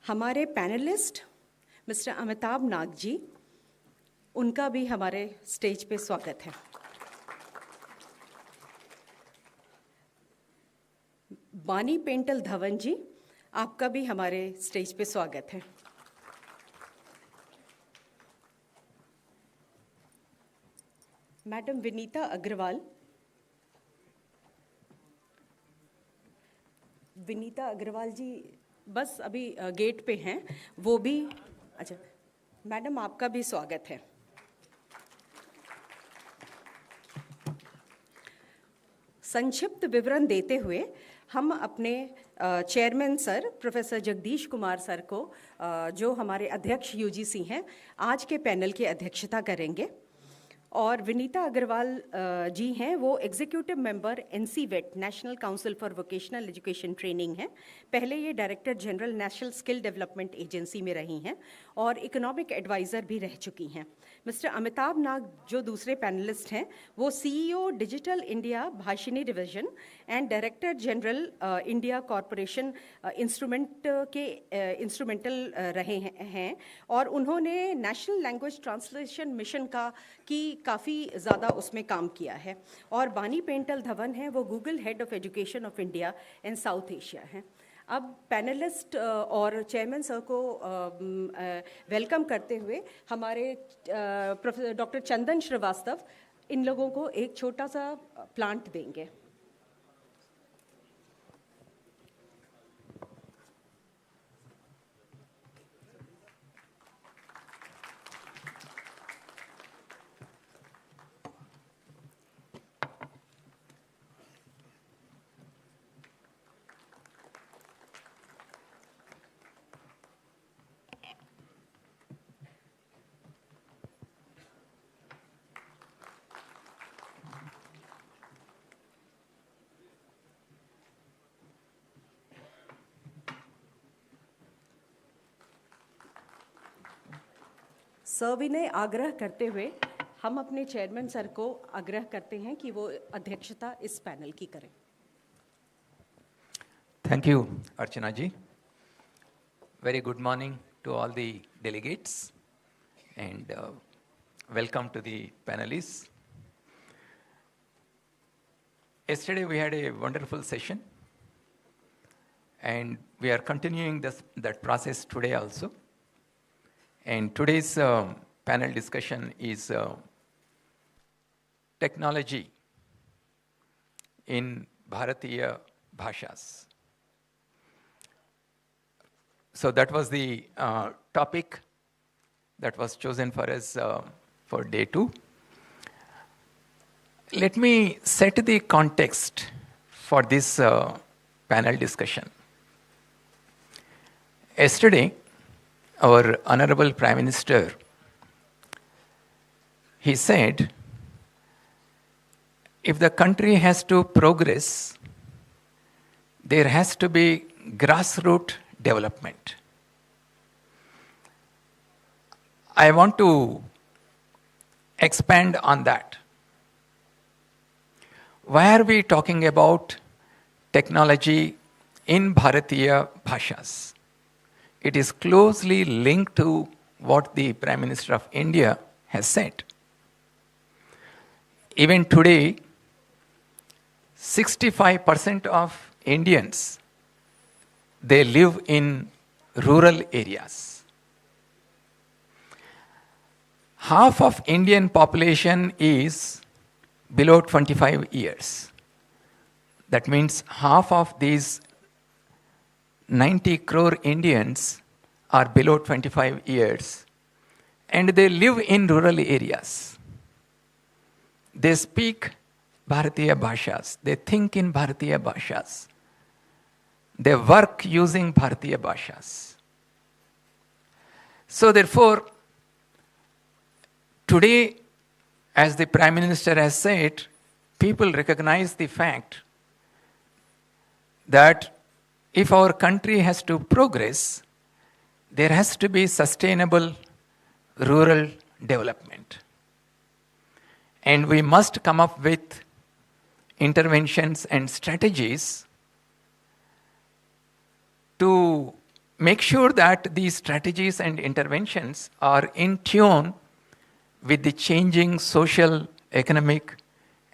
हमारे panelist mister Amitabh नाग जी, उनका भी हमारे स्टेज पे स्वागत है। बानी पेंटल धवन जी, आपका भी हमारे स्टेज पे स्वागत है। मैडम विनीता अग्रवाल, विनीता अग्रवाल जी बस अभी गेट पे हैं, वो भी अच्छा। मैडम आपका भी स्वागत है। संक्षिप्त विवरण देते हुए हम अपने chairman sir professor Jagdish Kumar sir को, जो हमारे अध्यक्ष यूजीसी हैं, आज के पैनल की अध्यक्षता करेंगे। और विनीता अग्रवाल जी हैं, वो executive member NCVET national council for vocational education training हैं। पहले ये director general national skill development agency में रही हैं और इकोनॉमिक एडवाइज़र भी रह चुकी हैं। मिस्टर अमिताभ नाग जो दूसरे पैनलिस्ट हैं, वो CEO digital India Bhashini division and director general India corporation instrumental रहे हैं और उन्होंने नेशनल लैंग्वेज ट्रांसलेशन मिशन की काफ़ी ज़्यादा उसमें काम किया है। और बानी पेंटल धवन हैं, वो Google head of education of India and south Asia हैं। अब पैनलिस्ट और चेयरमैन सर को वेलकम करते हुए हमारे प्रोफेसर डॉक्टर चंदन श्रीवास्तव इन लोगों को एक छोटा सा प्लांट देंगे। सविनय आग्रह करते हुए हम अपने चेयरमैन सर को आग्रह करते हैं कि वो अध्यक्षता इस पैनल की करें। Thank you, Archana ji. Very good morning to all the delegates and welcome to the panelists. Yesterday we had a wonderful session and we are continuing that process today also. And today's panel discussion is technology in Bharatiya Bhashas. So that was the topic that was chosen for us for day 2. Let me set the context for this panel discussion. Yesterday, our Honorable Prime Minister, he said, if the country has to progress, there has to be grassroots development. I want to expand on that. Why are we talking about technology in Bharatiya Bhashas? It is closely linked to what the Prime Minister of India has said. Even today, 65% of Indians, they live in rural areas. Half of Indian population is below 25 years. That means half of these 90 crore Indians are below 25 years and they live in rural areas. They speak Bharatiya Bhashas. They think in Bharatiya Bhashas. They work using Bharatiya Bhashas. So therefore, today, as the Prime Minister has said, people recognize the fact that if our country has to progress, there has to be sustainable rural development. And we must come up with interventions and strategies to make sure that these strategies and interventions are in tune with the changing social, economic,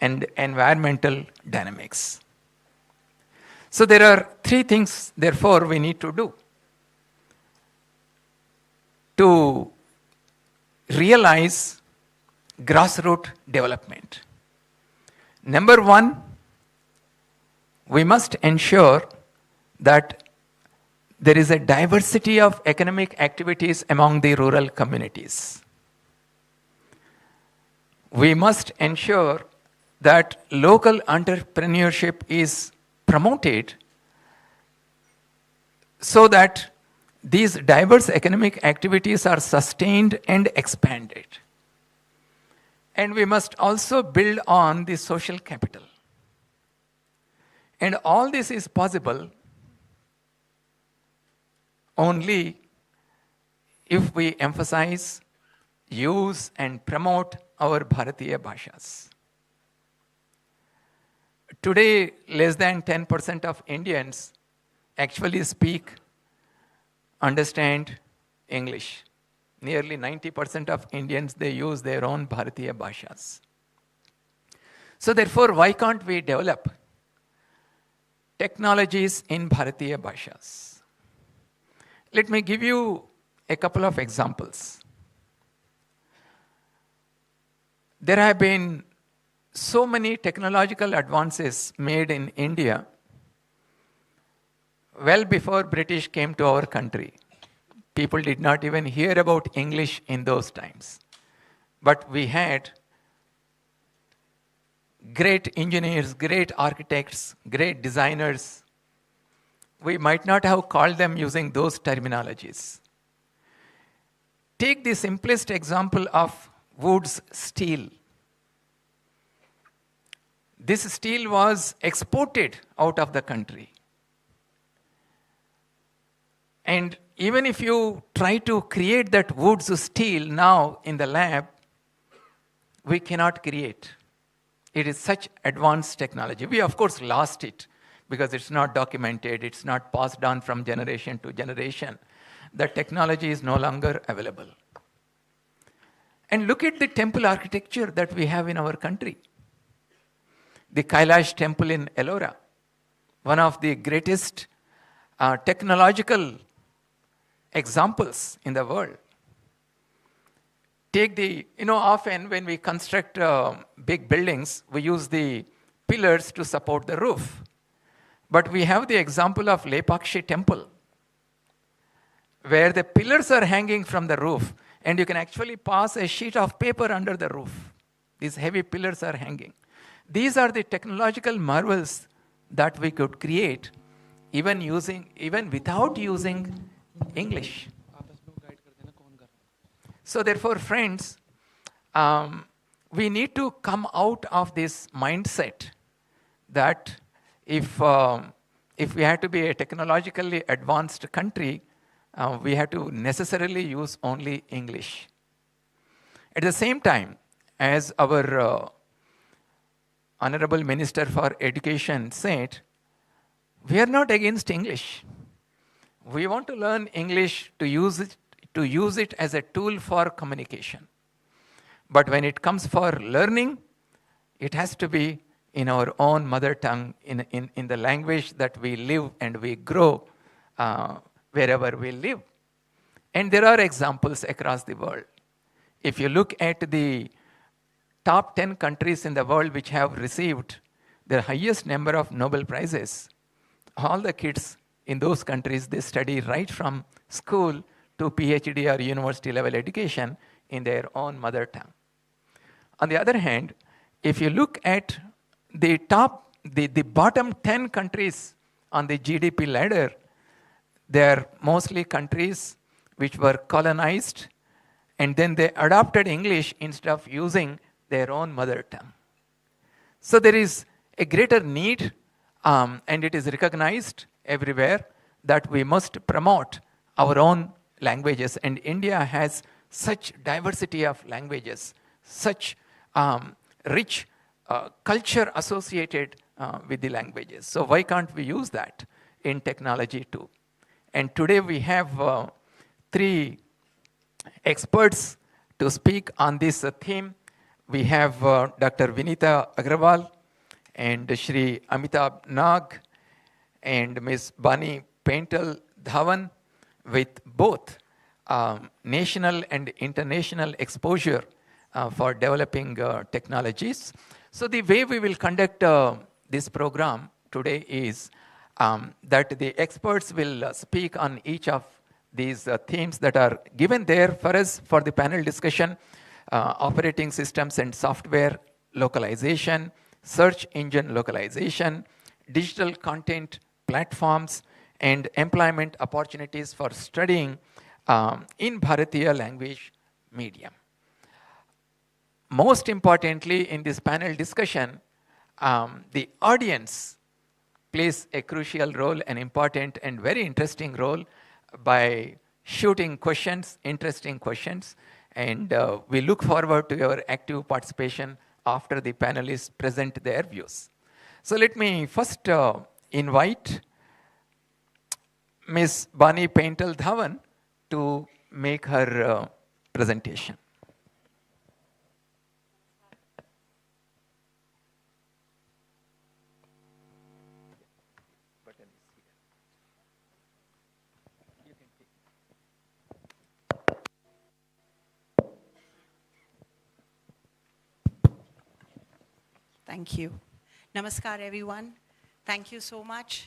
and environmental dynamics. So there are three things, therefore, we need to do to realize grassroots development. Number one, we must ensure that there is a diversity of economic activities among the rural communities. We must ensure that local entrepreneurship is promoted so that these diverse economic activities are sustained and expanded. And we must also build on the social capital. And all this is possible only if we emphasize, use, and promote our Bharatiya Bhashas. Today, less than 10% of Indians actually speak, understand English. Nearly 90% of Indians, they use their own Bharatiya Bhashas. So therefore, why can't we develop technologies in Bharatiya Bhashas? Let me give you a couple of examples. There have been so many technological advances made in India well before British came to our country. People did not even hear about English in those times. But we had great engineers, great architects, great designers. We might not have called them using those terminologies. Take the simplest example of Wood's steel. This steel was exported out of the country. And even if you try to create that Wood's steel now in the lab, we cannot create. It is such advanced technology. We, of course, lost it because it's not documented, it's not passed on from generation to generation. The technology is no longer available. And look at the temple architecture that we have in our country. The Kailash temple in Ellora, one of the greatest technological examples in the world. Take the, often when we construct big buildings, we use the pillars to support the roof. But we have the example of Lepakshi temple, where the pillars are hanging from the roof, and you can actually pass a sheet of paper under the roof. These heavy pillars are hanging. These are the technological marvels that we could create even without using English. So therefore, friends, we need to come out of this mindset that if we have to be a technologically advanced country, we have to necessarily use only English. At the same time, as our Honorable Minister for Education said, we are not against English. We want to learn English to use it as a tool for communication. But when it comes for learning, it has to be in our own mother tongue, in the language that we live and we grow wherever we live. And there are examples across the world. If you look at the top 10 countries in the world which have received the highest number of Nobel Prizes, all the kids in those countries, they study right from school to PhD or university level education in their own mother tongue. On the other hand, if you look at the bottom 10 countries on the GDP ladder, they are mostly countries which were colonized, and then they adopted English instead of using their own mother tongue. So there is a greater need, and it is recognized everywhere, that we must promote our own languages. And India has such diversity of languages, such rich culture associated with the languages. So why can't we use that in technology too? And today we have three experts to speak on this theme. We have Dr. Vinita Agrawal and Shri Amitabh Nag and Ms. Bani Paintal Dhawan, with both national and international exposure for developing technologies. So the way we will conduct this program today is that the experts will speak on each of these themes that are given there for us for the panel discussion: operating systems and software localization, search engine localization, digital content platforms, and employment opportunities for studying in Bharatiya language medium. Most importantly, in this panel discussion, the audience plays a crucial role, an important and very interesting role, by shooting questions, interesting questions, and we look forward to your active participation after the panelists present their views. So let me first invite Ms. Bani Paintal Dhawan to make her presentation. Thank you. Namaskar everyone. Thank you so much.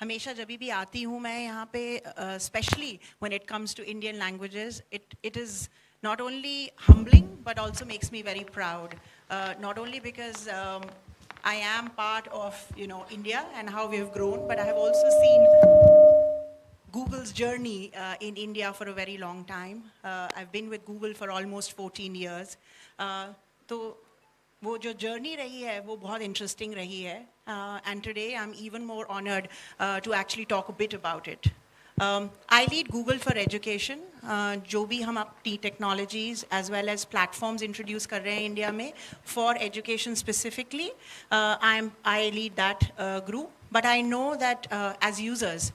हमेशा जब भी आती हूँ मैं यहाँ पे, especially when it comes to Indian languages, it is not only humbling but also makes me very proud. Not only because I am part of India and how we have grown, but I have also seen Google's journey in India for a very long time. I've been with Google for almost 14 years. तो वो जो journey रही है वो बहुत interesting रही है, and today I'm even more honored to actually talk a bit about it. I lead Google for Education. जो भी हम अपनी technologies as well as platforms introduce कर रहे हैं इंडिया में for education specifically, I lead that group. But I know that as users,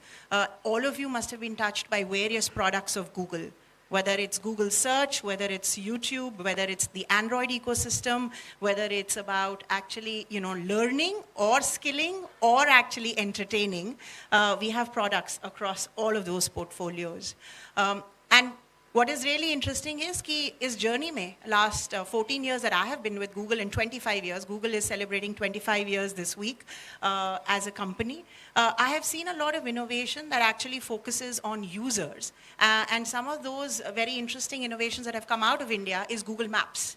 all of you must have been touched by various products of Google. Whether it's Google Search, whether it's YouTube, whether it's the Android ecosystem, whether it's about actually, learning or skilling or actually entertaining, we have products across all of those portfolios. And what is really interesting is कि इस journey में last 14 years that I have been with Google, and 25 years, Google is celebrating 25 years this week as a company. I have seen a lot of innovation that actually focuses on users. And some of those very interesting innovations that have come out of India is Google Maps.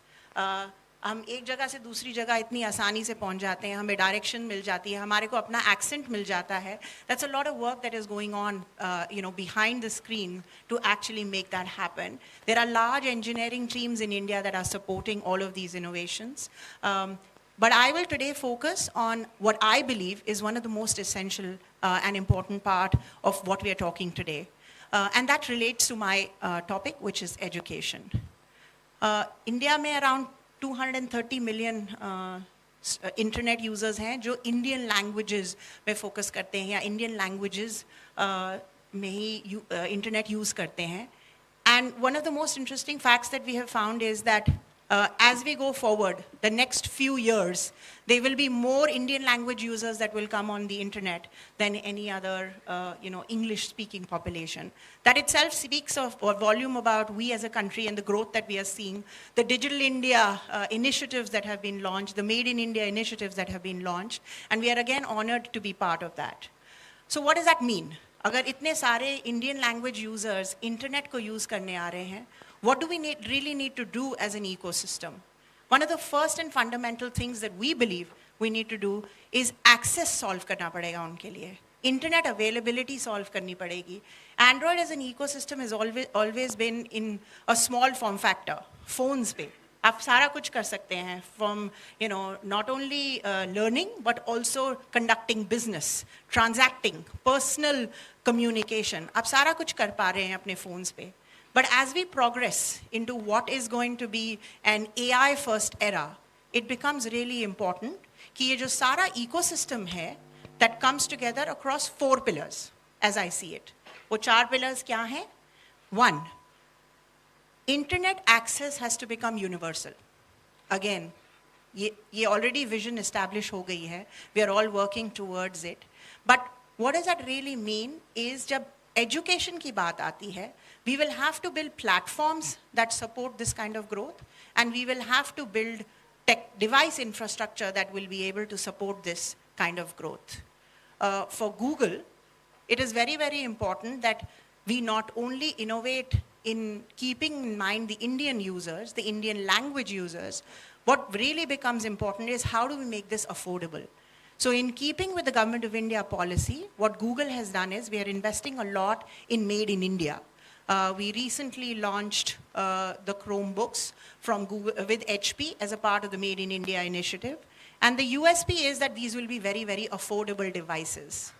हम एक जगह से दूसरी जगह इतनी आसानी से पहुंच जाते हैं, हमें डायरेक्शन मिल जाती है, हमारे को अपना एक्सेंट मिल जाता है. That's a lot of work that is going on, behind the screen to actually make that happen. There are large engineering teams in India that are supporting all of these innovations. But I will today focus on what I believe is one of the most essential and important part of what we are talking today. And that relates to my topic, which is education. India में around 230 million internet users हैं जो Indian languages में focus करते हैं या Indian languages में ही internet use करते हैं. And one of the most interesting facts that we have found is that as we go forward, the next few years, there will be more Indian language users that will come on the internet than any other, English-speaking population. That itself speaks of a volume about we as a country and the growth that we are seeing, the Digital India initiatives that have been launched, the Made in India initiatives that have been launched, and we are again honored to be part of that. So what does that mean? अगर इतने सारे Indian language users internet को use करने आ रहे हैं, what do we really need to do as an ecosystem? One of the first and fundamental things that we believe we need to do is access solve करना पड़ेगा उनके लिए. Internet availability solve करनी पड़ेगी. Android as an ecosystem has always been in a small form factor. Phones पे आप सारा कुछ कर सकते हैं, from not only learning but also conducting business, transacting, personal communication. आप सारा कुछ कर पा रहे हैं अपने phones पे. But as we progress into what is going to be an AI first era, it becomes really important कि ये जो सारा ecosystem है that comes together across 4 pillars, as I see it. वो 4 pillars क्या हैं? 1, internet access has to become universal. Again, ये already vision established हो गई है. We are all working towards it. But what does that really mean is जब education की बात आती है, we will have to build platforms that support this kind of growth, and we will have to build tech device infrastructure that will be able to support this kind of growth. For Google, it is very, very important that we not only innovate in keeping in mind the Indian users, the Indian language users. What really becomes important is how do we make this affordable? So in keeping with the Government of India policy, what Google has done is we are investing a lot in Made in India. We recently launched the Chromebooks from Google with HP as a part of the Made in India initiative. And the USP is that these will be very, very affordable devices.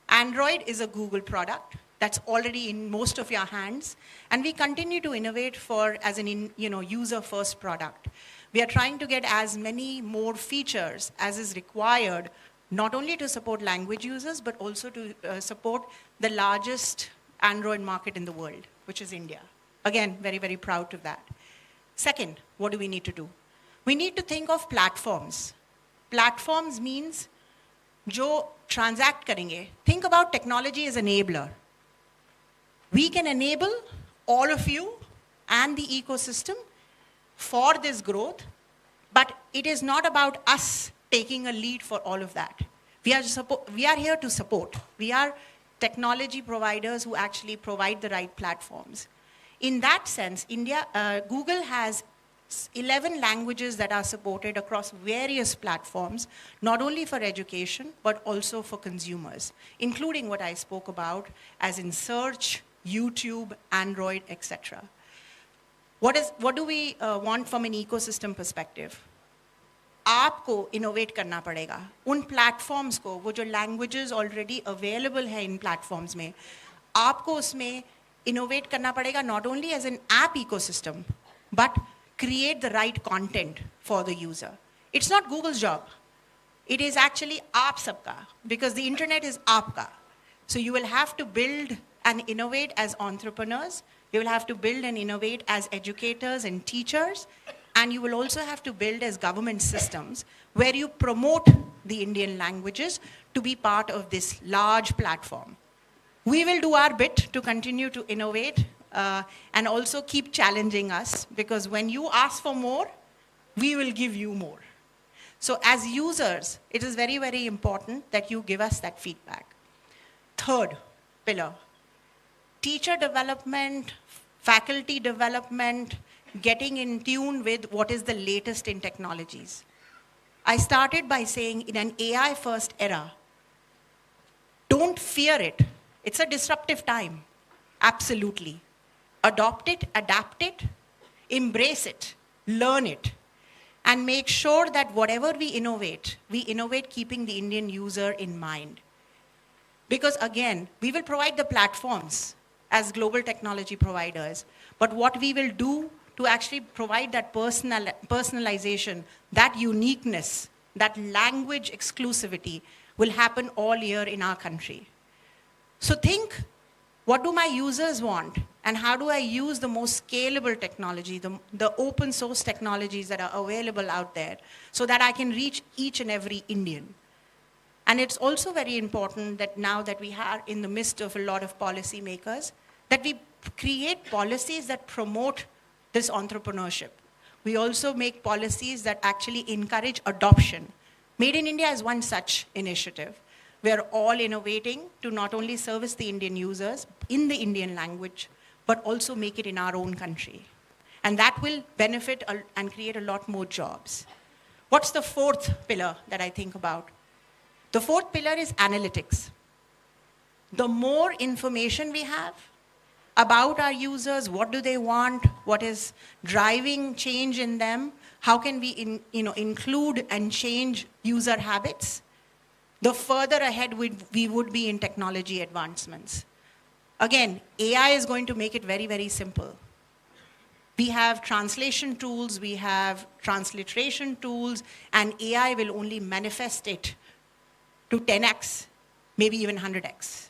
Android is a Google product that's already in most of your hands. And we continue to innovate as an user-first product. We are trying to get as many more features as is required, not only to support language users, but also to support the largest Android market in the world, which is India. Again, very, very proud of that. Second, what do we need to do? We need to think of platforms. Platforms means जो transact करेंगे. Think about technology as enabler. We can enable all of you and the ecosystem for this growth, but it is not about us taking a lead for all of that. We are here to support. We are technology providers who actually provide the right platforms. In that sense, Google has 11 languages that are supported across various platforms, not only for education, but also for consumers, including what I spoke about as in search, YouTube, Android, etc. What do we want from an ecosystem perspective? आपको innovate करना पड़ेगा. उन platforms को, वो जो languages already available है in platforms में, आपको उसमें innovate करना पड़ेगा not only as an app ecosystem, but create the right content for the user. It's not Google's job. It is actually aap sabka, because the internet is aapka. So you will have to build and innovate as entrepreneurs. You will have to build and innovate as educators and teachers. And you will also have to build as government systems where you promote the Indian languages to be part of this large platform. We will do our bit to continue to innovate and also keep challenging us, because when you ask for more, we will give you more. So as users, it is very, very important that you give us that feedback. Third pillar, teacher development, faculty development, getting in tune with what is the latest in technologies. I started by saying in an AI-first era, don't fear it. It's a disruptive time, absolutely. Adopt it, adapt it, embrace it, learn it, and make sure that whatever we innovate keeping the Indian user in mind. Because again, we will provide the platforms as global technology providers, but what we will do to actually provide that personalization, that uniqueness, that language exclusivity will happen all year in our country. So think, what do my users want? And how do I use the most scalable technology, the open source technologies that are available out there, so that I can reach each and every Indian? And it's also very important that now that we are in the midst of a lot of policymakers, that we create policies that promote this entrepreneurship. We also make policies that actually encourage adoption. Made in India is one such initiative. We are all innovating to not only service the Indian users in the Indian language, but also make it in our own country. And that will benefit and create a lot more jobs. What's the fourth pillar that I think about? The fourth pillar is analytics. The more information we have about our users, what do they want, what is driving change in them, how can we include and change user habits, the further ahead we would be in technology advancements. Again, AI is going to make it very, very simple. We have translation tools, we have transliteration tools, and AI will only manifest it to 10x, maybe even 100x.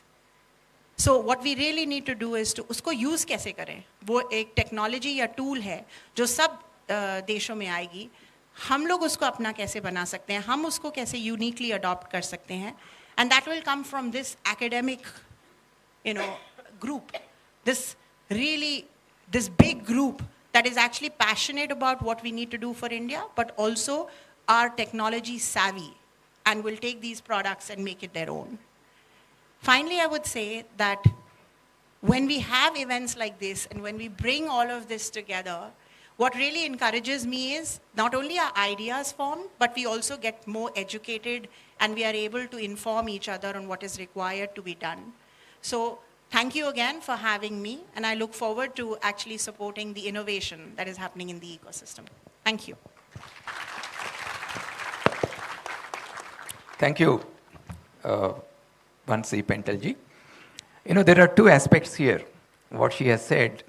So what we really need to do is to उसको use कैसे करें? वो एक technology या tool है जो सब देशों में आएगी. हम लोग उसको अपना कैसे बना सकते हैं? हम उसको कैसे uniquely adopt कर सकते हैं? And that will come from this academic, group. This big group that is actually passionate about what we need to do for India, but also are technology savvy and will take these products and make it their own. Finally, I would say that when we have events like this and when we bring all of this together, what really encourages me is not only our ideas form, but we also get more educated and we are able to inform each other on what is required to be done. So thank you again for having me, and I look forward to actually supporting the innovation that is happening in the ecosystem. Thank you. Thank you, Vansi Pentalji. There are two aspects here. What she has said,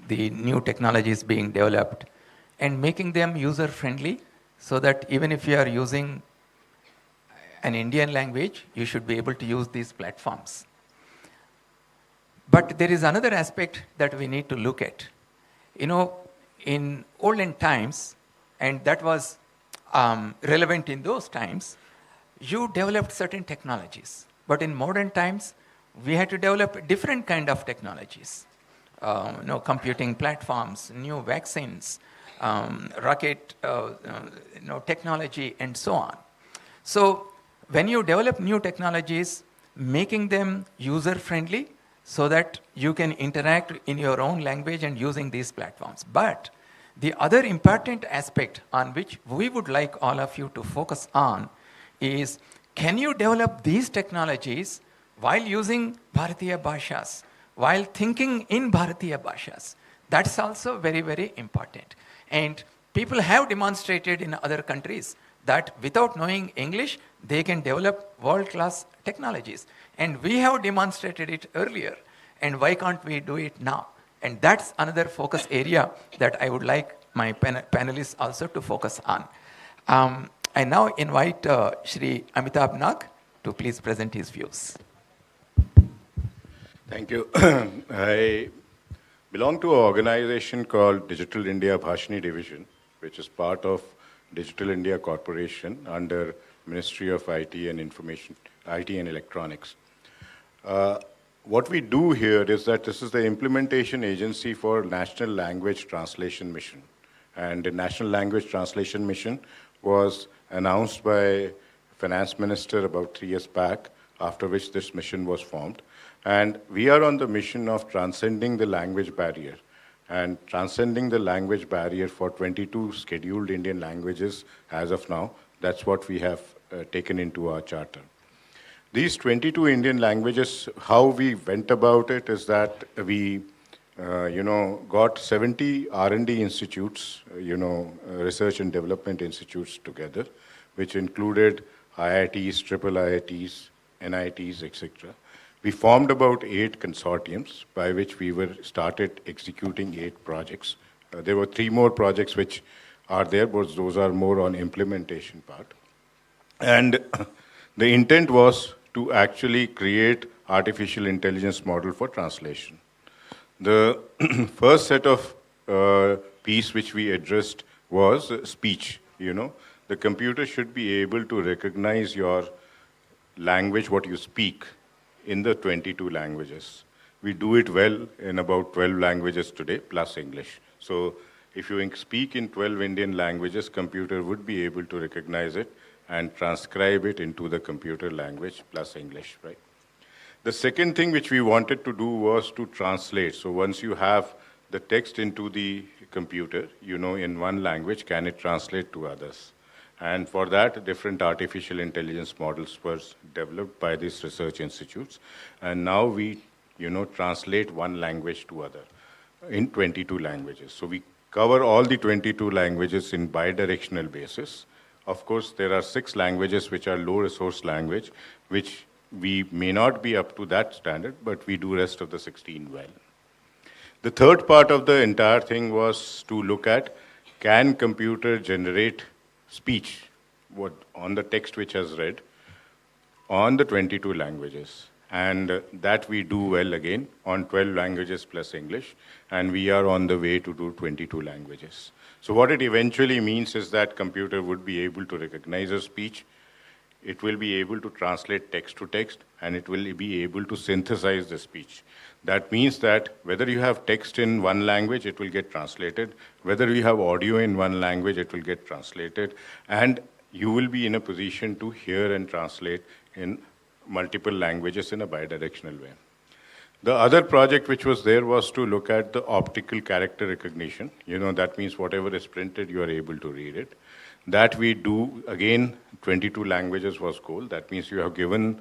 the new technologies being developed and making them user-friendly so that even if you are using an Indian language, you should be able to use these platforms. But there is another aspect that we need to look at. In olden times, and that was relevant in those times, you developed certain technologies. But in modern times, we had to develop different kind of technologies. Computing platforms, new vaccines, rocket technology, and so on. So when you develop new technologies, making them user-friendly so that you can interact in your own language and using these platforms. But the other important aspect on which we would like all of you to focus on is, can you develop these technologies while using Bharatiya Bhashas, while thinking in Bharatiya Bhashas? That's also very, very important. And people have demonstrated in other countries that without knowing English, they can develop world-class technologies. And we have demonstrated it earlier. And why can't we do it now? And that's another focus area that I would like my panelists also to focus on. I now invite Shri Amitabh Nag to please present his views. Thank you. I belong to an organization called Digital India Bhashani Division, which is part of Digital India Corporation under Ministry of IT and Electronics. What we do here is that this is the implementation agency for National Language Translation Mission. And the National Language Translation Mission was announced by Finance Minister about 3 years back, after which this mission was formed. And we are on the mission of transcending the language barrier. And transcending the language barrier for 22 scheduled Indian languages as of now, that's what we have taken into our charter. These 22 Indian languages, how we went about it is that we, got 70 R&D institutes, research and development institutes together, which included IITs, triple IITs, NITs, etc. We formed about 8 consortiums by which we started executing 8 projects. There were 3 more projects which are there, but those are more on implementation part. And the intent was to actually create artificial intelligence model for translation. The first set of piece which we addressed was speech. The computer should be able to recognize your language, what you speak, in the 22 languages. We do it well in about 12 languages today, plus English. So if you speak in 12 Indian languages, computer would be able to recognize it and transcribe it into the computer language plus English, right? The second thing which we wanted to do was to translate. So once you have the text into the computer, in one language, can it translate to others? And for that, different artificial intelligence models were developed by these research institutes. And now we, translate one language to other in 22 languages. So we cover all the 22 languages in bidirectional basis. Of course, there are 6 languages which are low resource language, which we may not be up to that standard, but we do rest of the 16 well. The third part of the entire thing was to look at, can computer generate speech on the text which has read on the 22 languages? And that we do well again on 12 languages plus English, and we are on the way to do 22 languages. So what it eventually means is that computer would be able to recognize a speech, it will be able to translate text to text, and it will be able to synthesize the speech. That means that whether you have text in one language, it will get translated. Whether you have audio in one language, it will get translated. And you will be in a position to hear and translate in multiple languages in a bidirectional way. The other project which was there was to look at the optical character recognition. That means whatever is printed, you are able to read it. That we do, again, 22 languages was goal. That means you have given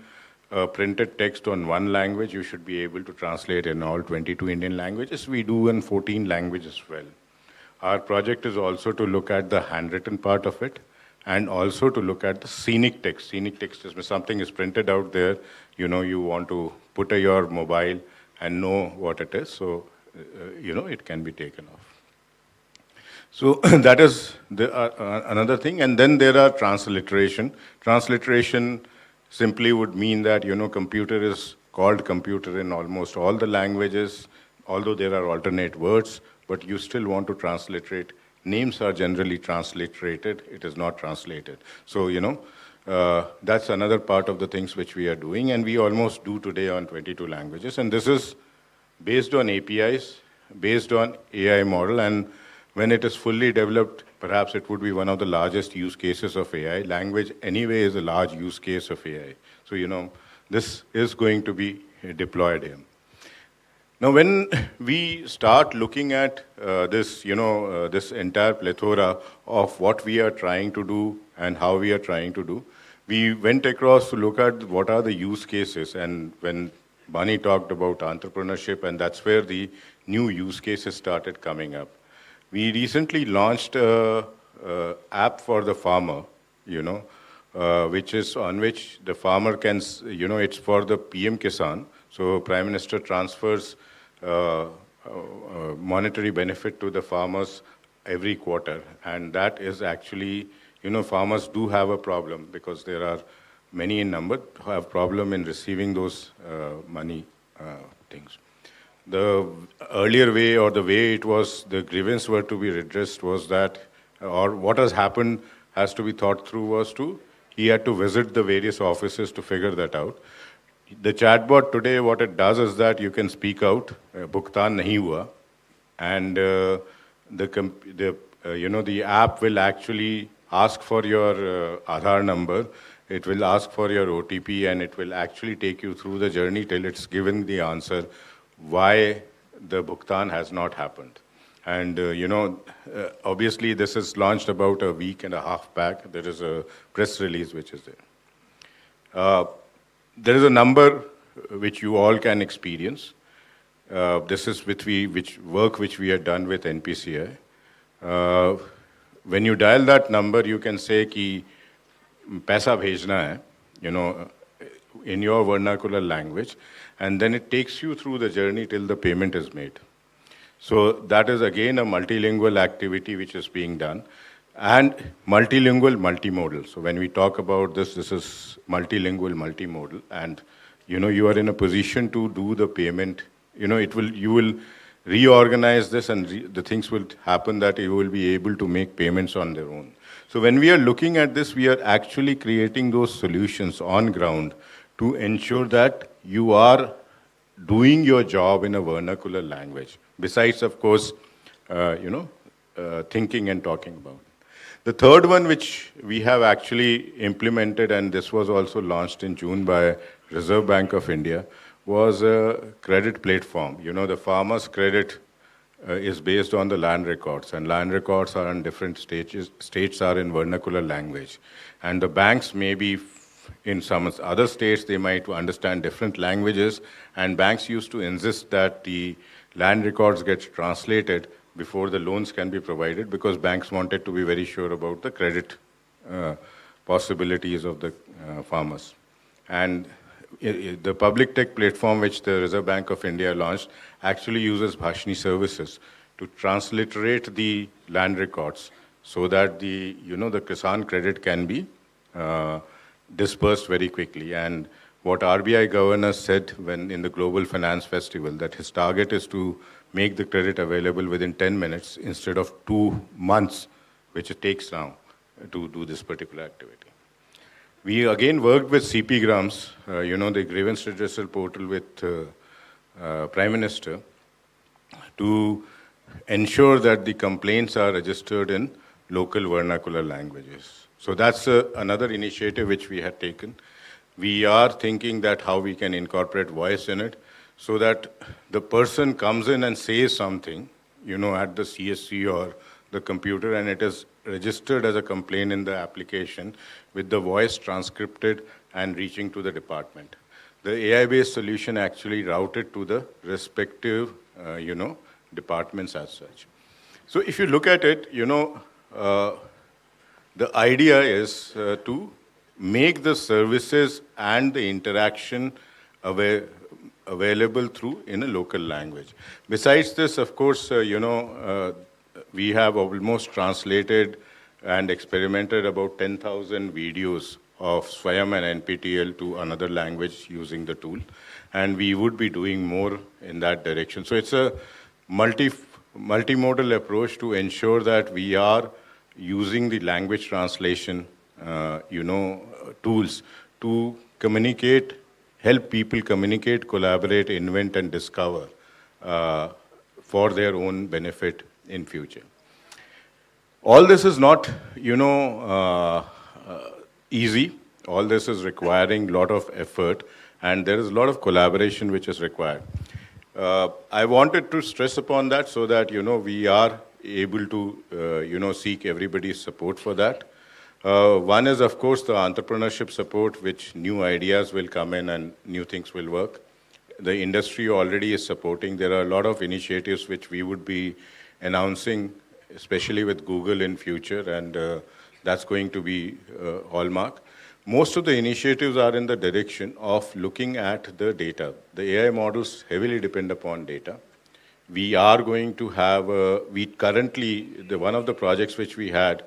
printed text on one language, you should be able to translate in all 22 Indian languages. We do in 14 languages as well. Our project is also to look at the handwritten part of it, and also to look at the scenic text. Scenic text is when something is printed out there, you want to put your mobile and know what it is, so, it can be taken off. So that is another thing. And then there are transliteration. Transliteration simply would mean that, computer is called computer in almost all the languages, although there are alternate words, but you still want to transliterate. Names are generally transliterated, it is not translated. So, that's another part of the things which we are doing, and we almost do today on 22 languages. And this is based on APIs, based on AI model, and when it is fully developed, perhaps it would be one of the largest use cases of AI. Language anyway is a large use case of AI. So, this is going to be deployed here. Now, when we start looking at this, this entire plethora of what we are trying to do and how we are trying to do, we went across to look at what are the use cases. And when Bani talked about entrepreneurship, and that's where the new use cases started coming up. We recently launched an app for the farmer, which is on which the farmer can, it's for the PM Kisan. So Prime Minister transfers monetary benefit to the farmers every quarter. And that is actually, farmers do have a problem because there are many in number who have problem in receiving those money things. The earlier way, or the way it was, the grievance were to be redressed was that, or what has happened has to be thought through was he had to visit the various offices to figure that out. The chatbot today, what it does is that you can speak out, bhugtan nahi hua, and the app will actually ask for your Aadhaar number, it will ask for your OTP, and it will actually take you through the journey till it's given the answer why the bhugtan has not happened. And, obviously this is launched about a week and a half back. There is a press release which is there. There is a number which you all can experience. This is which we have done with NPCI. When you dial that number, you can say ki paisa bhejna hai, in your vernacular language, and then it takes you through the journey till the payment is made. So that is again a multilingual activity which is being done, and multilingual, multimodal. So when we talk about this is multilingual, multimodal, and you are in a position to do the payment. You will reorganize this, and the things will happen that you will be able to make payments on their own. So when we are looking at this, we are actually creating those solutions on ground to ensure that you are doing your job in a vernacular language, besides, of course, thinking and talking about. The third one, which we have actually implemented, and this was also launched in June by Reserve Bank of India, was a credit platform. The farmer's credit is based on the land records, and land records are in different stages. States are in vernacular language, and the banks may be in some other states, they might understand different languages, and banks used to insist that the land records get translated before the loans can be provided, because banks wanted to be very sure about the credit possibilities of the farmers. And the public tech platform which the Reserve Bank of India launched actually uses Bhashni services to transliterate the land records so that the Kisan credit can be dispersed very quickly. And what RBI governor said when in the Global Finance Festival, that his target is to make the credit available within 10 minutes instead of 2 months, which it takes now to do this particular activity. We again worked with CP Grams, the grievance redressal portal with Prime Minister, to ensure that the complaints are registered in local vernacular languages. So that's another initiative which we had taken. We are thinking that how we can incorporate voice in it so that the person comes in and says something, at the CSC or the computer, and it is registered as a complaint in the application with the voice transcripted and reaching to the department. The AI-based solution actually routed to the respective, departments as such. So if you look at it, the idea is to make the services and the interaction available through in a local language. Besides this, of course, we have almost translated and experimented about 10,000 videos of Swayam and NPTEL to another language using the tool. And we would be doing more in that direction. So it's a multimodal approach to ensure that we are using the language translation, tools to communicate, help people communicate, collaborate, invent, and discover for their own benefit in future. All this is not, easy. All this is requiring a lot of effort, and there is a lot of collaboration which is required. I wanted to stress upon that so that, we are able to, seek everybody's support for that. One is, of course, the entrepreneurship support, which new ideas will come in and new things will work. The industry already is supporting. There are a lot of initiatives which we would be announcing, especially with Google in future, and that's going to be hallmark. Most of the initiatives are in the direction of looking at the data. The AI models heavily depend upon data. We are going to have, one of the projects which we had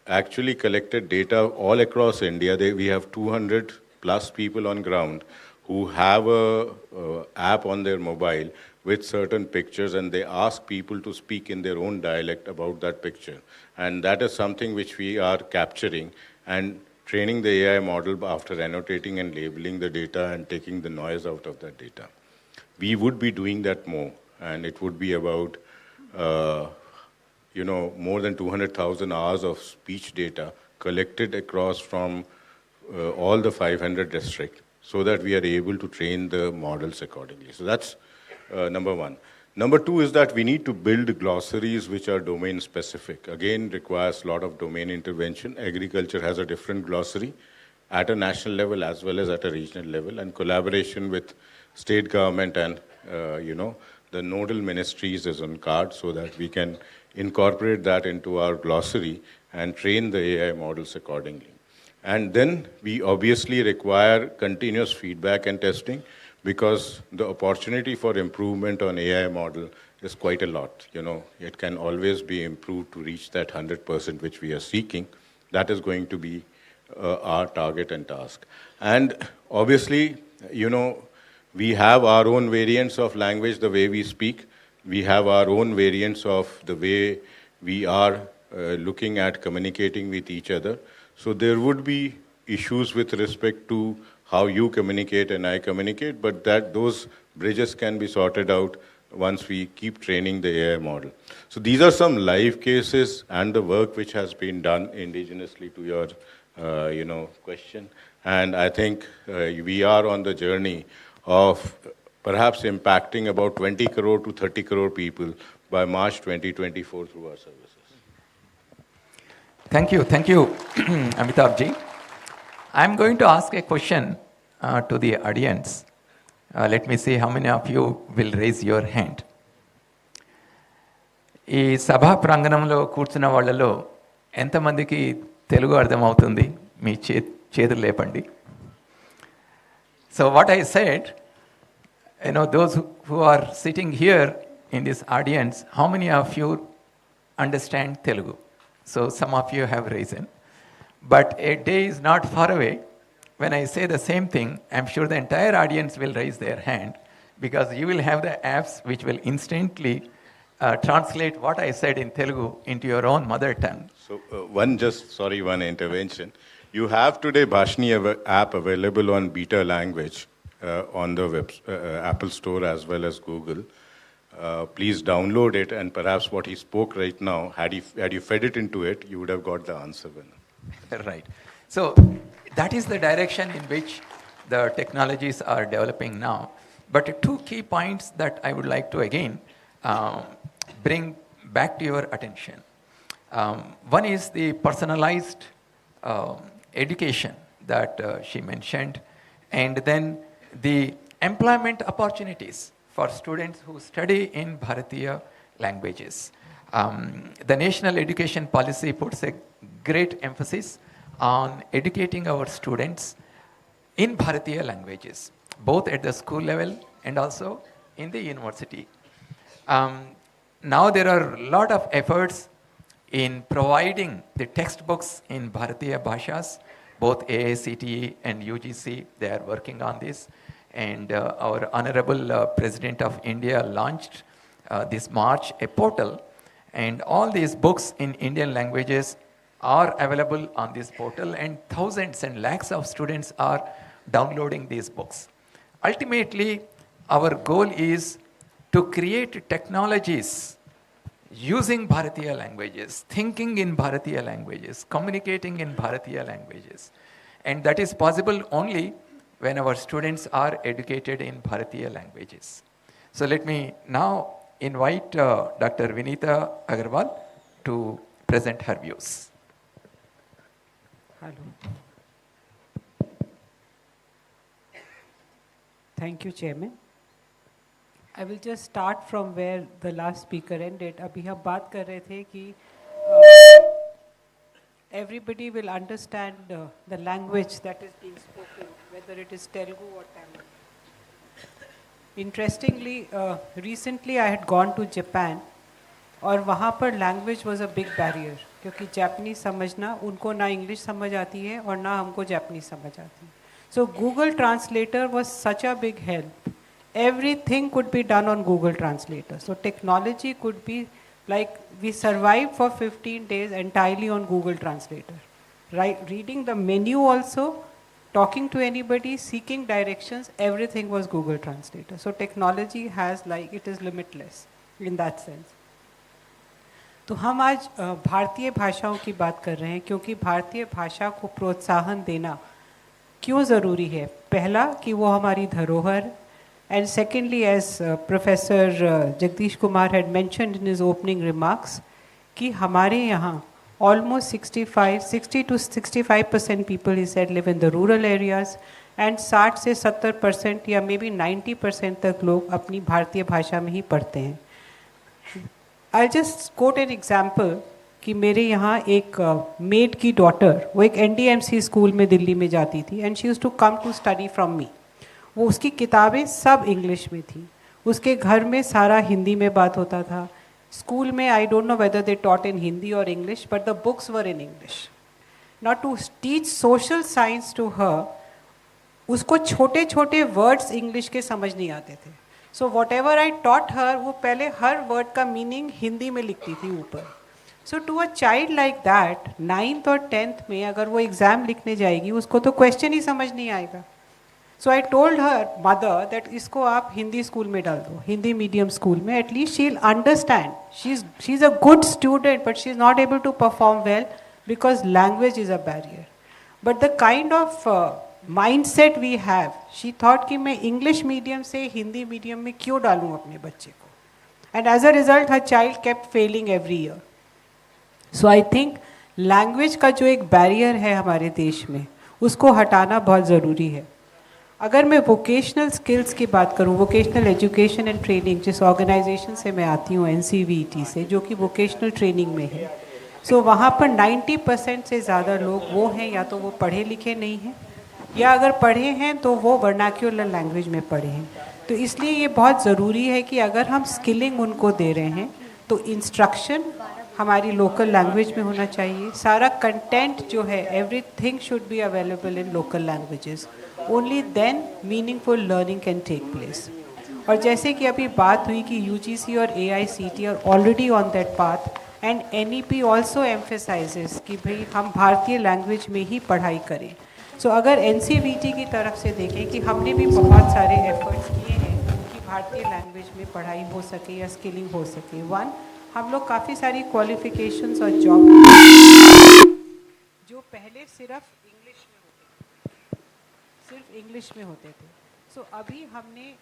actually collected data all across India. We have 200 plus people on ground who have a app on their mobile with certain pictures, and they ask people to speak in their own dialect about that picture. And that is something which we are capturing and training the AI model after annotating and labeling the data and taking the noise out of that data. We would be doing that more, and it would be about, more than 200,000 hours of speech data collected across from all the 500 districts so that we are able to train the models accordingly. So that's number one. Number two is that we need to build glossaries which are domain specific. Again, requires a lot of domain intervention. Agriculture has a different glossary at a national level as well as at a regional level, and collaboration with state government and, the nodal ministries is on card so that we can incorporate that into our glossary and train the AI models accordingly. And then we obviously require continuous feedback and testing, because the opportunity for improvement on AI model is quite a lot. It can always be improved to reach that 100% which we are seeking. That is going to be our target and task. And obviously, we have our own variants of language, the way we speak. We have our own variants of the way we are looking at communicating with each other. So there would be issues with respect to how you communicate and I communicate, but those bridges can be sorted out once we keep training the AI model. So these are some live cases and the work which has been done indigenously to your, question. And I think we are on the journey of perhaps impacting about 20 crore to 30 crore people by March 2024 through our services. Thank you, Amitabh ji. I'm going to ask a question to the audience. Let me see how many of you will raise your hand. ఈ సభా ప్రాంగణంలో కూర్చున్న వాళ్ళలో ఎంతమందికి తెలుగు అర్థమవుతుంది? మీ చేతులు లేపండి. So what I said, those who are sitting here in this audience, how many of you understand Telugu? So some of you have risen. But a day is not far away when I say the same thing, I'm sure the entire audience will raise their hand because you will have the apps which will instantly translate what I said in Telugu into your own mother tongue. So one intervention. You have today Bhashni app available on beta language on the Apple Store as well as Google. Please download it, and perhaps what he spoke right now, had you fed it into it, you would have got the answer. Right. So that is the direction in which the technologies are developing now. But two key points that I would like to again bring back to your attention. One is the personalized education that she mentioned, and then the employment opportunities for students who study in Bharatiya languages. The National Education Policy puts a great emphasis on educating our students in Bharatiya languages, both at the school level and also in the university. Now there are a lot of efforts in providing the textbooks in Bharatiya Bhashas. Both AICTE and UGC, they are working on this. And our Honorable President of India launched this March a portal. And all these books in Indian languages are available on this portal, and thousands and lakhs of students are downloading these books. Ultimately, our goal is to create technologies using Bharatiya languages, thinking in Bharatiya languages, communicating in Bharatiya languages. And that is possible only when our students are educated in Bharatiya languages. So let me now invite Dr. Vinita Agarwal to present her views. Hello. Thank you, Chairman. I will just start from where the last speaker ended. अभी हम बात कर रहे थे कि everybody will understand the language that is being spoken, whether it is Telugu or Tamil. Interestingly, recently I had gone to Japan, और वहाँ पर language was a big barrier, क्योंकि Japanese समझना, उनको ना English समझ आती है और ना हमको Japanese समझ आती है. So Google Translator was such a big help. Everything could be done on Google Translator. So technology could be like, we survived for 15 days entirely on Google Translator. Right, reading the menu also, talking to anybody, seeking directions, everything was Google Translator. So technology has like, it is limitless in that sense. तो हम आज भारतीय भाषाओं की बात कर रहे हैं, क्योंकि भारतीय भाषा को प्रोत्साहन देना क्यों ज़रूरी है. पहला कि वो हमारी धरोहर, and secondly, as Professor Jagdish Kumar had mentioned in his opening remarks, कि हमारे यहाँ almost 60 to 65% people, he said, live in the rural areas, and 60 से 70% या maybe 90% तक लोग अपनी भारतीय भाषा में ही पढ़ते हैं. I'll just quote an example कि मेरे यहाँ एक maid की daughter, वो एक NDMC स्कूल में दिल्ली में जाती थी, and she used to come to study from me. वो उसकी किताबें सब इंग्लिश में थी, उसके घर में सारा हिंदी में बात होता था. स्कूल में I don't know whether they taught in Hindi और English, but the books were in English. Not to teach social science to her, उसको छोटे छोटे वर्ड्स इंग्लिश के समझ नहीं आते थे. So whatever I taught her, वो पहले हर वर्ड का मीनिंग हिंदी में लिखती थी ऊपर. So to a child like that, 9th और 10th में अगर वो एग्ज़ाम लिखने जाएगी, उसको तो क्वेश्चन ही समझ नहीं आएगा. So I told her mother that इसको आप हिंदी स्कूल में डाल दो, हिंदी मीडियम स्कूल में. At least she'll understand. She's a good student, but she's not able to perform well because language is a barrier. But the kind of mindset we have, she thought कि मैं English medium से Hindi medium में क्यों डालूँ अपने बच्चे को. And as a result, her child kept failing every year. So I think language का जो एक barrier है हमारे देश में, उसको हटाना बहुत ज़रूरी है. अगर मैं वोकेशनल स्किल्स की बात करूं, वोकेशनल एजुकेशन एंड ट्रेनिंग, जिस ऑर्गेनाइजेशन से मैं आती हूं, NCVT से, जो कि वोकेशनल ट्रेनिंग में है, सो वहाँ पर 90% से ज़्यादा लोग वो हैं, या तो वो पढ़े लिखे नहीं हैं, या अगर पढ़े हैं तो वो वर्नाक्युलर लैंग्वेज में पढ़े हैं. तो इसलिए ये बहुत ज़रूरी है कि अगर हम स्किलिंग उनको दे रहे हैं, तो इंस्ट्रक्शन हमारी लोकल लैंग्वेज में होना चाहिए. सारा कंटेंट जो है, everything should be available in local languages. Only then meaningful learning can take place. और जैसे कि अभी बात हुई कि यूजीसी और AICTE are already on that path, and NEP also emphasises कि भाई हम भारतीय लैंग्वेज में ही पढ़ाई करें. सो अगर एनसीवीटी की तरफ से देखें कि हमने भी बहुत सारे एफर्ट्स किए हैं कि भारतीय लैंग्वेज में पढ़ाई हो सके या स्किलिंग हो सके. वन, हम लोग काफ़ी सारी क्वालिफिकेशंस और जॉब जो पहले सिर्फ इंग्लिश में होते थे. सो अभी हमने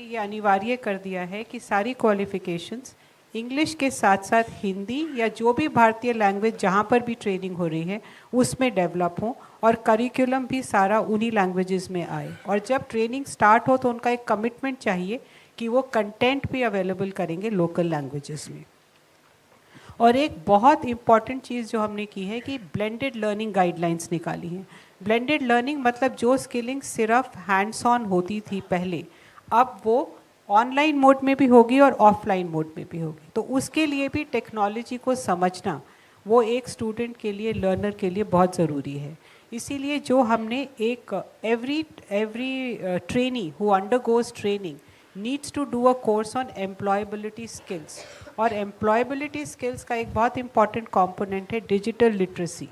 ये अनिवार्य कर दिया है कि सारी क्वालिफिकेशंस इंग्लिश के साथ साथ हिंदी या जो भी भारतीय लैंग्वेज जहाँ पर भी ट्रेनिंग हो रही है उसमें डेवलप हो, और करिकुलम भी सारा उन्हीं लैंग्वेजेस में आए. और जब ट्रेनिंग स्टार्ट हो तो उनका एक कमिटमेंट चाहिए कि वो कंटेंट भी अवेलेबल करेंगे लोकल लैंग्वेजेस में. और एक बहुत इम्पॉर्टेंट चीज़ जो हमने की है कि ब्लेंडेड लर्निंग गाइडलाइंस निकाली हैं. ब्लेंडेड लर्निंग मतलब जो स्किलिंग सिर्फ हैंड्स ऑन होती थी पहले, अब वो ऑनलाइन मोड में भी होगी और ऑफलाइन मोड में भी होगी. तो उसके लिए भी टेक्नोलॉजी को समझना वो एक स्टूडेंट के लिए, लर्नर के लिए बहुत ज़रूरी है. इसीलिए जो हमने एक every trainee who undergoes training needs to do a course on employability skills. और एम्प्लॉयबिलिटी स्किल्स का एक बहुत इंपॉर्टेंट कंपोनेंट है डिजिटल लिटरेसी,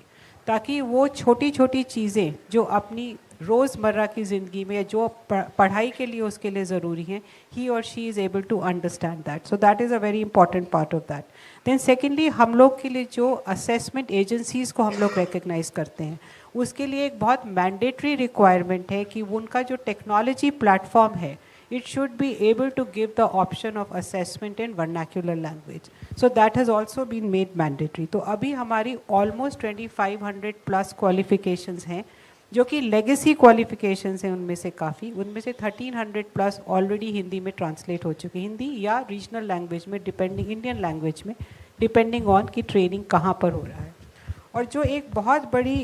ताकि वो छोटी छोटी चीज़ें जो अपनी रोज़मर्रा की ज़िंदगी में जो पढ़ाई के लिए उसके लिए ज़रूरी हैं, ही और she is able to understand that. So that is a very important part of that. Then secondly, हम लोग के लिए जो असेसमेंट एजेंसीज़ को हम लोग रिकग्नाइज़ करते हैं, उसके लिए एक बहुत मैंडेटरी रिक्वायरमेंट है कि उनका जो टेक्नोलॉजी प्लेटफॉर्म है, it should be able to give the option of assessment in vernacular language. So that has also been made mandatory. तो अभी हमारी almost 2500 plus qualifications हैं जो कि legacy qualifications हैं. उनमें से काफ़ी, उनमें से 1300 plus already हिंदी में translate हो चुके, हिंदी या regional language में, depending Indian language में, depending on कि training कहाँ पर हो रहा है. और जो एक बहुत बड़ी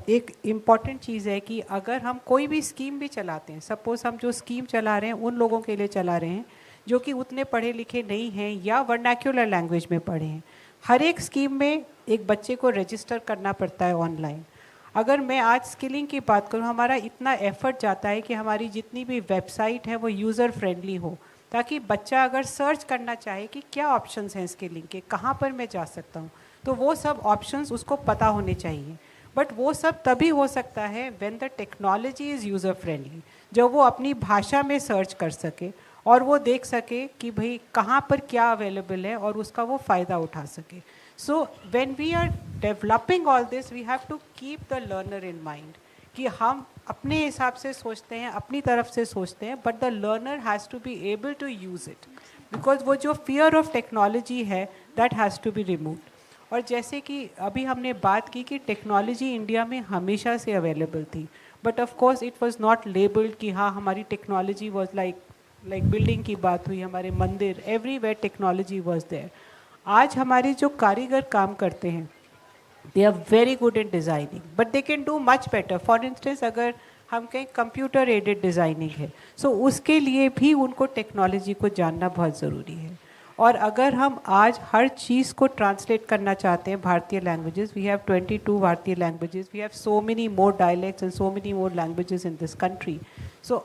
एक इम्पॉर्टेंट चीज़ है कि अगर हम कोई भी स्कीम भी चलाते हैं, सपोज़ हम जो स्कीम चला रहे हैं उन लोगों के लिए चला रहे हैं जो कि उतने पढ़े लिखे नहीं हैं या वर्नाक्युलर लैंग्वेज में पढ़े हैं. हर एक स्कीम में एक बच्चे को रजिस्टर करना पड़ता है ऑनलाइन. अगर मैं आज स्किलिंग की बात करूँ, हमारा इतना एफर्ट जाता है कि हमारी जितनी भी वेबसाइट है वो यूज़र फ्रेंडली हो, ताकि बच्चा अगर सर्च करना चाहे कि क्या ऑप्शंस हैं स्किलिंग के, कहाँ पर मैं जा सकता हूँ, तो वो सब ऑप्शंस उसको पता होने चाहिए. बट वो सब तभी हो सकता है when the technology is user friendly, जब वो अपनी भाषा में सर्च कर सके और वो देख सके कि भाई कहाँ पर क्या अवेलेबल है और उसका वो फ़ायदा उठा सके. So when we are developing all this, we have to keep the learner in mind कि हम अपने हिसाब से सोचते हैं, अपनी तरफ से सोचते हैं, but the learner has to be able to use it, because वो जो फियर ऑफ टेक्नोलॉजी है that has to be removed. और जैसे कि अभी हमने बात की कि टेक्नोलॉजी इंडिया में हमेशा से अवेलेबल थी, but of course it was not labelled कि हाँ हमारी टेक्नोलॉजी वाज लाइक बिल्डिंग की बात हुई, हमारे मंदिर, एवरीवेयर टेक्नोलॉजी वाज देयर. आज हमारे जो कारीगर काम करते हैं, they are very good in designing, but they can do much better. For instance, अगर हम कहें कंप्यूटर एडेड डिज़ाइनिंग है, सो उसके लिए भी उनको टेक्नोलॉजी को जानना बहुत ज़रूरी है. और अगर हम आज हर चीज़ को ट्रांसलेट करना चाहते हैं भारतीय लैंग्वेजेस, वी हैव 22 भारतीय languages, we have so many more dialects and so many more languages in this country. So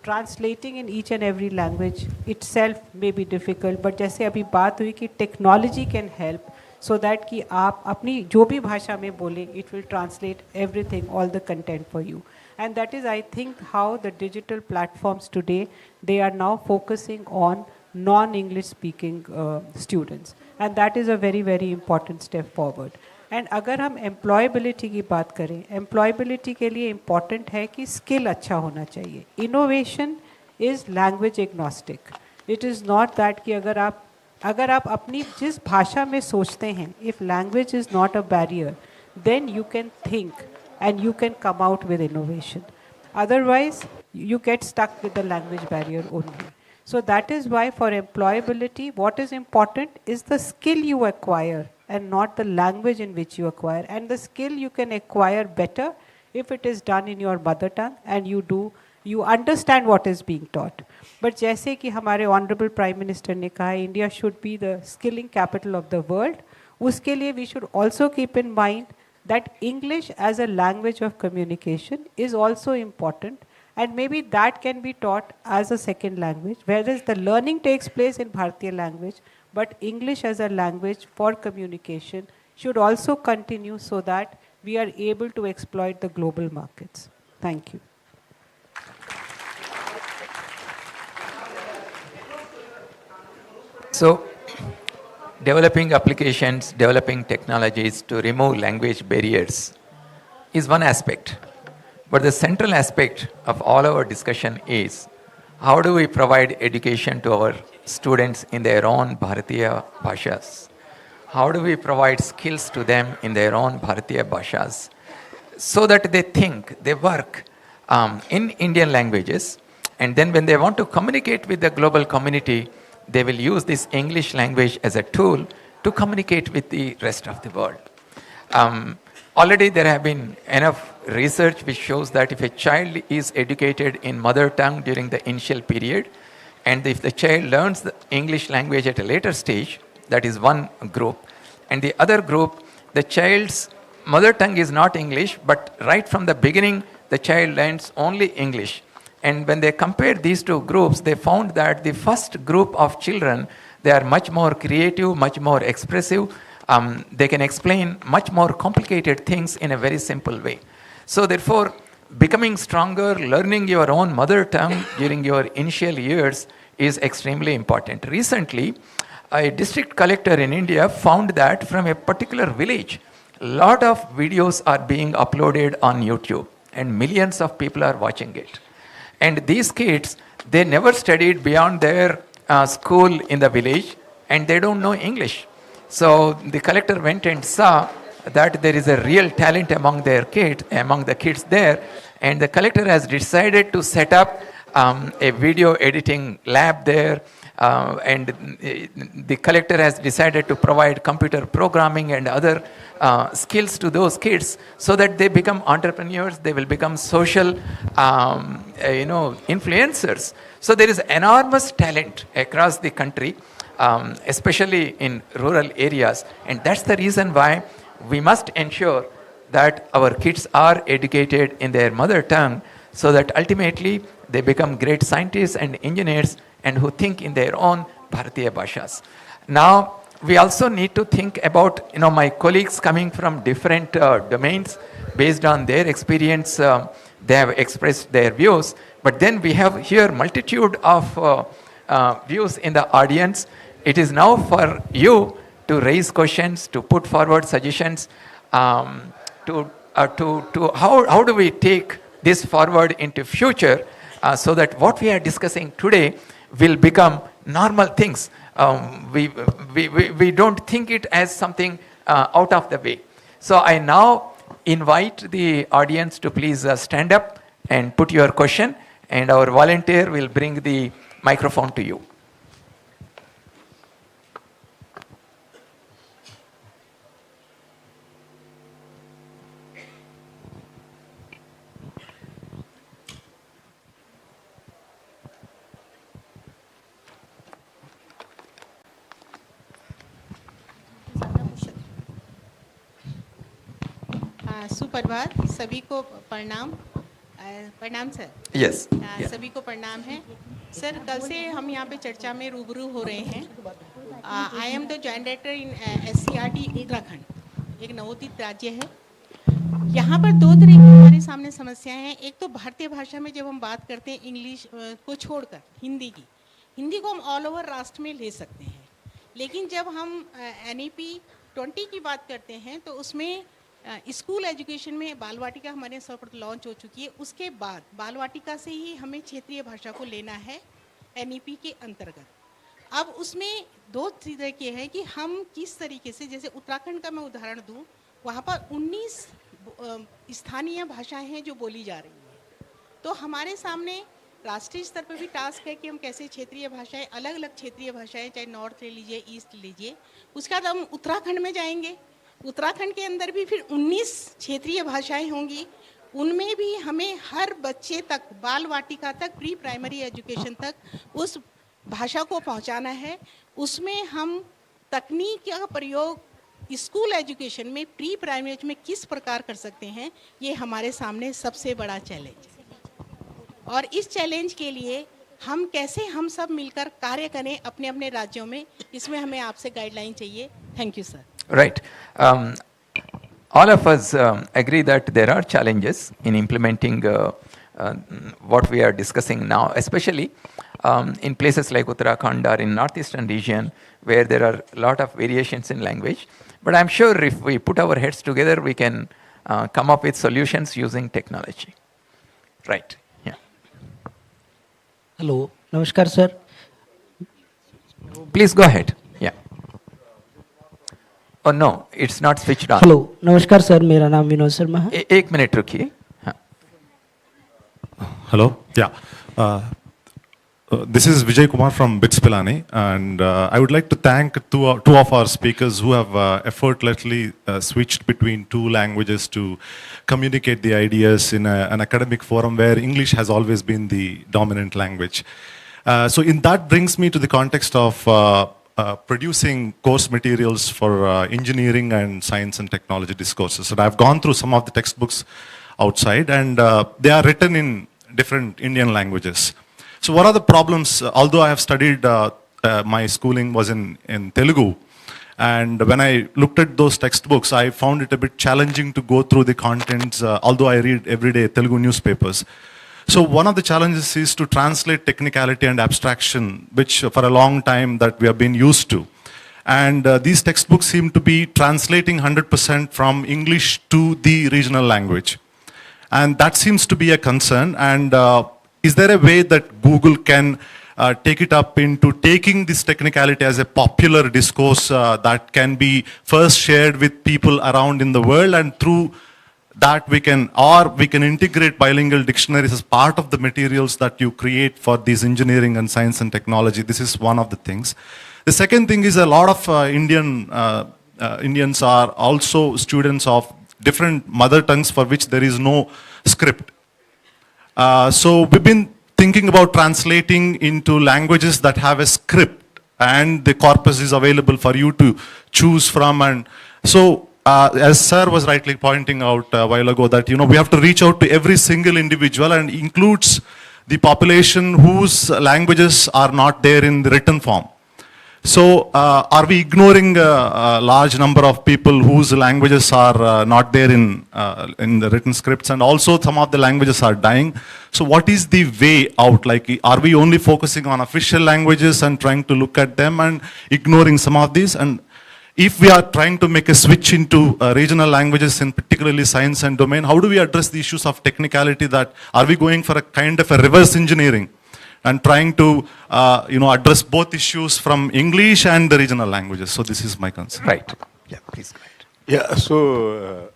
translating in each and every language itself may be difficult, but जैसे अभी बात हुई कि technology can help so that कि आप अपनी जो भी भाषा में बोलें, it will translate everything, all the content for you. And that is, I think, how the digital platforms today, they are now focusing on non-English speaking students, and that is a very very important step forward. And अगर हम employability की बात करें, employability के लिए important है कि skill अच्छा होना चाहिए. Innovation is language agnostic. It is not that कि अगर आप अपनी जिस भाषा में सोचते हैं, if language is not a barrier, then you can think and you can come out with innovation. Otherwise, you get stuck with the language barrier only. So that is why for employability, what is important is the skill you acquire and not the language in which you acquire. And the skill you can acquire better if it is done in your mother tongue and you understand what is being taught. But जैसे कि हमारे honourable prime minister ने कहा, India should be the skilling capital of the world, उसके लिए we should also keep in mind that English as a language of communication is also important, and maybe that can be taught as a second language, whereas the learning takes place in Bharatiya language, but English as a language for communication should also continue so that we are able to exploit the global markets. Thank you. So, developing applications, developing technologies to remove language barriers is one aspect. But the central aspect of all our discussion is how do we provide education to our students in their own Bharatiya Bhashas? How do we provide skills to them in their own Bharatiya Bhashas so that they think, they work in Indian languages, and then when they want to communicate with the global community, they will use this English language as a tool to communicate with the rest of the world. Already there have been enough research which shows that if a child is educated in mother tongue during the initial period, and if the child learns the English language at a later stage, that is one group. And the other group, the child's mother tongue is not English, but right from the beginning, the child learns only English. And when they compared these two groups, they found that the first group of children, they are much more creative, much more expressive. They can explain much more complicated things in a very simple way. So therefore, becoming stronger, learning your own mother tongue during your initial years is extremely important. Recently, a district collector in India found that from a particular village, a lot of videos are being uploaded on YouTube, and millions of people are watching it. And these kids, they never studied beyond their school in the village, and they don't know English. So the collector went and saw that there is a real talent among the kids there, and the collector has decided to set up a video editing lab there, and the collector has decided to provide computer programming and other skills to those kids so that they become entrepreneurs, they will become social influencers. So there is enormous talent across the country, especially in rural areas, and that's the reason why we must ensure that our kids are educated in their mother tongue so that ultimately they become great scientists and engineers and who think in their own Bharatiya Bhashas. Now, we also need to think about, my colleagues coming from different domains based on their experience. They have expressed their views, but then we have here multitude of views in the audience. It is now for you to raise questions, to put forward suggestions, to how do we take this forward into future so that what we are discussing today will become normal things. We don't think it as something out of the way. So I now invite the audience to please stand up and put your question, and our volunteer will bring the microphone to you. सुप्रभात, सभी को प्रणाम। प्रणाम sir. Yes. सभी को प्रणाम है sir. कल से हम यहाँ पे चर्चा में रूबरू हो रहे हैं। I am the joint director in SCRT Uttarakhand, एक नवोदित राज्य है। यहाँ पर दो तरह की हमारे सामने समस्याएं हैं। एक तो भारतीय भाषा में जब हम बात करते हैं इंग्लिश को छोड़कर हिंदी को हम ऑल ओवर राष्ट्र में ले सकते हैं, लेकिन जब हम NEP 20 की बात करते हैं तो उसमें स्कूल एजुकेशन में बाल वाटिका हमारे सर्वप्रथम लॉन्च हो चुकी है। उसके बाद बाल वाटिका से ही हमें क्षेत्रीय भाषा को लेना है NEP के अंतर्गत। अब उसमें दो चीज़ें ये है कि हम किस तरीके से, जैसे उत्तराखंड का मैं उदाहरण दूं, वहाँ पर 19 स्थानीय भाषाएं हैं जो बोली जा रही हैं। तो हमारे सामने राष्ट्रीय स्तर पर भी टास्क है कि हम कैसे क्षेत्रीय भाषाएं, अलग अलग क्षेत्रीय भाषाएं, चाहे नॉर्थ ले लीजिए, ईस्ट लीजिए। उसके बाद हम उत्तराखंड में जाएंगे, उत्तराखंड के अंदर भी फिर 19 क्षेत्रीय भाषाएं होंगी, उनमें भी हमें हर बच्चे तक, बाल वाटिका तक, प्री प्राइमरी एजुकेशन तक उस भाषा को पहुंचाना है। उसमें हम तकनीक का प्रयोग स्कूल एजुकेशन में, प्री प्राइमरी में किस प्रकार कर सकते हैं, ये हमारे सामने सबसे बड़ा चैलेंज है। और इस चैलेंज के लिए हम सब मिलकर कार्य करें अपने अपने राज्यों में, इसमें हमें आपसे गाइडलाइन चाहिए। Thank you sir. Right. All of us agree that there are challenges in implementing what we are discussing now, especially in places like Uttarakhand or in northeastern region where there are a lot of variations in language. But I'm sure if we put our heads together, we can come up with solutions using technology. Right. Yeah. Hello, Namaskar sir. Please go ahead. Yeah. Oh no, it's not switched on. Hello, Namaskar sir. मेरा नाम विनोद शर्मा है. एक minute रुकिए. हाँ. Hello. Yeah. This is Vijay Kumar from BITS Pilani, and I would like to thank two of our speakers who have effortlessly switched between two languages to communicate the ideas in an academic forum where English has always been the dominant language. So in that brings me to the context of producing course materials for engineering and science and technology discourses. And I've gone through some of the textbooks outside, and they are written in different Indian languages. So what are the problems? Although I have studied, my schooling was in Telugu, and when I looked at those textbooks, I found it a bit challenging to go through the contents, although I read everyday Telugu newspapers. So one of the challenges is to translate technicality and abstraction, which for a long time that we have been used to. And these textbooks seem to be translating 100% from English to the regional language. And that seems to be a concern. And is there a way that Google can take it up into taking this technicality as a popular discourse that can be first shared with people around in the world, and through that we can integrate bilingual dictionaries as part of the materials that you create for these engineering and science and technology? This is one of the things. The second thing is a lot of Indians are also students of different mother tongues for which there is no script. So we've been thinking about translating into languages that have a script, and the corpus is available for you to choose from. And so as sir was rightly pointing out a while ago, that we have to reach out to every single individual, and includes the population whose languages are not there in the written form. So are we ignoring a large number of people whose languages are not there in the written scripts, and also some of the languages are dying? So what is the way out? Like, are we only focusing on official languages and trying to look at them and ignoring some of these? And if we are trying to make a switch into regional languages, in particularly science and domain, how do we address the issues of technicality? That are we going for a kind of a reverse engineering and trying to address both issues from English and the regional languages? So this is my concern. Right. Yeah, please go ahead. Yeah, so,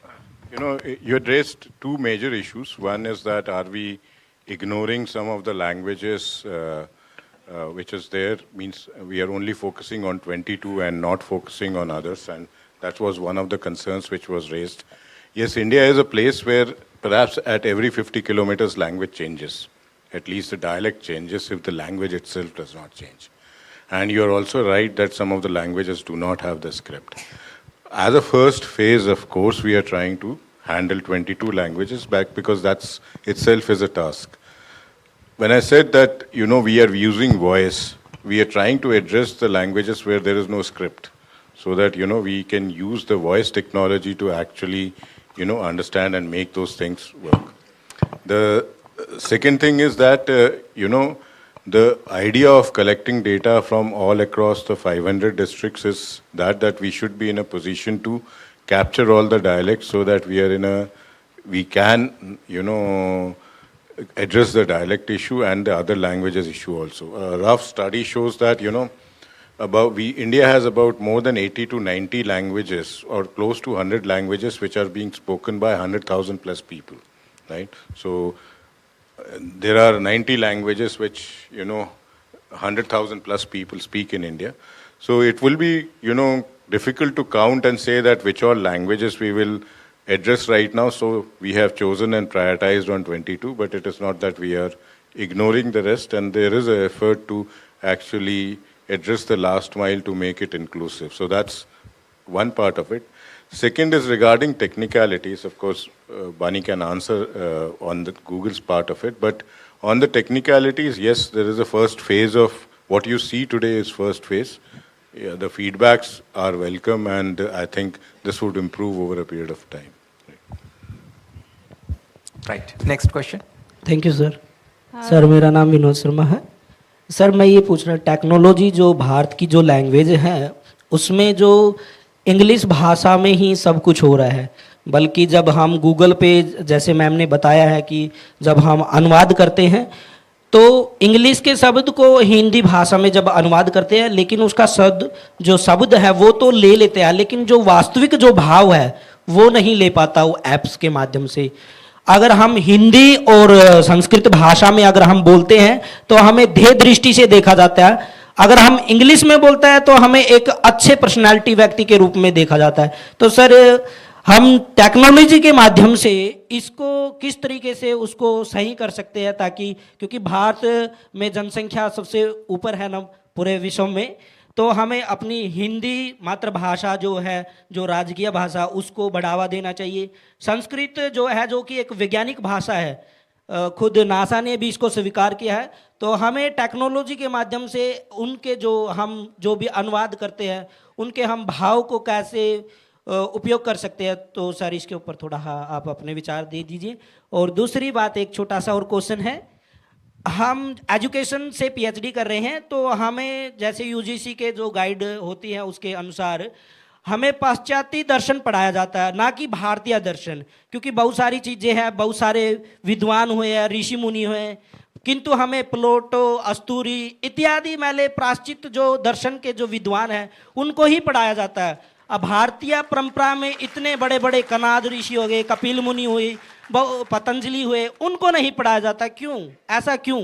you had raised two major issues. One is that are we ignoring some of the languages which is there, means we are only focusing on 22 and not focusing on others, and that was one of the concerns which was raised. Yes, India is a place where perhaps at every 50 kilometers language changes. At least the dialect changes if the language itself does not change. And you're also right that some of the languages do not have the script. As a first phase, of course, we are trying to handle 22 languages back, because that's itself is a task. When I said that, we are using voice, we are trying to address the languages where there is no script, so that, we can use the voice technology to actually, understand and make those things work. The second thing is that, the idea of collecting data from all across the 500 districts is that we should be in a position to capture all the dialects, so that we can, address the dialect issue and the other languages issue also. A rough study shows that, India has about more than 80 to 90 languages, or close to 100 languages, which are being spoken by 100,000 plus people, right? So there are 90 languages which, 100,000 plus people speak in India. So it will be, difficult to count and say that which all languages we will address right now. So we have chosen and prioritized on 22, but it is not that we are ignoring the rest, and there is an effort to actually address the last mile to make it inclusive. So that's one part of it. Second is regarding technicalities. Of course, Bani can answer on the Google's part of it, but on the technicalities, yes, there is a first phase of what you see today is first phase. Yeah, the feedbacks are welcome, and I think this would improve over a period of time. Right. Next question. Thank you sir. Sir मेरा नाम विनोद शर्मा है. Sir मैं ये पूछ रहा हूँ, technology जो भारत की जो लैंग्वेज है उसमें जो इंग्लिश भाषा में ही सब कुछ हो रहा है, बल्कि जब हम गूगल पे जैसे मैम ने बताया है कि जब हम अनुवाद करते हैं तो इंग्लिश के शब्द को हिंदी भाषा में जब अनुवाद करते हैं, लेकिन उसका शब्द है वो तो ले लेते हैं, लेकिन जो वास्तविक जो भाव है वो नहीं ले पाता वो ऐप्स के माध्यम से. अगर हम हिंदी और संस्कृत भाषा में अगर हम बोलते हैं तो हमें ध्येय दृष्टि से देखा जाता है. अगर हम इंग्लिश में बोलते हैं तो हमें एक अच्छे पर्सनालिटी व्यक्ति के रूप में देखा जाता है. तो सर हम टेक्नोलॉजी के माध्यम से इसको किस तरीके से उसको सही कर सकते हैं, ताकि क्योंकि भारत में जनसंख्या सबसे ऊपर है ना पूरे विश्व में, तो हमें अपनी हिंदी मातृभाषा जो है जो राजकीय भाषा उसको बढ़ावा देना चाहिए. संस्कृत जो है जो कि एक वैज्ञानिक भाषा है, खुद नासा ने भी इसको स्वीकार किया है. तो हमें टेक्नोलॉजी के माध्यम से उनके हम जो भी अनुवाद करते हैं उनके हम भाव को कैसे उपयोग कर सकते हैं. तो सर इसके ऊपर थोड़ा आप अपने विचार दे दीजिए. और दूसरी बात, एक छोटा सा और क्वेश्चन है, हम एजुकेशन से पीएचडी कर रहे हैं तो हमें जैसे यूजीसी के जो गाइड होती है उसके अनुसार हमें पाश्चात्य दर्शन पढ़ाया जाता है, ना कि भारतीय दर्शन, क्योंकि बहुत सारी चीज़ें हैं, बहुत सारे विद्वान हुए हैं, ऋषि मुनि हुए, किंतु हमें प्लेटो, अस्तूरी इत्यादि मैले प्राश्चित जो दर्शन के जो विद्वान हैं उनको ही पढ़ाया जाता है. अब भारतीय परंपरा में इतने बड़े बड़े कनाद ऋषि हो गए, कपिल मुनि हुए, पतंजलि हुए, उनको नहीं पढ़ाया जाता. क्यों, ऐसा क्यों?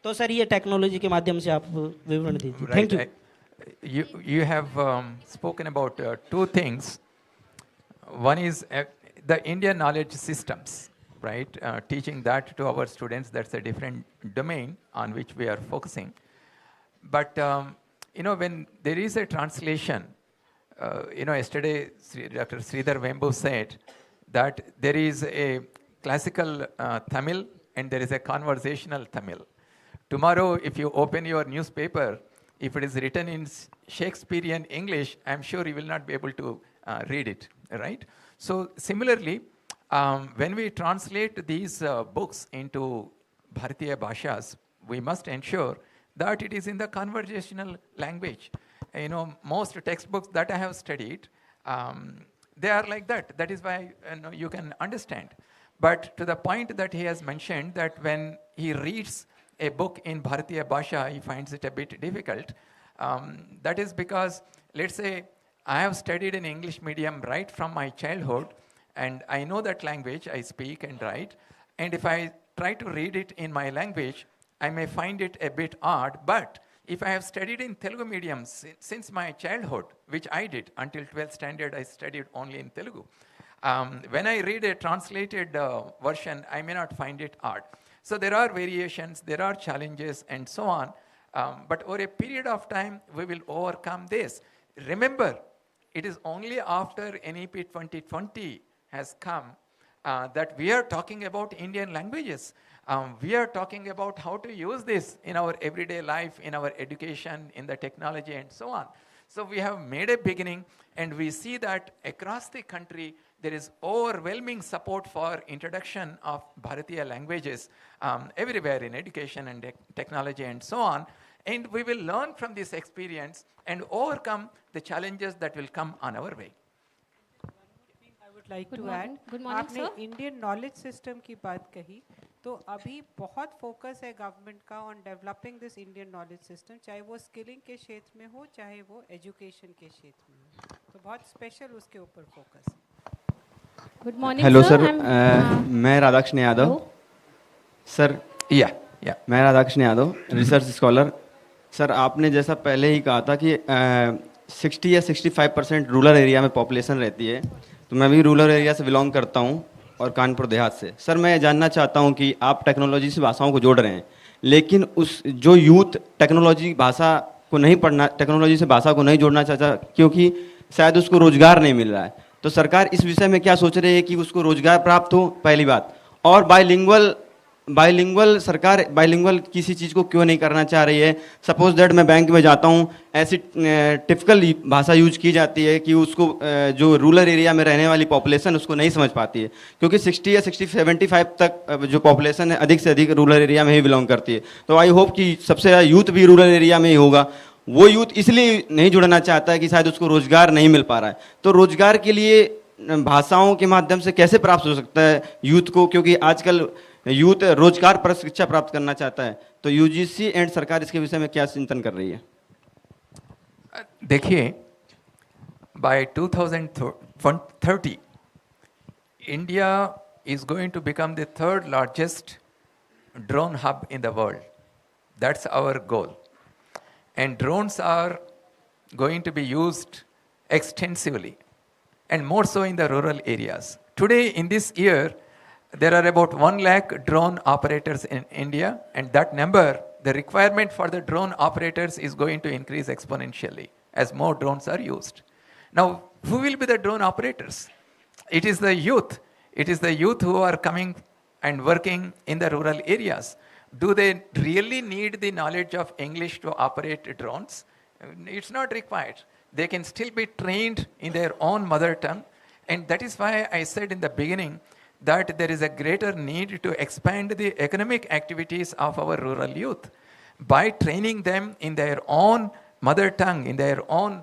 तो सर ये टेक्नोलॉजी के माध्यम से आप विवरण दीजिए. Thank you. You have spoken about two things. One is the Indian knowledge systems, right? Teaching that to our students, that's a different domain on which we are focusing. But, when there is a translation, yesterday Dr. Sridhar Vembu said that there is a classical Tamil and there is a conversational Tamil. Tomorrow, if you open your newspaper, if it is written in Shakespearean English, I'm sure you will not be able to read it, right? So similarly, when we translate these books into Bharatiya Bhashas, we must ensure that it is in the conversational language. Most textbooks that I have studied, they are like that. That is why you can understand. But to the point that he has mentioned, that when he reads a book in Bharatiya Bhasha, he finds it a bit difficult. That is because, let's say, I have studied in English medium right from my childhood, and I know that language, I speak and write, and if I try to read it in my language, I may find it a bit odd. But if I have studied in Telugu medium since my childhood, which I did until 12th standard, I studied only in Telugu. When I read a translated version, I may not find it odd. So there are variations, there are challenges, and so on. But over a period of time, we will overcome this. Remember, it is only after NEP 2020 has come that we are talking about Indian languages. We are talking about how to use this in our everyday life, in our education, in the technology, and so on. So we have made a beginning, and we see that across the country, there is overwhelming support for introduction of Bharatiya languages everywhere in education and technology and so on. And we will learn from this experience and overcome the challenges that will come on our way. I would like to add, आपने Indian knowledge system की बात कही, तो अभी बहुत focus है government का on developing this Indian knowledge system, चाहे वो स्किलिंग के क्षेत्र में हो, चाहे वो एजुकेशन के क्षेत्र में हो, तो बहुत स्पेशल उसके ऊपर फोकस है. Good morning. हेलो सर, मैं राधाकृष्ण यादव. सर मैं Radhakrishna Yadav, research scholar. Sir आपने जैसा पहले ही कहा था कि 60 या 65% रूरल एरिया में पॉपुलेशन रहती है, तो मैं भी रूरल एरिया से बिलोंग करता हूँ और कानपुर देहात से। सर मैं ये जानना चाहता हूँ कि आप टेक्नोलॉजी से भाषाओं को जोड़ रहे हैं, लेकिन उस जो यूथ टेक्नोलॉजी भाषा को नहीं पढ़ना, टेक्नोलॉजी से भाषा को नहीं जोड़ना चाहता क्योंकि शायद उसको रोजगार नहीं मिल रहा है, तो सरकार इस विषय में क्या सोच रही है कि उसको रोजगार प्राप्त हो, पहली बात। और बाइलिंगुअल सरकार बाइलिंगुअल किसी चीज़ को क्यों नहीं करना चाह रही है? सपोज दैट मैं बैंक में जाता हूँ, ऐसी टिपिकल भाषा यूज की जाती है कि उसको जो रूरल एरिया में रहने वाली पॉपुलेशन उसको नहीं समझ पाती है, क्योंकि 60 या 75 तक जो पॉपुलेशन है अधिक से अधिक रूरल एरिया में ही बिलोंग करती है। तो आई होप कि सबसे ज़्यादा यूथ भी रूरल एरिया में ही होगा। वो यूथ इसलिए नहीं जुड़ना चाहता है कि शायद उसको रोजगार नहीं मिल पा रहा है। तो रोजगार के लिए भाषाओं के माध्यम से कैसे प्राप्त हो सकता है यूथ को, क्योंकि आजकल यूथ रोजगार पर शिक्षा प्राप्त करना चाहता है। तो यूजीसी एंड सरकार इसके विषय में क्या चिंतन कर रही है? देखिए, by 2030 India is going to become the third largest drone hub in the world. That's our goal. And drones are going to be used extensively, and more so in the rural areas. Today, in this year, there are about 1 lakh drone operators in India, and that number, the requirement for the drone operators is going to increase exponentially as more drones are used. Now, who will be the drone operators? It is the youth. It is the youth who are coming and working in the rural areas. Do they really need the knowledge of English to operate drones? It's not required. They can still be trained in their own mother tongue, and that is why I said in the beginning that there is a greater need to expand the economic activities of our rural youth by training them in their own mother tongue, in their own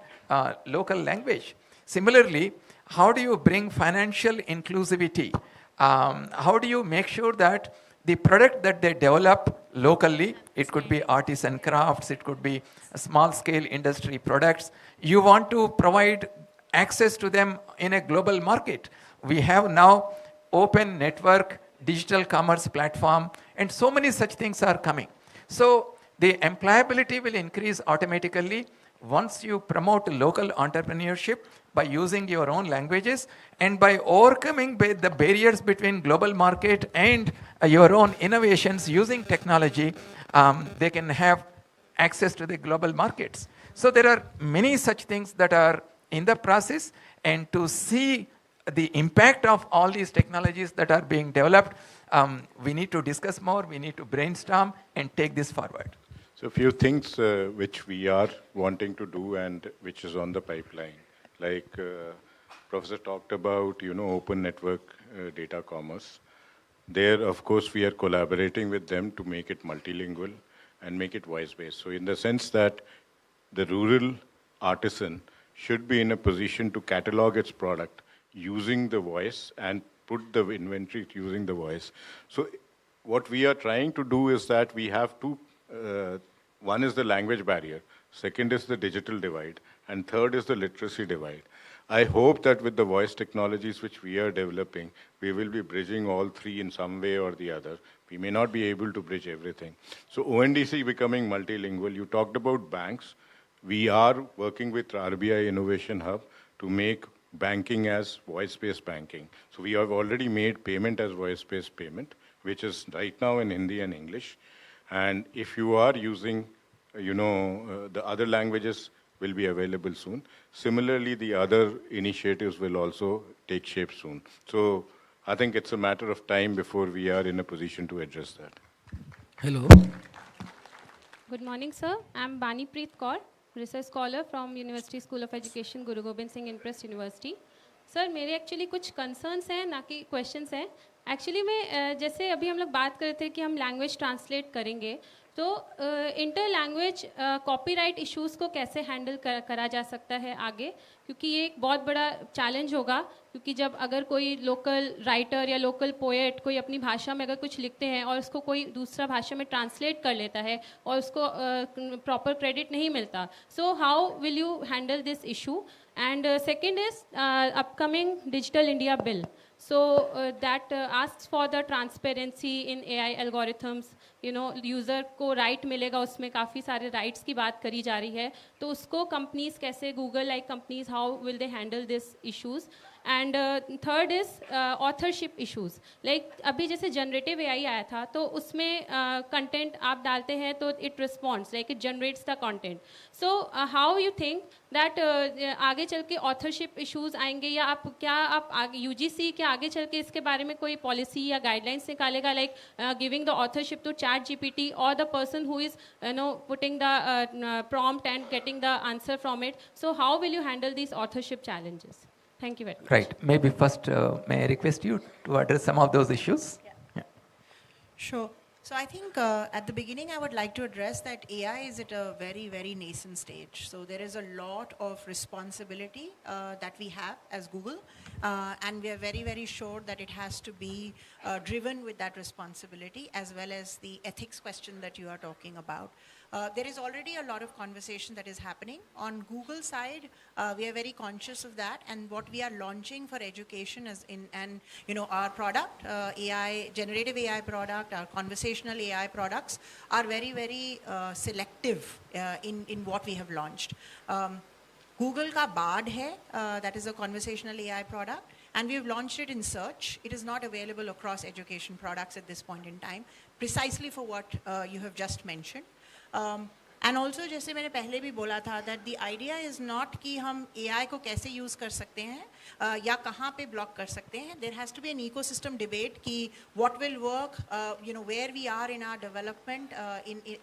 local language. Similarly, how do you bring financial inclusivity? How do you make sure that the product that they develop locally, it could be artisan crafts, it could be small scale industry products, you want to provide access to them in a global market. We have now open network, digital commerce platform, and so many such things are coming. So the employability will increase automatically once you promote local entrepreneurship by using your own languages and by overcoming the barriers between global market and your own innovations using technology. They can have access to the global markets. So there are many such things that are in the process, and to see the impact of all these technologies that are being developed, we need to discuss more, we need to brainstorm and take this forward. So a few things which we are wanting to do and which is on the pipeline. Like Professor talked about, open network data commerce. There, of course, we are collaborating with them to make it multilingual and make it voice-based. So in the sense that the rural artisan should be in a position to catalog its product using the voice and put the inventory using the voice. So what we are trying to do is that we have two, one is the language barrier, second is the digital divide, and third is the literacy divide. I hope that with the voice technologies which we are developing, we will be bridging all three in some way or the other. We may not be able to bridge everything. So ONDC becoming multilingual, you talked about banks. We are working with RBI Innovation Hub to make banking as voice-based banking. So we have already made payment as voice-based payment, which is right now in Hindi and English. And if you are using, the other languages will be available soon. Similarly, the other initiatives will also take shape soon. So I think it's a matter of time before we are in a position to address that. Hello. Good morning, sir. I'm Bani Preet Kaur, research scholar from University School of Education, Guru Gobind Singh Impress University. Sir मेरे actually कुछ concerns हैं, ना कि questions हैं. Actually मैं जैसे अभी हम लोग बात कर रहे थे कि हम लैंग्वेज ट्रांसलेट करेंगे, तो इंटर लैंग्वेज कॉपीराइट इश्यूज़ को कैसे हैंडल करा जा सकता है आगे, क्योंकि ये एक बहुत बड़ा चैलेंज होगा. क्योंकि जब अगर कोई लोकल राइटर या लोकल पोएट कोई अपनी भाषा में अगर कुछ लिखते हैं और उसको कोई दूसरा भाषा में ट्रांसलेट कर लेता है और उसको प्रॉपर क्रेडिट नहीं मिलता, so how will you handle this issue? And second is upcoming Digital India Bill. So that asks for the transparency in AI algorithms. User को राइट मिलेगा, उसमें काफ़ी सारे राइट्स की बात करी जा रही है. तो उसको कंपनीज कैसे, Google like companies, how will they handle this issues? And third is authorship issues. Like अभी जैसे जनरेटिव एआई आया था तो उसमें कंटेंट आप डालते हैं तो it responds, like it generates the content. So how you think that आगे चल के ऑथरशिप इश्यूज आएंगे, या आप आगे यूजीसी के आगे चल के इसके बारे में कोई पॉलिसी या गाइडलाइंस निकालेगा, like giving the authorship to ChatGPT और the person who is putting the prompt and getting the answer from it? So how will you handle these authorship challenges? Thank you very much. Right. Maybe first, may I request you to address some of those issues? Yeah. Sure. So I think at the beginning I would like to address that AI is at a very, very nascent stage. So there is a lot of responsibility that we have as Google, and we are very, very sure that it has to be driven with that responsibility, as well as the ethics question that you are talking about. There is already a lot of conversation that is happening. On Google side, we are very conscious of that, and what we are launching for education is our product, AI, generative AI product, our conversational AI products are very, very selective in what we have launched. Google ka Bard hai, that is a conversational AI product, and we have launched it in search. It is not available across education products at this point in time, precisely for what you have just mentioned. And also जैसे मैंने पहले भी बोला था that the idea is not कि हम AI को कैसे use कर सकते हैं या कहाँ पे block कर सकते हैं. There has to be an ecosystem debate कि what will work, where we are in our development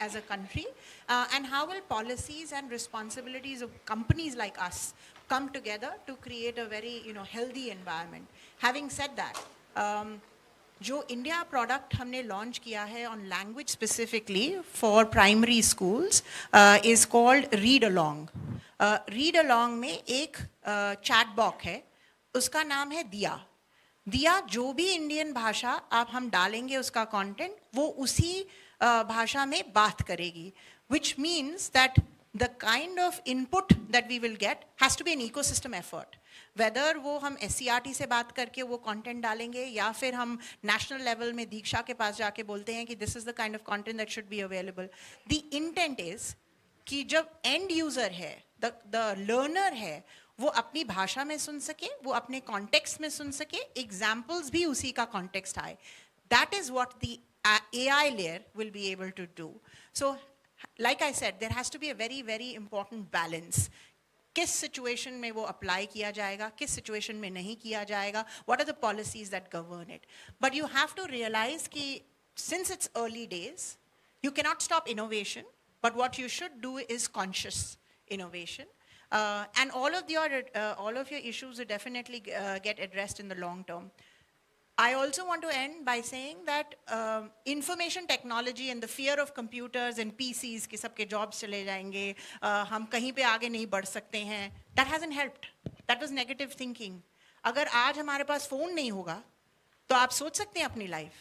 as a country, and how will policies and responsibilities of companies like us come together to create a very healthy environment. Having said that, जो India product हमने launch किया है on language specifically for primary schools is called read along. Read along में एक chat box है, उसका नाम है दिया. दिया जो भी इंडियन भाषा आप हम डालेंगे उसका कंटेंट वो उसी भाषा में बात करेगी, which means that the kind of input that we will get has to be an ecosystem effort. Whether वो हम SCRT से बात करके वो content डालेंगे या फिर हम national level में दीक्षा के पास जाके बोलते हैं कि this is the kind of content that should be available. The intent is कि जब end user है, the learner है, वो अपनी भाषा में सुन सके, वो अपने context में सुन सके, examples भी उसी का context आए. That is what the AI layer will be able to do. So like I said, there has to be a very, very important balance. किस सिचुएशन में वो अप्लाई किया जाएगा, किस सिचुएशन में नहीं किया जाएगा, what are the policies that govern it. But you have to realize कि since it's early days, you cannot stop innovation, but what you should do is conscious innovation. And all of your issues will definitely get addressed in the long term. I also want to end by saying that information technology and the fear of computers and PCs कि सबके jobs चले जाएंगे, हम कहीं पे आगे नहीं बढ़ सकते हैं, that hasn't helped. That was negative thinking. अगर आज हमारे पास phone नहीं होगा तो आप सोच सकते हैं अपनी life.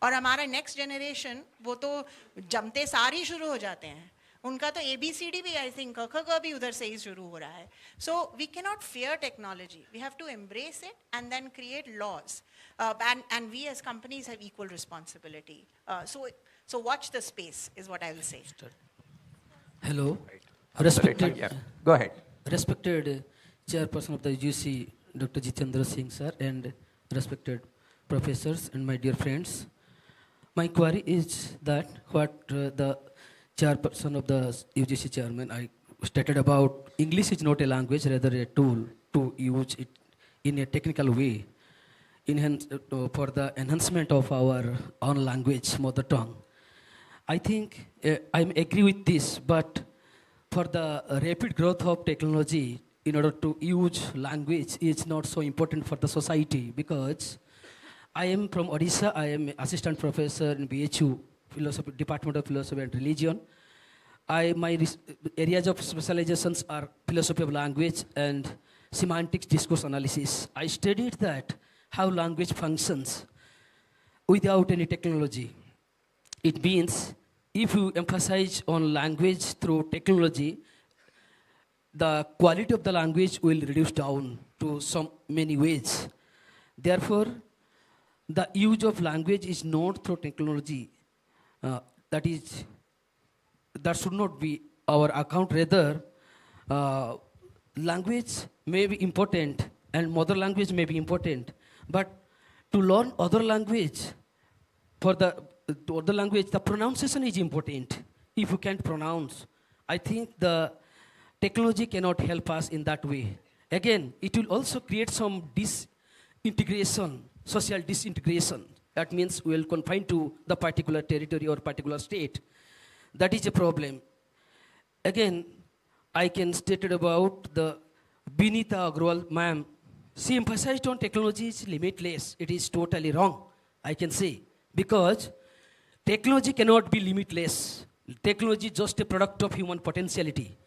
और हमारा next generation वो तो जमते सारी शुरू हो जाते हैं. उनका तो ABCD भी I think क ख भी उधर से ही शुरू हो रहा है. So we cannot fear technology. We have to embrace it and then create laws. And we as companies have equal responsibility. So watch the space is what I will say. Hello. Respected, Go ahead. Respected Chairperson of the UGC, Dr. Jitendra Singh sir, and respected professors and my dear friends. My query is that what the Chairperson of the UGC Chairman I stated about English is not a language, rather a tool to use it in a technical way. For the enhancement of our own language, mother tongue. I think I agree with this, but for the rapid growth of technology, in order to use language is not so important for the society, because I am from Odisha. I am assistant professor in BHU, Department of Philosophy and Religion. My areas of specializations are philosophy of language and semantics discourse analysis. I studied that how language functions without any technology. It means if you emphasize on language through technology, the quality of the language will reduce down to many ways. Therefore, the use of language is not through technology. That should not be our account. Rather, language may be important and mother language may be important, but to learn other language, the pronunciation is important. If you can't pronounce, I think the technology cannot help us in that way. Again, it will also create some disintegration, social disintegration. That means we will confine to the particular territory or particular state. That is a problem. Again, I can state it about the Vinita Agrawal, ma'am. She emphasized on technology is limitless. It is totally wrong, I can say. Because technology cannot be limitless. Technology is just a product of human potentiality.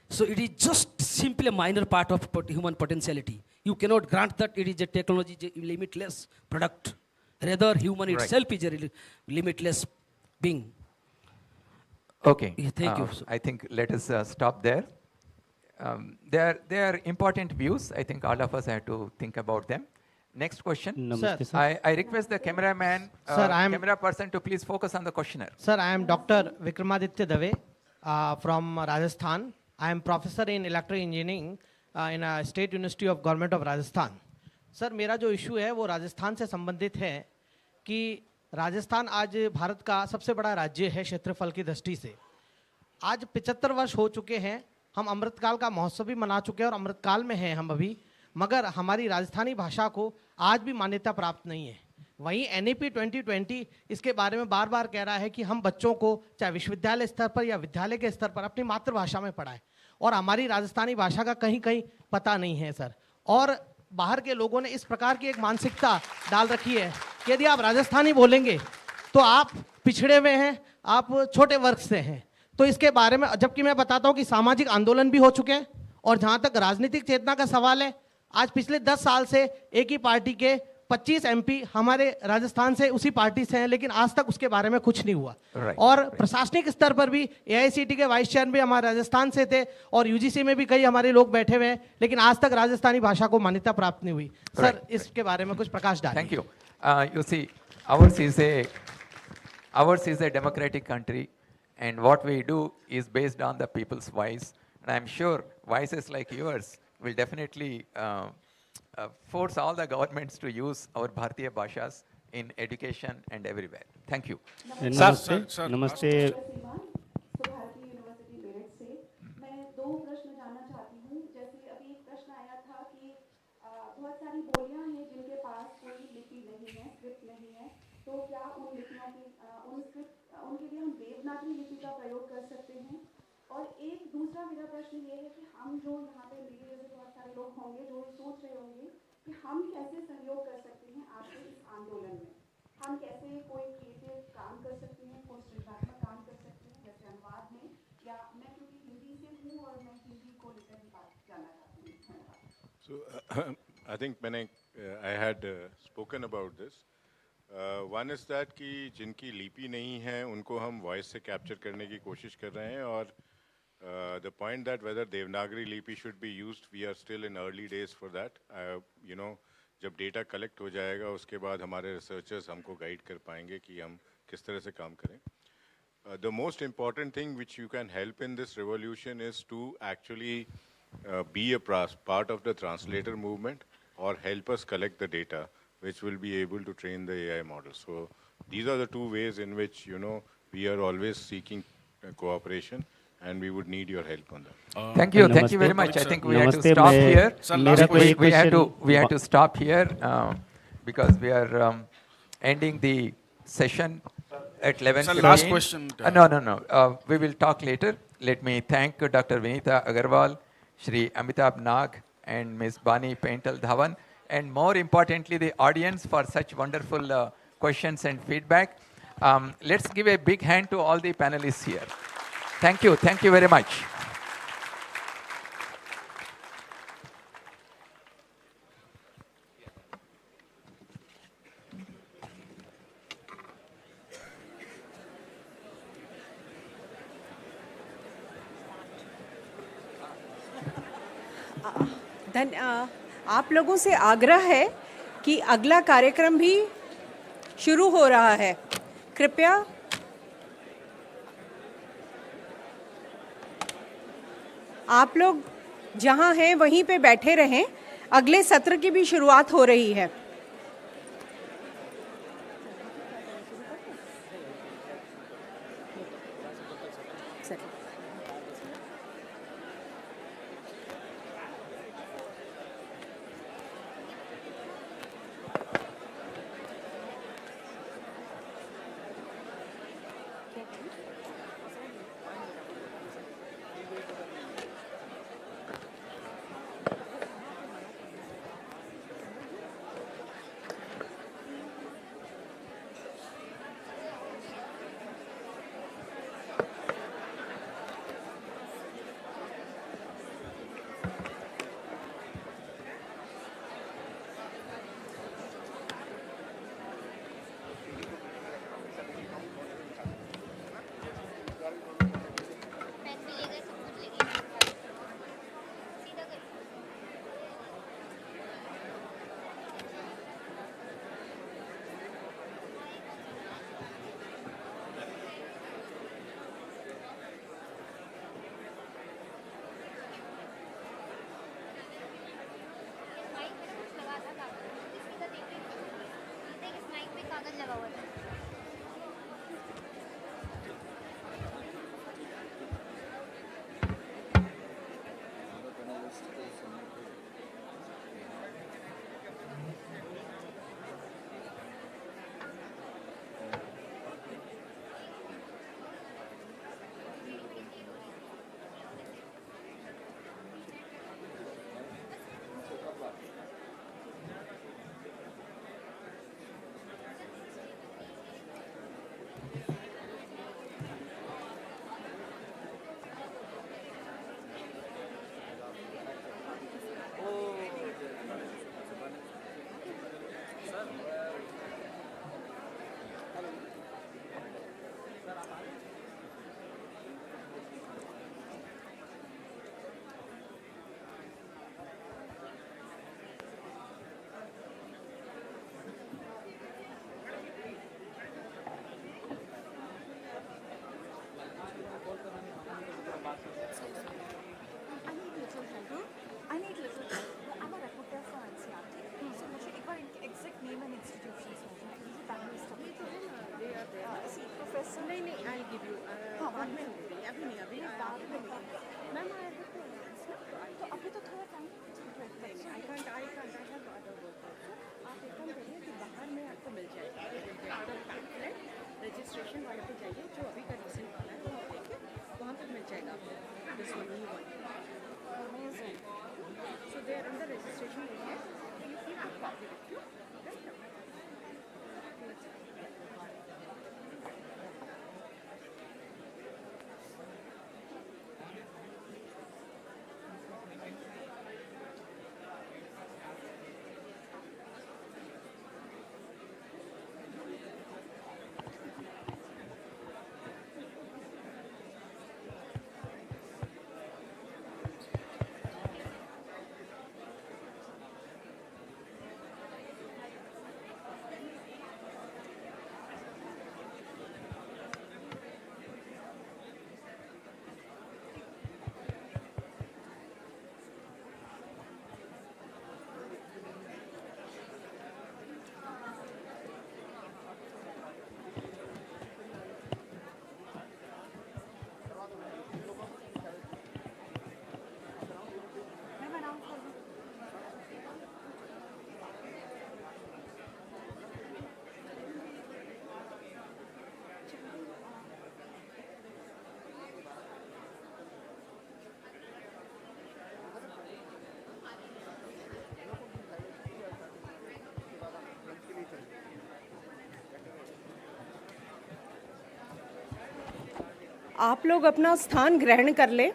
So it is just simply a minor part of human potentiality. You cannot grant that it is a technology limitless product. Rather, human itself is a limitless being. Okay. Yeah, thank you. I think let us stop there. They are important views. I think all of us have to think about them. Next question. I request the cameraman, camera person to please focus on the questioner. Sir, I am Dr. Vikramaditya Dave from Rajasthan. I am professor in electrical engineering in a State University of Government of Rajasthan. Sir मेरा जो issue है वो राजस्थान से संबंधित है कि राजस्थान आज भारत का सबसे बड़ा राज्य है क्षेत्रफल की दृष्टि से. आज 75 वर्ष हो चुके हैं. हम अमृतकाल का महोत्सव भी मना चुके हैं और अमृतकाल में हैं हम अभी, मगर हमारी राजस्थानी भाषा को आज भी मान्यता प्राप्त नहीं है. वहीं NEP 2020 इसके बारे में बार बार कह रहा है कि हम बच्चों को चाहे विश्वविद्यालय स्तर पर या विद्यालय के स्तर पर अपनी मातृभाषा में पढ़ाएं, और हमारी राजस्थानी भाषा का कहीं कहीं पता नहीं है सर. और बाहर के लोगों ने इस प्रकार की एक मानसिकता डाल रखी है कि यदि आप राजस्थानी बोलेंगे तो आप पिछड़े हुए हैं, आप छोटे वर्ग से हैं. तो इसके बारे में जबकि मैं बताता हूं कि सामाजिक आंदोलन भी हो चुके हैं, और जहां तक राजनीतिक चेतना का सवाल है, आज पिछले 10 साल से एक ही पार्टी के 25 MP हमारे राजस्थान से उसी पार्टी से हैं, लेकिन आज तक उसके बारे में कुछ नहीं हुआ. और प्रशासनिक स्तर पर भी AICT के वाइस चेयरमैन भी हमारे राजस्थान से थे, और UGC में भी कई हमारे लोग बैठे हुए हैं, लेकिन आज तक राजस्थानी भाषा को मान्यता प्राप्त नहीं हुई. सर इसके बारे में कुछ प्रकाश डालें. Thank you. You see, ours is a democratic country, and what we do is based on the people's voice. And I'm sure voices like yours will definitely force all the governments to use our Bharatiya Bhashas in education and everywhere. Thank you. नमस्ते. भारतीय university Meerut से मैं 2 प्रश्न जानना चाहती हूँ. जैसे अभी एक प्रश्न आया था कि बहुत सारी बोलियां हैं जिनके पास कोई लिपि नहीं है, स्क्रिप्ट नहीं है, तो क्या उन लिपियों की उनके लिए हम देवनागरी लिपि का प्रयोग कर सकते हैं? और एक दूसरा मेरा प्रश्न ये है कि हम जो यहाँ पे मेरे जैसे बहुत सारे लोग होंगे जो सोच रहे होंगे कि हम कैसे सहयोग कर सकते हैं आपके इस आंदोलन में, हम कैसे कोई क्रिएटिव काम कर सकते हैं, कोई सृजनात्मक काम कर सकते हैं, जैसे अनुवाद में, या मैं क्योंकि हिंदी से हूँ और मैं हिंदी को लेकर ही बात जानना चाहती हूँ. So I think I had spoken about this. One is that कि जिनकी लिपि नहीं है उनको हम वॉइस से कैप्चर करने की कोशिश कर रहे हैं, और the point that whether Devanagari lipi should be used, we are still in early days for that. जब डेटा कलेक्ट हो जाएगा उसके बाद हमारे रिसर्चर्स हमको गाइड कर पाएंगे कि हम किस तरह से काम करें. The most important thing which you can help in this revolution is to actually be a part of the translator movement, or help us collect the data which will be able to train the AI model. So these are the 2 ways in which we are always seeking cooperation, and we would need your help on that. Thank you very much. I think we have to stop here. We have to stop here because we are ending the session at 11:15. Last question. No. We will talk later. Let me thank Dr. Vinita Agarwal, Shri Amitabh Nag, and Ms. Bani Paintal Dhawan, and more importantly the audience for such wonderful questions and feedback. Let's give a big hand to all the panelists here. Thank you very much. आप लोगों से आग्रह है कि अगला कार्यक्रम भी शुरू हो रहा है. कृपया आप लोग जहां हैं वहीं पे बैठे रहें. अगले सत्र की भी शुरुआत हो रही है। रजिस्ट्रेशन वाले पे जाइए, जो अभी का रिसेंट वाला है वहाँ देखिए, वहाँ पर मिल जाएगा आपको this one new one. So they are under registration area, you keep it copy with you. आप लोग अपना स्थान ग्रहण कर लें।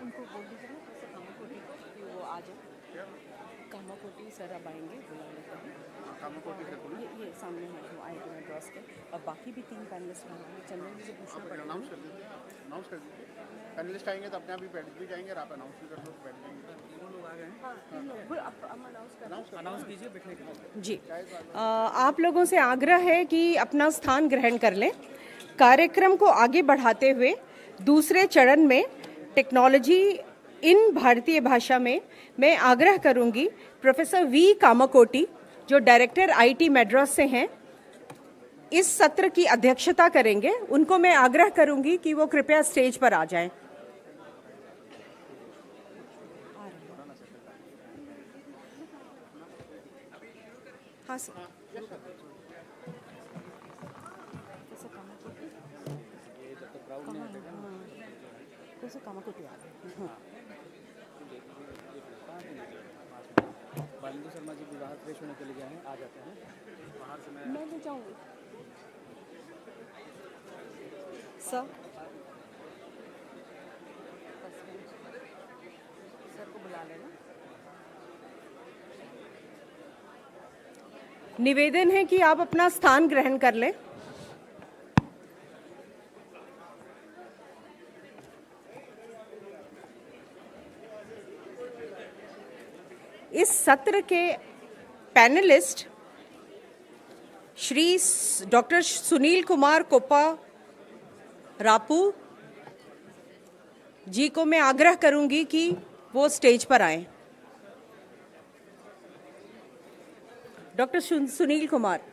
उनको बोल दीजिए ना कैसे कामाकोटी को कि वो आ जाए। कामाकोटी सर अब आएंगे, बुला लेते हैं। ये सामने है जो आईआईटी मद्रास के, और बाकी भी 3 पैनलिस्ट हैं, चंदन जी से पूछना पड़ेगा। अनाउंस कर दीजिए, अनाउंस कर दीजिए। पैनलिस्ट आएंगे तो अपने आप ही बैठ भी जाएंगे, और आप अनाउंस भी कर दो, बैठ जाएंगे। वो लोग आ गए हैं। हाँ, 3 लोग अनाउंस कीजिए, बैठने के लिए। जी, आप लोगों से आग्रह है कि अपना स्थान ग्रहण कर लें। कार्यक्रम को आगे बढ़ाते हुए दूसरे चरण में टेक्नोलॉजी इन भारतीय भाषा में मैं आग्रह करूंगी प्रोफेसर वी कामाकोटी, जो डायरेक्टर आईटी मद्रास से हैं, इस सत्र की अध्यक्षता करेंगे। उनको मैं आग्रह करूंगी कि वो कृपया स्टेज पर आ जाएं। हाँ सर। कामाकोटी आ रहे हैं। बालेंद्र शर्मा जी विवाह फ्रेश होने के लिए गए हैं, आ जाते हैं बाहर से। मैं ले जाऊंगी सर। सर को बुला लेना। निवेदन है कि आप अपना स्थान ग्रहण कर लें। इस सत्र के पैनलिस्ट श्री डॉक्टर सुनील कुमार कोप्पा रापू जी को मैं आग्रह करूंगी कि वो स्टेज पर आएं। डॉक्टर सुनील कुमार।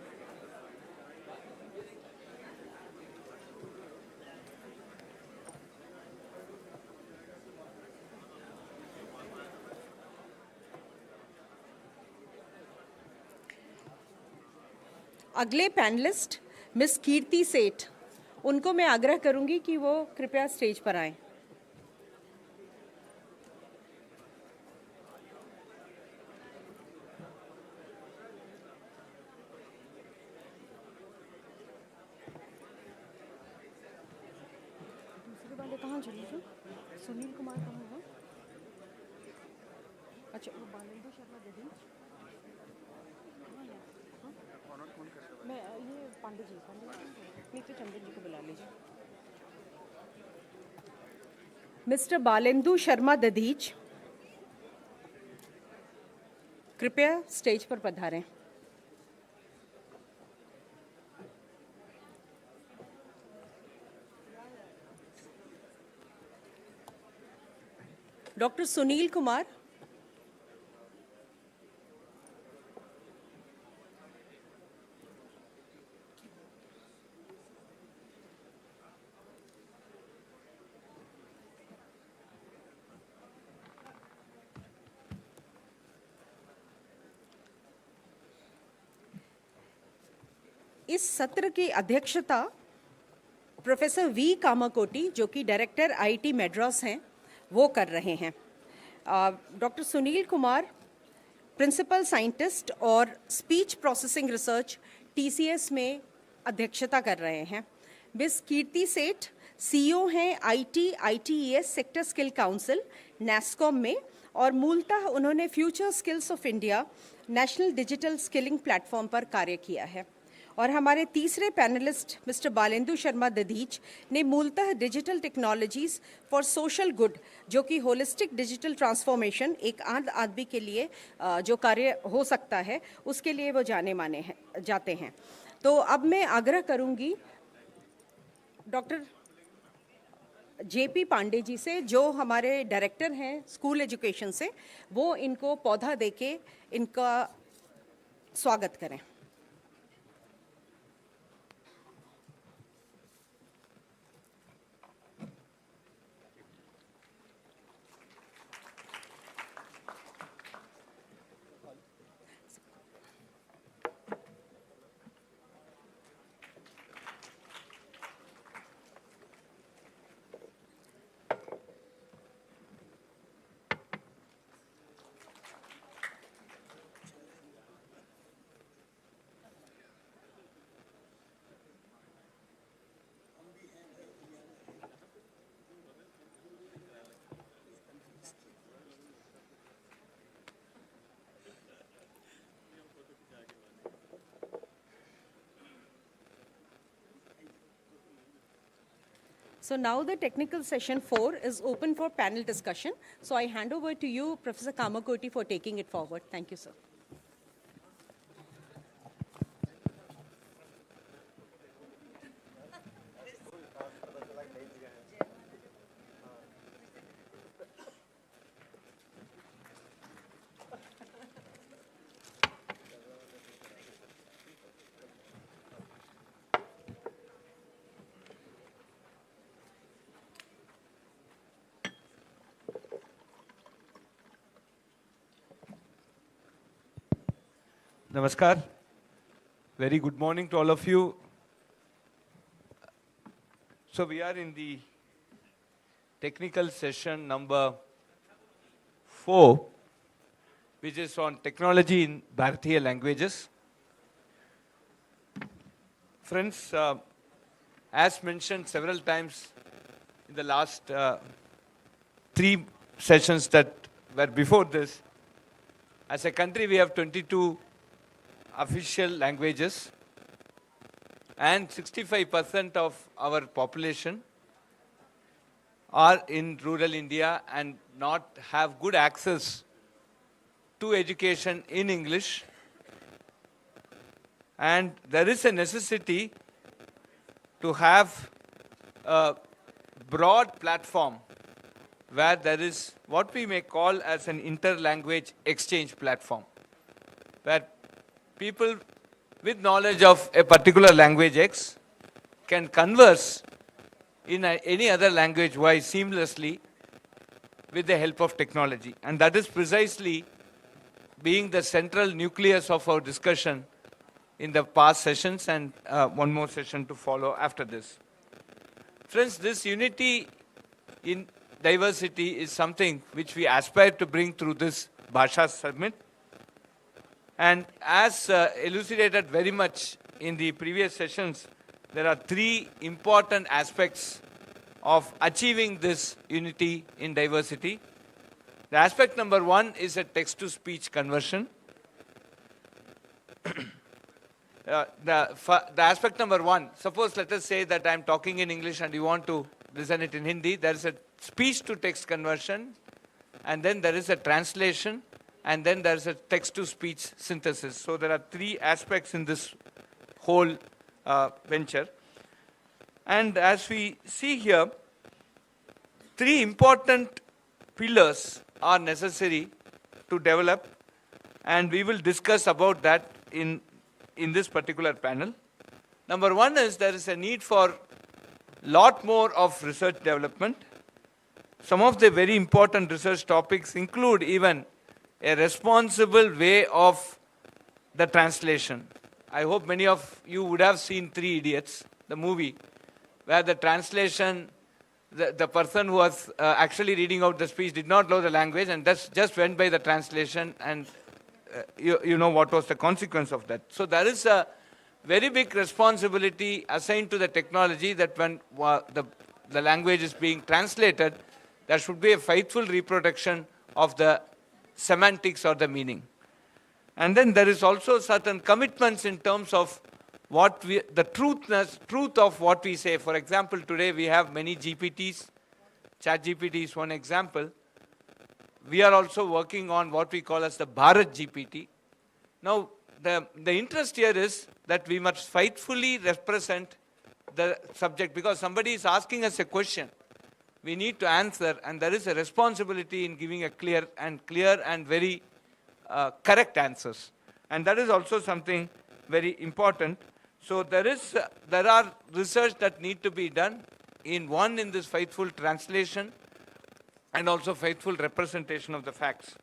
अगले पैनलिस्ट मिस कीर्ति सेठ, उनको मैं आग्रह करूंगी कि वो कृपया स्टेज पर आएं। दूसरे वाले कहाँ चले थे? सुनील कुमार कहाँ है? अच्छा, वो बालेंद्र शर्मा दीदी। मैं ये पांडे जी नहीं तो चंदन जी को बुला लीजिए। मिस्टर बालेंदु शर्मा दधीच, कृपया स्टेज पर पधारें। डॉक्टर सुनील कुमार। इस सत्र की अध्यक्षता प्रोफेसर वी कामाकोटी, जो कि डायरेक्टर आईटी मद्रास हैं, वो कर रहे हैं। Doctor Sunil Kumar principal scientist और स्पीच प्रोसेसिंग रिसर्च टीसीएस में अध्यक्षता कर रहे हैं। मिस कीर्ति सेठ सीईओ हैं ITES sector skill council NASSCOM में, और मूलतः उन्होंने future skills of India national digital skilling platform पर कार्य किया है। और हमारे तीसरे पैनलिस्ट मिस्टर बालेंदु शर्मा दधीच ने मूलतः digital technologies for social good, जो कि होलिस्टिक डिजिटल ट्रांसफॉर्मेशन एक आदमी के लिए जो कार्य हो सकता है, उसके लिए वो जाते हैं। तो अब मैं आग्रह करूंगी डॉक्टर जेपी पांडे जी से, जो हमारे डायरेक्टर हैं स्कूल एजुकेशन से, वो इनको पौधा देके इनका स्वागत करें। So now the technical session 4 is open for panel discussion. So I hand over to you, Professor Kamakoti, for taking it forward. Thank you, sir. Namaskar. Very good morning to all of you. So we are in the technical session number 4, which is on technology in Bharatiya languages. Friends, as mentioned several times in the last 3 sessions that were before this, as a country we have 22 official languages, and 65% of our population are in rural India and not have good access to education in English. And there is a necessity to have a broad platform where there is what we may call as an inter-language exchange platform, where people with knowledge of a particular language X can converse in any other language Y seamlessly with the help of technology. And that is precisely being the central nucleus of our discussion in the past sessions, and one more session to follow after this. Friends, this unity in diversity is something which we aspire to bring through this Bhasha Summit. And as elucidated very much in the previous sessions, there are 3 important aspects of achieving this unity in diversity. The aspect number 1 is a text-to-speech conversion. The aspect number 1, suppose let us say that I am talking in English and you want to listen it in Hindi. There is a speech-to-text conversion, and then there is a translation, and then there is a text-to-speech synthesis. So there are 3 aspects in this whole venture. And as we see here, 3 important pillars are necessary to develop, and we will discuss about that in this particular panel. Number 1 is there is a need for lot more of research development. Some of the very important research topics include even a responsible way of the translation. I hope many of you would have seen 3 Idiots, the movie, where the translation, the person who was actually reading out the speech did not know the language and just went by the translation, and you know what was the consequence of that. So there is a very big responsibility assigned to the technology that when the language is being translated, there should be a faithful reproduction of the semantics or the meaning. And then there is also certain commitments in terms of the truth of what we say. For example, today we have many GPTs. ChatGPT is one example. We are also working on what we call as the Bharat GPT. Now, the interest here is that we must faithfully represent the subject, because somebody is asking us a question. We need to answer, and there is a responsibility in giving a clear and very correct answers. And that is also something very important. So there are research that need to be done in this faithful translation and also faithful representation of the facts.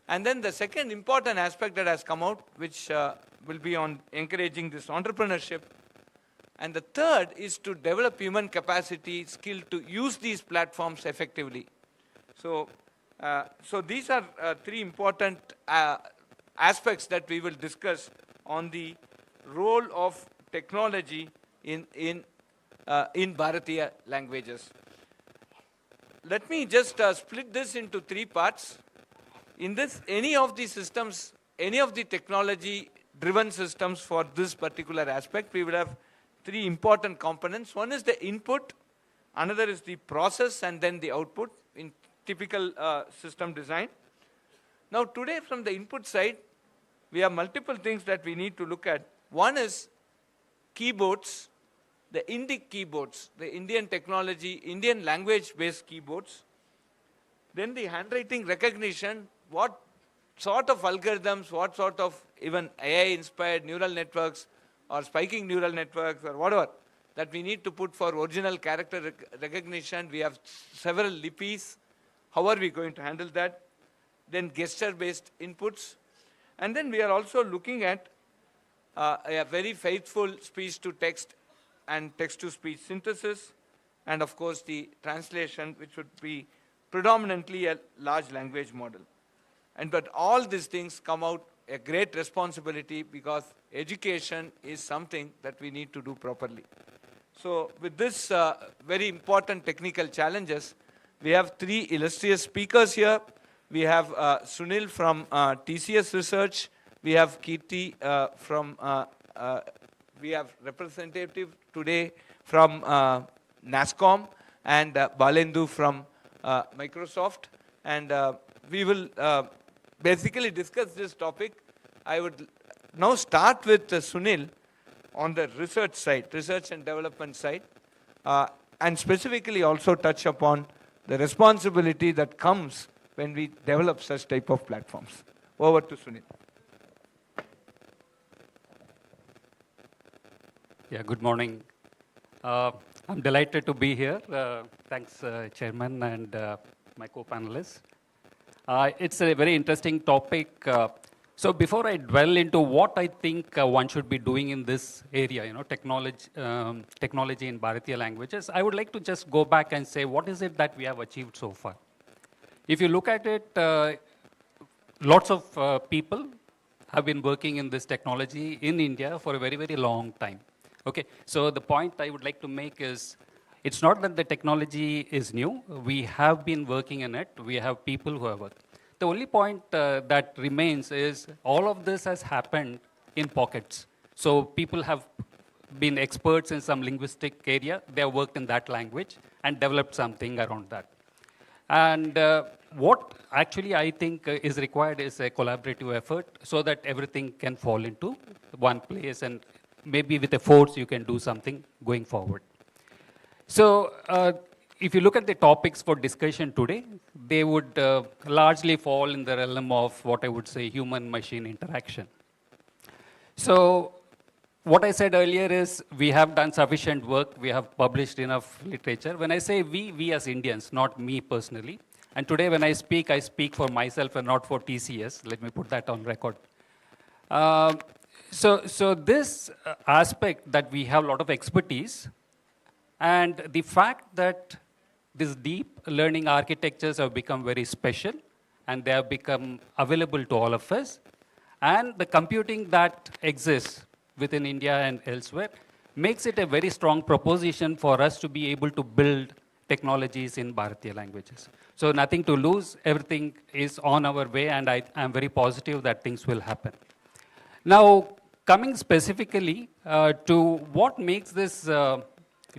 And then the second important aspect that has come out, which will be on encouraging this entrepreneurship. And the third is to develop human capacity, skill to use these platforms effectively. So these are 3 important aspects that we will discuss on the role of technology in Bharatiya languages. Let me just split this into 3 parts. In this, any of the systems, any of the technology-driven systems for this particular aspect, we will have 3 important components. One is the input, Another is the process and then the output in typical system design. Now today from the input side, we have multiple things that we need to look at. One is keyboards, the Indic keyboards, the Indian technology, Indian language-based keyboards. Then the handwriting recognition, what sort of algorithms, what sort of even AI-inspired neural networks or spiking neural networks or whatever that we need to put for original character recognition. We have several lipis. How are we going to handle that? Then gesture-based inputs. And then we are also looking at a very faithful speech-to-text and text-to-speech synthesis, and of course the translation, which would be predominantly a large language model. But all these things come out a great responsibility because education is something that we need to do properly. So with this very important technical challenges, we have three illustrious speakers here. We have Sunil from TCS Research. We have Kirti we have representative today from NASCOM and Balendu from Microsoft. And we will basically discuss this topic. I would now start with Sunil on the research side, research and development side, and specifically also touch upon the responsibility that comes when we develop such type of platforms. Over to Sunil. Yeah, good morning. I'm delighted to be here. Thanks, Chairman and my co-panelists. It's a very interesting topic. So before I dwell into what I think one should be doing in this area, technology in Bharatiya languages, I would like to just go back and say, what is it that we have achieved so far? If you look at it, lots of people have been working in this technology in India for a very, very long time. Okay, so the point I would like to make is, it's not that the technology is new. We have been working in it. We have people who have worked. The only point that remains is all of this has happened in pockets. So people have been experts in some linguistic area. They have worked in that language and developed something around that. And what actually I think is required is a collaborative effort so that everything can fall into one place, and maybe with a force you can do something going forward. So if you look at the topics for discussion today, they would largely fall in the realm of what I would say human-machine interaction. So what I said earlier is we have done sufficient work. We have published enough literature. When I say we as Indians, not me personally. And today when I speak for myself and not for TCS. Let me put that on record. So this aspect that we have a lot of expertise, and the fact that these deep learning architectures have become very special and they have become available to all of us, and the computing that exists within India and elsewhere makes it a very strong proposition for us to be able to build technologies in Bharatiya languages. So nothing to lose, everything is on our way, and I am very positive that things will happen. Now, coming specifically to what makes this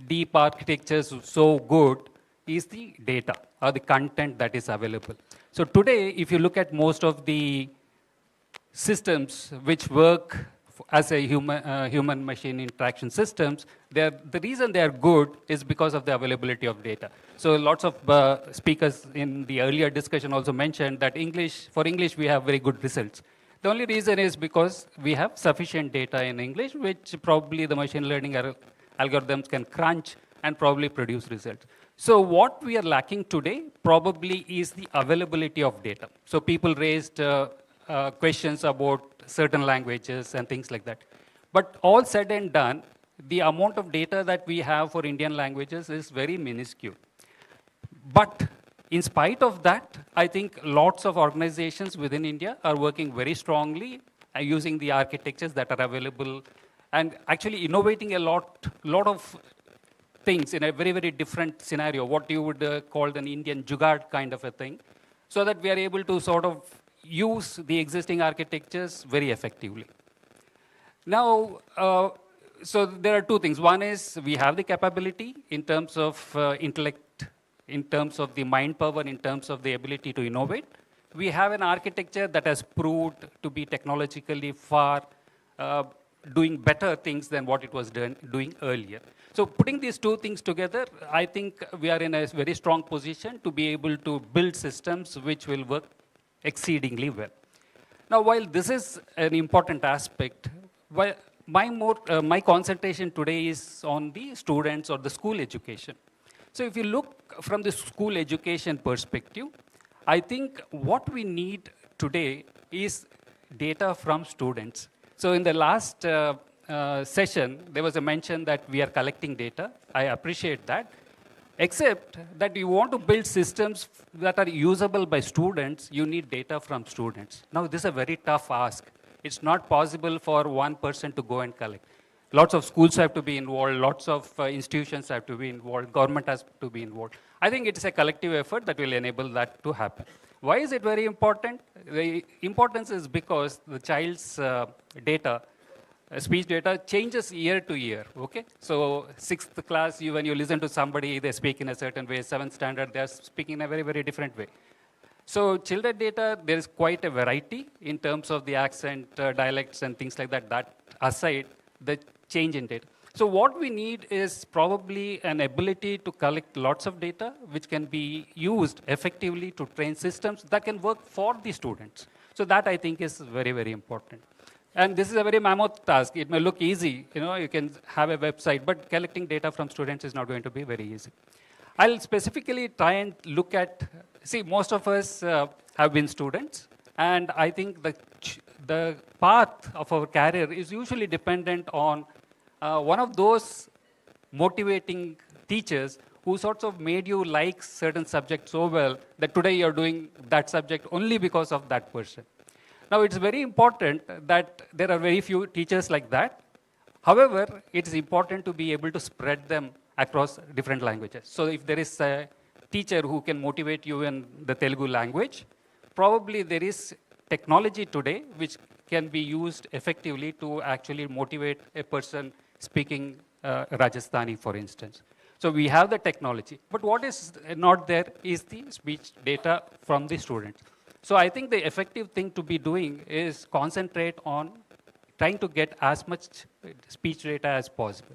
deep architectures so good is the data or the content that is available. So today, if you look at most of the systems which work as a human-machine interaction systems, the reason they are good is because of the availability of data. So lots of speakers in the earlier discussion also mentioned that for English we have very good results. The only reason is because we have sufficient data in English, which probably the machine learning algorithms can crunch and probably produce results. So what we are lacking today probably is the availability of data. So people raised questions about certain languages and things like that. But all said and done, the amount of data that we have for Indian languages is very minuscule. But in spite of that, I think lots of organizations within India are working very strongly using the architectures that are available and actually innovating a lot of things in a very, very different scenario, what you would call an Indian jugaad kind of a thing, so that we are able to sort of use the existing architectures very effectively. Now, so there are two things. One is we have the capability in terms of intellect, in terms of the mind power, in terms of the ability to innovate. We have an architecture that has proved to be technologically far doing better things than what it was doing earlier. So putting these two things together, I think we are in a very strong position to be able to build systems which will work exceedingly well. Now, while this is an important aspect, my concentration today is on the students or the school education. So if you look from the school education perspective, I think what we need today is data from students. So in the last session, there was a mention that we are collecting data. I appreciate that. Except that you want to build systems that are usable by students, you need data from students. Now, this is a very tough ask. It's not possible for one person to go and collect. Lots of schools have to be involved, lots of institutions have to be involved, government has to be involved. I think it's a collective effort that will enable that to happen. Why is it very important? The importance is because the child's data, speech data, changes year to year, okay? So 6th class, when you listen to somebody, they speak in a certain way. 7th standard, they're speaking in a very, very different way. So children data, there is quite a variety in terms of the accent, dialects, and things like that. That aside, the change in data. So what we need is probably an ability to collect lots of data, which can be used effectively to train systems that can work for the students. So that, I think, is very, very important. And this is a very mammoth task. It may look easy, you can have a website, but collecting data from students is not going to be very easy. I'll specifically try and look at, most of us have been students, and I think the path of our career is usually dependent on one of those motivating teachers who sort of made you like certain subjects so well that today you're doing that subject only because of that person. Now, it's very important that there are very few teachers like that. However, it's important to be able to spread them across different languages. So if there is a teacher who can motivate you in the Telugu language, probably there is technology today which can be used effectively to actually motivate a person speaking Rajasthani, for instance. So we have the technology. But what is not there is the speech data from the students. So I think the effective thing to be doing is concentrate on trying to get as much speech data as possible.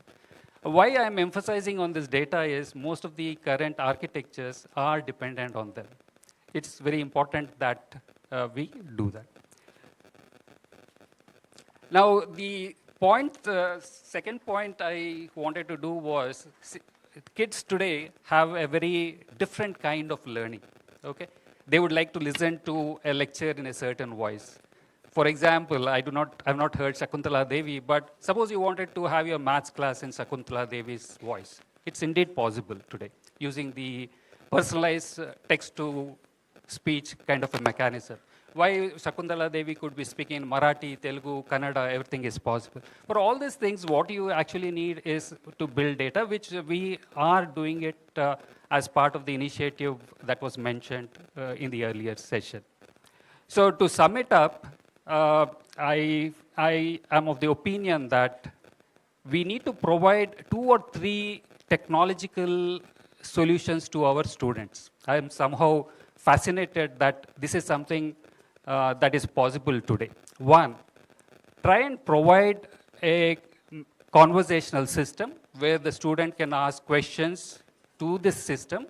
Why I'm emphasizing on this data is most of the current architectures are dependent on them. It's very important that we do that. Now, the second point I wanted to do was, kids today have a very different kind of learning, okay? They would like to listen to a lecture in a certain voice. For example, I've not heard Shakuntala Devi, but suppose you wanted to have your maths class in Shakuntala Devi's voice. It's indeed possible today, using the personalized text-to-speech kind of a mechanism. Why Shakuntala Devi could be speaking in Marathi, Telugu, Kannada, everything is possible. For all these things, what you actually need is to build data, which we are doing it as part of the initiative that was mentioned in the earlier session. So to sum it up, I am of the opinion that we need to provide 2 or 3 technological solutions to our students. I am somehow fascinated that this is something that is possible today. 1, try and provide a conversational system where the student can ask questions to this system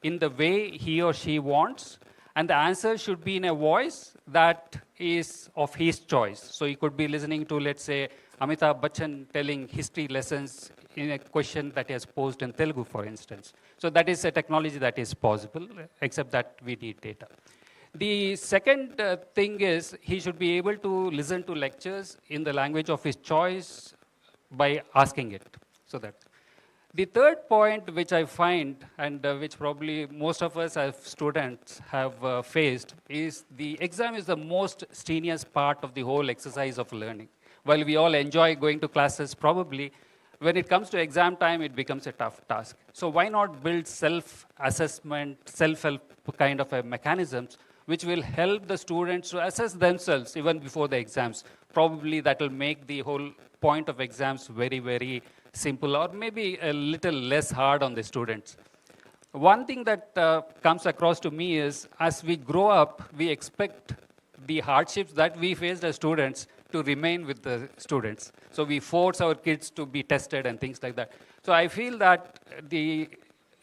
in the way he or she wants, and the answer should be in a voice that is of his choice. So he could be listening to, let's say, Amitabh Bachchan telling history lessons in a question that he has posed in Telugu, for instance. So that is a technology that is possible, except that we need data. The second thing is he should be able to listen to lectures in the language of his choice by asking it. So that. The third point which I find, and which probably most of us as students have faced, is the exam is the most strenuous part of the whole exercise of learning. While we all enjoy going to classes, probably, when it comes to exam time, it becomes a tough task. So why not build self-assessment, self-help kind of a mechanisms which will help the students to assess themselves even before the exams. Probably that will make the whole point of exams very, very simple or maybe a little less hard on the students. One thing that comes across to me is as we grow up, we expect the hardships that we faced as students to remain with the students. So we force our kids to be tested and things like that. So I feel that the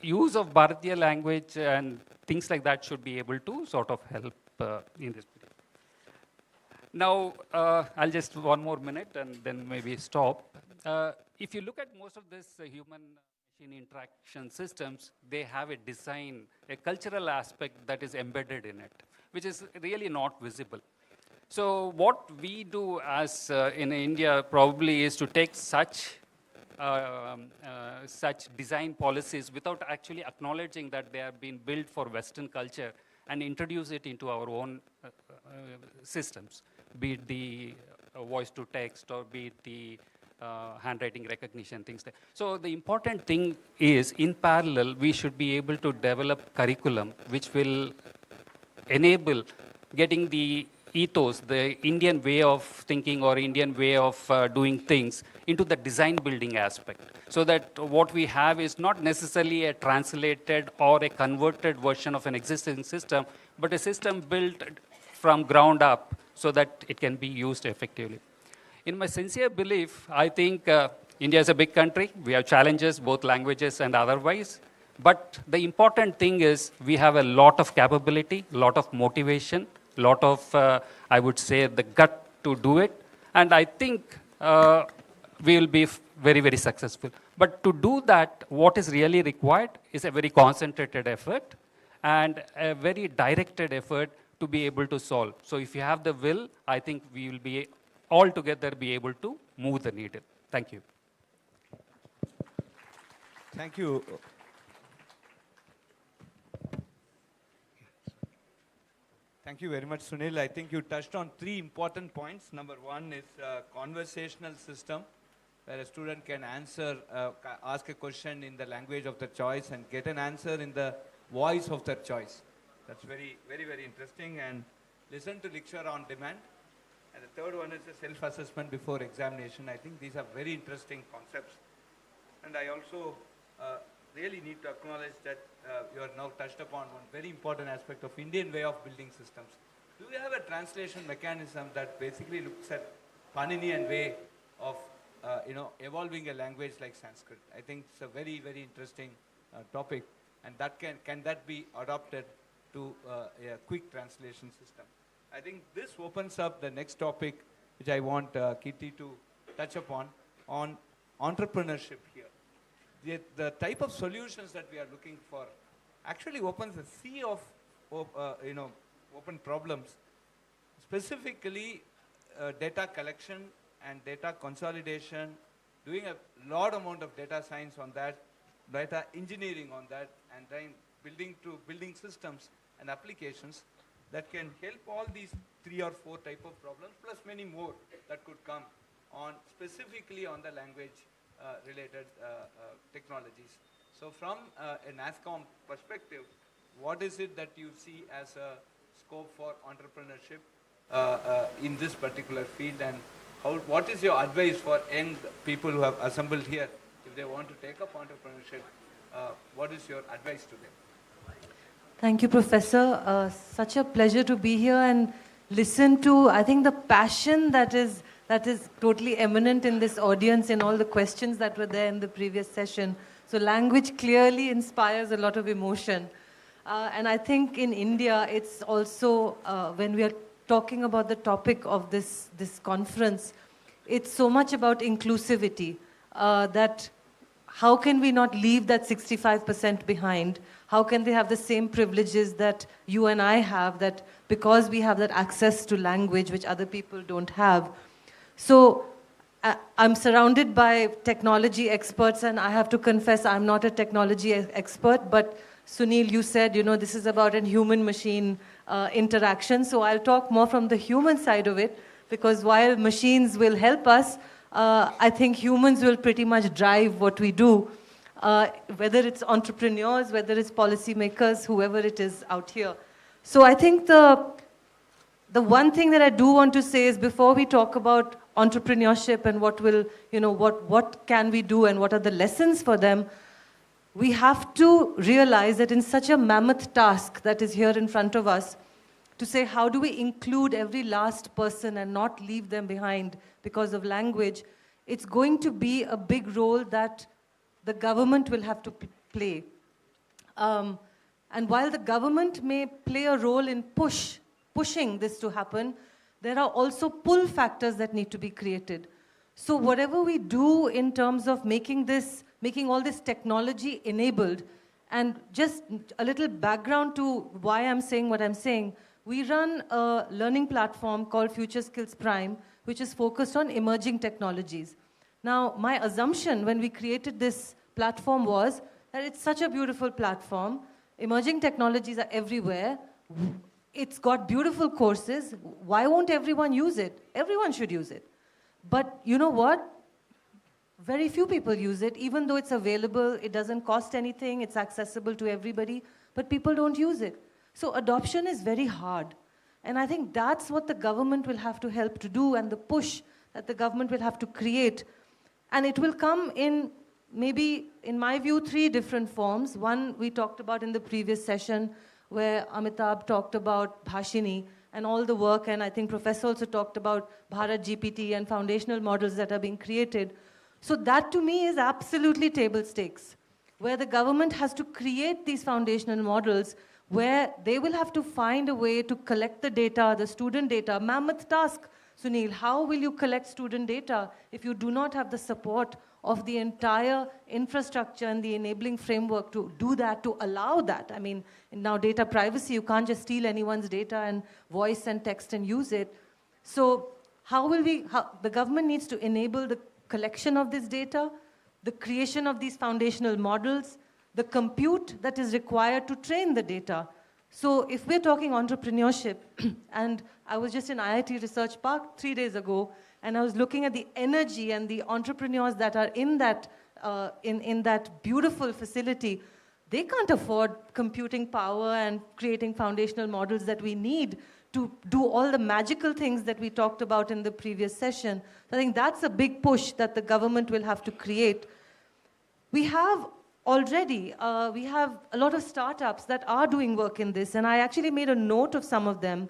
use of Bharatiya language and things like that should be able to sort of help in this. Now, I'll just one more minute and then maybe stop. If you look at most of this human-machine interaction systems, they have a design, a cultural aspect that is embedded in it, which is really not visible. So what we do as in India probably is to take such design policies without actually acknowledging that they have been built for Western culture and introduce it into our own systems, be it the voice to text or be it the handwriting recognition, things like that. So the important thing is, in parallel, we should be able to develop curriculum which will enable getting the ethos, the Indian way of thinking or Indian way of doing things into the design building aspect. So that what we have is not necessarily a translated or a converted version of an existing system, but a system built from ground up so that it can be used effectively. In my sincere belief, I think India is a big country. We have challenges, both languages and otherwise. But the important thing is we have a lot of capability, a lot of motivation, a lot of, I would say, the gut to do it. And I think we will be very, very successful. But to do that, what is really required is a very concentrated effort and a very directed effort to be able to solve. So if you have the will, I think we will be all together be able to move the needle. Thank you. Thank you. Thank you very much, Sunil. I think you touched on three important points. Number one is conversational system, where a student can answer, ask a question in the language of their choice and get an answer in the voice of their choice. That's very, very, very interesting. And listen to lecture on demand. And the third one is a self-assessment before examination. I think these are very interesting concepts. And I also really need to acknowledge that you are now touched upon one very important aspect of Indian way of building systems. Do we have a translation mechanism that basically looks at Paninian way of evolving a language like Sanskrit? I think it's a very, very interesting topic, and that can that be adopted to a quick translation system? I think this opens up the next topic, which I want Kirti to touch upon, on entrepreneurship here. The type of solutions that we are looking for actually opens a sea of open problems, specifically data collection and data consolidation, doing a lot amount of data science on that, data engineering on that, and then building systems and applications that can help all these 3 or 4 type of problems, plus many more that could come on specifically on the language related technologies. So from an ASCOM perspective, what is it that you see as a scope for entrepreneurship in this particular field, and what is your advice for young people who have assembled here? If they want to take up entrepreneurship, what is your advice to them? Thank you, Professor. Such a pleasure to be here and listen to, I think, the passion that is totally eminent in this audience in all the questions that were there in the previous session. So language clearly inspires a lot of emotion. And I think in India, it's also, when we are talking about the topic of this conference, it's so much about inclusivity, that how can we not leave that 65% behind? How can they have the same privileges that you and I have, that because we have that access to language which other people don't have? So I'm surrounded by technology experts, and I have to confess I'm not a technology expert, but Sunil, you said, this is about a human-machine interaction. So I'll talk more from the human side of it, because while machines will help us, I think humans will pretty much drive what we do, whether it's entrepreneurs, whether it's policymakers, whoever it is out here. So I think the one thing that I do want to say is, before we talk about entrepreneurship and what will, what can we do and what are the lessons for them, we have to realize that in such a mammoth task that is here in front of us, to say how do we include every last person and not leave them behind because of language, it's going to be a big role that the government will have to play. And while the government may play a role in pushing this to happen, there are also pull factors that need to be created. So whatever we do in terms of making all this technology enabled, and just a little background to why I'm saying what I'm saying, we run a learning platform called Future Skills Prime, which is focused on emerging technologies. Now, my assumption when we created this platform was that it's such a beautiful platform. Emerging technologies are everywhere. It's got beautiful courses. Why won't everyone use it? Everyone should use it. But you know what? Very few people use it. Even though it's available, it doesn't cost anything, it's accessible to everybody, but people don't use it. So adoption is very hard. And I think that's what the government will have to help to do, and the push that the government will have to create. And it will come in, maybe, in my view, 3 different forms. One we talked about in the previous session, where Amitabh talked about Bhashini and all the work, and I think Professor also talked about Bharat GPT and foundational models that are being created. So that to me is absolutely table stakes, where the government has to create these foundational models where they will have to find a way to collect the data, the student data. Mammoth task, Sunil. How will you collect student data if you do not have the support of the entire infrastructure and the enabling framework to do that, to allow that? I mean, now data privacy, you can't just steal anyone's data and voice and text and use it. So the government needs to enable the collection of this data, the creation of these foundational models, the compute that is required to train the data. So if we're talking entrepreneurship, and I was just in IIT Research Park 3 days ago, and I was looking at the energy and the entrepreneurs that are in that beautiful facility, they can't afford computing power and creating foundational models that we need to do all the magical things that we talked about in the previous session. So I think that's a big push that the government will have to create. We have already, we have a lot of startups that are doing work in this, and I actually made a note of some of them.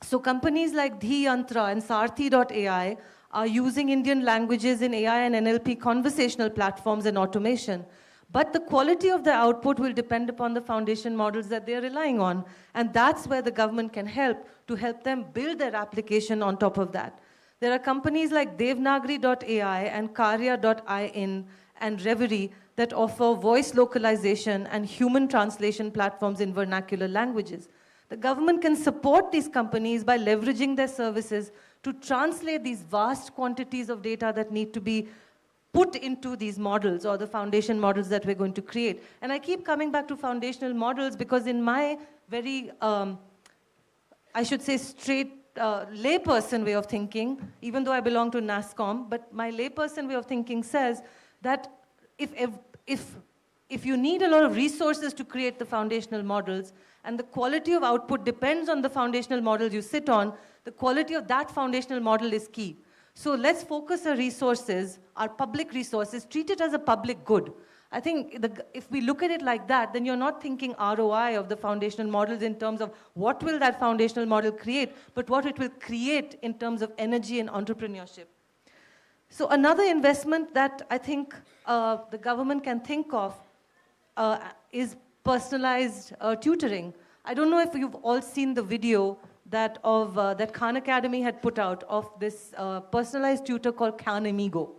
So companies like Dhiyantra and Sarthi.ai are using Indian languages in AI and NLP conversational platforms and automation. But the quality of the output will depend upon the foundation models that they're relying on. And that's where the government can help, to help them build their application on top of that. There are companies like Devnagari.ai and Karya.in and Reverie that offer voice localization and human translation platforms in vernacular languages. The government can support these companies by leveraging their services to translate these vast quantities of data that need to be put into these models, or the foundation models that we're going to create. And I keep coming back to foundational models because in my very, I should say, straight layperson way of thinking, even though I belong to NASSCOM, but my layperson way of thinking says that if you need a lot of resources to create the foundational models, and the quality of output depends on the foundational models you sit on, the quality of that foundational model is key. So let's focus our resources, our public resources, treat it as a public good. I think if we look at it like that, then you're not thinking ROI of the foundational models in terms of what will that foundational model create, but what it will create in terms of energy and entrepreneurship. So another investment that I think the government can think of is personalized tutoring. I don't know if you've all seen the video that Khan Academy had put out of this personalized tutor called Khan Amigo.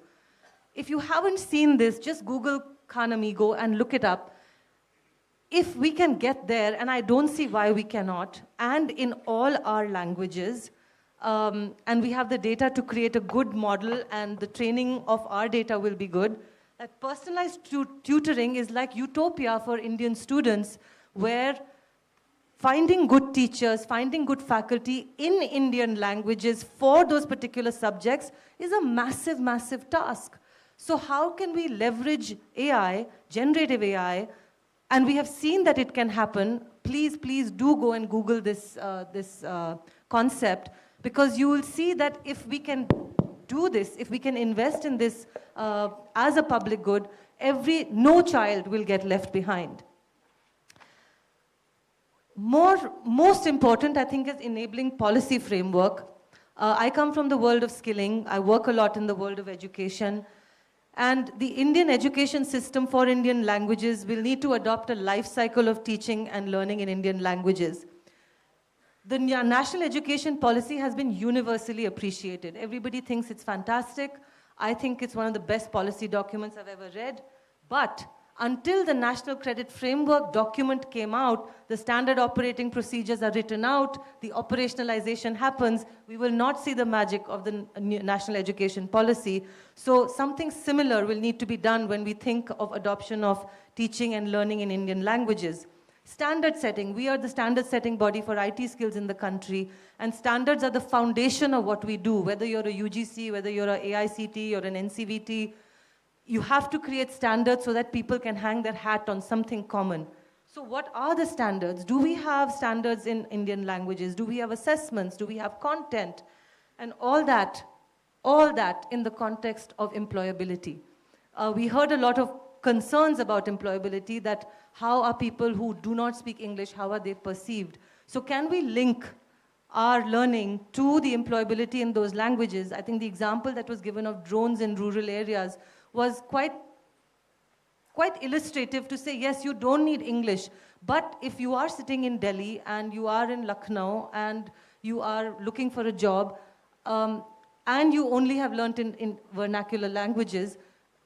If you haven't seen this, just Google Khan Amigo and look it up. If we can get there, and I don't see why we cannot, and in all our languages, and we have the data to create a good model, and the training of our data will be good, that personalized tutoring is like utopia for Indian students, where finding good teachers, finding good faculty in Indian languages for those particular subjects is a massive, massive task. So how can we leverage AI, generative AI, and we have seen that it can happen. Please do go and Google this concept, Because you will see that if we can do this, if we can invest in this as a public good, no child will get left behind. Most important, I think, is enabling policy framework. I come from the world of skilling. I work a lot in the world of education. And the Indian education system for Indian languages will need to adopt a life cycle of teaching and learning in Indian languages. The national education policy has been universally appreciated. Everybody thinks it's fantastic. I think it's one of the best policy documents I've ever read. But until the National Credit Framework document came out, the standard operating procedures are written out, the operationalization happens, we will not see the magic of the national education policy. So something similar will need to be done when we think of adoption of teaching and learning in Indian languages. Standard setting, we are the standard setting body for IT skills in the country, and standards are the foundation of what we do, whether you're a UGC, whether you're an AICT or an NCVT. You have to create standards so that people can hang their hat on something common. So what are the standards? Do we have standards in Indian languages? Do we have assessments? Do we have content? And all that in the context of employability. We heard a lot of concerns about employability, that how are people who do not speak English, how are they perceived? So can we link our learning to the employability in those languages? I think the example that was given of drones in rural areas was quite illustrative to say, yes, you don't need English, but if you are sitting in Delhi and you are in Lucknow and you are looking for a job and you only have learnt in vernacular languages,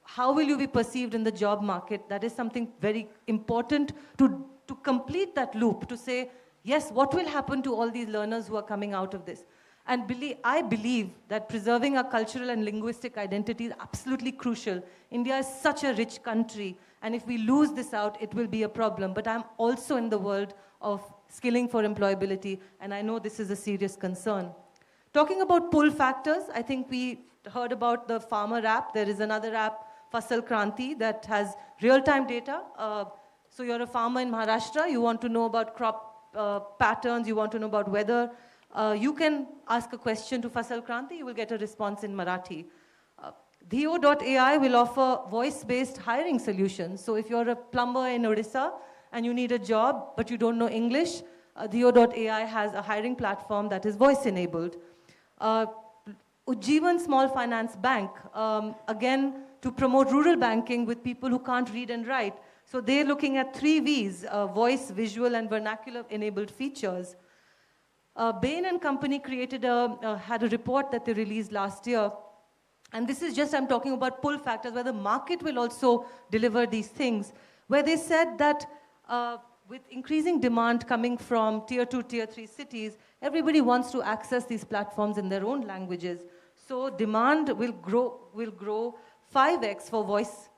how will you be perceived in the job market? That is something very important to complete that loop, to say, yes, what will happen to all these learners who are coming out of this? And I believe that preserving our cultural and linguistic identity is absolutely crucial. India is such a rich country, and if we lose this out, it will be a problem. But I'm also in the world of skilling for employability, and I know this is a serious concern. Talking about pull factors, I think we heard about the farmer app. There is another app, Fasal Kranti, that has real-time data. So you're a farmer in Maharashtra, you want to know about crop patterns, you want to know about weather. You can ask a question to Fasal Kranti, you will get a response in Marathi. Dhio.ai will offer voice-based hiring solutions. So if you're a plumber in Odisha and you need a job, but you don't know English, Dhio.ai has a hiring platform that is voice-enabled. Ujjivan Small Finance Bank, again, to promote rural banking with people who can't read and write. So they're looking at 3 Vs, voice, visual, and vernacular-enabled features. Bain and Company had a report that they released last year. And this is just, I'm talking about pull factors, where the market will also deliver these things, where they said that with increasing demand coming from tier 2, tier 3 cities, everybody wants to access these platforms in their own languages. So demand will grow 5x for voice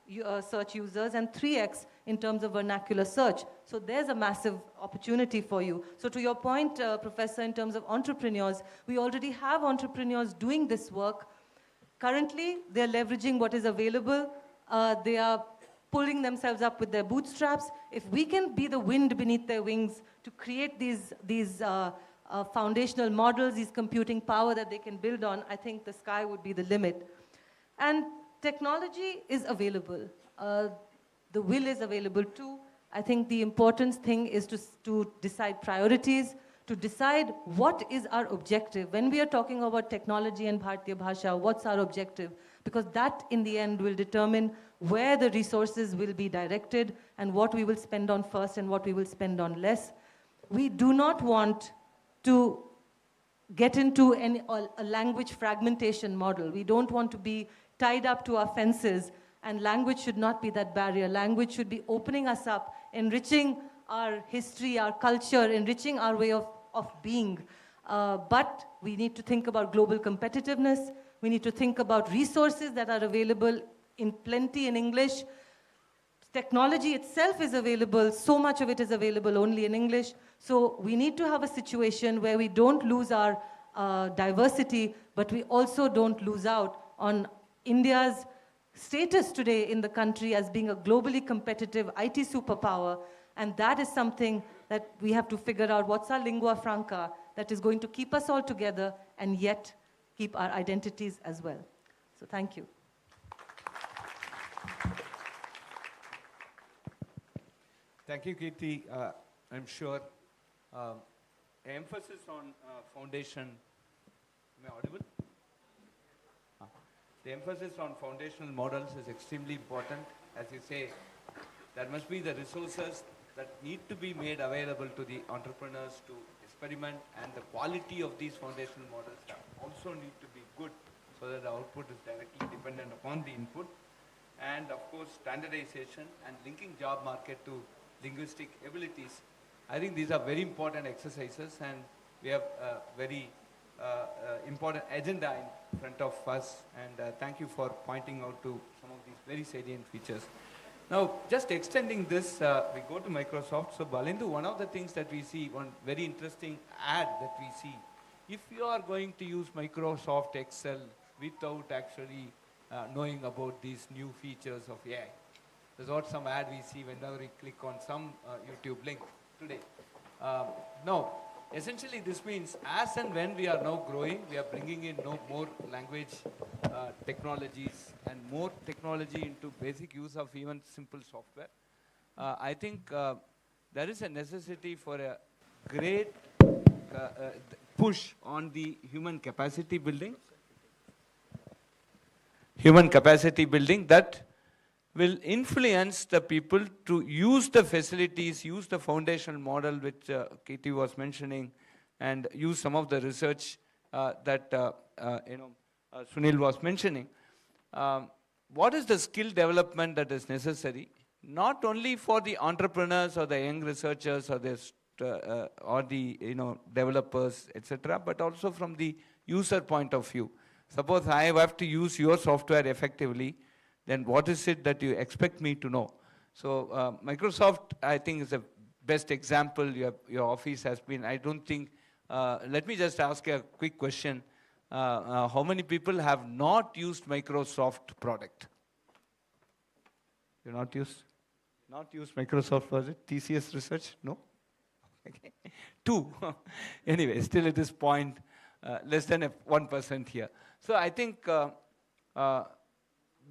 search users and 3x in terms of vernacular search. So there's a massive opportunity for you. So to your point, Professor, in terms of entrepreneurs, we already have entrepreneurs doing this work. Currently, they're leveraging what is available. They are pulling themselves up with their bootstraps. If we can be the wind beneath their wings to create these foundational models, these computing power that they can build on, I think the sky would be the limit. And technology is available. The will is available too. I think the important thing is to decide priorities, to decide what is our objective. When we are talking about technology and Bharatiya Bhasha, what's our objective? Because that, in the end, will determine where the resources will be directed and what we will spend on first and what we will spend on less. We do not want to get into a language fragmentation model. We don't want to be tied up to our fences, and language should not be that barrier. Language should be opening us up, enriching our history, our culture, enriching our way of being. But we need to think about global competitiveness. We need to think about resources that are available in plenty in English. Technology itself is available. So much of it is available only in English. So we need to have a situation where we don't lose our diversity, but we also don't lose out on India's status today in the country as being a globally competitive IT superpower. And that is something that we have to figure out. What's our lingua franca that is going to keep us all together and yet keep our identities as well. So thank you. Thank you, Kirti. I'm sure emphasis on foundation. Am I audible? The emphasis on foundational models is extremely important. As you say, there must be the resources that need to be made available to the entrepreneurs to experiment, and the quality of these foundational models also need to be good so that the output is directly dependent upon the input. And of course, standardization and linking job market to linguistic abilities. I think these are very important exercises, and we have a very important agenda in front of us, and thank you for pointing out to some of these very salient features. Now, just extending this, we go to Microsoft. So, Balindu, one of the things that we see, one very interesting ad that we see, if you are going to use Microsoft Excel without actually knowing about these new features of AI, there's what some ad we see whenever we click on some YouTube link today. Now, essentially this means as and when we are now growing, we are bringing in more language technologies and more technology into basic use of even simple software. I think there is a necessity for a great push on the human capacity building. Human capacity building that will influence the people to use the facilities, use the foundational model which Kirti was mentioning, and use some of the research that Sunil was mentioning. What is the skill development that is necessary, not only for the entrepreneurs or the young researchers or the developers, etc., but also from the user point of view. Suppose I have to use your software effectively, then what is it that you expect me to know? So Microsoft, I think, is the best example. Your office has been, I don't think, let me just ask a quick question. How many people have not used Microsoft product? You not used Microsoft, was it? TCS research? No? Okay. 2. Anyway, still at this point, less than 1% here. So I think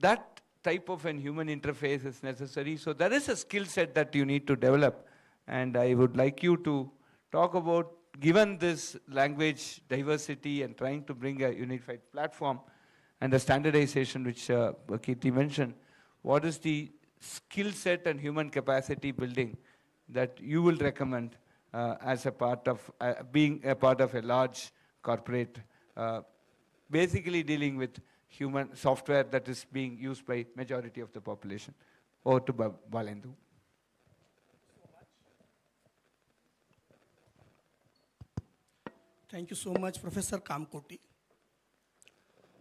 that type of an human interface is necessary. So there is a skill set that you need to develop. And I would like you to talk about, given this language diversity and trying to bring a unified platform and the standardization which Kirti mentioned, what is the skill set and human capacity building that you will recommend as a part of being a part of a large corporate, basically dealing with human software that is being used by majority of the population? Over to Balendu. Thank you so much, Professor Kamkoti.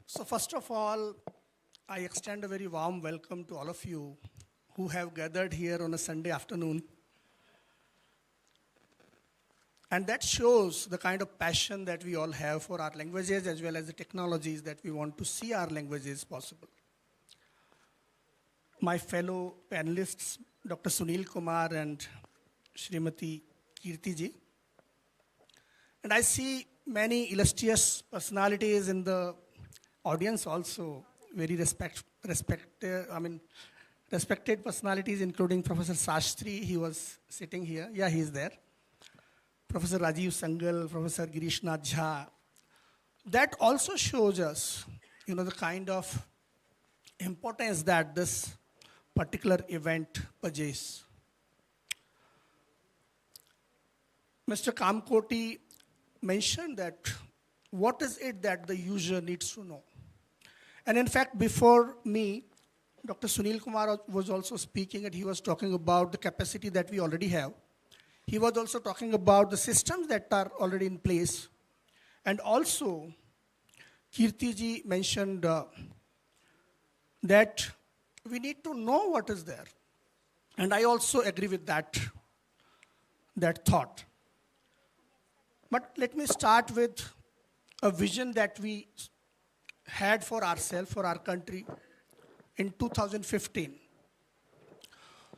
So first of all, I extend a very warm welcome to all of you who have gathered here on a Sunday afternoon. And that shows the kind of passion that we all have for our languages as well as the technologies that we want to see our languages possible. My fellow panelists, Dr. Sunil Kumar and Srimati Kirti ji. And I see many illustrious personalities in the audience also, very respected personalities, including Professor Sastry. He was sitting here. Yeah, he's there. Professor Rajiv Sangal, Professor Girishnath Jha. That also shows us, the kind of importance that this particular event possesses. Mr. Kamkoti mentioned that what is it that the user needs to know. And in fact, before me, Dr. Sunil Kumar was also speaking, and he was talking about the capacity that we already have. He was also talking about the systems that are already in place. And also, Kirti ji mentioned that we need to know what is there. And I also agree with that thought. But let me start with a vision that we had for ourselves, for our country, in 2015.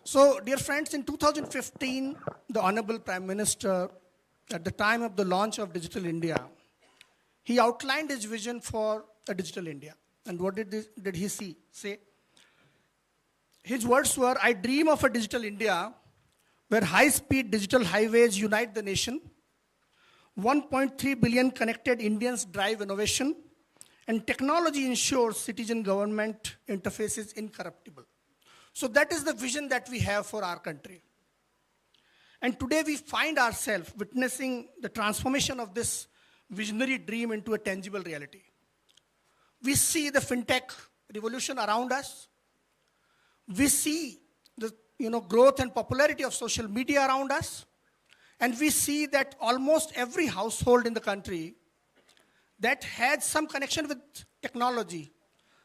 So, dear friends, in 2015, the Honorable Prime Minister at the time of the launch of Digital India, he outlined his vision for a digital India. And what did he say? His words were, "I dream of a digital India where high-speed digital highways unite the nation, 1.3 billion connected Indians drive innovation, and technology ensures citizen government interface is incorruptible." So that is the vision that we have for our country. And today we find ourselves witnessing the transformation of this visionary dream into a tangible reality. We see the fintech revolution around us. We see the growth and popularity of social media around us. And we see that almost every household in the country that had some connection with technology,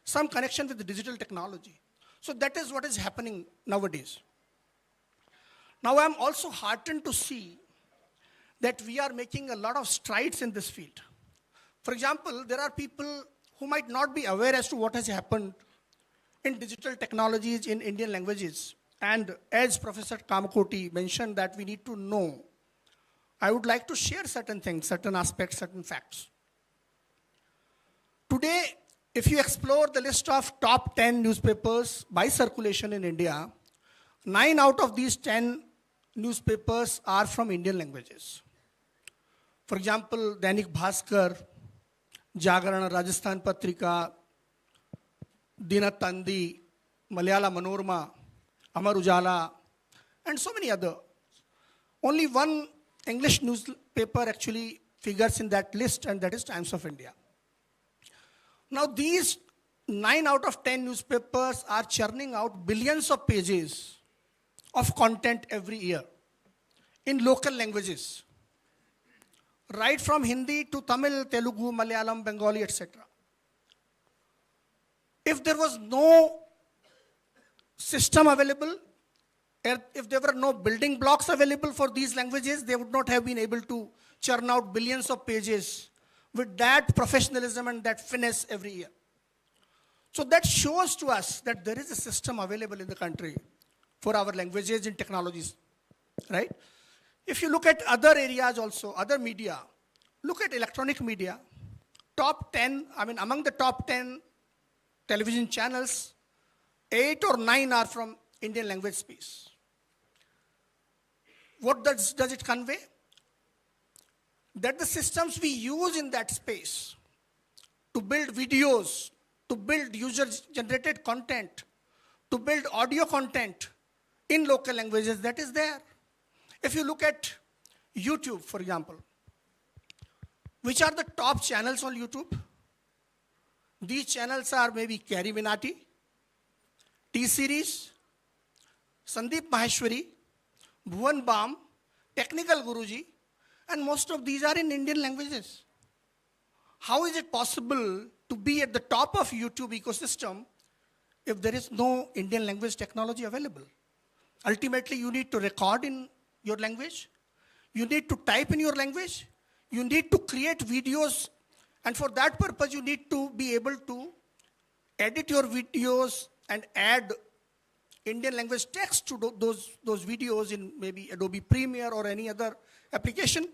some connection with the digital technology. So that is what is happening nowadays. Now I'm also heartened to see that we are making a lot of strides in this field. For example, there are people who might not be aware as to what has happened in digital technologies in Indian languages. And as Professor Kamakoti mentioned that we need to know, I would like to share certain things, certain aspects, certain facts. Today, if you explore the list of top 10 newspapers by circulation in India, 9 out of these 10 newspapers are from Indian languages. For example, Dainik Bhaskar, Jagaran, Rajasthan Patrika, Dinatandi, Malayala Manorama, Amar Ujala, and so many other. Only one English newspaper actually figures in that list, and that is Times of India. Now these 9 out of 10 newspapers are churning out billions of pages of content every year in local languages, right from Hindi to Tamil, Telugu, Malayalam, Bengali, etc. If there was no system available, if there were no building blocks available for these languages, they would not have been able to churn out billions of pages with that professionalism and that finesse every year. So that shows to us that there is a system available in the country for our languages and technologies, right? If you look at other areas also, other media, look at electronic media, among the top 10 television channels, 8 or 9 are from Indian language space. What does it convey? That the systems we use in that space to build videos, to build user-generated content, to build audio content in local languages, that is there. If you look at YouTube, for example, which are the top channels on YouTube? These channels are maybe Carrie Minati, T-Series, Sandeep Maheshwari, Bhuvan Bam, Technical Guruji, and most of these are in Indian languages. How is it possible to be at the top of YouTube ecosystem if there is no Indian language technology available? Ultimately, you need to record in your language. You need to type in your language. You need to create videos. And for that purpose, you need to be able to edit your videos and add Indian language text to those videos in maybe Adobe Premiere or any other application.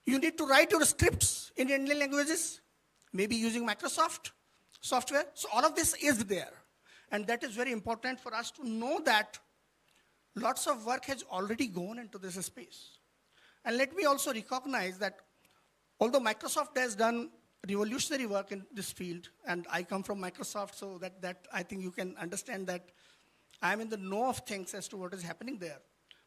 You need to write your scripts in Indian languages, maybe using Microsoft software. So all of this is there. And that is very important for us to know that lots of work has already gone into this space. And let me also recognize that although Microsoft has done revolutionary work in this field, and I come from Microsoft, so that I think you can understand that I'm in the know of things as to what is happening there.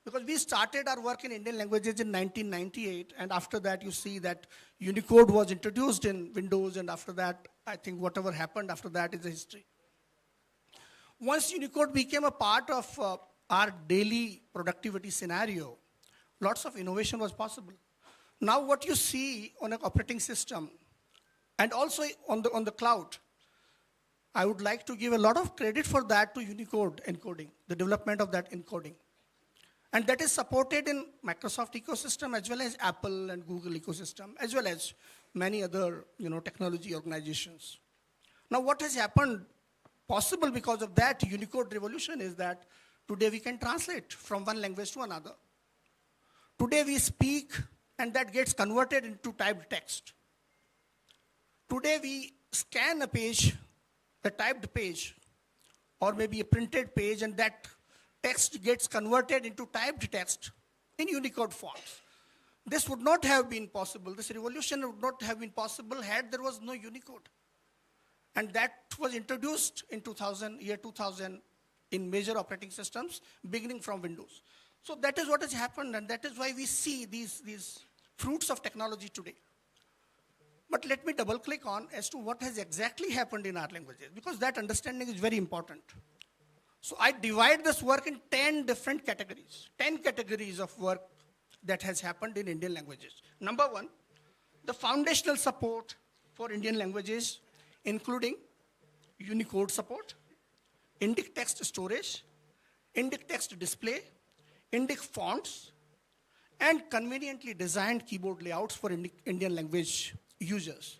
Because we started our work in Indian languages in 1998, and after that you see that Unicode was introduced in Windows, and after that, I think whatever happened after that is a history. Once Unicode became a part of our daily productivity scenario, lots of innovation was possible. Now what you see on an operating system, and also on the cloud, I would like to give a lot of credit for that to Unicode encoding, the development of that encoding. And that is supported in Microsoft ecosystem as well as Apple and Google ecosystem, as well as many other technology organizations. Now what has happened possible because of that Unicode revolution is that today we can translate from one language to another. Today we speak and that gets converted into typed text. Today we scan a page, a typed page, or maybe a printed page, and that text gets converted into typed text in Unicode forms. This would not have been possible. This revolution would not have been possible had there was no Unicode. And that was introduced in year 2000 in major operating systems, beginning from Windows. So that is what has happened, and that is why we see these fruits of technology today. But let me double click on as to what has exactly happened in our languages, because that understanding is very important. So I divide this work in 10 different categories, 10 categories of work that has happened in Indian languages. Number one, the foundational support for Indian languages, including Unicode support, Indic text storage, Indic text display, Indic fonts, and conveniently designed keyboard layouts for Indian language users.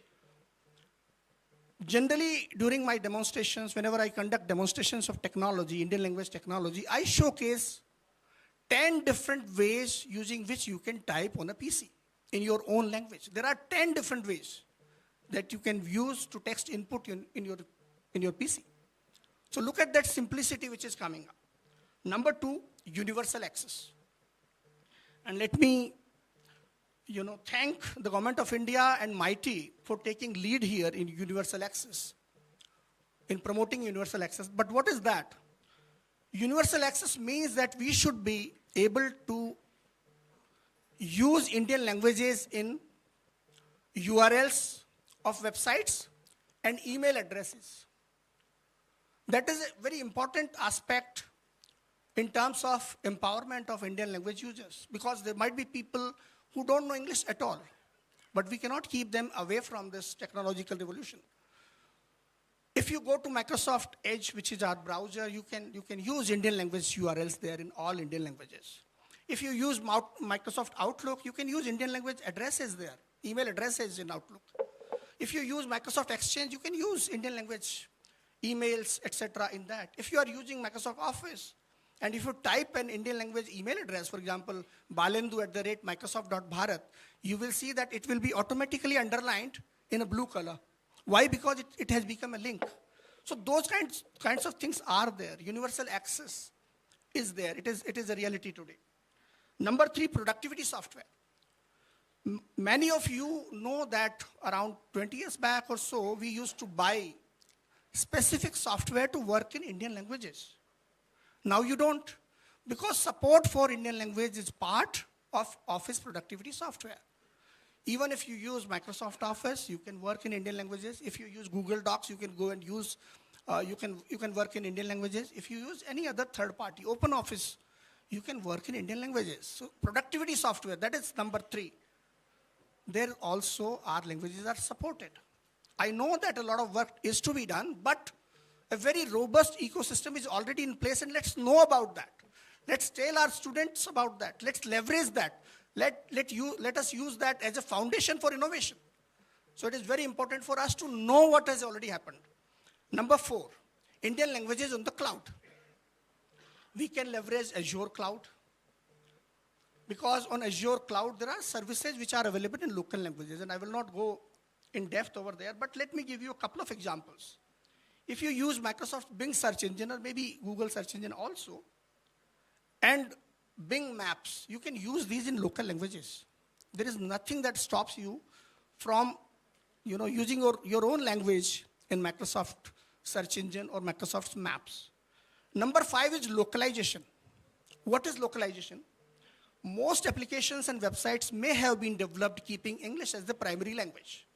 Generally, during my demonstrations, whenever I conduct demonstrations of technology, Indian language technology, I showcase 10 different ways using which you can type on a PC in your own language. There are 10 different ways that you can use to text input in your PC. So look at that simplicity which is coming up. Number two, universal access. And let me thank the government of India and MIT for taking lead here in universal access, in promoting universal access. But what is that? Universal access means that we should be able to use Indian languages in URLs of websites and email addresses. That is a very important aspect in terms of empowerment of Indian language users, because there might be people who don't know English at all, but we cannot keep them away from this technological revolution. If you go to Microsoft Edge, which is our browser, you can use Indian language URLs there in all Indian languages. If you use Microsoft Outlook, you can use Indian language addresses there, email addresses in Outlook. If you use Microsoft Exchange, you can use Indian language emails, etc. in that. If you are using Microsoft Office, and if you type an Indian language email address, for example, balendu@microsoft.bharat, you will see that it will be automatically underlined in a blue color. Why? Because it has become a link. So those kinds of things are there. Universal access is there. It is a reality today. Number three, productivity software. Many of you know that around 20 years back or so, we used to buy specific software to work in Indian languages. Now you don't, because support for Indian language is part of Office productivity software. Even if you use Microsoft Office, you can work in Indian languages. If you use Google Docs, you can go and use, you can work in Indian languages. If you use any other third party, Open Office, you can work in Indian languages. So productivity software, that is number three. There also our languages are supported. I know that a lot of work is to be done, but a very robust ecosystem is already in place, and let's know about that. Let's tell our students about that. Let's leverage that. Let us use that as a foundation for innovation. So it is very important for us to know what has already happened. Number four, Indian languages on the cloud. We can leverage Azure cloud, because on Azure cloud there are services which are available in local languages, and I will not go in depth over there, but let me give you a couple of examples. If you use Microsoft Bing search engine, or maybe Google search engine also, and Bing Maps, you can use these in local languages. There is nothing that stops you from using your own language in Microsoft search engine or Microsoft Maps. Number five is localization. What is localization? Most applications and websites may have been developed keeping English as the primary language.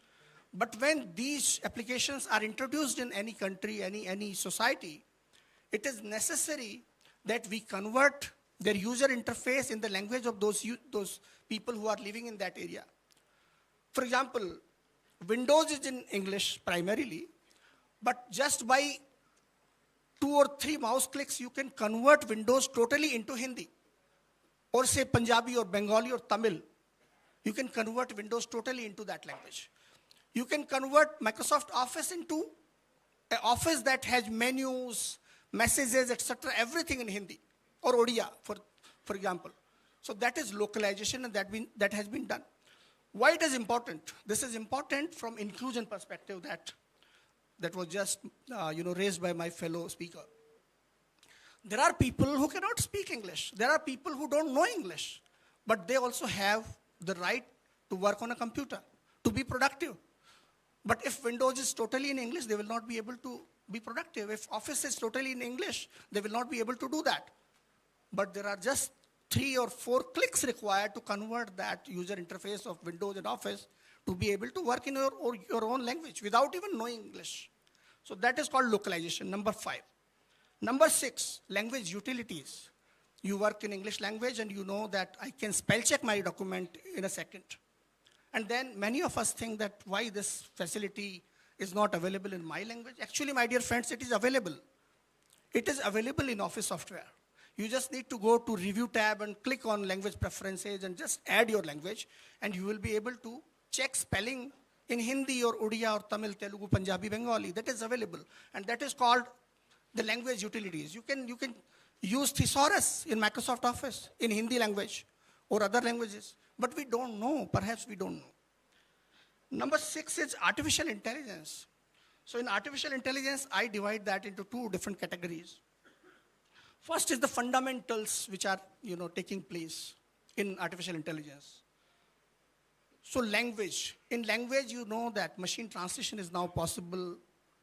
But when these applications are introduced in any country, any society, it is necessary that we convert their user interface in the language of those people who are living in that area. For example, Windows is in English primarily, but just by 2 or 3 mouse clicks, you can convert Windows totally into Hindi. Or say Punjabi or Bengali or Tamil. You can convert Windows totally into that language. You can convert Microsoft Office into an office that has menus, messages, etc., everything in Hindi or Odia, for example. So that is localization, and that has been done. Why it is important? This is important from inclusion perspective that was just raised by my fellow speaker. There are people who cannot speak English. There are people who don't know English, but they also have the right to work on a computer, to be productive. But if Windows is totally in English, they will not be able to be productive. If Office is totally in English, they will not be able to do that. But there are just 3 or 4 clicks required to convert that user interface of Windows and Office to be able to work in your own language without even knowing English. So that is called localization, number 5. Number 6, language utilities. You work in English language and you know that I can spell check my document in a second. And then many of us think that why this facility is not available in my language. Actually, my dear friends, it is available. It is available in Office software. You just need to go to review tab and click on language preferences and just add your language, and you will be able to check spelling in Hindi or Odia or Tamil, Telugu, Punjabi, Bengali. That is available. And that is called the language utilities. You can use thesaurus in Microsoft Office in Hindi language or other languages. But we don't know. Perhaps we don't know. Number 6 is artificial intelligence. So in artificial intelligence, I divide that into 2 different categories. First is the fundamentals which are taking place in artificial intelligence. So language. In language, you know that machine translation is now possible.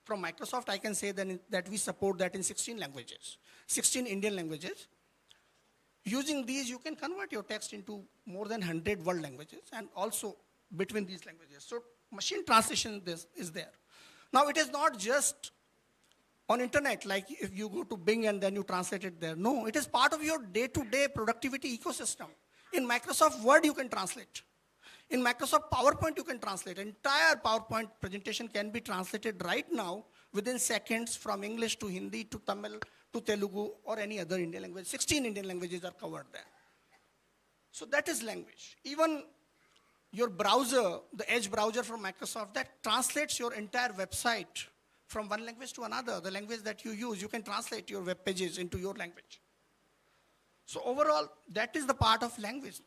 From Microsoft, I can say that we support that in 16 languages, 16 Indian languages. Using these, you can convert your text into more than 100 world languages and also between these languages. So machine translation is there. Now, it is not just on internet, like if you go to Bing and then you translate it there. No, it is part of your day-to-day productivity ecosystem. In Microsoft Word, you can translate. In Microsoft PowerPoint, you can translate. Entire PowerPoint presentation can be translated right now within seconds from English to Hindi to Tamil to Telugu or any other Indian language. 16 Indian languages are covered there. So that is language. Even your browser, the Edge browser from Microsoft, that translates your entire website from one language to another. The language that you use, you can translate your web pages into your language. So overall, that is the part of language.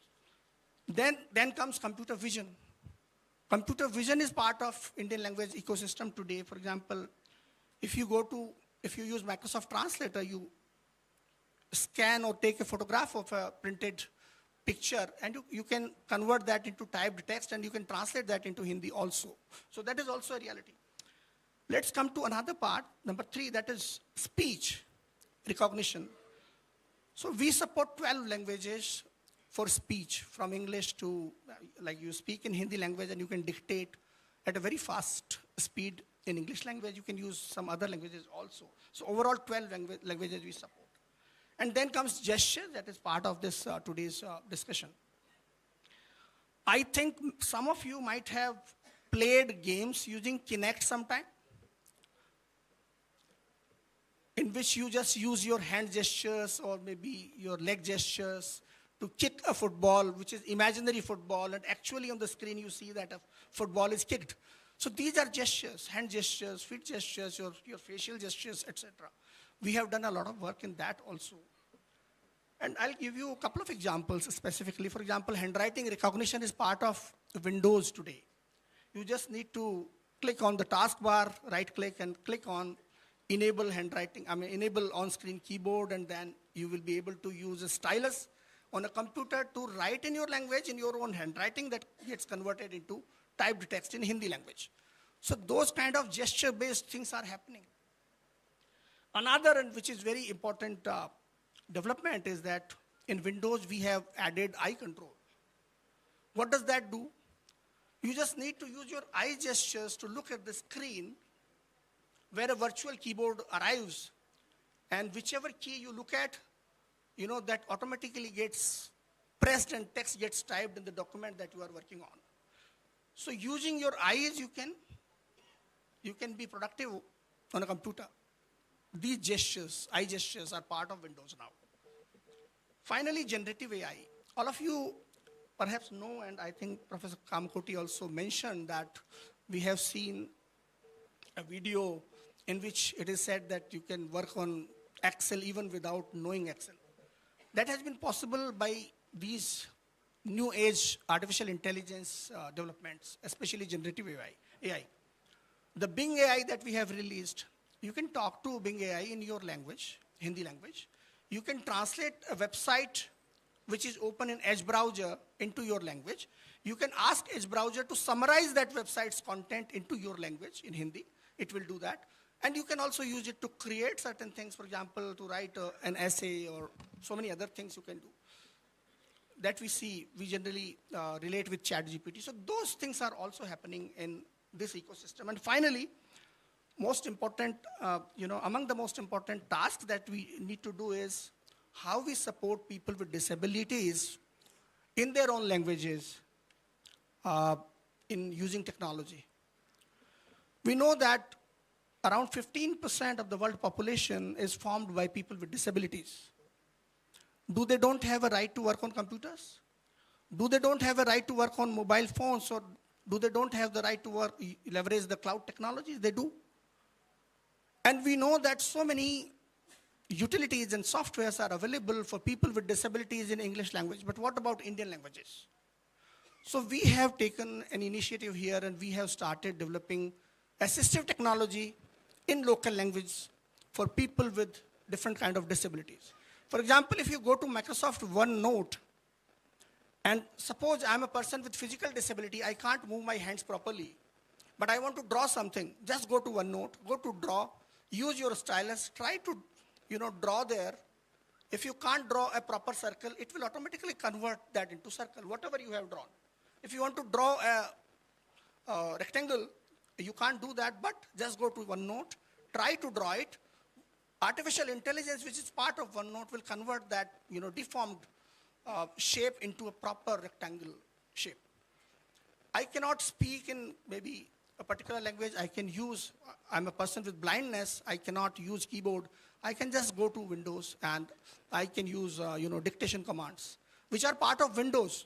Then comes computer vision. Computer vision is part of Indian language ecosystem today. For example, if you use Microsoft Translator, you scan or take a photograph of a printed picture and you can convert that into typed text and you can translate that into Hindi also. So that is also a reality. Let's come to another part, number 3, that is speech recognition. So we support 12 languages for speech, from English to, like you speak in Hindi language and you can dictate at a very fast speed in English language. You can use some other languages also. So overall 12 languages we support. And then comes gesture, that is part of this today's discussion. I think some of you might have played games using Kinect sometime, in which you just use your hand gestures or maybe your leg gestures to kick a football, which is imaginary football, and actually on the screen you see that a football is kicked. So these are gestures, hand gestures, feet gestures, your facial gestures, etc. We have done a lot of work in that also. And I'll give you a couple of examples specifically. For example, handwriting recognition is part of Windows today. You just need to click on the taskbar, right click, and click on enable handwriting, enable on-screen keyboard, and then you will be able to use a stylus on a computer to write in your language, in your own handwriting, that gets converted into typed text in Hindi language. So those kind of gesture-based things are happening. Another, and which is very important development, is that in Windows we have added eye control. What does that do? You just need to use your eye gestures to look at the screen where a virtual keyboard arrives, and whichever key you look at, that automatically gets pressed and text gets typed in the document that you are working on. So using your eyes, you can be productive on a computer. These gestures, eye gestures, are part of Windows now. Finally, generative AI. All of you perhaps know, and I think Professor Kamkoti also mentioned, that we have seen a video in which it is said that you can work on Excel even without knowing Excel. That has been possible by these new age artificial intelligence developments, especially generative AI. The Bing AI that we have released, you can talk to Bing AI in your language, Hindi language. You can translate a website which is open in Edge browser into your language. You can ask Edge browser to summarize that website's content into your language in Hindi. It will do that. And you can also use it to create certain things, for example, to write an essay or so many other things you can do. That we see, we generally relate with ChatGPT. So those things are also happening in this ecosystem. And finally, most important, among the most important tasks that we need to do is how we support people with disabilities in their own languages in using technology. We know that around 15% of the world population is formed by people with disabilities. Do they don't have a right to work on computers? Do they don't have a right to work on mobile phones, or do they don't have the right to leverage the cloud technologies? They do. And we know that so many utilities and softwares are available for people with disabilities in English language, but what about Indian languages? So we have taken an initiative here and we have started developing assistive technology in local language for people with different kind of disabilities. For example, if you go to Microsoft OneNote, and suppose I'm a person with physical disability, I can't move my hands properly, but I want to draw something, just go to OneNote, go to draw, use your stylus, try to draw there. If you can't draw a proper circle, it will automatically convert that into circle, whatever you have drawn. If you want to draw a rectangle, you can't do that, but just go to OneNote, try to draw it. Artificial intelligence, which is part of OneNote, will convert that deformed shape into a proper rectangle shape. I cannot speak in maybe a particular language. I'm a person with blindness, I cannot use keyboard. I can just go to Windows and I can use dictation commands, which are part of Windows.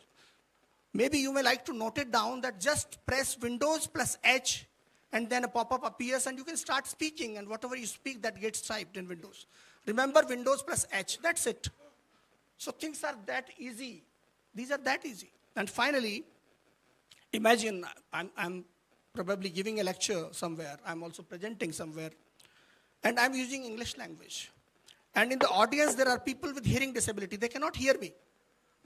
Maybe you may like to note it down that just press Windows plus H and then a pop-up appears and you can start speaking, and whatever you speak, that gets typed in Windows. Remember, Windows plus H, that's it. So things are that easy. These are that easy. And finally, imagine I'm probably giving a lecture somewhere. I'm also presenting somewhere. And I'm using English language. And in the audience, there are people with hearing disability. They cannot hear me.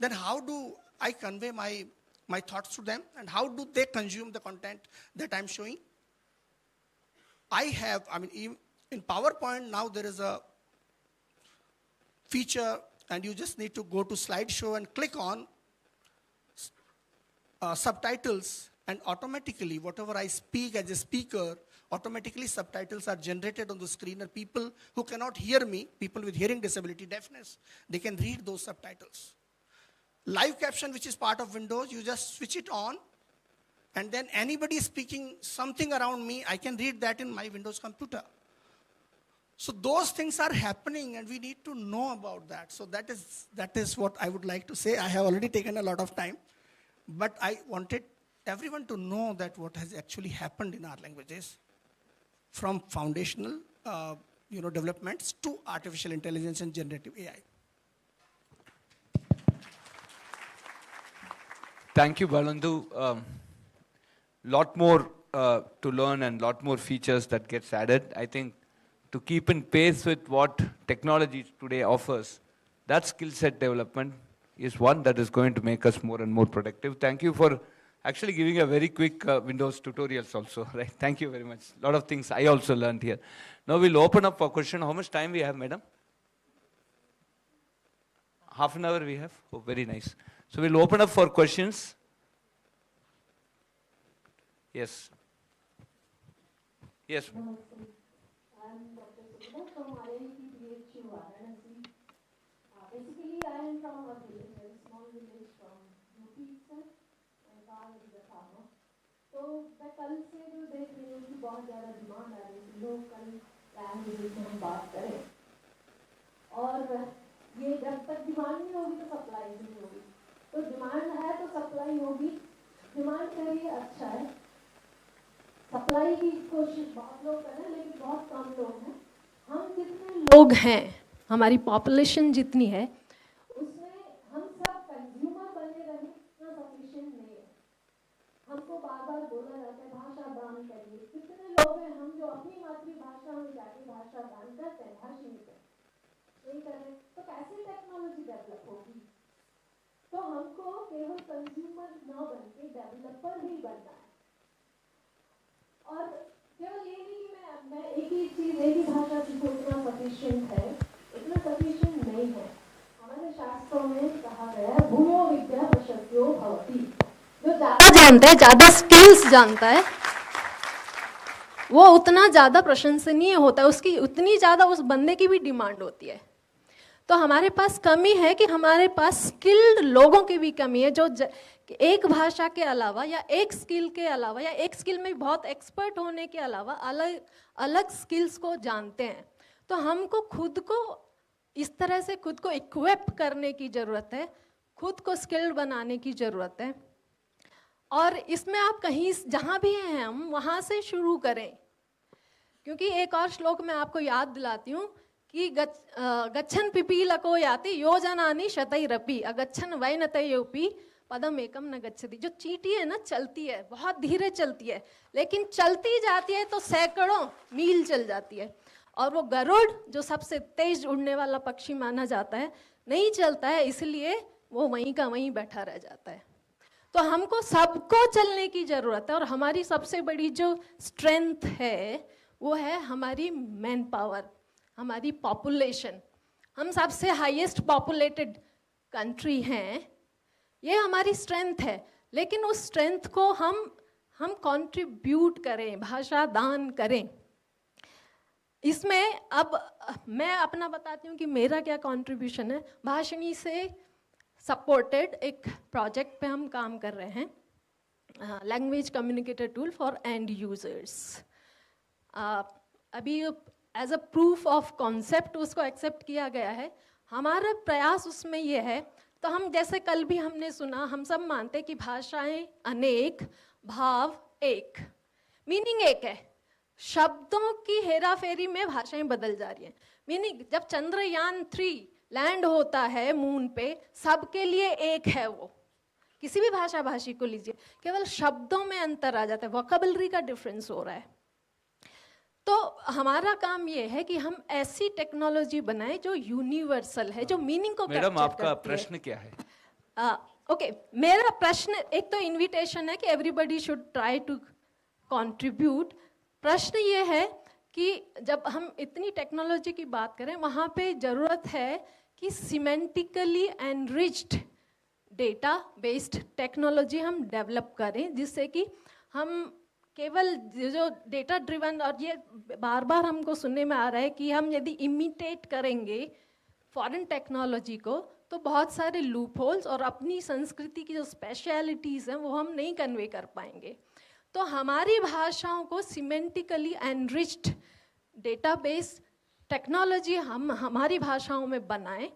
Then how do I convey my thoughts to them? And how do they consume the content that I'm showing? In PowerPoint now there is a feature, and you just need to go to slideshow and click on subtitles, and automatically whatever I speak as a speaker, automatically subtitles are generated on the screen, and people who cannot hear me, people with hearing disability, deafness, they can read those subtitles. Live caption, which is part of Windows, you just switch it on, and then anybody speaking something around me, I can read that in my Windows computer. So those things are happening and we need to know about that. So that is what I would like to say. I have already taken a lot of time, but I wanted everyone to know that what has actually happened in our languages, from foundational developments to artificial intelligence and generative AI. Thank you, Balandu. Lot more to learn and lot more features that gets added. I think to keep in pace with what technology today offers, that skill set development is one that is going to make us more and more productive. Thank you for actually giving a very quick Windows tutorials also, right? Thank you very much. A lot of things I also learned here. Now we'll open up for question. How much time we have, madam? Half an hour we have? Oh, very nice. So we'll open up for questions. Yes. Yes. Basically, I am from a village, a very small village from UP itself. My father is a farmer. तो मैं कल से जो देख रही हूँ कि बहुत ज़्यादा डिमांड आ रही है लोकल लैंग्वेज में हम बात करें, और ये जब तक डिमांड नहीं होगी तो सप्लाई नहीं होगी. तो डिमांड है तो सप्लाई होगी. डिमांड करिए अच्छा है, सप्लाई की कोशिश बहुत लोग कर रहे हैं लेकिन बहुत कम लोग हैं. हम जितने लोग हैं, हमारी पॉपुलेशन जितनी है, उसमें हम सब ज़रूरत है भाषणी पे, नहीं कर रहे तो कैसे टेक्नोलॉजी डेवलप होगी? तो हमको केवल कंज्यूमर न बन के डेवलपर ही बनना है। और केवल ये नहीं कि मैं एक ही चीज़ एक ही भाषा सीखूं इतना सफिशिएंट है, इतना सफिशिएंट नहीं है। हमारे शास्त्रों में कहा गया है भूयो विद्या प्रशस्त्यो भवति, जो ज़्यादा जानता है, ज़्यादा स्किल्स जानता है, वो उतना ज़्यादा प्रशंसनीय होता है, उसकी उतनी ज़्यादा उस बंदे की भी डिमांड होती है। तो हमारे पास कमी है कि हमारे पास स्किल्ड लोगों की भी कमी है, जो एक भाषा के अलावा या एक स्किल के अलावा या एक स्किल में बहुत एक्सपर्ट होने के अलावा अलग अलग स्किल्स को जानते हैं। तो हमको खुद को इस तरह से खुद को इक्विप करने की ज़रूरत है, खुद को स्किल्ड बनाने की ज़रूरत है। और इसमें आप कहीं जहाँ भी हैं हम वहाँ से शुरू करें, क्योंकि एक और श्लोक मैं आपको याद दिलाती हूँ कि गच्छन पिपीलको याति योजनानि शतैरपि अगच्छन वैनतयोपि पदम एकम न गच्छति। जो चींटी है ना, चलती है, बहुत धीरे चलती है, लेकिन चलती जाती है तो सैकड़ों मील चल जाती है। और वो गरुड़ जो सबसे तेज उड़ने वाला पक्षी माना जाता है, नहीं चलता है, इसलिए वो वहीं का वहीं बैठा रह जाता है। तो हमको सबको चलने की ज़रूरत है। और हमारी सबसे बड़ी जो स्ट्रेंथ है वो है हमारी मैन पावर, हमारी पॉपुलेशन। हम सबसे हाईएस्ट पॉपुलेटेड कंट्री हैं, ये हमारी स्ट्रेंथ है। लेकिन उस स्ट्रेंथ को हम कंट्रीब्यूट करें, भाषा दान करें। इसमें अब मैं अपना बताती हूँ कि मेरा क्या कंट्रीब्यूशन है। भाषणी से सपोर्टेड एक प्रोजेक्ट पे हम काम कर रहे हैं, language communicator tool for end users. अभी as a proof of concept उसको एक्सेप्ट किया गया है। हमारा प्रयास उसमें ये है, तो हम जैसे कल भी हमने सुना, हम सब मानते कि भाषाएं अनेक, भाव एक, मीनिंग एक है। शब्दों की हेराफेरी में भाषाएं बदल जा रही हैं। मीनिंग जब चंद्रयान 3 लैंड होता है मून पे, सबके लिए एक है वो। किसी भी भाषा भाषी को लीजिए, केवल शब्दों में अंतर आ जाता है, वोकैबुलरी का डिफरेंस हो रहा है। तो हमारा काम ये है कि हम ऐसी टेक्नोलॉजी बनाएं जो यूनिवर्सल है, जो मीनिंग को कैप्चर करती है। मैडम, आपका प्रश्न क्या है? ओके, मेरा प्रश्न एक तो इनविटेशन है कि everybody should try to contribute. प्रश्न ये है कि जब हम इतनी टेक्नोलॉजी की बात करें, वहाँ पे ज़रूरत है कि semantically enriched data based technology हम डेवलप करें, जिससे कि हम केवल जो डेटा ड्रिवन, और ये बार बार हमको सुनने में आ रहा है कि हम यदि इमिटेट करेंगे फॉरेन टेक्नोलॉजी को तो बहुत सारे लूप होल्स और अपनी संस्कृति की जो स्पेशलिटीज़ हैं वो हम नहीं कन्वे कर पाएंगे। तो हमारी भाषाओं को सिमेंटिकली एनरिच्ड डेटाबेस टेक्नोलॉजी हम हमारी भाषाओं में बनाएं।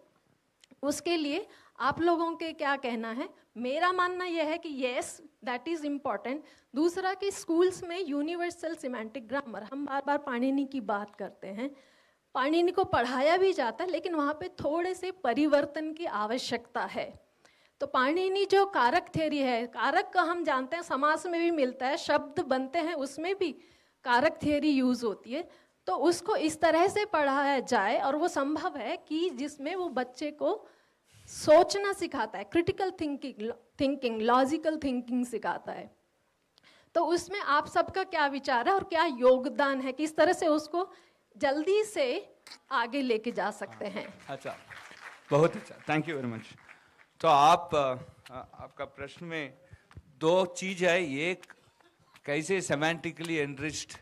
उसके लिए आप लोगों के क्या कहना है? मेरा मानना यह है कि येस, दैट इज़ इम्पॉर्टेंट। दूसरा कि स्कूल्स में यूनिवर्सल सिमेंटिक ग्रामर, हम बार बार पाणिनि की बात करते हैं, पाणिनि को पढ़ाया भी जाता है, लेकिन वहाँ पे थोड़े से परिवर्तन की आवश्यकता है। तो पाणिनि जो कारक थ्योरी है, कारक का हम जानते हैं समास में भी मिलता है, शब्द बनते हैं उसमें भी कारक थ्योरी यूज़ होती है। तो उसको इस तरह से पढ़ाया जाए, और वो संभव है कि जिसमें वो बच्चे को सोचना सिखाता है, क्रिटिकल थिंकिंग, लॉजिकल थिंकिंग सिखाता है। तो उसमें आप सबका क्या विचार है और क्या योगदान है, किस तरह से उसको जल्दी से आगे लेके जा सकते हैं? अच्छा, बहुत अच्छा, थैंक यू वेरी मच। तो आपका प्रश्न में दो चीज है, एक कैसे सेमेंटिकली एनरिच्ड,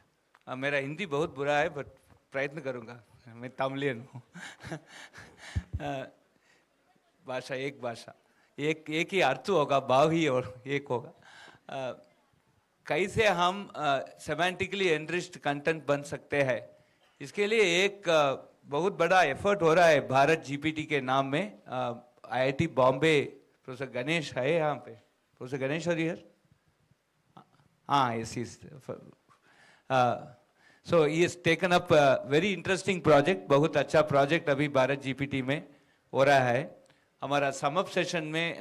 मेरा हिंदी बहुत बुरा है बट प्रयत्न करूंगा, मैं तमिलियन हूँ। भाषा एक ही अर्थ होगा, भाव ही और एक होगा। कैसे हम सेमेंटिकली एनरिच्ड कंटेंट बन सकते हैं, इसके लिए एक बहुत बड़ा एफर्ट हो रहा है भारत जीपीटी के नाम में। आईआईटी बॉम्बे, प्रोफेसर गणेश है यहाँ पे, प्रोफेसर गणेश आर हियर? हाँ, yes, so he has taken up very interesting project, बहुत अच्छा प्रोजेक्ट अभी भारत जीपीटी में हो रहा है। हमारा समअप सेशन में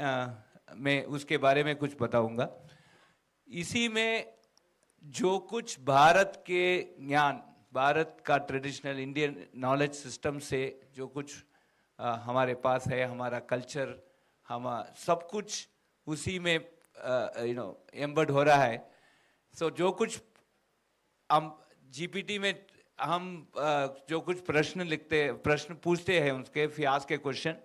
मैं उसके बारे में कुछ बताऊंगा। इसी में जो कुछ भारत के ज्ञान, भारत का ट्रेडिशनल इंडियन नॉलेज सिस्टम से जो कुछ हमारे पास है, हमारा कल्चर, हम सब कुछ उसी में एम्बेड हो रहा है. So जो कुछ हम जीपीटी में हम जो कुछ प्रश्न पूछते हैं उसके if we ask a question,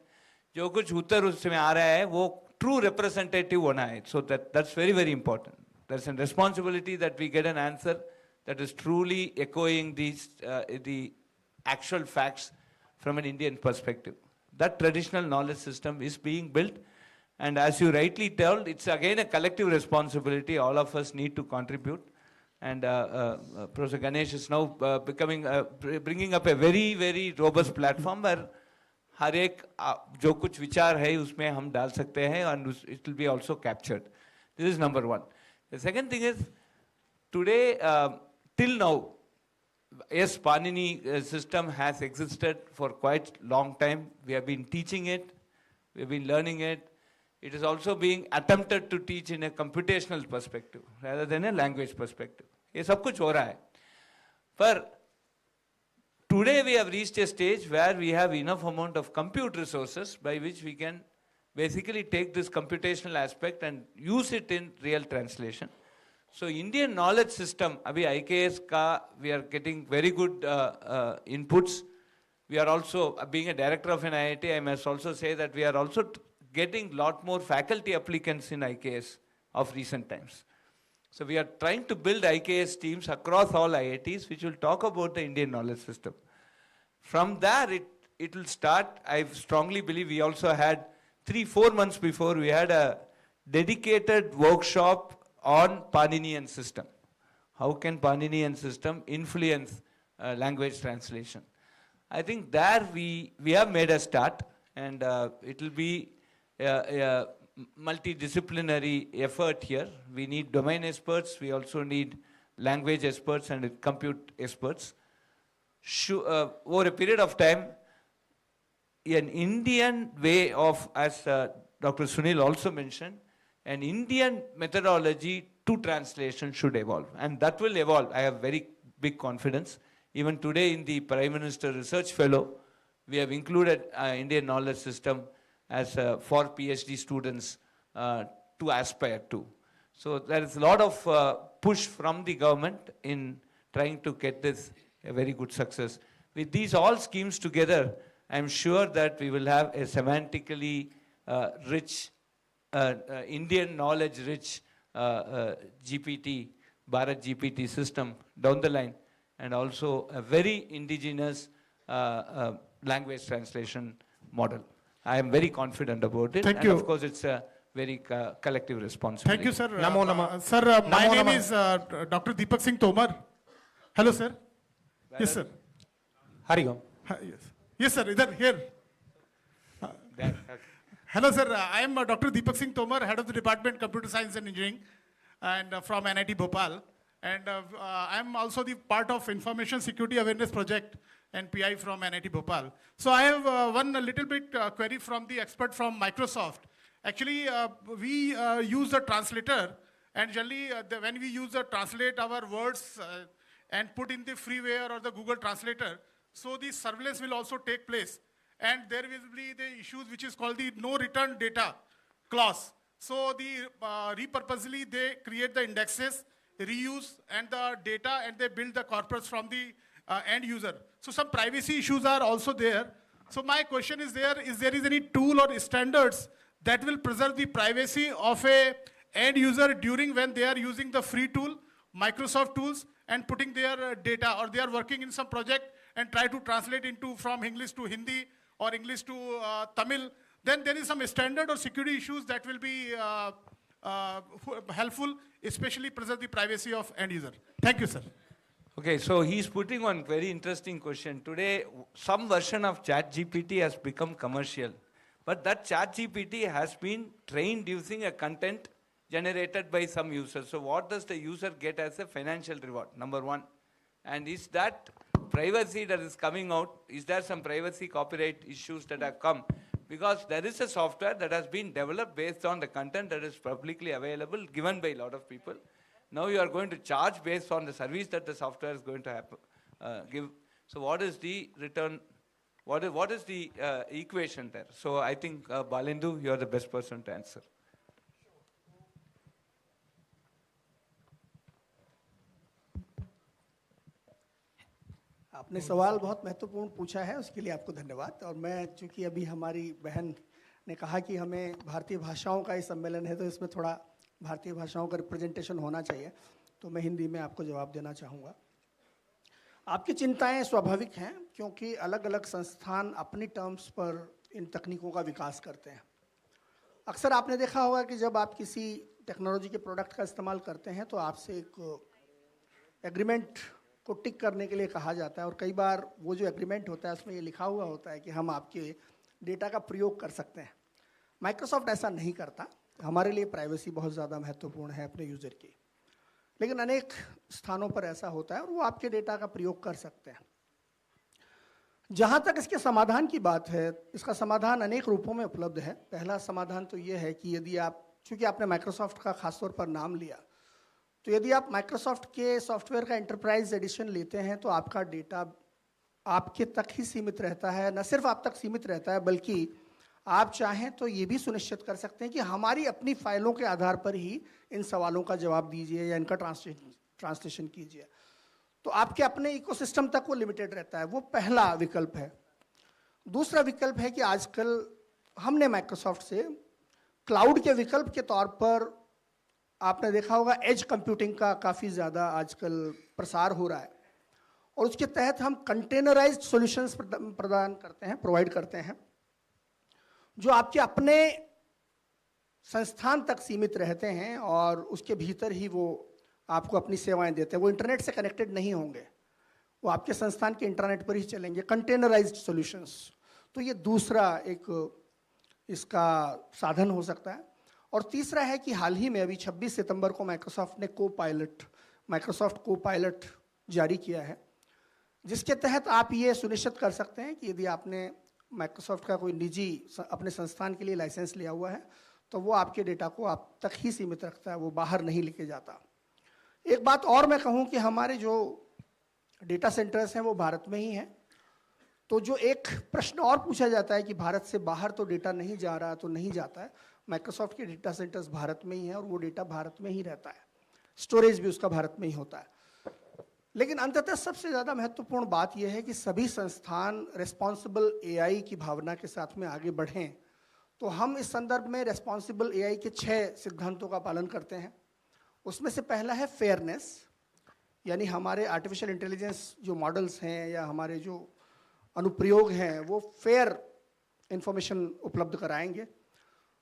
जो कुछ उत्तर उसमें आ रहा है वो true representative होना है. So that's very very important. There's a responsibility that we get an answer that is truly echoing the actual facts from an Indian perspective. That traditional knowledge system is being built, and as you rightly told, it's again a collective responsibility. All of us need to contribute. And Professor Ganesh is now bringing up a very, very robust platform where हर एक जो कुछ विचार है उसमें हम डाल सकते हैं, and it will be also captured. This is number one. The second thing is, today, till now, yes, Panini system has existed for quite long time. We have been teaching it, we have been learning it. It is also being attempted to teach in a computational perspective rather than a language perspective. ये सब कुछ हो रहा है. पर today we have reached a stage where we have enough amount of compute resources by which we can basically take this computational aspect and use it in real translation. So Indian knowledge system, abhi IKS ka, we are getting very good inputs. We are also, being a director of an IIT, I must also say that we are also getting lot more faculty applicants in IKS of recent times. So we are trying to build IKS teams across all IITs which will talk about the Indian knowledge system. From there, it will start. I strongly believe we also had 3-4 months before, we had a dedicated workshop on Paninian system. How can Paninian system influence language translation? I think there we have made a start, and it will be a multidisciplinary effort here. We need domain experts, we also need language experts and compute experts. Over a period of time, an Indian way of, as Dr. Sunil also mentioned, an Indian methodology to translation should evolve, and that will evolve. I have very big confidence. Even today in the Prime Minister Research Fellow, we have included Indian knowledge system as for PhD students to aspire to. So there is a lot of push from the government in trying to get this a very good success. With these all schemes together, I'm sure that we will have a semantically rich, Indian knowledge-rich GPT, Bharat GPT system down the line, and also a very indigenous language translation model. I am very confident about it. Thank you. And of course, it's a very collective responsibility. Thank you, sir. Namo Nama. Sir, my name is Dr. Deepak Singh Tomar. Hello, sir. Yes, sir. Hari Om. Yes. Yes, sir. Here. Hello, sir. I am Dr. Deepak Singh Tomar, Head of the Department Computer Science and Engineering, and from NIT Bhopal. And I am also the part of Information Security Awareness Project and PI from NIT Bhopal. So I have one little bit query from the expert from Microsoft. Actually, we use the translator, and generally when we use the translate our words and put in the freeware or the Google Translator, so the surveillance will also take place. And there will be the issues which is called the no return data clause. So the repurposely they create the indexes, reuse and the data, and they build the corpus from the end user. So some privacy issues are also there. So my question is there is any tool or standards that will preserve the privacy of a end user during when they are using the free tool, Microsoft tools, and putting their data, or they are working in some project and try to translate into from English to Hindi or English to Tamil, then there is some standard or security issues that will be helpful, especially preserve the privacy of end user. Thank you, sir. Okay, so he's putting one very interesting question. Today, some version of ChatGPT has become commercial, but that ChatGPT has been trained using a content generated by some users. So what does the user get as a financial reward? Number one. And is that privacy that is coming out, is there some privacy copyright issues that have come? Because there is a software that has been developed based on the content that is publicly available, given by a lot of people. Now you are going to charge based on the service that the software is going to give. So what is the return? What is the equation there? So I think Balindu, you are the best person to answer. आपने सवाल बहुत महत्वपूर्ण पूछा है, उसके लिए आपको धन्यवाद। और मैं चूंकि अभी हमारी बहन ने कहा कि हमें भारतीय भाषाओं का ही सम्मेलन है, तो इसमें थोड़ा भारतीय भाषाओं का रिप्रेजेंटेशन होना चाहिए, तो मैं हिंदी में आपको जवाब देना चाहूँगा। आपकी चिंताएं स्वाभाविक हैं, क्योंकि अलग अलग संस्थान अपनी टर्म्स पर इन तकनीकों का विकास करते हैं। अक्सर आपने देखा होगा कि जब आप किसी टेक्नोलॉजी के प्रोडक्ट का इस्तेमाल करते हैं तो आपसे एक एग्रीमेंट को टिक करने के लिए कहा जाता है, और कई बार वो जो एग्रीमेंट होता है उसमें ये लिखा हुआ होता है कि हम आपके डेटा का प्रयोग कर सकते हैं। माइक्रोसॉफ्ट ऐसा नहीं करता। हमारे लिए प्राइवेसी बहुत ज़्यादा महत्वपूर्ण है अपने यूज़र की, लेकिन अनेक स्थानों पर ऐसा होता है और वो आपके डेटा का प्रयोग कर सकते हैं। जहाँ तक इसके समाधान की बात है, इसका समाधान अनेक रूपों में उपलब्ध है। पहला समाधान तो ये है कि यदि आप, चूँकि आपने माइक्रोसॉफ्ट का खासतौर पर नाम लिया, तो यदि आप माइक्रोसॉफ्ट के सॉफ्टवेयर का एंटरप्राइज एडिशन लेते हैं तो आपका डेटा आपके तक ही सीमित रहता है। न सिर्फ आप तक सीमित रहता है, बल्कि आप चाहें तो ये भी सुनिश्चित कर सकते हैं कि हमारी अपनी फाइलों के आधार पर ही इन सवालों का जवाब दीजिए या इनका ट्रांसलेशन कीजिए। तो आपके अपने इकोसिस्टम तक वो लिमिटेड रहता है। वो पहला विकल्प है। दूसरा विकल्प है कि आजकल हमने माइक्रोसॉफ्ट से क्लाउड के विकल्प के तौर पर, आपने देखा होगा एज कंप्यूटिंग का काफ़ी ज़्यादा आजकल प्रसार हो रहा है, और उसके तहत हम कंटेनराइज्ड सॉल्यूशंस प्रदान करते हैं, प्रोवाइड करते हैं, जो आपके अपने संस्थान तक सीमित रहते हैं और उसके भीतर ही वो आपको अपनी सेवाएं देते हैं। वो इंटरनेट से कनेक्टेड नहीं होंगे, वो आपके संस्थान के इंटरनेट पर ही चलेंगे, कंटेनराइज्ड सॉल्यूशंस। तो ये दूसरा एक इसका साधन हो सकता है। और तीसरा है कि हाल ही में अभी 26 सितंबर को माइक्रोसॉफ्ट ने माइक्रोसॉफ्ट को पायलट जारी किया है, जिसके तहत आप ये सुनिश्चित कर सकते हैं कि यदि आपने माइक्रोसॉफ्ट का कोई निजी अपने संस्थान के लिए लाइसेंस लिया हुआ है तो वो आपके डेटा को आप तक ही सीमित रखता है, वो बाहर नहीं लेके जाता। एक बात और मैं कहूँ कि हमारे जो डेटा सेंटर्स हैं वो भारत में ही हैं, तो जो एक प्रश्न और पूछा जाता है कि भारत से बाहर तो डेटा नहीं जा रहा, तो नहीं जाता है। माइक्रोसॉफ्ट के डेटा सेंटर्स भारत में ही हैं और वो डेटा भारत में ही रहता है, स्टोरेज भी उसका भारत में ही होता है। लेकिन अंततः सबसे ज़्यादा महत्वपूर्ण बात यह है कि सभी संस्थान रिस्पॉन्सिबल एआई की भावना के साथ में आगे बढ़ें। तो हम इस संदर्भ में रिस्पॉन्सिबल एआई के 6 सिद्धांतों का पालन करते हैं। उसमें से पहला है फेयरनेस, यानी हमारे आर्टिफिशियल इंटेलिजेंस जो मॉडल्स हैं या हमारे जो अनुप्रयोग हैं वो फेयर इंफॉर्मेशन उपलब्ध कराएंगे।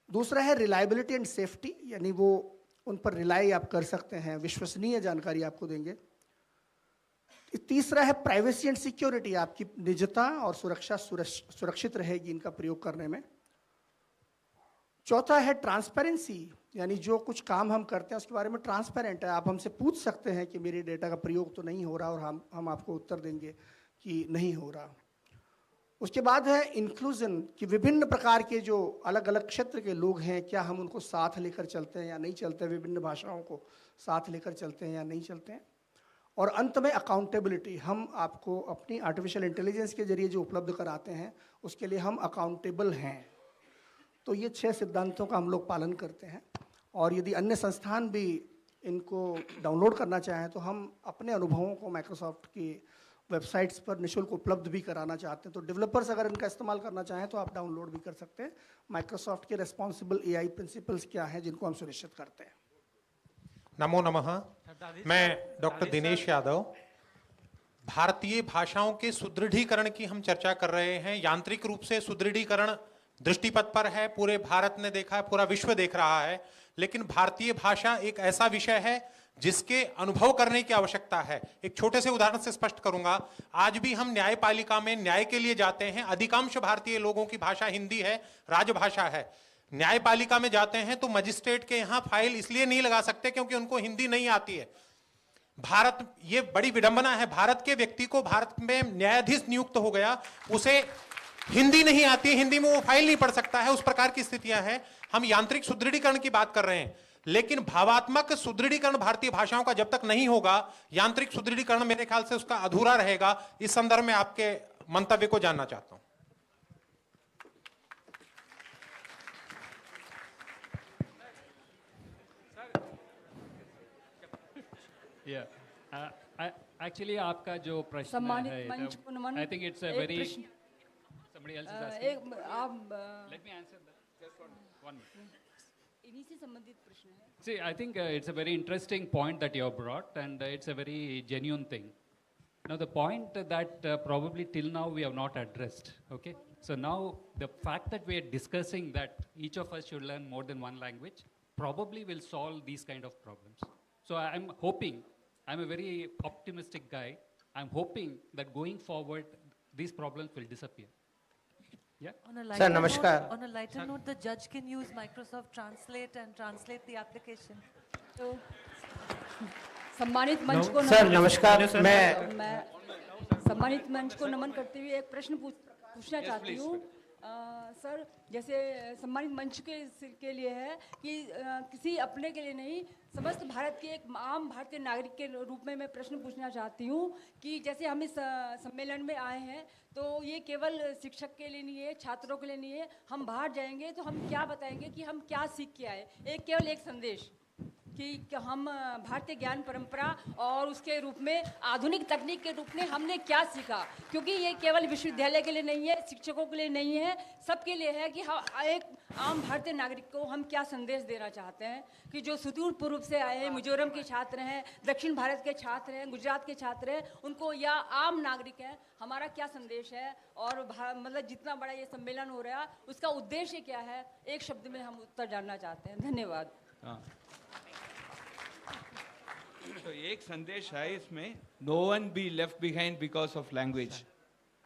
दूसरा है रिलायबिलिटी एंड सेफ्टी, यानी वो उन पर रिलाई आप कर सकते हैं, विश्वसनीय जानकारी आपको देंगे। तीसरा है प्राइवेसी एंड सिक्योरिटी, आपकी निजता और सुरक्षा सुरक्षित रहेगी इनका प्रयोग करने में। चौथा है ट्रांसपेरेंसी, यानी जो कुछ काम हम करते हैं उसके बारे में ट्रांसपेरेंट है। आप हमसे पूछ सकते हैं कि मेरे डेटा का प्रयोग तो नहीं हो रहा, और हम आपको उत्तर देंगे कि नहीं हो रहा। उसके बाद है इंक्लूजन, कि विभिन्न प्रकार के जो अलग अलग क्षेत्र के लोग हैं, क्या हम उनको साथ लेकर चलते हैं या नहीं चलते, विभिन्न भाषाओं को साथ लेकर चलते हैं या नहीं चलते हैं। और अंत में अकाउंटेबिलिटी, हम आपको अपनी आर्टिफिशियल इंटेलिजेंस के जरिए जो उपलब्ध कराते हैं उसके लिए हम अकाउंटेबल हैं। तो ये 6 सिद्धांतों का हम लोग पालन करते हैं, और यदि अन्य संस्थान भी इनको डाउनलोड करना चाहें तो हम अपने अनुभवों को माइक्रोसॉफ्ट की वेबसाइट्स पर निःशुल्क उपलब्ध भी कराना चाहते हैं। तो डेवलपर्स अगर इनका इस्तेमाल करना चाहें तो आप डाउनलोड भी कर सकते हैं। माइक्रोसॉफ्ट के रेस्पॉन्सिबल एआई प्रिंसिपल्स क्या हैं जिनको हम सुनिश्चित करते हैं। नमो नमः। मैं डॉक्टर दिनेश यादव। भारतीय भाषाओं के सुदृढ़ीकरण की हम चर्चा कर रहे हैं। यांत्रिक रूप से सुदृढ़ीकरण दृष्टिपथ पर है, पूरे भारत ने देखा है, पूरा विश्व देख रहा है। लेकिन भारतीय भाषा एक ऐसा विषय है जिसके अनुभव करने की आवश्यकता है। एक छोटे से उदाहरण से स्पष्ट करूंगा। आज भी हम न्यायपालिका में न्याय के लिए जाते हैं। अधिकांश भारतीय लोगों की भाषा हिंदी है, राजभाषा है। न्यायपालिका में जाते हैं तो मजिस्ट्रेट के यहाँ फाइल इसलिए नहीं लगा सकते क्योंकि उनको हिंदी नहीं आती है। भारत, ये बड़ी विडंबना है, भारत के व्यक्ति को भारत में न्यायाधीश नियुक्त हो गया, उसे हिंदी नहीं आती, हिंदी में वो फाइल नहीं पढ़ सकता है। उस प्रकार की स्थितियां हैं। हम यांत्रिक सुदृढ़ीकरण की बात कर रहे हैं। लेकिन भावात्मक सुदृढ़ीकरण भारतीय भाषाओं का जब तक नहीं होगा, यांत्रिक सुदृढ़ीकरण मेरे ख्याल से उसका अधूरा रहेगा। इस संदर्भ में आपके मंतव्य को जानना चाहता हूं। Actually, आपका जो प्रश्न सम्मानित है, मंच को नमन। I think it's a एक very. प्रश्न- Somebody else is asking. आप Let me answer that. Just one minute. इन्हीं से संबंधित प्रश्न है। See, I think it's a very interesting point that you have brought, and it's a very genuine thing. Now, the point that probably till now we have not addressed, okay? So now, the fact that we are discussing that each of us should learn more than one language probably will solve these kind of problems. So I'm hoping, I'm a very optimistic guy, I'm hoping that going forward, these problems will disappear. Yeah? On a lighter note, on a lighter note, the judge can use Microsoft Translate and translate the application. तो सम्मानित मंच को sir नमस्कार, मैं सम्मानित मंच को नमन करते हुए एक प्रश्न पूछना चाहती हूँ। सर, जैसे सम्मानित मंच के लिए है कि किसी अपने के लिए नहीं, समस्त भारत के एक आम भारतीय नागरिक के रूप में मैं प्रश्न पूछना चाहती हूँ कि जैसे हम इस सम्मेलन में आए हैं तो ये केवल शिक्षक के लिए नहीं है, छात्रों के लिए नहीं है। हम बाहर जाएंगे तो हम क्या बताएंगे कि हम क्या सीख के आए। केवल एक संदेश कि हम भारतीय ज्ञान परंपरा और उसके रूप में आधुनिक तकनीक के रूप में हमने क्या सीखा, क्योंकि ये केवल विश्वविद्यालय के लिए नहीं है, शिक्षकों के लिए नहीं है, सबके लिए है कि हम एक आम भारतीय नागरिक को हम क्या संदेश देना चाहते हैं कि जो सुदूर पूर्व से आए हैं, मिजोरम के छात्र हैं, दक्षिण भारत के छात्र हैं, गुजरात के छात्र हैं, उनको या आम नागरिक हैं, हमारा क्या संदेश है और मतलब जितना बड़ा ये सम्मेलन हो रहा है उसका उद्देश्य क्या है, एक शब्द में हम उत्तर जानना चाहते हैं। धन्यवाद। तो एक संदेश है इसमें, no one be left behind because of language,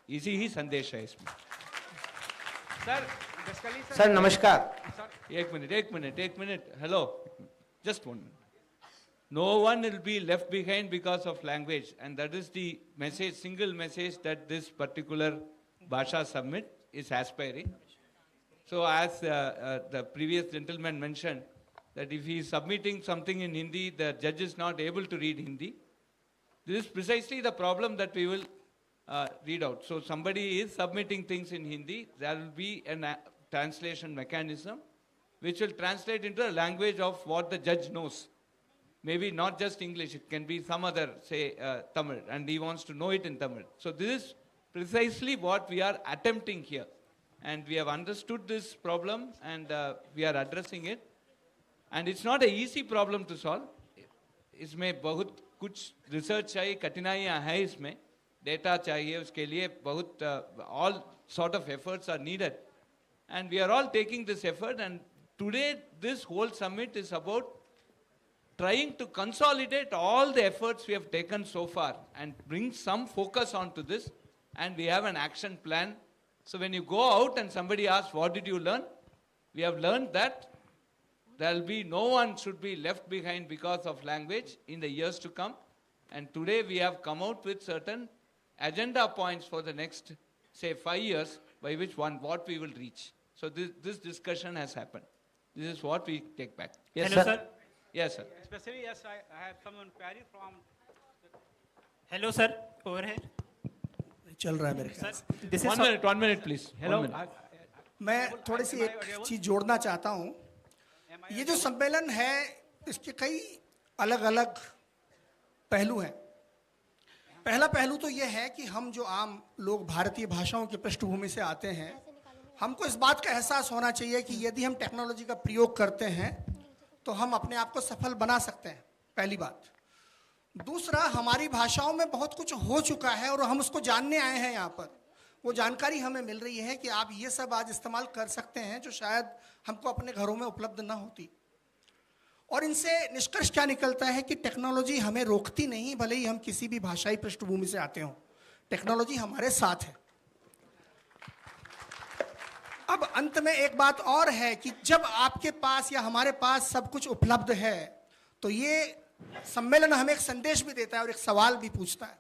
इसी ही संदेश है इसमें। सर नमस्कार। एक minute, hello, just one minute. No one will be left behind because of language, and that is the message, single message that this particular Bhasha Summit is aspiring. So as the previous gentleman mentioned, that if he is submitting something in Hindi, the judge is not able to read Hindi. This is precisely the problem that we will read out. So somebody is submitting things in Hindi, there will be a translation mechanism which will translate into a language of what the judge knows. Maybe not just English, it can be some other, say, Tamil, and he wants to know it in Tamil. So this is precisely what we are attempting here. And we have understood this problem and we are addressing it. And it's not an easy problem to solve. इसमें बहुत कुछ research चाहिए, कठिनाइयाँ हैं इसमें, data चाहिए, उसके लिए बहुत all sort of efforts are needed. And we are all taking this effort, and today this whole summit is about trying to consolidate all the efforts we have taken so far and bring some focus onto this, and we have an action plan. So when you go out and somebody asks, what did you learn? We have learned that there will be no one should be left behind because of language in the years to come. And today we have come out with certain agenda points for the next, say, 5 years, by which what we will reach. So this discussion has happened. This is what we take back. Yes, Hello, sir. sir. Yes, sir. Especially, yes, I have some inquiry from. Hello, sir. Over here. चल रहा है मेरे ख्याल से। 1 minute, please. Hello. मैं थोड़ी सी एक चीज जोड़ना चाहता हूँ। ये जो सम्मेलन है इसके कई अलग अलग पहलू हैं। पहला पहलू तो ये है कि हम जो आम लोग भारतीय भाषाओं की पृष्ठभूमि से आते हैं, हमको इस बात का एहसास होना चाहिए कि यदि हम टेक्नोलॉजी का प्रयोग करते हैं तो हम अपने आप को सफल बना सकते हैं, पहली बात। दूसरा, हमारी भाषाओं में बहुत कुछ हो चुका है और हम उसको जानने आए हैं यहाँ पर। वो जानकारी हमें मिल रही है कि आप ये सब आज इस्तेमाल कर सकते हैं जो शायद हमको अपने घरों में उपलब्ध ना होती। और इनसे निष्कर्ष क्या निकलता है कि टेक्नोलॉजी हमें रोकती नहीं, भले ही हम किसी भी भाषाई पृष्ठभूमि से आते हों, टेक्नोलॉजी हमारे साथ है। अब अंत में एक बात और है कि जब आपके पास या हमारे पास सब कुछ उपलब्ध है तो ये सम्मेलन हमें एक संदेश भी देता है और एक सवाल भी पूछता है।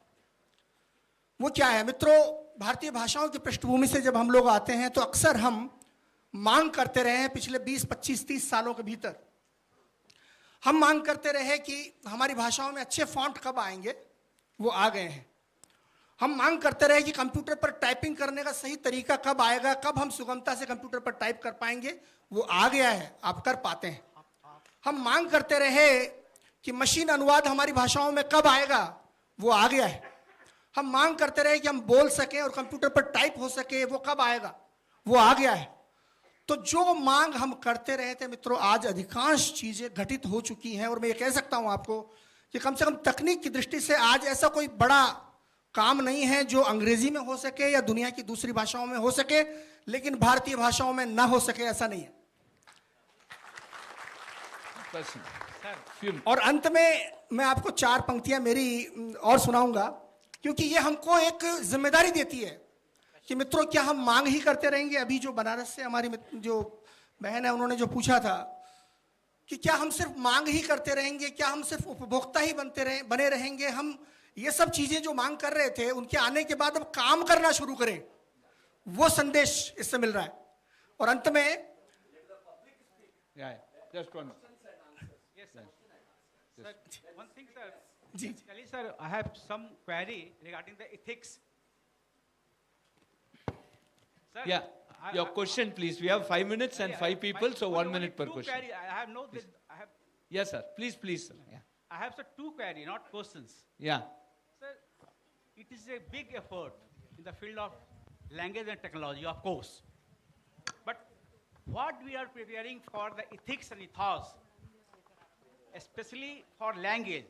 वो क्या है मित्रों? भारतीय भाषाओं की पृष्ठभूमि से जब हम लोग आते हैं तो अक्सर हम मांग करते रहे हैं पिछले 20, 25, 30 सालों के भीतर हम मांग करते रहे कि हमारी भाषाओं में अच्छे फॉन्ट कब आएंगे, वो आ गए हैं। हम मांग करते रहे कि कंप्यूटर पर टाइपिंग करने का सही तरीका कब आएगा, कब हम सुगमता से कंप्यूटर पर टाइप कर पाएंगे, वो आ गया है, आप कर पाते हैं। हम मांग करते रहे कि मशीन अनुवाद हमारी भाषाओं में कब आएगा, वो आ गया है। हम मांग करते रहे कि हम बोल सकें और कंप्यूटर पर टाइप हो सके, वो कब आएगा, वो आ गया है। तो जो मांग हम करते रहे थे मित्रों, आज अधिकांश चीजें घटित हो चुकी हैं। और मैं ये कह सकता हूं आपको कि कम से कम तकनीक की दृष्टि से आज ऐसा कोई बड़ा काम नहीं है जो अंग्रेजी में हो सके या दुनिया की दूसरी भाषाओं में हो सके, लेकिन भारतीय भाषाओं में ना हो सके, ऐसा नहीं है। और अंत में मैं आपको 4 पंक्तियां मेरी और सुनाऊंगा, क्योंकि ये हमको एक जिम्मेदारी देती है कि मित्रों क्या हम मांग ही करते रहेंगे। अभी जो बनारस से हमारी जो बहन है, उन्होंने जो पूछा था कि क्या हम सिर्फ मांग ही करते रहेंगे, क्या हम सिर्फ उपभोक्ता ही बने रहेंगे। हम ये सब चीजें जो मांग कर रहे थे, उनके आने के बाद अब काम करना शुरू करें, वो संदेश इससे मिल रहा है। और अंत में one thing, sir. Actually, sir, I have some query regarding the ethics. Sir, Yeah, your question, please. We have 5 minutes and 5 people, so 1 minute per question. Query. I have no this. I have. Yes, sir. Please, sir. Yeah. I have sir 2 query, not questions. Yeah. Sir, it is a big effort in the field of language and technology, of course. But what we are preparing for the ethics and ethos, especially for language,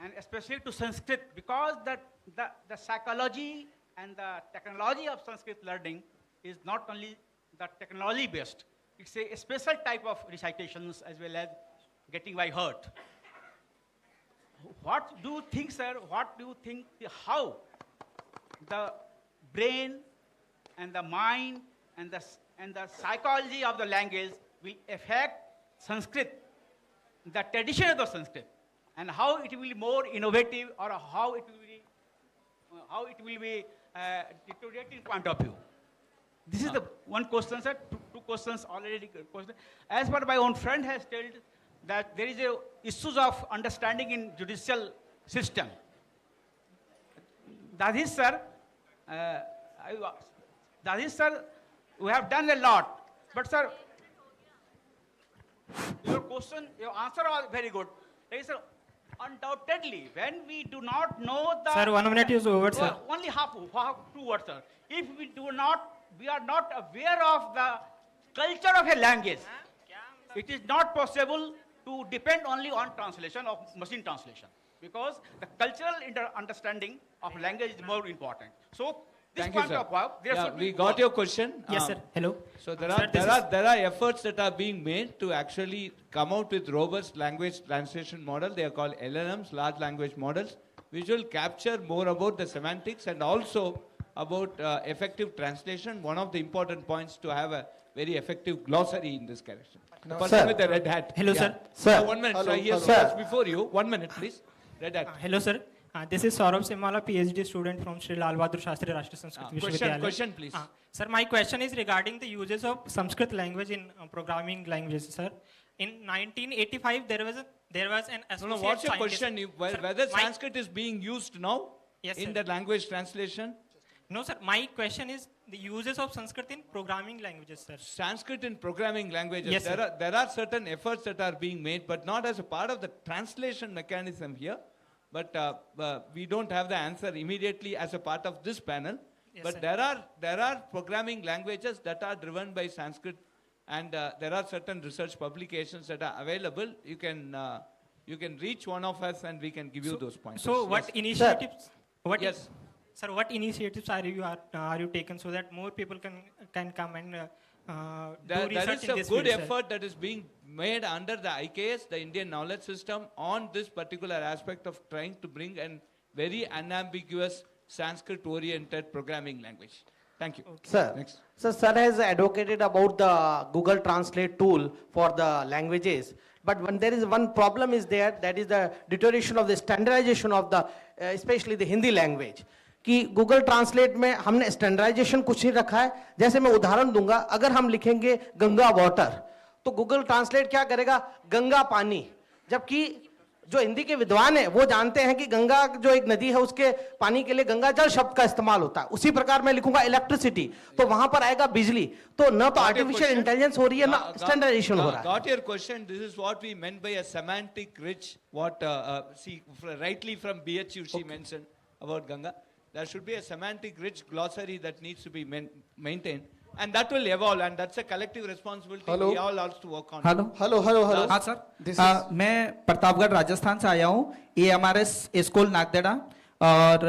and especially to Sanskrit, because the psychology and the technology of Sanskrit learning is not only the technology based, it's a special type of recitations as well as getting by heart. What do you think, sir? What do you think, how the brain and the mind and the psychology of the language will affect Sanskrit, the tradition of the Sanskrit, and how it will be more innovative, or how it will be deteriorating point of view? This is the one question, sir. Two questions already. As per my own friend has told that there is a issues of understanding in judicial system. That is, sir. We have done a lot, but sir, your question, your answer was very good. Sir, undoubtedly, when we do not know the... Sir, 1 minute is over, sir. Only half 2 words, sir. If we are not aware of the culture of a language, it is not possible to depend only on translation of machine translation, because the cultural understanding of language is more important. So, this Thank you, point sir. of view, there Yeah, should be we got your question. Yes, sir. Hello. So there Sir, are efforts that are being made to actually come out with robust language translation model. They are called LLMs, large language models, which will capture more about the semantics and also about effective translation. One of the important points to have a very effective glossary in this direction. The person Sir. with the red hat. Hello, Yeah. sir. 1 minute. Hello. So he has Sir. spoken before you. 1 minute, please. Red hat. Hello, sir. This is Saurabh Simala, PhD student from Sri Lal Bahadur Shastri Rashtriya Sanskrit Vishwavidyalaya. Question, please. Sir, my question is regarding the uses of Sanskrit language in programming languages, sir. In 1985, there was an associate No, what's your scientist- question? Sir, Whether my- Sanskrit is being used now Yes, in sir. the language translation? No, sir. My question is the uses of Sanskrit in programming languages, sir. Sanskrit in programming languages. Yes, sir. There are certain efforts that are being made, but not as a part of the translation mechanism here. But we don't have the answer immediately as a part of this panel. Yes, but sir. there are programming languages that are driven by Sanskrit, and there are certain research publications that are available. You can reach one of us, and we can give you those points. So, what Yes. initiatives? Yes. Sir, what initiatives are you taken so that more people can come and do There research is in a this good field, sir? effort that is being made under the IKS, the Indian Knowledge System, on this particular aspect of trying to bring a very unambiguous Sanskrit-oriented programming language. Thank you. Sir, Next. Sir has advocated about the Google Translate tool for the languages. But when there is one problem is there, that is the deterioration of the standardization of the, especially the Hindi language. कि Google translate में हमने standardisation कुछ नहीं रखा है. जैसे मैं उदाहरण दूंगा, अगर हम लिखेंगे गंगा वाटर, तो गूगल ट्रांसलेट क्या करेगा, गंगा पानी. जबकि जो हिंदी के विद्वान है वो जानते हैं कि गंगा जो एक नदी है उसके पानी के लिए गंगा जल शब्द का इस्तेमाल होता है। उसी प्रकार मैं लिखूंगा इलेक्ट्रिसिटी, तो वहां पर आएगा बिजली। तो न तो आर्टिफिशियल इंटेलिजेंस हो रही है, ना स्टैंडर्डाइजेशन हो रहा है। Got your question. This is what we meant by a semantic rich, what rightly from BHU she mentioned about Ganga. There should be a semantic rich glossary that needs to be maintained. And that will evolve, and that's a collective responsibility. Hello. We all have to work on. Hello हाँ sir, मैं प्रतापगढ़ राजस्थान से आया हूँ। ये हमारे school नागदेड़ा, और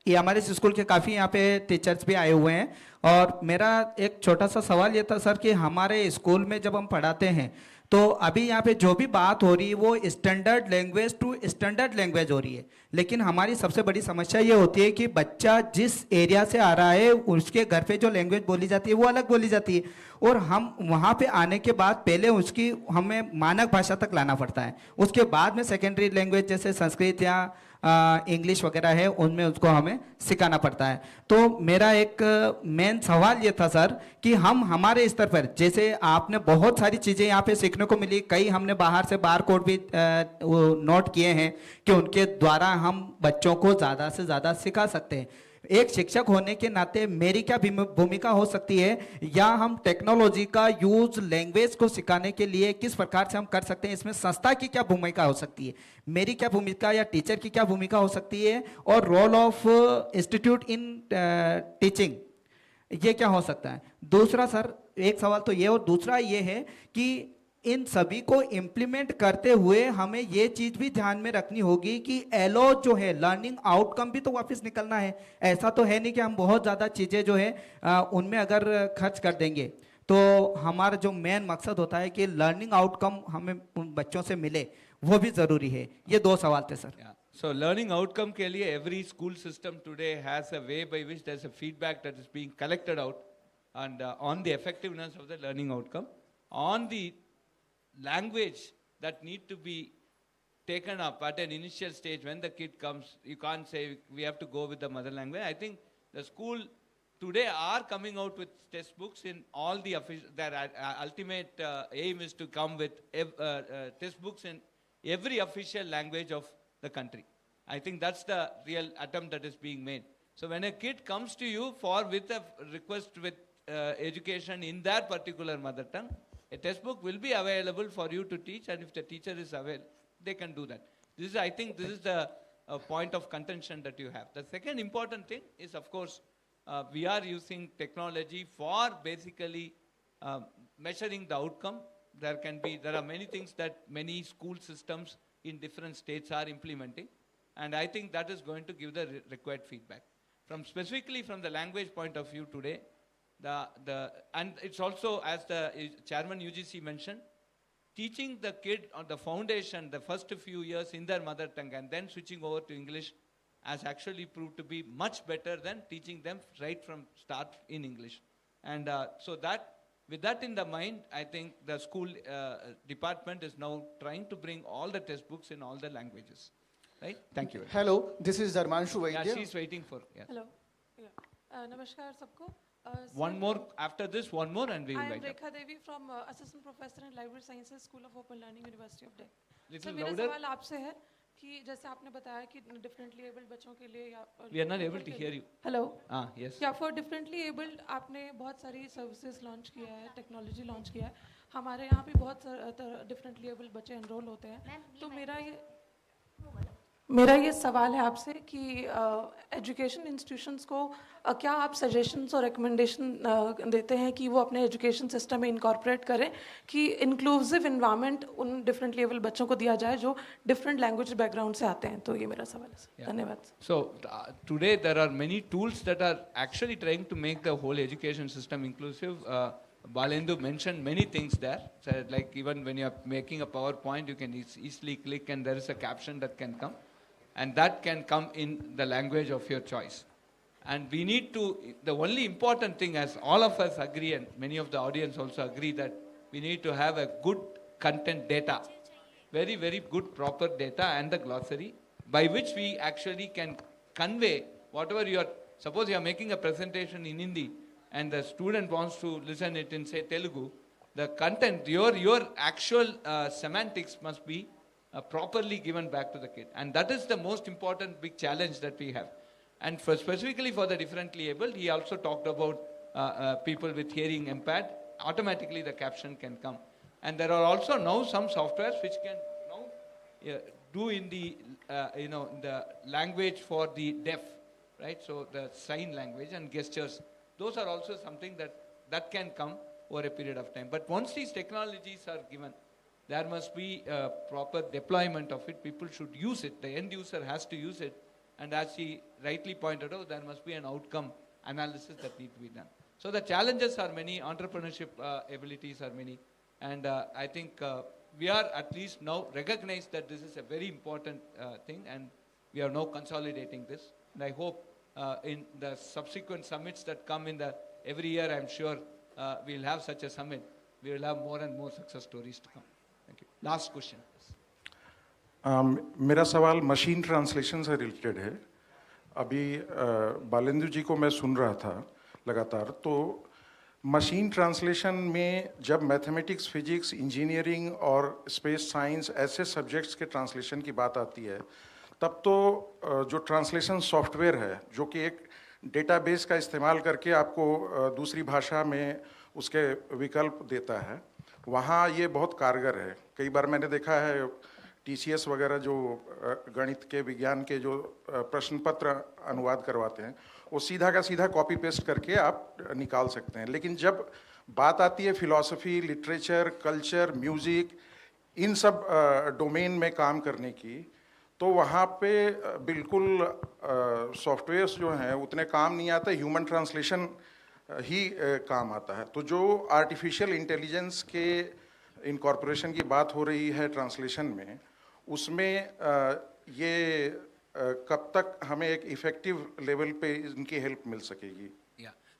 ये हमारे स्कूल के काफ़ी यहाँ पे टीचर्स भी आए हुए हैं। और मेरा एक छोटा सा सवाल ये था सर कि हमारे स्कूल में जब हम पढ़ाते हैं तो अभी यहाँ पे जो भी बात हो रही है वो standard language to standard language हो रही है, लेकिन हमारी सबसे बड़ी समस्या ये होती है कि बच्चा जिस एरिया से आ रहा है उसके घर पे जो लैंग्वेज बोली जाती है वो अलग बोली जाती है, और हम वहाँ पे आने के बाद पहले उसकी हमें मानक भाषा तक लाना पड़ता है। उसके बाद में सेकेंडरी लैंग्वेज जैसे संस्कृत या इंग्लिश वगैरह है उनमें उसको हमें सिखाना पड़ता है। तो मेरा एक मेन सवाल ये था सर कि हम हमारे स्तर पर, जैसे आपने बहुत सारी चीज़ें यहाँ पे सीखने को मिली, कई हमने बाहर से बार कोड भी नोट किए हैं कि उनके द्वारा हम बच्चों को ज़्यादा से ज़्यादा सिखा सकते हैं। एक शिक्षक होने के नाते मेरी क्या भूमिका हो सकती है, या हम टेक्नोलॉजी का यूज लैंग्वेज को सिखाने के लिए किस प्रकार से हम कर सकते हैं, इसमें संस्था की क्या भूमिका हो सकती है, मेरी क्या भूमिका या टीचर की क्या भूमिका हो सकती है, और role of institute in teaching ये क्या हो सकता है। दूसरा सर, एक सवाल तो ये, और दूसरा ये है कि इन सभी को इम्प्लीमेंट करते हुए हमें ये चीज भी ध्यान में रखनी होगी कि एलो जो है लर्निंग आउटकम भी तो वापस निकलना है। ऐसा तो है नहीं कि हम बहुत ज़्यादा चीज़ें जो है उनमें अगर खर्च कर देंगे तो हमारा जो मेन मकसद होता है कि लर्निंग आउटकम हमें उन बच्चों से मिले, वो भी ज़रूरी है। ये दो सवाल थे सर। So learning outcome के लिए every school system today has a way by which there's a feedback that is being collected out and on the effectiveness of the learning outcome, on the language that need to be taken up at an initial stage when the kid comes. You can't say we have to go with the mother language. I think the school today are coming out with textbooks in all the official, their ultimate aim is to come with textbooks in every official language of the country. I think that's the real attempt that is being made. So when a kid comes to you with a request with education in their particular mother tongue, a textbook will be available for you to teach, and if the teacher is available, they can do that. I think this is the point of contention that you have. The second important thing is, of course, we are using technology for basically measuring the outcome. There are many things that many school systems in different states are implementing, and I think that is going to give the required feedback. Specifically from the language point of view today, and it's also, as the chairman UGC mentioned, teaching the kid on the foundation the first few years in their mother tongue and then switching over to English has actually proved to be much better than teaching them right from start in English. And so with that in the mind, I think the school department is now trying to bring all the textbooks in all the languages. Right? Thank you. Hello, this is Dharmanshu Vaidya. Yeah, she's waiting for. Yeah. Hello. Yeah. Namaskar sabko. One more, after this, one more, and we will I am light up. Rekha Devi from Assistant Professor in Library Sciences, School of Open Learning, University of Delhi. Little मेरा louder. सवाल आपसे है कि जैसे आपने बताया कि differently abled बच्चों के लिए या We are not able to hear you. Hello. Yes. Yeah, for differently abled आपने बहुत सारी services launch किया है, technology launch किया है. हमारे यहाँ भी बहुत differently abled बच्चे enroll होते हैं. तो मेरा ये सवाल है आपसे कि एजुकेशन इंस्टीट्यूशंस को क्या आप सजेशंस और रिकमेंडेशन देते हैं कि वो अपने एजुकेशन सिस्टम में इनकॉर्पोरेट करें कि इंक्लूसिव इन्वायरमेंट उन डिफरेंट लेवल बच्चों को दिया जाए जो डिफरेंट लैंग्वेज बैकग्राउंड से आते हैं। तो ये मेरा सवाल है। धन्यवाद। So today there are many tools that are actually trying to make the whole education system inclusive. Balendu mentioned many things there. So like even when you are making a PowerPoint, you can easily click and there is a caption that can come. And that can come in the language of your choice. And we need to, the only important thing, as all of us agree, and many of the audience also agree, that we need to have a good content data. Very, very good proper data and the glossary, by which we actually can convey whatever you are, suppose you are making a presentation in Hindi, and the student wants to listen it in, say, Telugu, the content, your actual semantics must be properly given back to the kid. And that is the most important big challenge that we have. And specifically for the differently abled, he also talked about people with hearing impaired. Automatically the caption can come. And there are also now some softwares which can now do in the, the language for the deaf, right? So the sign language and gestures, those are also something that can come over a period of time. But once these technologies are given, there must be a proper deployment of it. People should use it. The end user has to use it. And as he rightly pointed out, there must be an outcome analysis that need to be done. So the challenges are many, entrepreneurship abilities are many. And I think we are at least now recognized that this is a very important thing, and we are now consolidating this. And I hope in the subsequent summits that come in every year, I'm sure we'll have such a summit. We will have more and more success stories to come. Thank you. Last question. मेरा सवाल machine translation से related है। अभी बालेंद्र जी को मैं सुन रहा था लगातार, तो मशीन ट्रांसलेशन में जब मैथमेटिक्स, फिजिक्स, इंजीनियरिंग और स्पेस साइंस ऐसे सब्जेक्ट्स के ट्रांसलेशन की बात आती है, तब तो जो ट्रांसलेशन सॉफ्टवेयर है, जो कि एक डेटाबेस का इस्तेमाल करके आपको दूसरी भाषा में उसके विकल्प देता है, वहाँ ये बहुत कारगर है। कई बार मैंने देखा है टीसीएस वगैरह जो गणित के, विज्ञान के जो प्रश्न पत्र अनुवाद करवाते हैं, वो सीधा का सीधा कॉपी पेस्ट करके आप निकाल सकते हैं। लेकिन जब बात आती है फिलॉसफी, लिटरेचर, कल्चर, म्यूज़िक, इन सब डोमेन में काम करने की, तो वहाँ पे बिल्कुल सॉफ्टवेयर्स जो हैं उतने काम नहीं आते, ह्यूमन ट्रांसलेशन ही काम आता है। तो जो आर्टिफिशियल इंटेलिजेंस के इनकॉर्पोरेशन की बात हो रही है ट्रांसलेशन में, उसमें ये कब तक हमें एक इफेक्टिव लेवल पे इनकी हेल्प मिल सकेगी?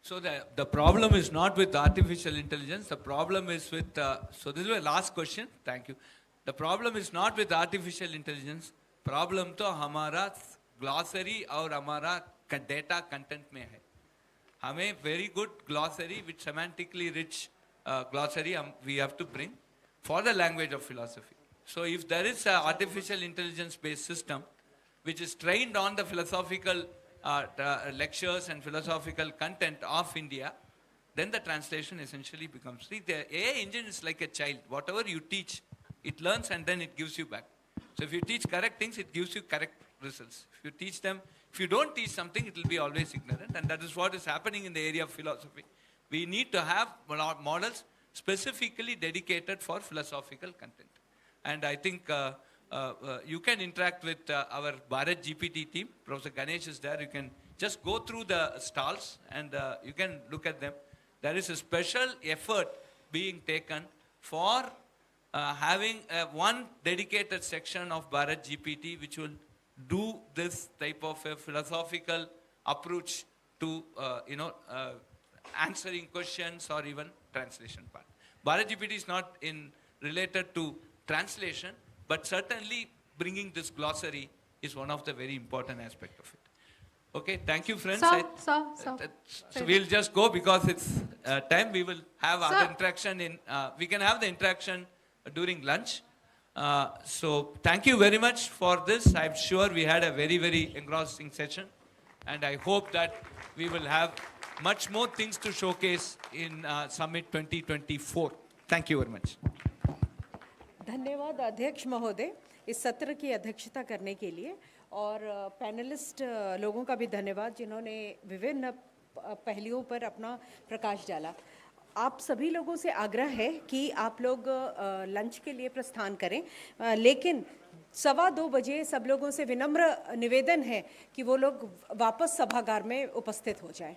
So the problem is not with artificial intelligence. The problem is with, so this is my last question. Thank you. The problem is not with artificial intelligence. Problem तो हमारा glossary और हमारा data content में है. हमें very good glossary with semantically rich glossary we have to bring for the language of philosophy. So if there is an artificial intelligence based system which is trained on the philosophical lectures and philosophical content of India, then the translation essentially becomes. See, the AI engine is like a child. Whatever you teach, it learns and then it gives you back. So if you teach correct things, it gives you correct results. If you teach them, if you don't teach something, it will be always ignorant. And that is what is happening in the area of philosophy. We need to have models specifically dedicated for philosophical content. And I think you can interact with our Bharat GPT team. Professor Ganesh is there. You can just go through the stalls and you can look at them. There is a special effort being taken for having one dedicated section of Bharat GPT which will do this type of a philosophical approach to answering questions or even translation part. Bharat GPT is not related to translation, but certainly bringing this glossary is one of the very important aspects of it. Okay, thank you, friends. So we'll just go because it's time. We will have other interaction we can have the interaction during lunch. So thank you very much for this. I'm sure we had a very, very engrossing session. And I hope that we will have much more things to showcase in Summit 2024. Thank you very much. धन्यवाद अध्यक्ष महोदय इस सत्र की अध्यक्षता करने के लिए, और पैनलिस्ट लोगों का भी धन्यवाद जिन्होंने विभिन्न पहलुओं पर अपना प्रकाश डाला। आप सभी लोगों से आग्रह है कि आप लोग लंच के लिए प्रस्थान करें, लेकिन 2:15 बजे सब लोगों से विनम्र निवेदन है कि वो लोग वापस सभागार में उपस्थित हो जाएं।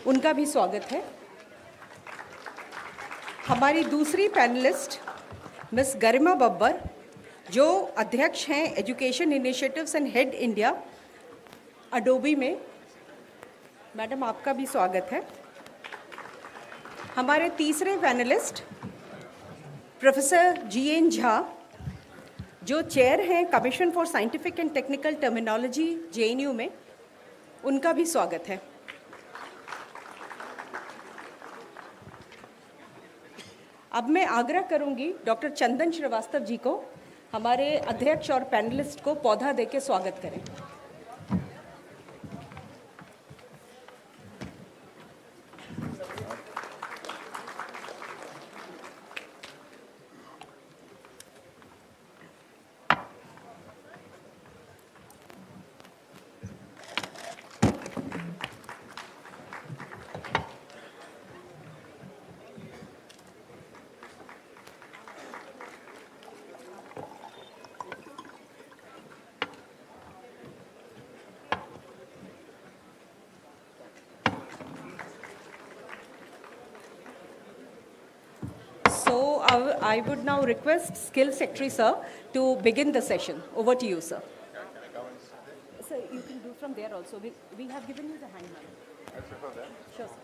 उनका भी स्वागत है। हमारी दूसरी पैनलिस्ट मिस गरिमा बब्बर, जो अध्यक्ष हैं education initiatives and head India Adobe में। मैडम, आपका भी स्वागत है। हमारे तीसरे पैनलिस्ट प्रोफेसर जी.एन. झा, जो चेयर हैं commission for scientific and technical terminology JNU में, उनका भी स्वागत है। अब मैं आग्रह करूंगी डॉक्टर चंदन श्रीवास्तव जी को हमारे अध्यक्ष और पैनलिस्ट को पौधा देके स्वागत करें। I would now request Skill Secretary, sir, to begin the session. Over to you, sir. Sir, you can do from there also. We have given you the hand mic. Sure, sir.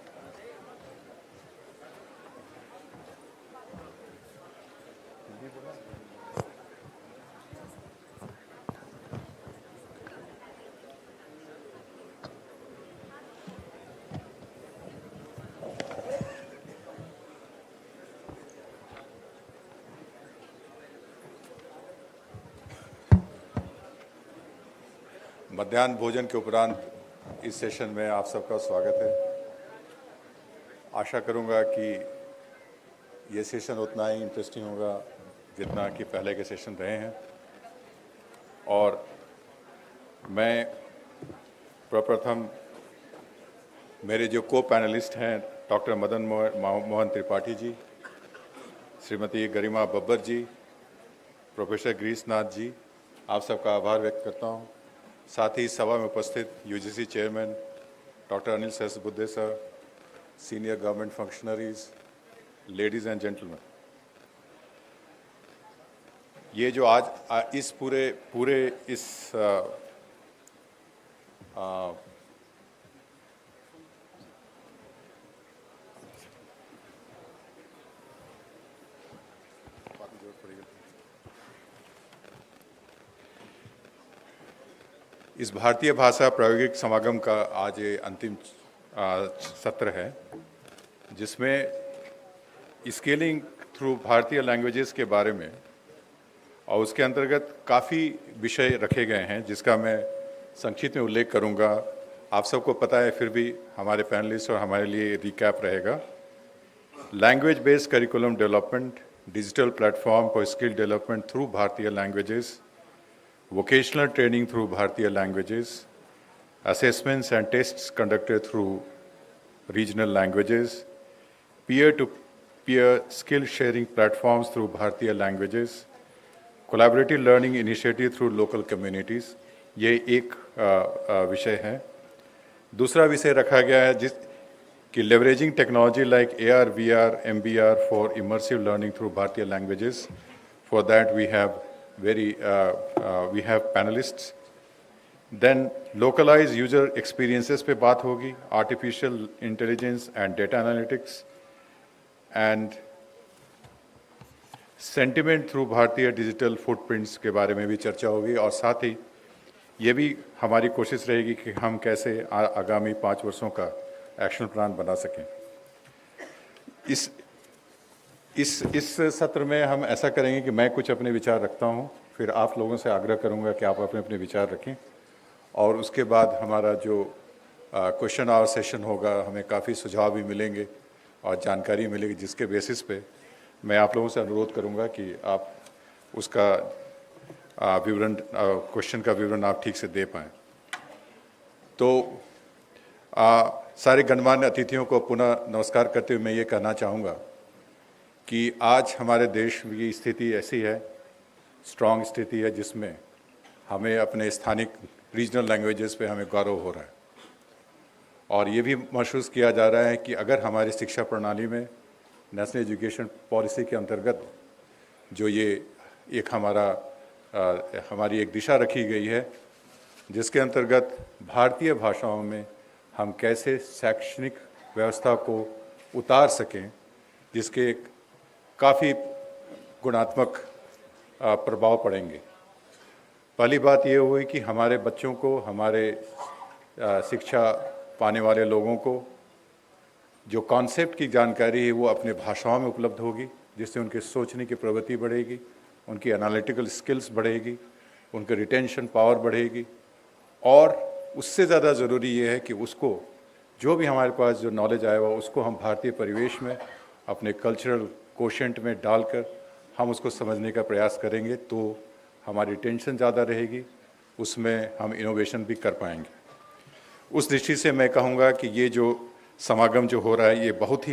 मध्याह्न भोजन के उपरांत इस session में आप सबका स्वागत है। आशा करूंगा कि ये सेशन उतना ही इंटरेस्टिंग होगा जितना कि पहले के सेशन रहे हैं। और मैं प्रथम मेरे जो को पैनलिस्ट हैं डॉक्टर मदन मोहन त्रिपाठी जी, श्रीमती गरिमा बब्बर जी, प्रोफेसर ग्रीसनाथ जी, आप सबका आभार व्यक्त करता हूँ। साथ ही सभा में उपस्थित UGC chairman doctor Anil Sahasrabuddhe sir, senior government functionaries, ladies and gentleman, ये जो आज इस पूरे इस इस भारतीय भाषा प्रायोगिक समागम का आज ये अंतिम सत्र है, जिसमें स्केलिंग थ्रू भारतीय लैंग्वेजेस के बारे में और उसके अंतर्गत काफ़ी विषय रखे गए हैं, जिसका मैं संक्षिप्त में उल्लेख करूंगा। आप सबको पता है, फिर भी हमारे पैनलिस्ट और हमारे लिए रिकैप रहेगा। Language based curriculum development, digital platform for skill development through भारतीय languages, vocational training through Bharatiya languages, assessments and tests conducted through regional languages, peer-to-peer skill sharing platforms through Bharatiya languages, collaborative learning initiative through local communities, ये एक विषय है। दूसरा विषय रखा गया है कि leveraging technology like AR, VR, MBR for immersive learning through Bharatiya languages. For that we have panelists. Then localized user experiences पे बात होगी, artificial intelligence and data analytics, and sentiment through भारतीय digital footprints के बारे में भी चर्चा होगी। और साथ ही ये भी हमारी कोशिश रहेगी कि हम कैसे आगामी 5 वर्षों का एक्शन प्लान बना सकें। इस सत्र में हम ऐसा करेंगे कि मैं कुछ अपने विचार रखता हूं, फिर आप लोगों से आग्रह करूंगा कि आप अपने अपने विचार रखें, और उसके बाद हमारा जो क्वेश्चन आवर सेशन होगा, हमें काफ़ी सुझाव भी मिलेंगे और जानकारी मिलेगी, जिसके बेसिस पे मैं आप लोगों से अनुरोध करूंगा कि आप उसका विवरण, क्वेश्चन का विवरण आप ठीक से दे पाएँ। तो सारे गणमान्य अतिथियों को पुनः नमस्कार करते हुए मैं ये कहना चाहूँगा कि आज हमारे देश की स्थिति ऐसी है, स्ट्रॉन्ग स्थिति है, जिसमें हमें अपने स्थानिक रीजनल लैंग्वेजेस पे हमें गौरव हो रहा है। और ये भी महसूस किया जा रहा है कि अगर हमारी शिक्षा प्रणाली में नेशनल एजुकेशन पॉलिसी के अंतर्गत जो ये एक हमारी एक दिशा रखी गई है, जिसके अंतर्गत भारतीय भाषाओं में हम कैसे शैक्षणिक व्यवस्था को उतार सकें, जिसके काफ़ी गुणात्मक प्रभाव पड़ेंगे। पहली बात ये हुई कि हमारे बच्चों को, हमारे शिक्षा पाने वाले लोगों को जो कॉन्सेप्ट की जानकारी है वो अपने भाषाओं में उपलब्ध होगी, जिससे उनके सोचने की प्रवृत्ति बढ़ेगी, उनकी एनालिटिकल स्किल्स बढ़ेगी, उनके रिटेंशन पावर बढ़ेगी। और उससे ज़्यादा ज़रूरी ये है कि उसको जो भी हमारे पास जो नॉलेज आया हुआ उसको हम भारतीय परिवेश में अपने कल्चरल कोशेंट में डालकर हम उसको समझने का प्रयास करेंगे, तो हमारी टेंशन ज़्यादा रहेगी, उसमें हम इनोवेशन भी कर पाएंगे। उस दृष्टि से मैं कहूँगा कि ये जो समागम जो हो रहा है ये बहुत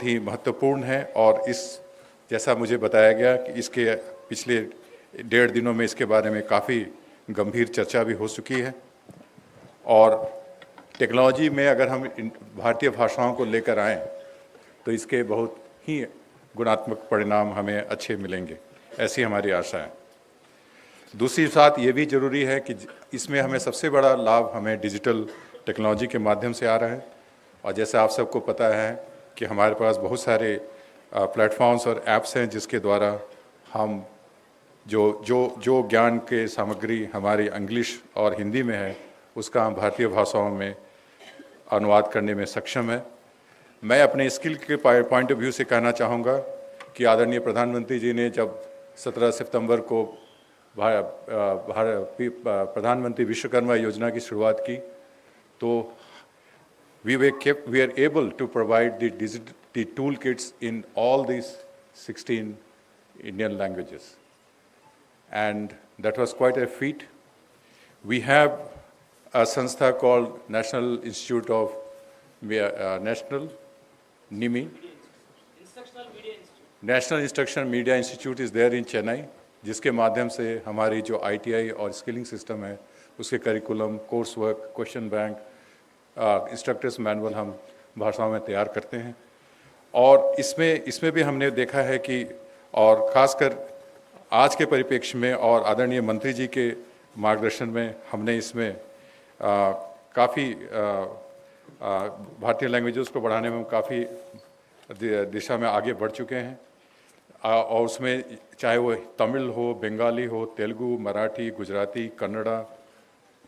ही महत्वपूर्ण है। और इस जैसा मुझे बताया गया कि इसके पिछले 1.5 दिनों में इसके बारे में काफ़ी गंभीर चर्चा भी हो चुकी है। और टेक्नोलॉजी में अगर हम भारतीय भाषाओं को लेकर आएँ तो इसके बहुत ही गुणात्मक परिणाम हमें अच्छे मिलेंगे, ऐसी हमारी आशा है। दूसरी बात ये भी ज़रूरी है कि इसमें हमें सबसे बड़ा लाभ हमें डिजिटल टेक्नोलॉजी के माध्यम से आ रहा है। और जैसे आप सबको पता है कि हमारे पास बहुत सारे प्लेटफॉर्म्स और ऐप्स हैं जिसके द्वारा हम जो ज्ञान के सामग्री हमारी इंग्लिश और हिंदी में है उसका हम भारतीय भाषाओं में अनुवाद करने में सक्षम है। मैं अपने स्किल के पॉइंट ऑफ व्यू से कहना चाहूँगा कि आदरणीय प्रधानमंत्री जी ने जब 17 सितंबर को प्रधानमंत्री विश्वकर्मा योजना की शुरुआत की तो we are able to provide the toolkits in all these 16 Indian languages, and that was quite a feat. We have a sanstha called National Institute of National Instructional Media Institute is there in Chennai, जिसके माध्यम से हमारी जो ITI और skilling system है उसके curriculum, course work, question bank, instructors manual हम भाषाओं में तैयार करते हैं। और इसमें भी हमने देखा है कि और ख़ासकर आज के परिप्रेक्ष्य में और आदरणीय मंत्री जी के मार्गदर्शन में हमने इसमें काफ़ी भारतीय लैंग्वेजेस को बढ़ाने में हम काफ़ी दिशा में आगे बढ़ चुके हैं। और उसमें चाहे वो तमिल हो, बंगाली हो, तेलुगु, मराठी, गुजराती, कन्नड़ा,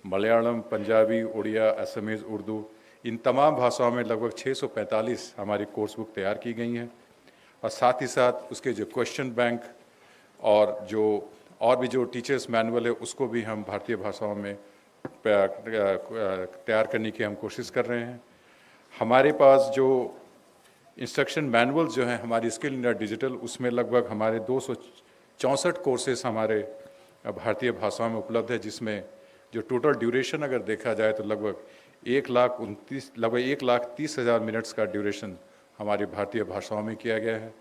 मलयालम, पंजाबी, उड़िया, असमीज़, उर्दू, इन तमाम भाषाओं में लगभग 645 हमारी कोर्स बुक तैयार की गई हैं। और साथ ही साथ उसके जो क्वेश्चन बैंक और भी जो टीचर्स मैनुअल है उसको भी हम भारतीय भाषाओं में तैयार करने की हम कोशिश कर रहे हैं। हमारे पास जो इंस्ट्रक्शन मैनुअल जो हैं हमारी स्किल इंडिया डिजिटल, उसमें लगभग हमारे 264 कोर्सेस हमारे भारतीय भाषाओं में उपलब्ध है, जिसमें जो टोटल ड्यूरेशन अगर देखा जाए तो लगभग 1,30,000 मिनट्स का ड्यूरेशन हमारी भारतीय भाषाओं में किया गया है।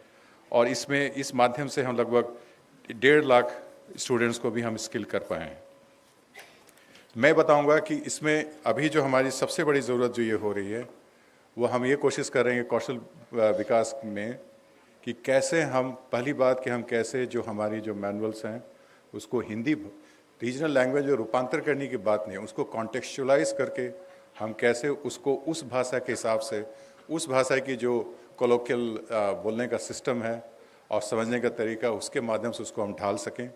और इस माध्यम से हम लगभग 1.5 लाख स्टूडेंट्स को भी हम स्किल कर पाए हैं। मैं बताऊंगा कि इसमें अभी जो हमारी सबसे बड़ी ज़रूरत जो ये हो रही है वो हम ये कोशिश कर रहे हैं कौशल विकास में कि कैसे हम, पहली बात कि हम कैसे जो हमारी जो मैनुअल्स हैं उसको हिंदी रीजनल लैंग्वेज में रूपांतर करने की बात नहीं है, उसको कॉन्टेक्चुअलाइज करके हम कैसे उसको उस भाषा के हिसाब से, उस भाषा की जो कोलोकियल बोलने का सिस्टम है और समझने का तरीका, उसके माध्यम से उसको हम ढाल सकें।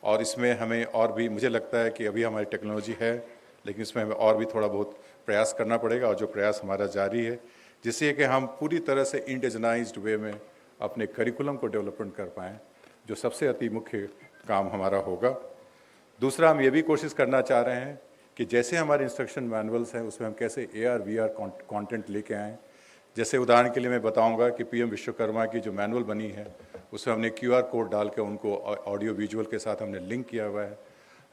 और इसमें हमें और भी, मुझे लगता है कि अभी हमारी टेक्नोलॉजी है लेकिन इसमें हमें और भी थोड़ा बहुत प्रयास करना पड़ेगा, और जो प्रयास हमारा जारी है जिससे कि हम पूरी तरह से इंडिजनाइज्ड वे में अपने करिकुलम को डेवलपमेंट कर पाएँ, जो सबसे अति मुख्य काम हमारा होगा। दूसरा, हम ये भी कोशिश करना चाह रहे हैं कि जैसे हमारे इंस्ट्रक्शन मैनुअल्स हैं उसमें हम कैसे AR VR कंटेंट लेके आएँ। जैसे उदाहरण के लिए मैं बताऊंगा कि PM विश्वकर्मा की जो मैनुअल बनी है उसमें हमने QR कोड डाल के उनको ऑडियो विजुअल के साथ हमने लिंक किया हुआ है।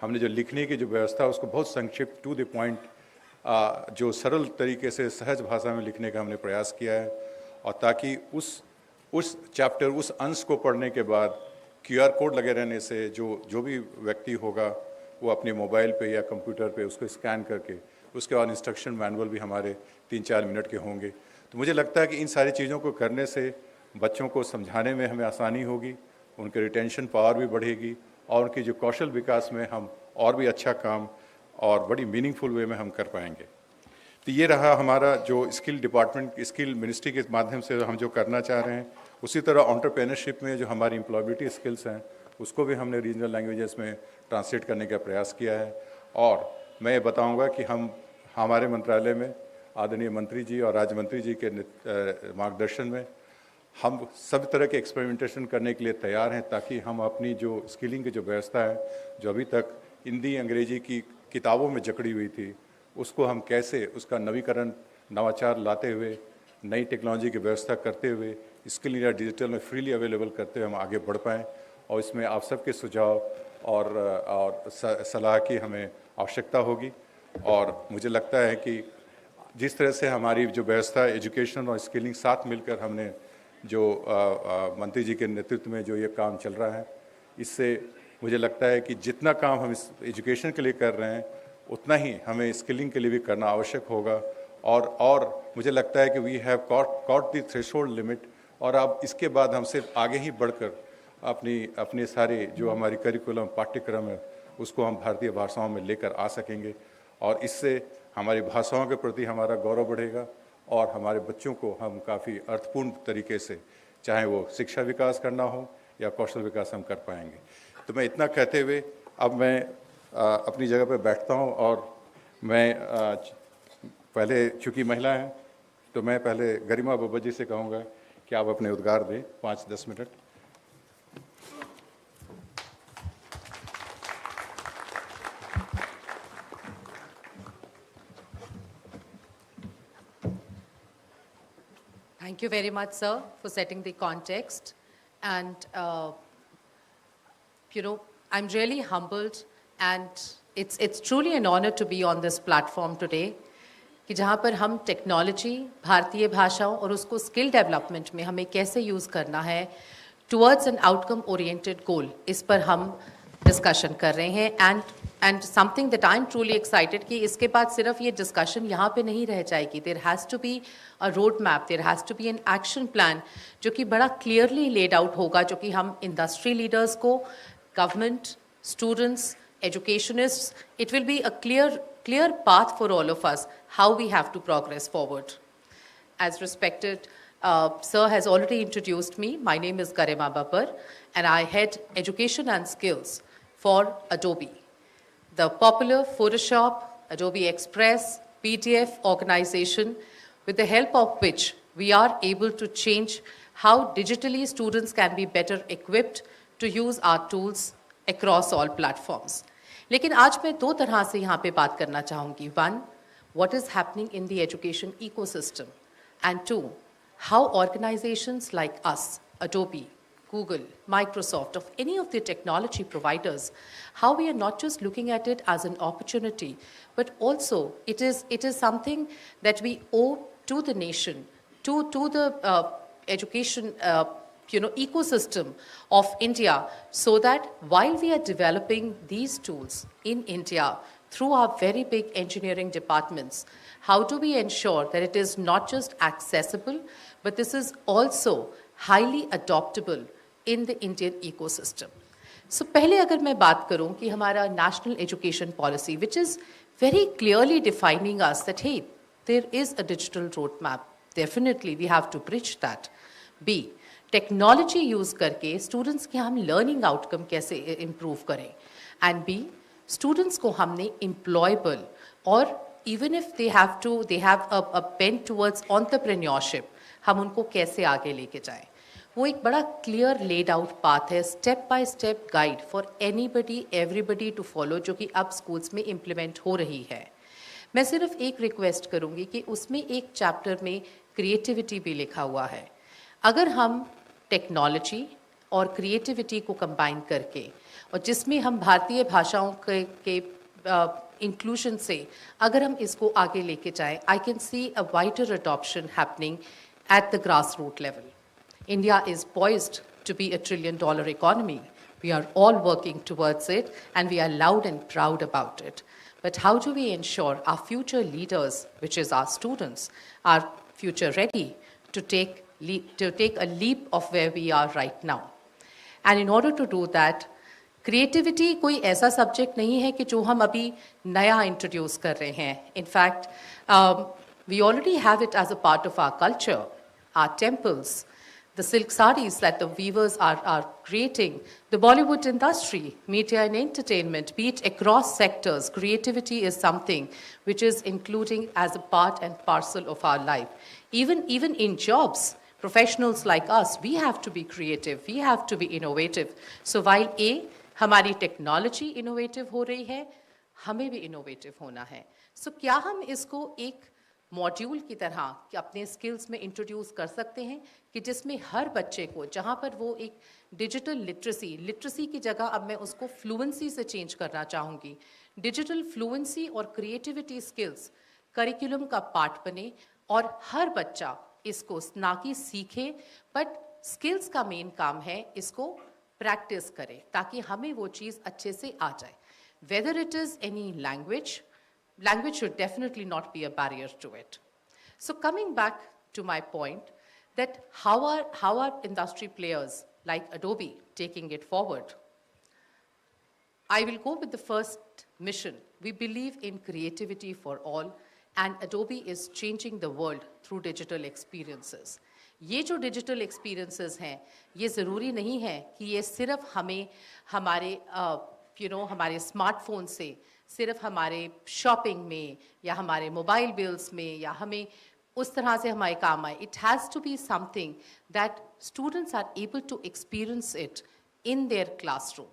हमने जो लिखने की जो व्यवस्था है उसको बहुत संक्षिप्त, टू द पॉइंट, जो सरल तरीके से सहज भाषा में लिखने का हमने प्रयास किया है। और ताकि उस चैप्टर, उस अंश को पढ़ने के बाद QR कोड लगे रहने से जो भी व्यक्ति होगा वो अपने मोबाइल पे या कंप्यूटर पे उसको स्कैन करके उसके बाद इंस्ट्रक्शन मैनुअल भी हमारे 3-4 मिनट के होंगे। तो मुझे लगता है कि इन सारी चीज़ों को करने से बच्चों को समझाने में हमें आसानी होगी, उनके रिटेंशन पावर भी बढ़ेगी और उनकी जो कौशल विकास में हम और भी अच्छा काम और बड़ी मीनिंगफुल वे में हम कर पाएंगे। तो ये रहा हमारा जो स्किल डिपार्टमेंट, स्किल मिनिस्ट्री के माध्यम से हम जो करना चाह रहे हैं। उसी तरह एंटरप्रेन्योरशिप में जो हमारी एम्प्लॉयबिलिटी स्किल्स हैं उसको भी हमने रीजनल लैंग्वेजेस में ट्रांसलेट करने का प्रयास किया है। और मैं ये बताऊंगा कि हमारे मंत्रालय में आदरणीय मंत्री जी और राज्य मंत्री जी के मार्गदर्शन में हम सब तरह के एक्सपेरिमेंटेशन करने के लिए तैयार हैं, ताकि हम अपनी जो स्किलिंग की जो व्यवस्था है, जो अभी तक हिंदी अंग्रेजी की किताबों में जकड़ी हुई थी, उसको हम कैसे उसका नवीकरण, नवाचार लाते हुए, नई टेक्नोलॉजी की व्यवस्था करते हुए, स्किल इंडिया डिजिटल में फ्रीली अवेलेबल करते हुए हम आगे बढ़ पाएँ। और इसमें आप सबके सुझाव और सलाह की हमें आवश्यकता होगी। और मुझे लगता है कि जिस तरह से हमारी जो व्यवस्था एजुकेशन और स्किलिंग साथ मिलकर हमने जो मंत्री जी के नेतृत्व में जो ये काम चल रहा है, इससे मुझे लगता है कि जितना काम हम इस एजुकेशन के लिए कर रहे हैं उतना ही हमें स्किलिंग के लिए भी करना आवश्यक होगा। और मुझे लगता है कि we have caught the threshold limit, और अब इसके बाद हम सिर्फ आगे ही बढ़कर अपने सारे जो हमारी करिकुलम पाठ्यक्रम है उसको हम भारतीय भाषाओं में लेकर आ सकेंगे। और इससे हमारी भाषाओं के प्रति हमारा गौरव बढ़ेगा और हमारे बच्चों को हम काफ़ी अर्थपूर्ण तरीके से, चाहे वो शिक्षा विकास करना हो या कौशल विकास, हम कर पाएंगे। तो मैं इतना कहते हुए अब मैं अपनी जगह पर बैठता हूँ। और मैं पहले, चूँकि महिला हैं, तो मैं पहले गरिमा बाबा जी से कहूँगा कि आप अपने उद्गार दें 5-10 minute. Thank you very much, sir, for setting the context. And, I'm really humbled, and it's truly an honor to be on this platform today, कि जहाँ पर हम टेक्नोलॉजी, भारतीय भाषाओं और उसको स्किल डेवलपमेंट में हमें कैसे यूज़ करना है टुवर्ड्स एन आउटकम ओरिएंटेड गोल, इस पर हम डिस्कशन कर रहे हैं। And something that I am truly excited कि इसके बाद सिर्फ ये डिस्कशन यहाँ पे नहीं रह जाएगी। There has to be a road map, there has to be an action plan जो कि बड़ा क्लियरली लेड आउट होगा, जो कि हम इंडस्ट्री लीडर्स को, government, students, educationists, it will be a clear path for all of us how we have to progress forward. As respected sir has already introduced me, my name is Garima Babbar and I head education and skills for Adobe, the popular Photoshop, Adobe Express, PDF organization, with the help of which we are able to change how digitally students can be better equipped to use our tools across all platforms. लेकिन आज मैं दो तरह से यहाँ पे बात करना चाहूँगी। One, what is happening in the education ecosystem, and two, how organizations like us, Adobe, Google, Microsoft, of any of the technology providers, how we are not just looking at it as an opportunity, but also it is something that we owe to the nation, to the education ecosystem of India, so that while we are developing these tools in India through our very big engineering departments, how do we ensure that it is not just accessible, but this is also highly adoptable in the Indian ecosystem. So पहले अगर मैं बात करूं कि हमारा national education policy, which is very clearly defining us that, hey, there is a digital roadmap. Definitely we have to bridge that. B, technology use करके students के हम लर्निंग आउटकम कैसे इम्प्रूव करें, एंड बी, स्टूडेंट्स को हमने employable और even if they have a bent towards entrepreneurship, हम उनको कैसे आगे लेके जाएं। वो एक बड़ा क्लियर लेड आउट पाथ है, step by step guide for anybody everybody to follow, जो कि अब स्कूल्स में इम्प्लीमेंट हो रही है। मैं सिर्फ एक रिक्वेस्ट करूँगी कि उसमें एक चैप्टर में क्रिएटिविटी भी लिखा हुआ है। अगर हम टेक्नोलॉजी और क्रिएटिविटी को कंबाइन करके, और जिसमें हम भारतीय भाषाओं के इंक्लूजन से अगर हम इसको आगे लेके जाएं, I can see a wider adoption happening at the grass root level. India is poised to be $1 trillion economy, We are all working towards it, and we are loud and proud about it. But how do we ensure our future leaders, which is our students, are future ready to take a leap of where we are right now? And in order to do that, creativity कोई ऐसा subject नहीं है कि जो हम अभी नया introduce कर रहे हैं. In fact, we already have it as a part of our culture, our temples, the silk sarees that the weavers are creating, the Bollywood industry, media and entertainment, be it across sectors, creativity is something which is including as a part and parcel of our life. Even in jobs, professionals like us, we have to be creative, we have to be innovative. So while हमारी technology innovative हो रही है, हमें भी innovative होना है. So क्या हम इसको एक मॉड्यूल की तरह कि अपने स्किल्स में इंट्रोड्यूस कर सकते हैं कि जिसमें हर बच्चे को, जहाँ पर वो एक डिजिटल लिटरेसी की जगह अब मैं उसको फ्लुएंसी से चेंज करना चाहूँगी. डिजिटल फ्लुएंसी और क्रिएटिविटी स्किल्स करिकुलम का पार्ट बने और हर बच्चा इसको ना कि सीखे, बट स्किल्स का मेन काम है इसको प्रैक्टिस करे ताकि हमें वो चीज़ अच्छे से आ जाए. Whether it is any language should definitely not be a barrier to it. So coming back to my point, that how are industry players like Adobe taking it forward? I will go with the first mission. We believe in creativity for all, and Adobe is changing the world through digital experiences. ये जो digital experiences हैं, ये ज़रूरी नहीं है कि ये सिर्फ हमें हमारे हमारे स्मार्टफोन से, सिर्फ हमारे शॉपिंग में या हमारे मोबाइल बिल्स में या हमें उस तरह से हमारे काम आए. It has to be something that students are able to experience it in their classroom.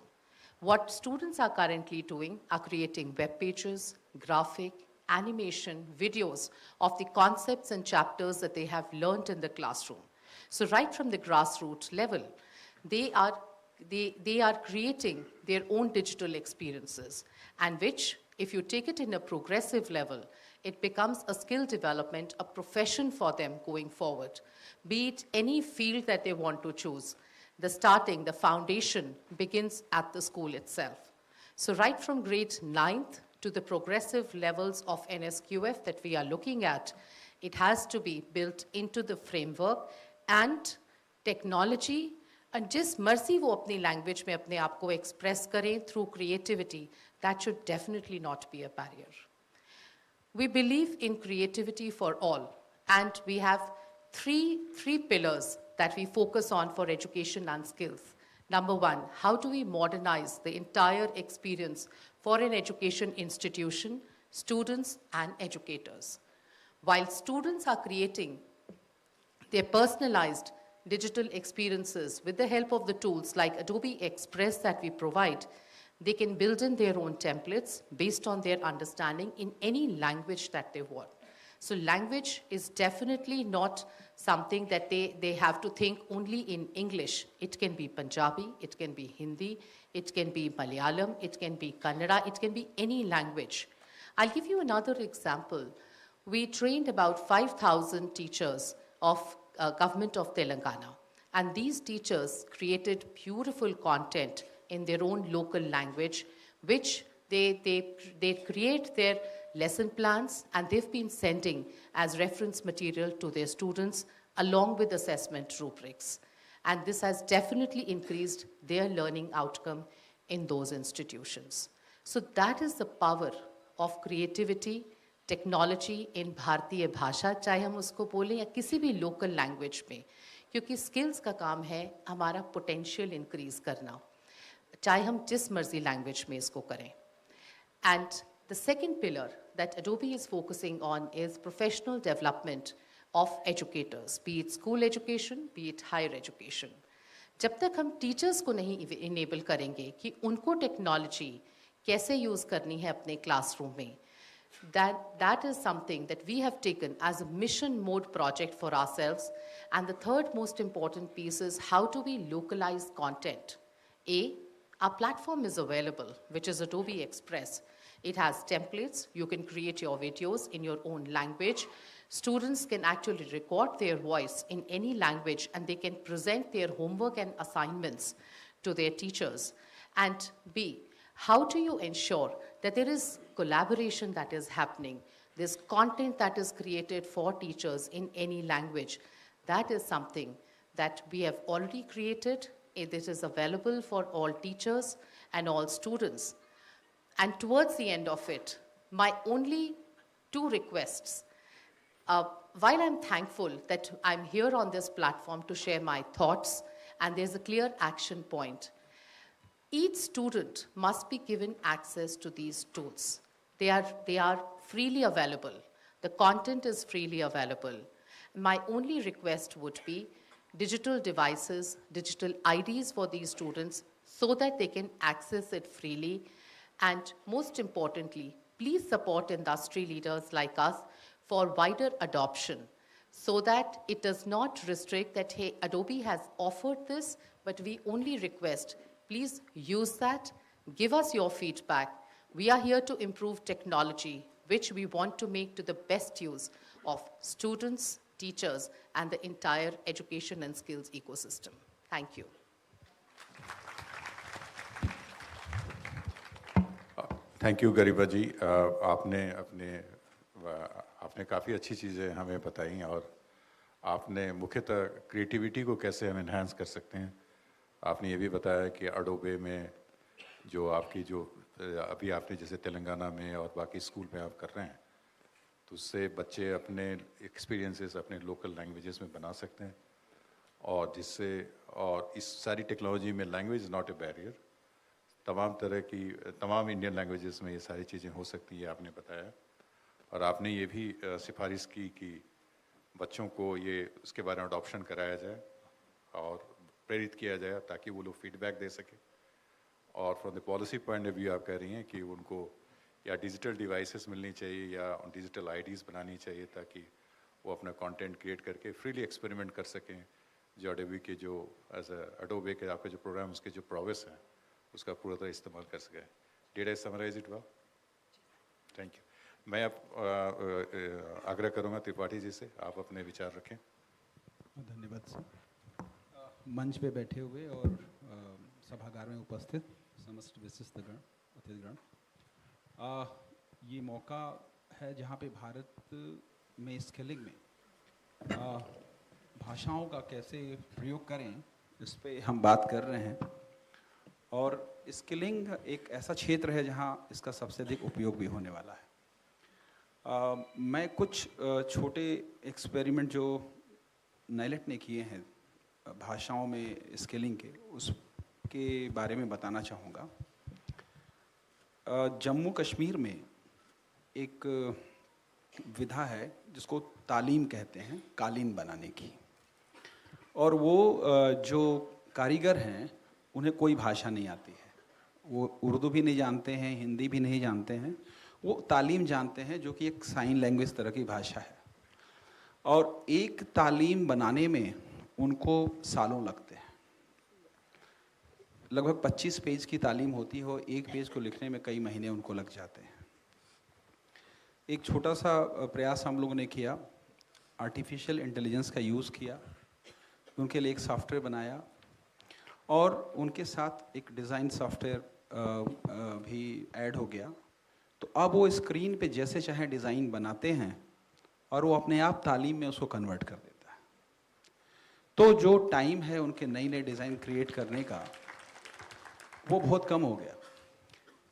What students are currently doing are creating web pages, graphic, animation, videos of the concepts and chapters that they have learned in the classroom. So right from the grassroots level, they are creating their own digital experiences, and which, if you take it in a progressive level, it becomes a skill development, a profession for them going forward. Be it any field that they want to choose, the foundation begins at the school itself. So right from grade 9th to the progressive levels of NSQF that we are looking at, it has to be built into the framework, and technology and जिस मर्जी वो अपनी language में अपने आप को express करें through creativity, that should definitely not be a barrier. We believe in creativity for all, and we have three pillars that we focus on for education and skills. Number one, how do we modernize the entire experience for an education institution, students and educators? While students are creating their personalized digital experiences with the help of the tools like Adobe Express that we provide, they can build in their own templates based on their understanding in any language that they want. So language is definitely not something that they have to think only in English. It can be Punjabi, it can be Hindi, it can be Malayalam, it can be Kannada, it can be any language. I'll give you another example. We trained about 5,000 teachers of government of Telangana, and these teachers created beautiful content in their own local language, which they create their lesson plans, and they've been sending as reference material to their students along with assessment rubrics. And this has definitely increased their learning outcome in those institutions. So that is the power of creativity, technology in भारतीय भाषा, चाहे हम उसको बोलें या किसी भी local language में, क्योंकि स्किल्स का काम है हमारा पोटेंशियल इंक्रीज करना, चाहे हम जिस मर्जी लैंग्वेज में इसको करें. And the second pillar that Adobe is focusing on is professional development of educators, be it school education, be it higher education. जब तक हम टीचर्स को नहीं इनेबल करेंगे कि उनको टेक्नोलॉजी कैसे यूज़ करनी है अपने क्लासरूम में, that is something that we have taken as a mission mode project for ourselves. And the third most important piece is how do we localize content? Our platform is available, which is Adobe Express. It has templates. You can create your videos in your own language. Students can actually record their voice in any language, and they can present their homework and assignments to their teachers? And B, how do you ensure that there is collaboration that is happening? There's content that is created for teachers in any language. That is something that we have already created. It is available for all teachers and all students. And towards the end of it, my only two requests. While I'm thankful that I'm here on this platform to share my thoughts, and there's a clear action point, each student must be given access to these tools. They are freely available. The content is freely available. My only request would be digital devices, digital IDs for these students so that they can access it freely. And most importantly, please support industry leaders like us for wider adoption so that it does not restrict that, hey, Adobe has offered this, but we only request, please use that, give us your feedback. We are here to improve technology, which we want to make to the best use of students, teachers, and the entire education and skills ecosystem. Thank you. Thank you Garima ji, आपने काफ़ी अच्छी चीज़ें हमें बताई और आपने मुख्यतः creativity को कैसे हम इन्हांस कर सकते हैं। आपने ये भी बताया कि अडोबे में जो आपकी जो अभी आपने जैसे तेलंगाना में और बाकी स्कूल में आप कर रहे हैं, तो उससे बच्चे अपने एक्सपीरियंसेस अपने लोकल लैंग्वेजेस में बना सकते हैं और जिससे और इस सारी टेक्नोलॉजी में language is not a barrier. तमाम इंडियन लैंग्वेजेस में ये सारी चीज़ें हो सकती हैं, आपने बताया। और आपने ये भी सिफारिश की कि बच्चों को ये उसके बारे में अडॉप्शन कराया जाए और प्रेरित किया जाए ताकि वो लोग फीडबैक दे सके। और from the policy point of view आप कह रही हैं कि उनको या डिजिटल डिवाइसेस मिलनी चाहिए या डिजिटल आईडीज़ बनानी चाहिए ताकि वो अपना कंटेंट क्रिएट करके फ्रीली एक्सपेरिमेंट कर सकें। जो अडोबे के जो अडोबे के आपका जो प्रोग्राम उसके जो प्रोग्रेस हैं उसका पूरा तरह इस्तेमाल कर सकें। Did I summarise it well? Thank you. मैं अब आग्रह करूंगा त्रिपाठी जी से, आप अपने विचार रखें। धन्यवाद सर। मंच पे बैठे हुए और सभागार में उपस्थित समस्त विशिष्टगण, अतिथिगण, ये मौका है जहाँ पे भारत में स्किलिंग में भाषाओं का कैसे प्रयोग करें इस पे हम बात कर रहे हैं। और स्किलिंग एक ऐसा क्षेत्र है जहाँ इसका सबसे अधिक उपयोग भी होने वाला है। मैं कुछ छोटे एक्सपेरिमेंट जो नाइलेट ने किए हैं भाषाओं में स्किलिंग के, उसके बारे में बताना चाहूँगा। जम्मू कश्मीर में एक विधा है जिसको तालीम कहते हैं, कालीन बनाने की। और वो जो कारीगर हैं उन्हें कोई भाषा नहीं आती है, वो उर्दू भी नहीं जानते हैं, हिंदी भी नहीं जानते हैं, वो तालीम जानते हैं जो कि एक साइन लैंग्वेज तरह की भाषा है। और एक तालीम बनाने में उनको सालों लगते हैं। लगभग 25 पेज की तालीम होती हो, एक पेज को लिखने में कई महीने उनको लग जाते हैं। एक छोटा सा प्रयास हम लोगों ने किया, आर्टिफिशियल इंटेलिजेंस का यूज़ किया, उनके लिए एक सॉफ्टवेयर बनाया और उनके साथ एक डिज़ाइन सॉफ्टवेयर भी ऐड हो गया। तो अब वो स्क्रीन पे जैसे चाहे डिज़ाइन बनाते हैं और वो अपने आप तालीम में उसको कन्वर्ट कर देता है। तो जो टाइम है उनके नई नई डिज़ाइन क्रिएट करने का वो बहुत कम हो गया।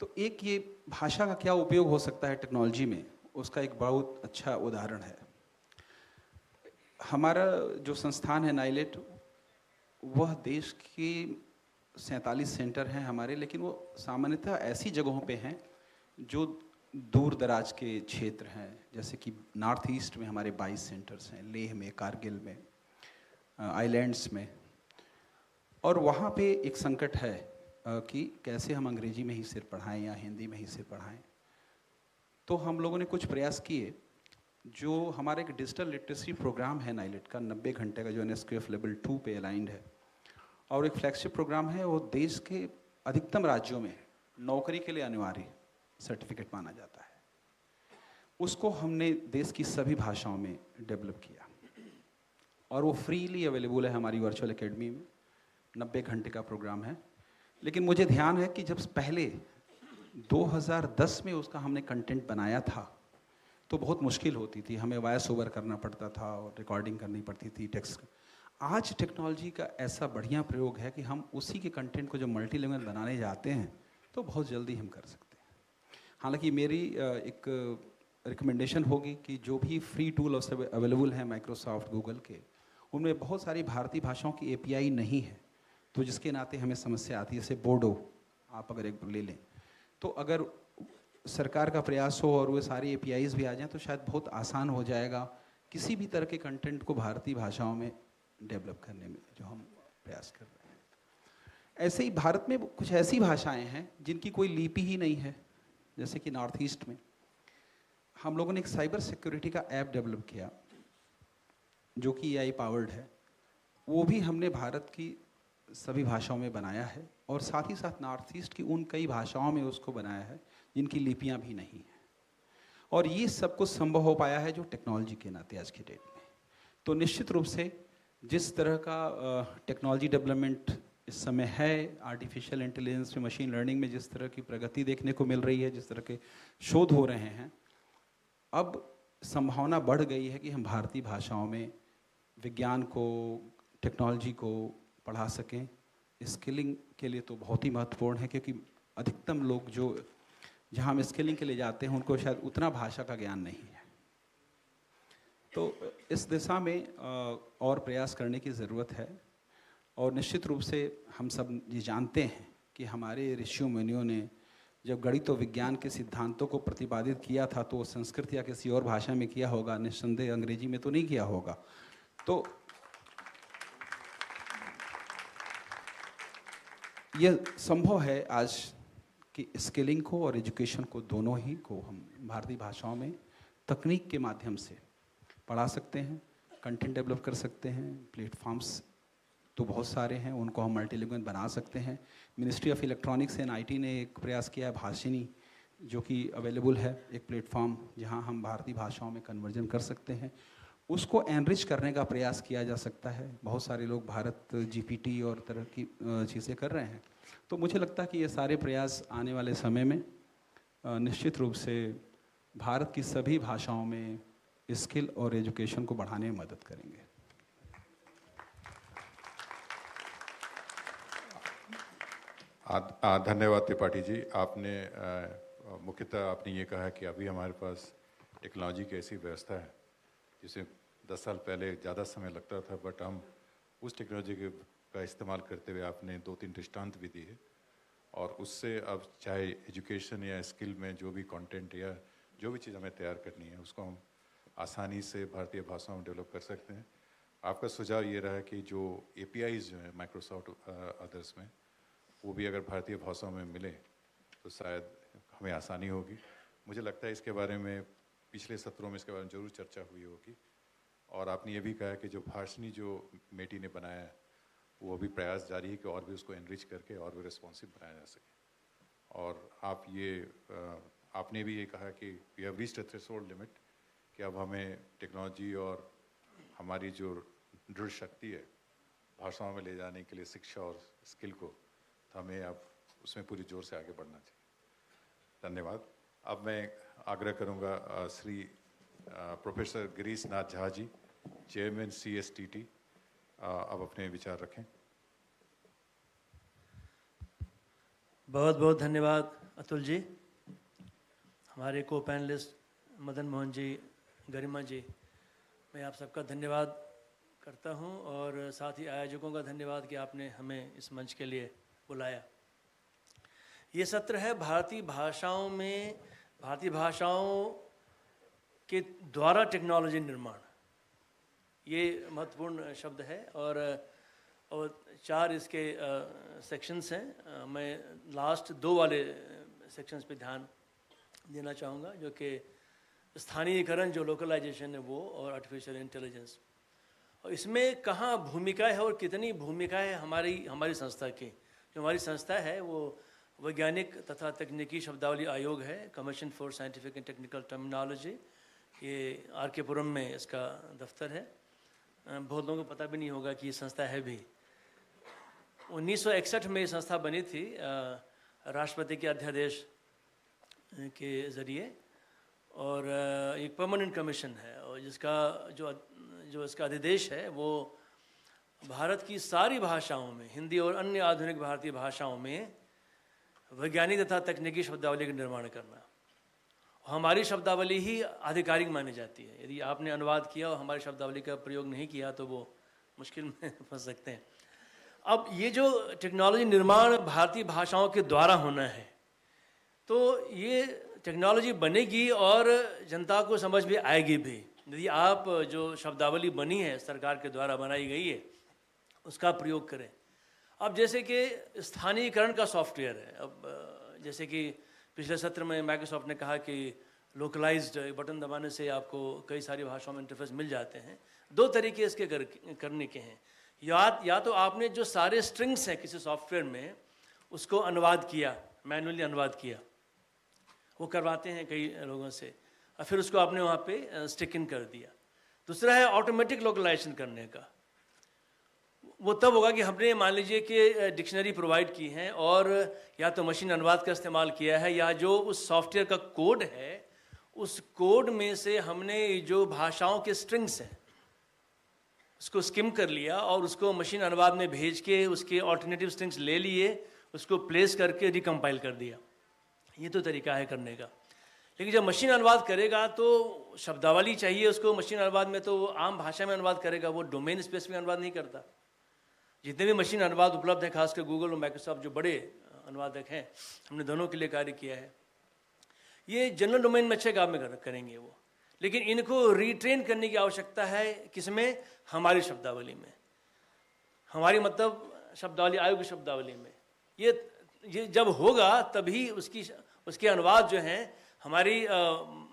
तो एक ये भाषा का क्या उपयोग हो सकता है टेक्नोलॉजी में, उसका एक बहुत अच्छा उदाहरण है। हमारा जो संस्थान है नाइलेट, वह देश की 47 सेंटर हैं हमारे, लेकिन वो सामान्यतः ऐसी जगहों पे हैं जो दूर दराज के क्षेत्र हैं। जैसे कि नॉर्थ ईस्ट में हमारे 22 सेंटर्स हैं, लेह में, कारगिल में, आइलैंड्स में। और वहाँ पे एक संकट है कि कैसे हम अंग्रेजी में ही सिर्फ पढ़ाएं या हिंदी में ही सिर्फ पढ़ाएं। तो हम लोगों ने कुछ प्रयास किए। जो हमारा एक डिजिटल लिटरेसी प्रोग्राम है नाइलेट का, 90 घंटे का, जो NSQF लेवल 2 पे अलाइंड है, और एक फ्लैगशिप प्रोग्राम है, वो देश के अधिकतम राज्यों में नौकरी के लिए अनिवार्य सर्टिफिकेट माना जाता है। उसको हमने देश की सभी भाषाओं में डेवलप किया और वो फ्रीली अवेलेबल है हमारी वर्चुअल एकेडमी में। 90 घंटे का प्रोग्राम है लेकिन मुझे ध्यान है कि जब पहले 2010 में उसका हमने कंटेंट बनाया था तो बहुत मुश्किल होती थी, हमें वॉइस ओवर करना पड़ता था और रिकॉर्डिंग करनी पड़ती थी टेक्स्ट। आज टेक्नोलॉजी का ऐसा बढ़िया प्रयोग है कि हम उसी के कंटेंट को जब मल्टीलैंग्वेज बनाने जाते हैं तो बहुत जल्दी हम कर सकते हैं। हालांकि मेरी एक रिकमेंडेशन होगी कि जो भी फ्री टूल अवेलेबल हैं माइक्रोसॉफ्ट गूगल के, उनमें बहुत सारी भारतीय भाषाओं की API नहीं है, तो जिसके नाते हमें समस्या आती है। जैसे बोडो आप अगर एक ले लें, तो अगर सरकार का प्रयास हो और वो सारी APIs भी आ जाएं तो शायद बहुत आसान हो जाएगा किसी भी तरह के कंटेंट को भारतीय भाषाओं में डेवलप करने में, जो हम प्रयास कर रहे हैं। ऐसे ही भारत में कुछ ऐसी भाषाएं हैं जिनकी कोई लिपि ही नहीं है, जैसे कि नॉर्थ ईस्ट में हम लोगों ने एक साइबर सिक्योरिटी का ऐप डेवलप किया जो कि AI पावर्ड है। वो भी हमने भारत की सभी भाषाओं में बनाया है और साथ ही साथ नॉर्थ ईस्ट की उन कई भाषाओं में उसको बनाया है जिनकी लिपियां भी नहीं हैं। और ये सब कुछ संभव हो पाया है जो टेक्नोलॉजी के नाते आज की डेट में। तो निश्चित रूप से जिस तरह का टेक्नोलॉजी डेवलपमेंट इस समय है, आर्टिफिशियल इंटेलिजेंस में, मशीन लर्निंग में जिस तरह की प्रगति देखने को मिल रही है, जिस तरह के शोध हो रहे हैं, अब संभावना बढ़ गई है कि हम भारतीय भाषाओं में विज्ञान को, टेक्नोलॉजी को पढ़ा सकें। स्किलिंग के लिए तो बहुत ही महत्वपूर्ण है, क्योंकि अधिकतम लोग जो जहाँ हम स्किलिंग के लिए जाते हैं उनको शायद उतना भाषा का ज्ञान नहीं है। तो इस दिशा में और प्रयास करने की ज़रूरत है। और निश्चित रूप से हम सब ये जानते हैं कि हमारे ऋषियों मुनियों ने जब गणित और विज्ञान के सिद्धांतों को प्रतिपादित किया था तो संस्कृत या किसी और भाषा में किया होगा, निस्संदेह अंग्रेजी में तो नहीं किया होगा। तो यह संभव है आज कि स्किलिंग को और एजुकेशन को, दोनों ही को हम भारतीय भाषाओं में तकनीक के माध्यम से पढ़ा सकते हैं, कंटेंट डेवलप कर सकते हैं। प्लेटफॉर्म्स तो बहुत सारे हैं, उनको हम मल्टीलैंग्वेज बना सकते हैं। Ministry of electronics and IT ने एक प्रयास किया है, भाषिनी, जो कि अवेलेबल है, एक प्लेटफॉर्म जहां हम भारतीय भाषाओं में कन्वर्जन कर सकते हैं। उसको एनरिच करने का प्रयास किया जा सकता है। बहुत सारे लोग भारत GPT और तरह की चीज़ें कर रहे हैं। तो मुझे लगता है कि ये सारे प्रयास आने वाले समय में निश्चित रूप से भारत की सभी भाषाओं में स्किल और एजुकेशन को बढ़ाने में मदद करेंगे। धन्यवाद त्रिपाठी जी। आपने मुख्यतः आपने ये कहा कि अभी हमारे पास टेक्नोलॉजी की ऐसी व्यवस्था है जिसे 10 साल पहले ज़्यादा समय लगता था, बट हम उस टेक्नोलॉजी का इस्तेमाल करते हुए आपने 2-3 दृष्टांत भी दिए, और उससे अब चाहे एजुकेशन या स्किल में जो भी कंटेंट या जो भी चीज़ हमें तैयार करनी है उसको हम आसानी से भारतीय भाषाओं में डेवलप कर सकते हैं। आपका सुझाव ये रहा कि जो APIs जो है माइक्रोसॉफ्ट अदर्स में, वो भी अगर भारतीय भाषाओं में मिले तो शायद हमें आसानी होगी। मुझे लगता है इसके बारे में पिछले सत्रों में इसके बारे में ज़रूर चर्चा हुई होगी। और आपने ये भी कहा कि जो भाषणी जो मेटी ने बनाया है वो भी प्रयास जारी है कि और भी उसको एनरिच करके और भी रिस्पॉन्सिव बनाया जा सके। और आपने भी ये कहा कि we have reached a threshold limit, कि अब हमें टेक्नोलॉजी और हमारी जो दृढ़ शक्ति है भाषाओं में ले जाने के लिए शिक्षा और स्किल को, तो हमें अब उसमें पूरी जोर से आगे बढ़ना चाहिए। धन्यवाद। अब मैं आग्रह करूंगा Shri professor Girish Nath Jha ji, chairman CSTT, अब अपने विचार रखें। बहुत बहुत धन्यवाद अतुल जी, हमारे को पैनलिस्ट मदन मोहन जी, गरिमा जी, मैं आप सबका धन्यवाद करता हूं, और साथ ही आयोजकों का धन्यवाद कि आपने हमें इस मंच के लिए बुलाया। ये सत्र है भारतीय भाषाओं में, भारतीय भाषाओं के द्वारा टेक्नोलॉजी निर्माण, ये महत्वपूर्ण शब्द है। और 4 इसके सेक्शंस हैं। मैं लास्ट 2 वाले सेक्शंस पे ध्यान देना चाहूँगा, जो कि स्थानीयकरण, जो लोकलाइजेशन है वो, और आर्टिफिशियल इंटेलिजेंस। और इसमें कहाँ भूमिका है और कितनी भूमिका है हमारी संस्था की। जो हमारी संस्था है वो वैज्ञानिक तथा तकनीकी शब्दावली आयोग है, commission for scientific and technical terminology. ये RK पुरम में इसका दफ्तर है। बहुत लोगों को पता भी नहीं होगा कि ये संस्था है भी। 1961 में ये संस्था बनी थी राष्ट्रपति के अध्यादेश के ज़रिए, और एक परमानेंट कमीशन है, और जिसका जो इसका अधिदेश है वो भारत की सारी भाषाओं में, हिंदी और अन्य आधुनिक भारतीय भाषाओं में वैज्ञानिक तथा तकनीकी शब्दावली का निर्माण करना। हमारी शब्दावली ही आधिकारिक मानी जाती है। यदि आपने अनुवाद किया और हमारी शब्दावली का प्रयोग नहीं किया तो वो मुश्किल में फंस सकते हैं। अब ये जो टेक्नोलॉजी निर्माण भारतीय भाषाओं के द्वारा होना है, तो ये टेक्नोलॉजी बनेगी और जनता को समझ में आएगी भी। यदि आप जो शब्दावली बनी है, सरकार के द्वारा बनाई गई है, उसका प्रयोग करें। अब जैसे कि स्थानीयकरण का सॉफ्टवेयर है, अब जैसे कि पिछले सत्र में माइक्रोसॉफ्ट ने कहा कि लोकलाइज्ड बटन दबाने से आपको कई सारी भाषाओं में इंटरफेस मिल जाते हैं। दो तरीके इसके करने के हैं। या तो आपने जो सारे स्ट्रिंग्स हैं किसी सॉफ्टवेयर में, उसको अनुवाद किया, मैनुअली अनुवाद किया, वो करवाते हैं कई लोगों से, और फिर उसको आपने वहाँ पे स्टिक इन कर दिया। दूसरा है ऑटोमेटिक लोकलाइजेशन करने का। वो तब होगा कि हमने मान लीजिए कि डिक्शनरी प्रोवाइड की है और या तो मशीन अनुवाद का इस्तेमाल किया है, या जो उस सॉफ्टवेयर का कोड है उस कोड में से हमने जो भाषाओं के स्ट्रिंग्स हैं उसको स्किम कर लिया और उसको मशीन अनुवाद में भेज के उसके ऑल्टरनेटिव स्ट्रिंग्स ले लिए, उसको प्लेस करके रिकम्पाइल कर दिया। ये तो तरीका है करने का। लेकिन जब मशीन अनुवाद करेगा तो शब्दावली चाहिए उसको। मशीन अनुवाद में तो वो आम भाषा में अनुवाद करेगा, वो डोमेन स्पेसिफिक अनुवाद नहीं करता। जितने भी मशीन अनुवाद उपलब्ध हैं, खासकर गूगल और माइक्रोसॉफ्ट जो बड़े अनुवादक हैं, हमने दोनों के लिए कार्य किया है, ये जनरल डोमेन में अच्छे काम में करेंगे वो। लेकिन इनको रीट्रेन करने की आवश्यकता है, किसमें? हमारी शब्दावली में, हमारी मतलब शब्दावली आयोग की शब्दावली में। ये जब होगा तभी उसके अनुवाद जो हैं हमारी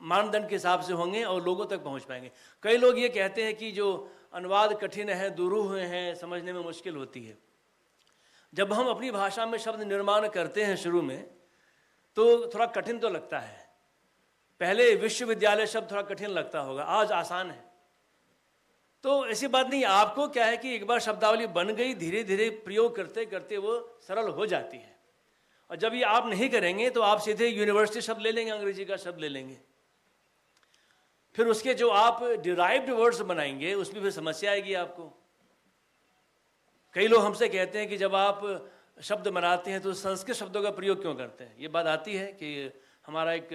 मानदंड के हिसाब से होंगे और लोगों तक पहुंच पाएंगे। कई लोग ये कहते हैं कि जो अनुवाद कठिन है, दुरूह हैं, समझने में मुश्किल होती है। जब हम अपनी भाषा में शब्द निर्माण करते हैं शुरू में, तो थोड़ा कठिन तो लगता है। पहले विश्वविद्यालय शब्द थोड़ा कठिन लगता होगा, आज आसान है। तो ऐसी बात नहीं, आपको क्या है कि एक बार शब्दावली बन गई, धीरे धीरे प्रयोग करते करते वो सरल हो जाती है। और जब ये आप नहीं करेंगे तो आप सीधे यूनिवर्सिटी शब्द ले लेंगे, अंग्रेजी का शब्द ले लेंगे, फिर उसके जो आप डिराइव्ड वर्ड्स बनाएंगे उसमें फिर समस्या आएगी आपको। कई लोग हमसे कहते हैं कि जब आप शब्द बनाते हैं तो संस्कृत शब्दों का प्रयोग क्यों करते हैं। ये बात आती है कि हमारा एक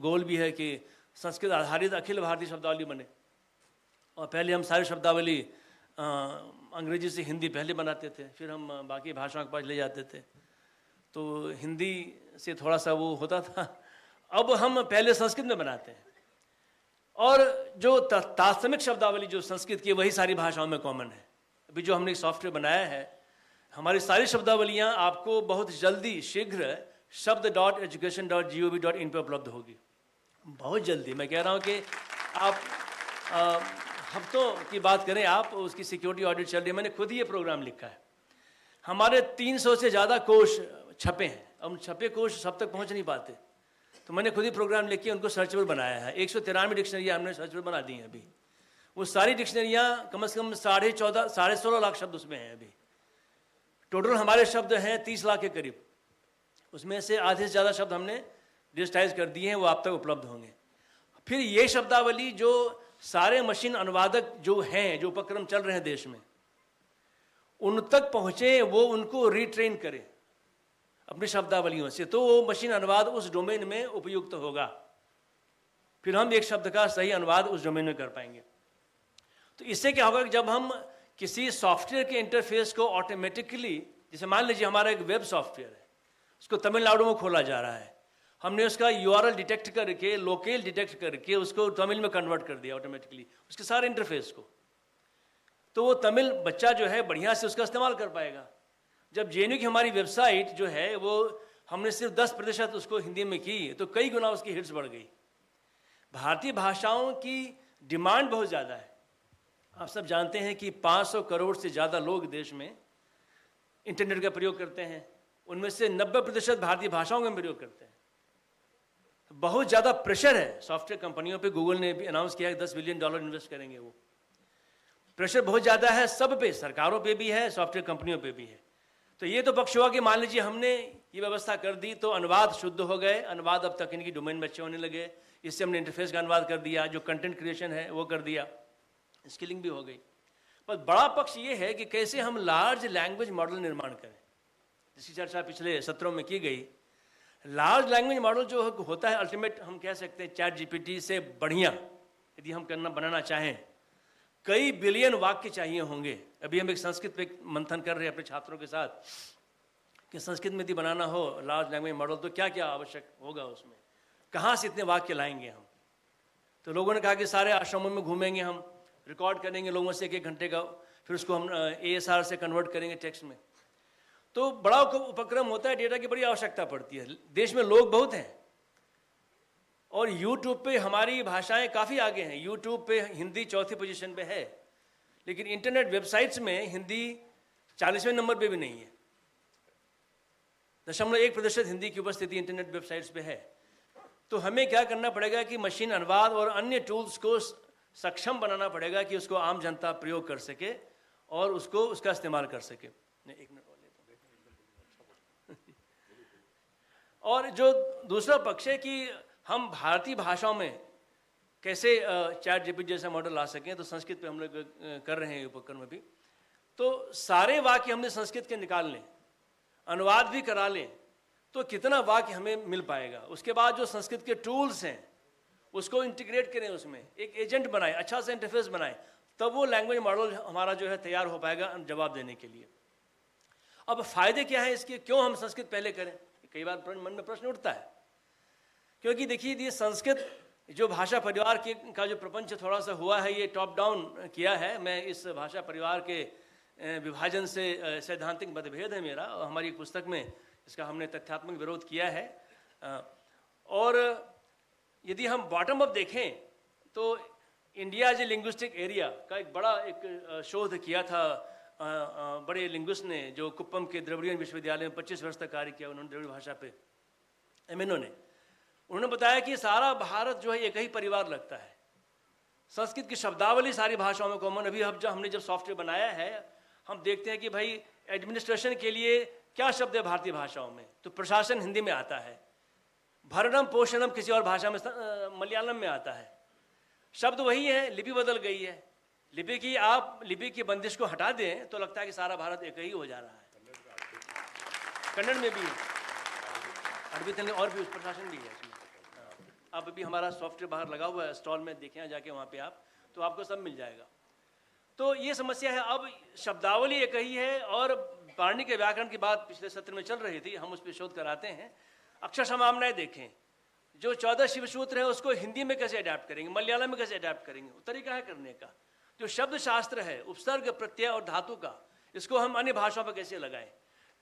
गोल भी है कि संस्कृत आधारित अखिल भारतीय शब्दावली बने, और पहले हम सारी शब्दावली अंग्रेजी से हिंदी पहले बनाते थे, फिर हम बाकी भाषाओं के पास ले जाते थे, तो हिंदी से थोड़ा सा वो होता था। अब हम पहले संस्कृत में बनाते हैं, और जो तात्समिक शब्दावली जो संस्कृत की वही सारी भाषाओं में कॉमन है। अभी जो हमने सॉफ्टवेयर बनाया है, हमारी सारी शब्दावलियाँ आपको बहुत जल्दी शीघ्र शब्द.education.gov.in पर उपलब्ध होगी, बहुत जल्दी। मैं कह रहा हूँ कि आप हफ्तों की बात करें, आप उसकी सिक्योरिटी ऑडिट चल रही है, मैंने खुद ही ये प्रोग्राम लिखा है। हमारे 300 से ज़्यादा कोश छपे हैं, अब छपे कोश सब तक पहुँच नहीं पाते, तो मैंने खुद ही प्रोग्राम लिख के उनको सर्चेबल बनाया है। 193 डिक्शनरियाँ हमने सर्चेबल बना दी हैं अभी। वो सारी डिक्शनरियाँ कम से कम 16.5 लाख शब्द उसमें हैं अभी। टोटल हमारे शब्द हैं 30 लाख के करीब, उसमें से आधे से ज़्यादा शब्द हमने डिजिटाइज कर दिए हैं, वो आप तक उपलब्ध होंगे। फिर ये शब्दावली जो सारे मशीन अनुवादक जो हैं, जो उपक्रम चल रहे हैं देश में, उन तक पहुँचे, वो उनको रीट्रेन करें अपनी शब्दावलियों से, तो वो मशीन अनुवाद उस डोमेन में उपयुक्त होगा। फिर हम एक शब्द का सही अनुवाद उस डोमेन में कर पाएंगे। तो इससे क्या होगा कि जब हम किसी सॉफ्टवेयर के इंटरफेस को ऑटोमेटिकली, जैसे मान लीजिए हमारा एक वेब सॉफ्टवेयर है, उसको तमिलनाडु में खोला जा रहा है, हमने उसका URL डिटेक्ट करके, लोकेल डिटेक्ट करके उसको तमिल में कन्वर्ट कर दिया ऑटोमेटिकली, उसके सारे इंटरफेस को, तो वो तमिल बच्चा जो है बढ़िया से उसका इस्तेमाल कर पाएगा। जब JNU की हमारी वेबसाइट जो है वो हमने सिर्फ 10% उसको हिंदी में की, तो कई गुना उसकी हिट्स बढ़ गई। भारतीय भाषाओं की डिमांड बहुत ज़्यादा है। आप सब जानते हैं कि 500 करोड़ से ज़्यादा लोग देश में इंटरनेट का प्रयोग करते हैं, उनमें से 90% भारतीय भाषाओं का प्रयोग करते हैं। बहुत ज़्यादा प्रेशर है सॉफ्टवेयर कंपनियों पे। गूगल ने भी अनाउंस किया है $10 बिलियन इन्वेस्ट करेंगे। वो प्रेशर बहुत ज़्यादा है, सब पे, सरकारों पे भी है, सॉफ्टवेयर कंपनियों पे भी है। तो ये तो पक्ष हुआ कि मान लीजिए हमने ये व्यवस्था कर दी तो अनुवाद शुद्ध हो गए, अनुवाद अब तकनीकी डोमेन में अच्छे होने लगे, इससे हमने इंटरफेस का अनुवाद कर दिया, जो कंटेंट क्रिएशन है वो कर दिया, स्किलिंग भी हो गई। पर बड़ा पक्ष ये है कि कैसे हम लार्ज लैंग्वेज मॉडल निर्माण करें, जिसकी चर्चा पिछले सत्रों में की गई। लार्ज लैंग्वेज मॉडल जो होता है अल्टीमेट, हम कह सकते हैं चैट जीपीटी से बढ़िया यदि हम बनाना चाहें, कई बिलियन वाक्य चाहिए होंगे। अभी हम एक संस्कृत पे मंथन कर रहे हैं अपने छात्रों के साथ कि संस्कृत में यदि बनाना हो लार्ज लैंग्वेज मॉडल तो क्या क्या आवश्यक होगा, उसमें कहाँ से इतने वाक्य लाएंगे हम। तो लोगों ने कहा कि सारे आश्रमों में घूमेंगे, हम रिकॉर्ड करेंगे लोगों से 1-1 घंटे का, फिर उसको हम ASR से कन्वर्ट करेंगे टेक्स्ट में। तो बड़ा उपक्रम होता है, डेटा की बड़ी आवश्यकता पड़ती है। देश में लोग बहुत हैं और यूट्यूब पे हमारी भाषाएं काफ़ी आगे हैं। यूट्यूब पे हिंदी 4थी पोजीशन पे है, लेकिन इंटरनेट वेबसाइट्स में हिंदी 40वें नंबर पे भी नहीं है। 0.1% हिंदी की उपस्थिति इंटरनेट वेबसाइट्स पे है। तो हमें क्या करना पड़ेगा कि मशीन अनुवाद और अन्य टूल्स को सक्षम बनाना पड़ेगा कि उसको आम जनता प्रयोग कर सके और उसका इस्तेमाल कर सके। 1 मिनट और लेता हूँ। और जो दूसरा पक्ष है कि हम भारतीय भाषाओं में कैसे चैट जीपीटी जैसा मॉडल ला सकें, तो संस्कृत पे हम लोग कर रहे हैं उपक्रम में भी। तो सारे वाक्य हमने संस्कृत के निकाल लें, अनुवाद भी करा लें, तो कितना वाक्य हमें मिल पाएगा। उसके बाद जो संस्कृत के टूल्स हैं उसको इंटीग्रेट करें, उसमें एक एजेंट बनाए, अच्छा सा इंटरफेस बनाए, तब वो लैंग्वेज मॉडल हमारा जो है तैयार हो पाएगा जवाब देने के लिए। अब फायदे क्या है इसके, क्यों हम संस्कृत पहले करें, कई बार मन में प्रश्न उठता है। क्योंकि देखिए ये संस्कृत जो भाषा परिवार का जो प्रपंच थोड़ा सा हुआ है, ये टॉप डाउन किया है। मैं इस भाषा परिवार के विभाजन से सैद्धांतिक मतभेद है मेरा, और हमारी पुस्तक में इसका हमने तथ्यात्मक विरोध किया है। और यदि हम बॉटम अप देखें तो India as a linguistic area का एक बड़ा एक शोध किया था बड़े लिंग्विस्ट ने, जो कुप्पम के द्रविड़ियन विश्वविद्यालय में 25 वर्ष तक कार्य किया उन्होंने द्रविड़ भाषा पे, एमिनो ने। उन्होंने बताया कि सारा भारत जो है एक ही परिवार लगता है। संस्कृत की शब्दावली सारी भाषाओं में कॉमन। अभी हमने जब सॉफ्टवेयर बनाया है, हम देखते हैं कि भाई एडमिनिस्ट्रेशन के लिए क्या शब्द है भारतीय भाषाओं में, तो प्रशासन हिंदी में आता है, भरणम पोषणम किसी और भाषा में मलयालम में आता है। शब्द वही है, लिपि बदल गई है। लिपि की बंदिश को हटा दें तो लगता है कि सारा भारत एक ही हो जा रहा है। कन्नड़ में भी है, अरबी में और भी प्रशासन भी है इसमें। अब भी हमारा सॉफ्टवेयर बाहर लगा हुआ है स्टॉल में, देखें जाके वहाँ पे आप, तो आपको सब मिल जाएगा। तो ये समस्या है। अब शब्दावली एक ही है और पाणिनि के व्याकरण की बात पिछले सत्र में चल रही थी, हम उस पर शोध कराते हैं। अक्षर समामनाएं देखें, जो 14 शिव सूत्र है उसको हिंदी में कैसे अडेप्ट करेंगे, मलयालम में कैसे अडेप्ट करेंगे, तरीका है करने का। जो शब्द शास्त्र है उपसर्ग प्रत्यय और धातु का, इसको हम अन्य भाषाओं पर कैसे लगाएं।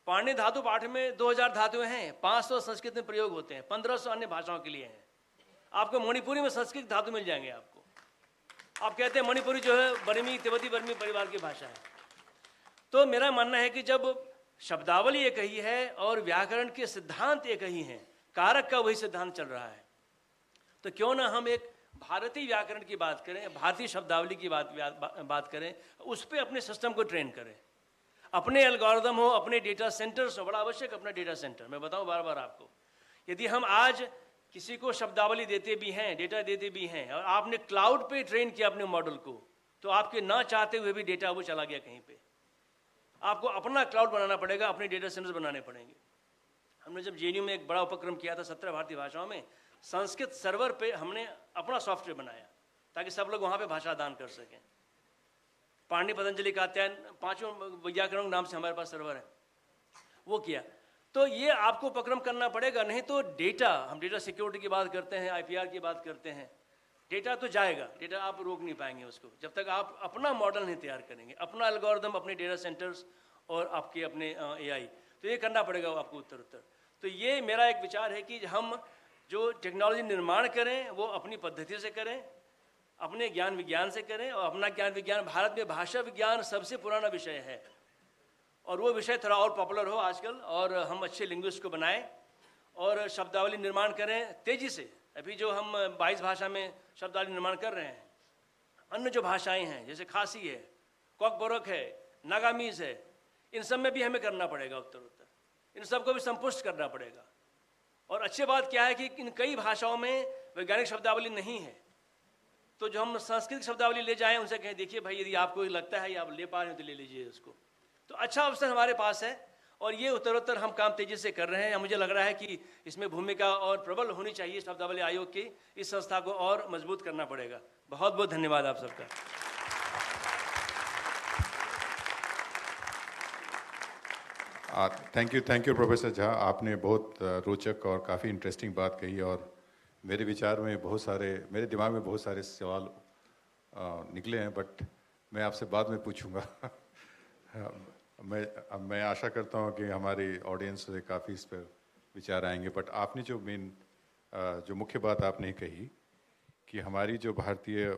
पाणिनि धातु पाठ में 2000 धातुएं हैं, 500 संस्कृत में प्रयोग होते हैं, 1500 अन्य भाषाओं के लिए हैं। आपको मणिपुरी में संस्कृत धातु मिल जाएंगे आपको। आप कहते हैं मणिपुरी जो है बर्मी तिब्बती बर्मी परिवार की भाषा है। तो मेरा मानना है कि जब शब्दावली एक ही है और व्याकरण के सिद्धांत एक ही हैं, कारक का वही सिद्धांत चल रहा है, तो क्यों ना हम एक भारतीय व्याकरण की बात करें, भारतीय शब्दावली की बात करें, उस पर अपने सिस्टम को ट्रेन करें। अपने एल्गोरिदम हो, अपने डेटा सेंटर्स हो, बड़ा आवश्यक अपना डेटा सेंटर। मैं बताऊं बार बार आपको, यदि हम आज किसी को शब्दावली देते भी हैं, डेटा देते भी हैं, और आपने क्लाउड पे ट्रेन किया अपने मॉडल को, तो आपके ना चाहते हुए भी डेटा वो चला गया कहीं पे। आपको अपना क्लाउड बनाना पड़ेगा, अपने डेटा सेंटर्स बनाने पड़ेंगे। हमने जब JNU में एक बड़ा उपक्रम किया था 17 भारतीय भाषाओं में, संस्कृत सर्वर पे हमने अपना सॉफ्टवेयर बनाया ताकि सब लोग वहाँ पे भाषा दान कर सकें। पाणिनि पतंजलि कात्यायन 5 व्याकरण नाम से हमारे पास सर्वर है, वो किया। तो ये आपको उपक्रम करना पड़ेगा, नहीं तो डेटा, हम डेटा सिक्योरिटी की बात करते हैं, IPR की बात करते हैं, डेटा तो जाएगा, डेटा आप रोक नहीं पाएंगे उसको जब तक आप अपना मॉडल नहीं तैयार करेंगे, अपना एल्गोरिदम, अपने डेटा सेंटर्स और आपके अपने AI। तो ये करना पड़ेगा आपको उत्तर। तो ये मेरा एक विचार है कि हम जो टेक्नोलॉजी निर्माण करें वो अपनी पद्धति से करें, अपने ज्ञान विज्ञान से करें। और अपना ज्ञान विज्ञान, भारत में भाषा विज्ञान सबसे पुराना विषय है और वो विषय थोड़ा और पॉपुलर हो आजकल, और हम अच्छे लिंग्विस्ट को बनाएं और शब्दावली निर्माण करें तेज़ी से। अभी जो हम 22 भाषा में शब्दावली निर्माण कर रहे हैं, अन्य जो भाषाएं हैं जैसे खासी है, कॉकबोरक है, नागामीज है, इन सब में भी हमें करना पड़ेगा उत्तर इन सबको भी संपुष्ट करना पड़ेगा। और अच्छी बात क्या है कि इन कई भाषाओं में वैज्ञानिक शब्दावली नहीं है, तो जो हम संस्कृत शब्दावली ले जाएं उनसे कहें देखिए भाई यदि आपको लगता है या आप ले पा रहे हो तो ले लीजिए उसको। तो अच्छा अवसर हमारे पास है और ये उत्तरोत्तर हम काम तेजी से कर रहे हैं। मुझे लग रहा है कि इसमें भूमिका और प्रबल होनी चाहिए शब्दावली आयोग की, इस संस्था को और मजबूत करना पड़ेगा। बहुत बहुत धन्यवाद आप सबका। थैंक यू प्रोफेसर झा, आपने बहुत रोचक और काफ़ी इंटरेस्टिंग बात कही और मेरे विचार में मेरे दिमाग में बहुत सारे सवाल निकले हैं, बट मैं आपसे बाद में पूछूंगा। मैं आशा करता हूं कि हमारी ऑडियंस से काफ़ी इस पर विचार आएंगे। बट आपने जो मुख्य बात आपने कही कि हमारी जो भारतीय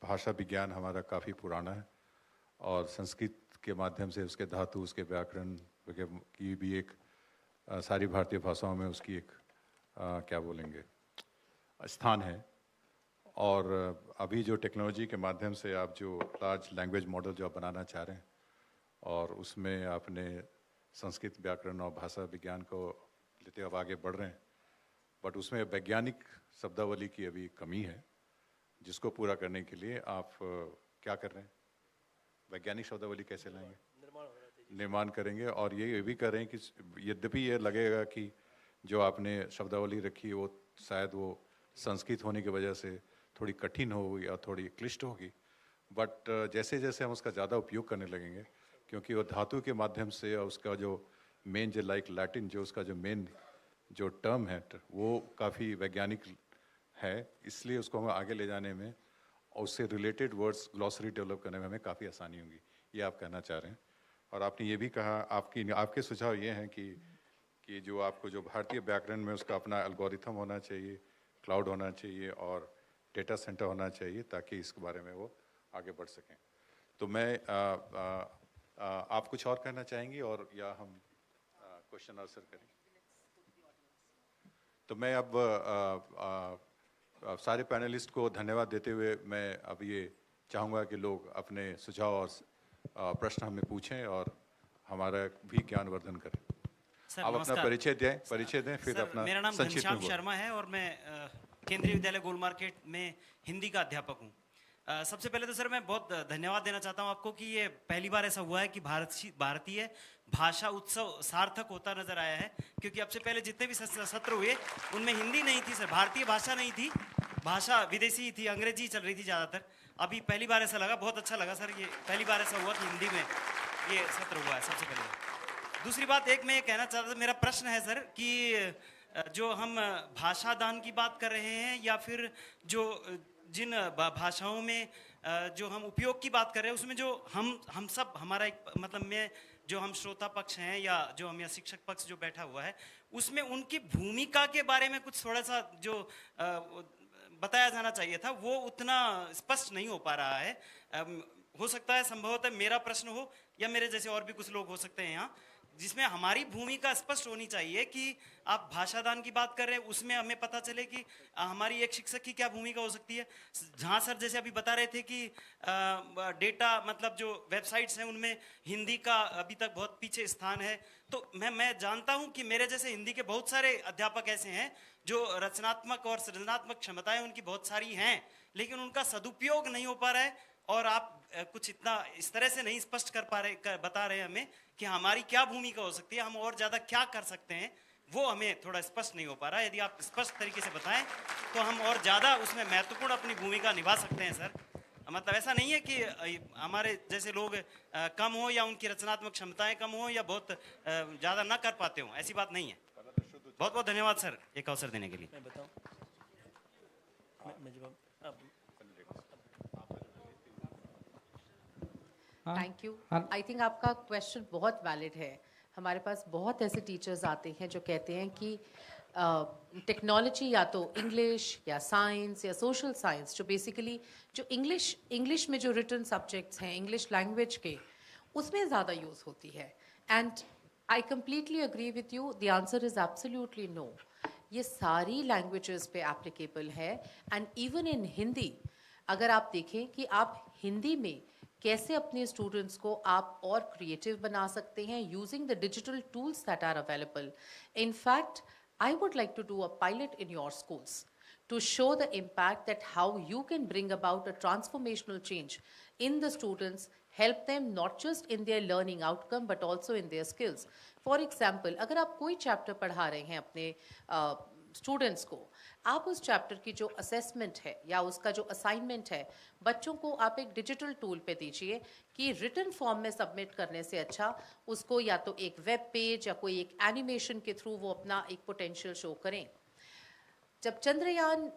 भाषा विज्ञान हमारा काफ़ी पुराना है और संस्कृत के माध्यम से उसके धातु, उसके व्याकरण की भी एक सारी भारतीय भाषाओं में उसकी एक क्या बोलेंगे स्थान है। और अभी जो टेक्नोलॉजी के माध्यम से आप जो लार्ज लैंग्वेज मॉडल जो आप बनाना चाह रहे हैं और उसमें आपने संस्कृत व्याकरण और भाषा विज्ञान को लेते अब आगे बढ़ रहे हैं, बट उसमें वैज्ञानिक शब्दावली की अभी कमी है, जिसको पूरा करने के लिए आप क्या कर रहे हैं? वैज्ञानिक शब्दावली कैसे लाएंगे? निर्माण करेंगे। और ये भी कर रहे हैं कि यद्यपि ये लगेगा कि जो आपने शब्दावली रखी वो शायद वो संस्कृत होने की वजह से थोड़ी कठिन होगी या थोड़ी क्लिष्ट होगी, बट जैसे जैसे हम उसका ज़्यादा उपयोग करने लगेंगे, क्योंकि वो धातु के माध्यम से और उसका जो मेन जो लाइक लैटिन जो उसका जो मेन जो टर्म है वो काफ़ी वैज्ञानिक है, इसलिए उसको हम आगे ले जाने में और उससे रिलेटेड वर्ड्स ग्लॉसरी डेवलप करने में हमें काफ़ी आसानी होगी, ये आप कहना चाह रहे हैं। और आपने ये भी कहा, आपके सुझाव ये हैं कि जो आपको जो भारतीय व्याकरण में उसका अपना एल्गोरिथम होना चाहिए, क्लाउड होना चाहिए और डेटा सेंटर होना चाहिए, ताकि इसके बारे में वो आगे बढ़ सकें। तो मैं आप कुछ और कहना चाहेंगी और या हम क्वेश्चन आंसर करें? तो मैं अब सारे पैनलिस्ट को धन्यवाद देते हुए मैं अब ये चाहूँगा कि लोग अपने सुझाव और प्रश्न हमें पूछें और हमारा भी ज्ञानवर्धन करें। आप अपना परिचय दें फिर अपना। मेरा नाम घनश्याम शर्मा है और मैं केंद्रीय विद्यालय गोल मार्केट में हिंदी का अध्यापक हूँ। सबसे पहले तो सर मैं बहुत धन्यवाद देना चाहता हूँ आपको कि ये पहली बार ऐसा हुआ है कि भारतीय भाषा उत्सव सार्थक होता नजर आया है, क्योंकि अब से पहले जितने भी सत्र हुए उनमें हिंदी नहीं थी सर, भारतीय भाषा नहीं थी, भाषा विदेशी थी, अंग्रेजी चल रही थी ज़्यादातर। अभी पहली बार ऐसा लगा, बहुत अच्छा लगा सर, ये पहली बार ऐसा हुआ कि हिंदी में ये सत्र हुआ है सबसे पहले। दूसरी बात एक मैं ये कहना चाहता था, मेरा प्रश्न है सर कि जो हम भाषा दान की बात कर रहे हैं या फिर जो जिन भाषाओं में जो हम उपयोग की बात कर रहे हैं उसमें जो हम सब हमारा एक मतलब में जो हम श्रोता पक्ष हैं या जो हम या शिक्षक पक्ष जो बैठा हुआ है उसमें उनकी भूमिका के बारे में कुछ थोड़ा सा जो बताया जाना चाहिए था वो उतना स्पष्ट नहीं हो पा रहा है। हो सकता है संभवतः मेरा प्रश्न हो या मेरे जैसे और भी कुछ लोग हो सकते हैं यहाँ, जिसमें हमारी भूमिका स्पष्ट होनी चाहिए कि आप भाषादान की बात कर रहे हैं उसमें हमें पता चले कि हमारी एक शिक्षक की क्या भूमिका हो सकती है। जहाँ सर जैसे अभी बता रहे थे कि डेटा मतलब जो वेबसाइट्स हैं उनमें हिंदी का अभी तक बहुत पीछे स्थान है, तो मैं जानता हूँ कि मेरे जैसे हिंदी के बहुत सारे अध्यापक ऐसे हैं जो रचनात्मक और सृजनात्मक क्षमताएं उनकी बहुत सारी हैं, लेकिन उनका सदुपयोग नहीं हो पा रहा है और आप कुछ इतना इस तरह से नहीं स्पष्ट बता रहे हमें कि हमारी क्या भूमिका हो सकती है, हम और ज़्यादा क्या कर सकते हैं, वो हमें थोड़ा स्पष्ट नहीं हो पा रहा है। यदि आप स्पष्ट तरीके से बताएं तो हम और ज़्यादा उसमें महत्वपूर्ण अपनी भूमिका निभा सकते हैं सर। मतलब ऐसा नहीं है कि हमारे जैसे लोग कम हो या उनकी रचनात्मक क्षमताएं कम हो या बहुत ज़्यादा ना कर पाते हों, ऐसी बात नहीं है। बहुत बहुत धन्यवाद सर एक अवसर देने के लिए। मैं बताऊं, थैंक यू। आई थिंक आपका क्वेश्चन बहुत वैलिड है। हमारे पास बहुत ऐसे टीचर्स आते हैं जो कहते हैं कि टेक्नोलॉजी या तो इंग्लिश या साइंस या सोशल साइंस जो बेसिकली जो इंग्लिश में जो रिटन सब्जेक्ट्स हैं इंग्लिश लैंग्वेज के उसमें ज़्यादा यूज़ होती है। And I completely agree with you, the answer is absolutely no. ये सारी लैंग्वेजेस पे एप्लीकेबल है एंड इवन इन हिंदी अगर आप देखें कि आप हिंदी में कैसे अपने स्टूडेंट्स को आप और क्रिएटिव बना सकते हैं using the digital tools that are available. In fact, I would like to do a pilot in your schools to show the impact that how you can bring about a transformational change in the students, help them not just in their learning outcome but also in their skills. For example, अगर आप कोई chapter पढ़ा रहे हैं अपने students को, आप उस चैप्टर की जो असेसमेंट है या उसका जो असाइनमेंट है, बच्चों को आप एक डिजिटल टूल पे दीजिए कि रिटन फॉर्म में सबमिट करने से अच्छा उसको या तो एक वेब पेज या कोई एक एनिमेशन के थ्रू वो अपना एक पोटेंशियल शो करें. जब चंद्रयान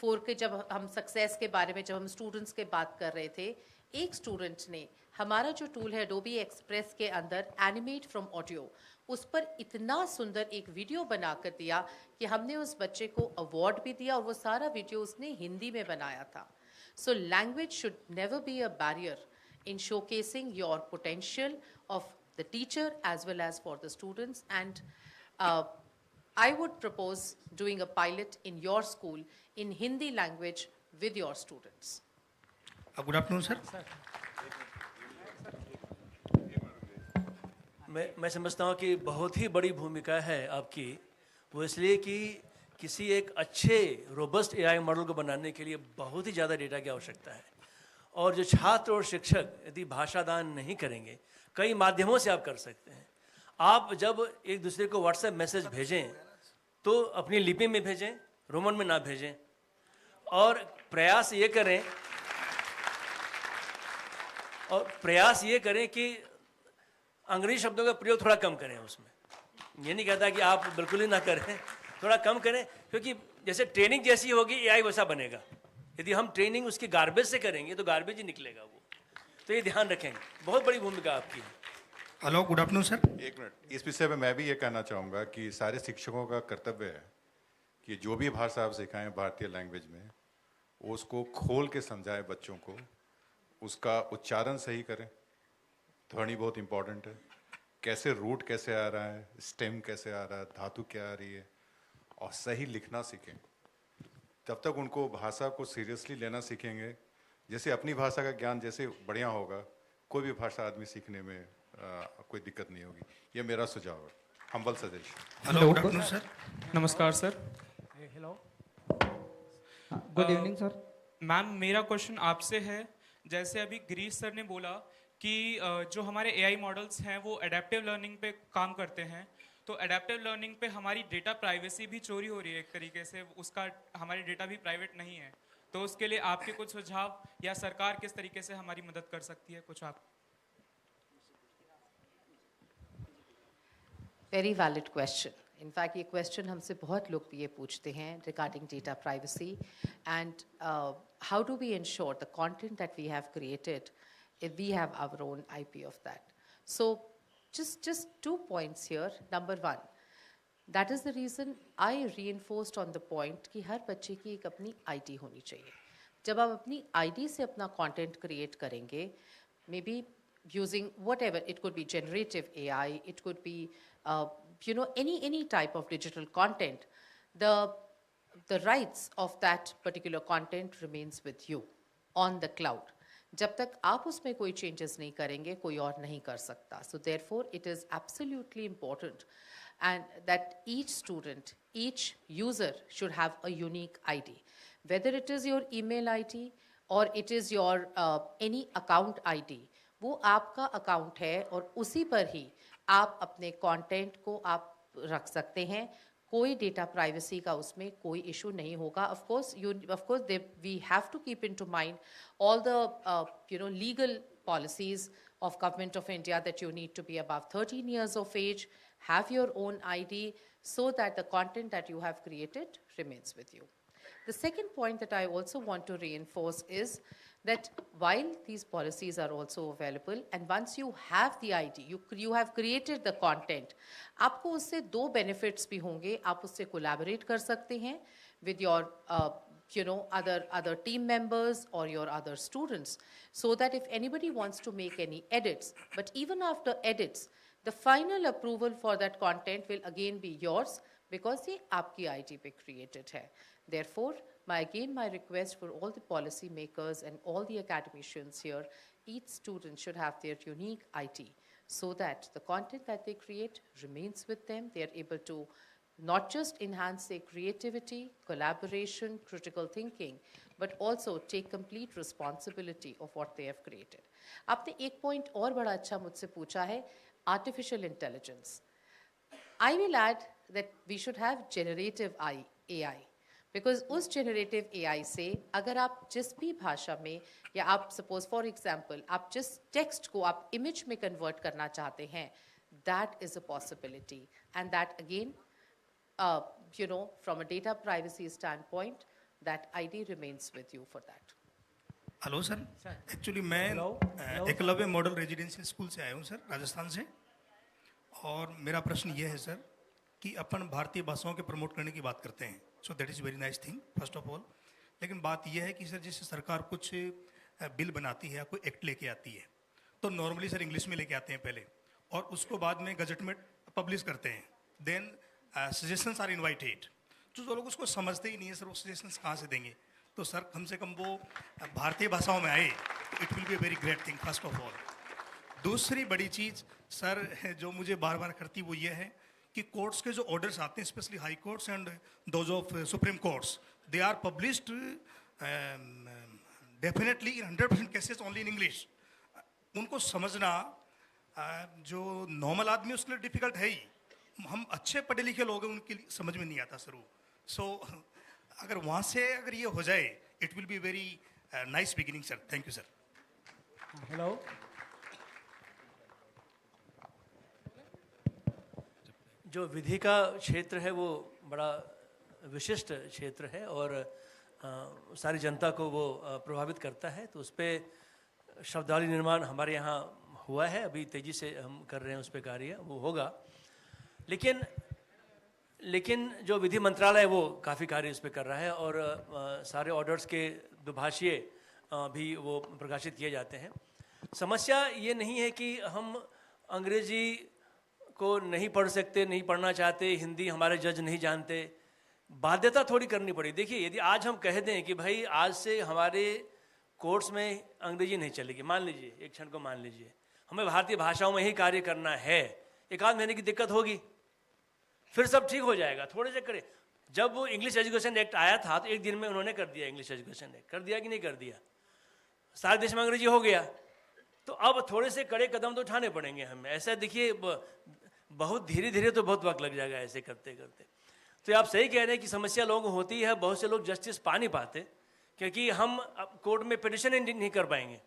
4 के जब हम सक्सेस के बारे में जब हम स्टूडेंट्स के बात कर रहे थे, एक स्टूडेंट ने हमारा जो टूल है Adobe एक्सप्रेस के अंदर एनिमेट फ्रॉम ऑडियो, उस पर इतना सुंदर एक वीडियो बना कर दिया कि हमने उस बच्चे को अवार्ड भी दिया और वो सारा वीडियो उसने हिंदी में बनाया था. So language should never be a barrier in showcasing your potential of the teacher as well as for the students. And I would propose doing a pilot in your school in Hindi language with your students. Good afternoon, sir. मैं समझता हूँ कि बहुत ही बड़ी भूमिका है आपकी, वो इसलिए कि किसी एक अच्छे रोबस्ट एआई मॉडल को बनाने के लिए बहुत ही ज़्यादा डेटा की आवश्यकता है. और जो छात्र और शिक्षक यदि भाषा दान नहीं करेंगे, कई माध्यमों से आप कर सकते हैं. आप जब एक दूसरे को व्हाट्सएप मैसेज भेजें तो अपनी लिपि में भेजें, रोमन में ना भेजें. और प्रयास ये करें कि अंग्रेजी शब्दों का प्रयोग थोड़ा कम करें. उसमें ये नहीं कहता कि आप बिल्कुल ही ना करें, थोड़ा कम करें, क्योंकि जैसे ट्रेनिंग जैसी होगी एआई वैसा बनेगा. यदि हम ट्रेनिंग उसकी गार्बेज से करेंगे तो गार्बेज ही निकलेगा वो. तो ये ध्यान रखेंगे, बहुत बड़ी भूमिका आपकी है. Hello, good afternoon sir. एक मिनट, इस विषय में मैं भी ये कहना चाहूँगा कि सारे शिक्षकों का कर्तव्य है कि जो भी भाषा आप सिखाएं भारतीय लैंग्वेज में, उसको खोल के समझाएं बच्चों को, उसका उच्चारण सही करें. ध्वनि बहुत इंपॉर्टेंट है. कैसे रूट कैसे आ रहा है, स्टेम कैसे आ रहा है, धातु क्या आ रही है, और सही लिखना सीखें. तब तक उनको भाषा को सीरियसली लेना सीखेंगे. जैसे अपनी भाषा का ज्ञान जैसे बढ़िया होगा, कोई भी भाषा आदमी सीखने में कोई दिक्कत नहीं होगी. ये मेरा सुझाव है, humble suggestion. Hello, good afternoon sir. नमस्कार sir. Hello, good evening sir. Ma'am, मेरा क्वेश्चन आपसे है, जैसे अभी गिरीश सर ने बोला कि जो हमारे एआई मॉडल्स हैं वो एडेप्टिव लर्निंग पे काम करते हैं, तो एडेप्टिव लर्निंग पे हमारी डेटा प्राइवेसी भी चोरी हो रही है एक तरीके से, उसका हमारी डेटा भी प्राइवेट नहीं है. तो उसके लिए आपके कुछ सुझाव या सरकार किस तरीके से हमारी मदद कर सकती है, कुछ आप. Very valid question. इनफैक्ट ये क्वेश्चन हमसे बहुत लोग ये पूछते हैं regarding data privacy and how do we ensure the content that we have created if we have our own IP of that. So just 2 points here. Number 1, that is the reason I reinforced on the point कि हर बच्चे की एक अपनी ID होनी चाहिए. जब आप अपनी ID से अपना content create करेंगे, maybe using whatever, it could be generative AI, it could be any type of digital content, the rights of that particular content remains with you on the cloud. जब तक आप उसमें कोई changes नहीं करेंगे, कोई और नहीं कर सकता. So therefore it is absolutely important and that each student, each user should have a unique ID, whether it is your email ID और it is your any account ID. वो आपका अकाउंट है और उसी पर ही आप अपने कंटेंट को आप रख सकते हैं. कोई डेटा प्राइवेसी का उसमें कोई इशू नहीं होगा. Of course we have to keep in to mind all the legal policies of Government of India that you need to be above 13 years of age, have your own ID, so that the content that you have created remains with you. The second point that I also want to reinforce is that while these policies are also available, and once you have the ID, you have created the content, आपको उससे 2 benefits भी होंगे. आप उससे collaborate कर सकते हैं with your other team members or your other students, so that if anybody wants to make any edits, but even after edits, the final approval for that content will again be yours because ये आपकी ID पे created है. Therefore, my request for all the policy makers and all the academicians here each student should have their unique IT so that the content that they create remains with them. They are able to not just enhance their creativity, collaboration, critical thinking, but also take complete responsibility of what they have created. आपने एक point और बड़ा अच्छा मुझसे पूछा है, artificial intelligence. I will add that we should have generative AI. Because उस generative AI से अगर आप जिस भी भाषा में या आप suppose for example आप जिस text को आप image में convert करना चाहते हैं, that is a possibility, and that again, from a data privacy standpoint, that ID remains with you for that. Hello sir, actually मैं एकलव्य मॉडल रेजिडेंशियल स्कूल से आया हूँ सर, राजस्थान से। और मेरा प्रश्न ये है सर कि अपन भारतीय भाषाओं के प्रमोट करने की बात करते हैं, सो that is very nice thing first of all. लेकिन बात यह है कि सर जैसे सरकार कुछ बिल बनाती है या कोई एक्ट लेके आती है, तो नॉर्मली सर इंग्लिश में लेके आते हैं पहले, और उसको बाद में गजट में पब्लिश करते हैं। देन सजेशंस आर इनवाइटेड, जो लोग उसको समझते ही नहीं है सर, वो सजेशंस कहाँ से देंगे? तो सर कम से कम वो भारतीय भाषाओं में आए तो it will be a very great thing first of all. दूसरी बड़ी चीज़ सर जो मुझे बार बार करती वो ये है कि कोर्ट्स के जो ऑर्डर्स आते हैं, specially high courts and those of supreme courts, they are published definitely in 100% cases only in English. उनको समझना जो नॉर्मल आदमी उसके लिए डिफिकल्ट है ही, हम अच्छे पढ़े लिखे लोग हैं उनके लिए समझ में नहीं आता सर वो। सो अगर वहाँ से अगर ये हो जाए it will be very nice beginning sir. Thank you sir. Hello, जो विधि का क्षेत्र है वो बड़ा विशिष्ट क्षेत्र है और सारी जनता को वो प्रभावित करता है, तो उस पर शब्दावली निर्माण हमारे यहाँ हुआ है, अभी तेज़ी से हम कर रहे हैं उस पर कार्य, वो होगा। लेकिन जो विधि मंत्रालय वो काफ़ी कार्य इस पर कर रहा है और सारे ऑर्डर्स के दुभाषीय भी वो प्रकाशित किए जाते हैं। समस्या ये नहीं है कि हम अंग्रेजी को नहीं पढ़ सकते, नहीं पढ़ना चाहते, हिंदी हमारे जज नहीं जानते, बाध्यता थोड़ी करनी पड़ी। देखिए यदि आज हम कह दें कि भाई आज से हमारे कोर्स में अंग्रेजी नहीं चलेगी, मान लीजिए, एक क्षण को मान लीजिए, हमें भारतीय भाषाओं में ही कार्य करना है, एक आध महीने की दिक्कत होगी, फिर सब ठीक हो जाएगा, थोड़े से करें। जब वो इंग्लिश एजुकेशन एक्ट आया था तो एक दिन में उन्होंने कर दिया, इंग्लिश एजुकेशन एक्ट कर दिया कि नहीं कर दिया, सारे देश में अंग्रेजी हो गया। तो अब थोड़े से कड़े कदम तो उठाने पड़ेंगे हमें। ऐसा देखिए बहुत धीरे धीरे तो बहुत वक्त लग जाएगा ऐसे करते करते। तो आप सही कह रहे हैं कि समस्या लोगों को होती है, बहुत से लोग जस्टिस पा नहीं पाते क्योंकि हम कोर्ट में पिटिशन नहीं कर पाएंगे,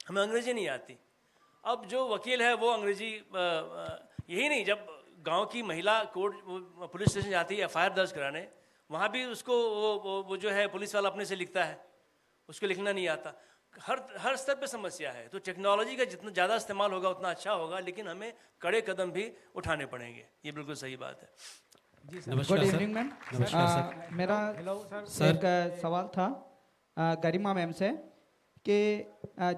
हमें अंग्रेजी नहीं आती। अब जो वकील है वो अंग्रेजी यही नहीं, जब गांव की महिला कोर्ट पुलिस स्टेशन जाती है एफआईआर दर्ज कराने, वहाँ भी उसको वो जो है पुलिस वाला अपने से लिखता है, उसको लिखना नहीं आता। हर स्तर पे समस्या है। तो टेक्नोलॉजी का जितना ज़्यादा इस्तेमाल होगा उतना अच्छा होगा, लेकिन हमें कड़े कदम भी उठाने पड़ेंगे, ये बिल्कुल सही बात है। जी सर, गुड इवनिंग मैम। मेरा एक सवाल था गरिमा मैम से कि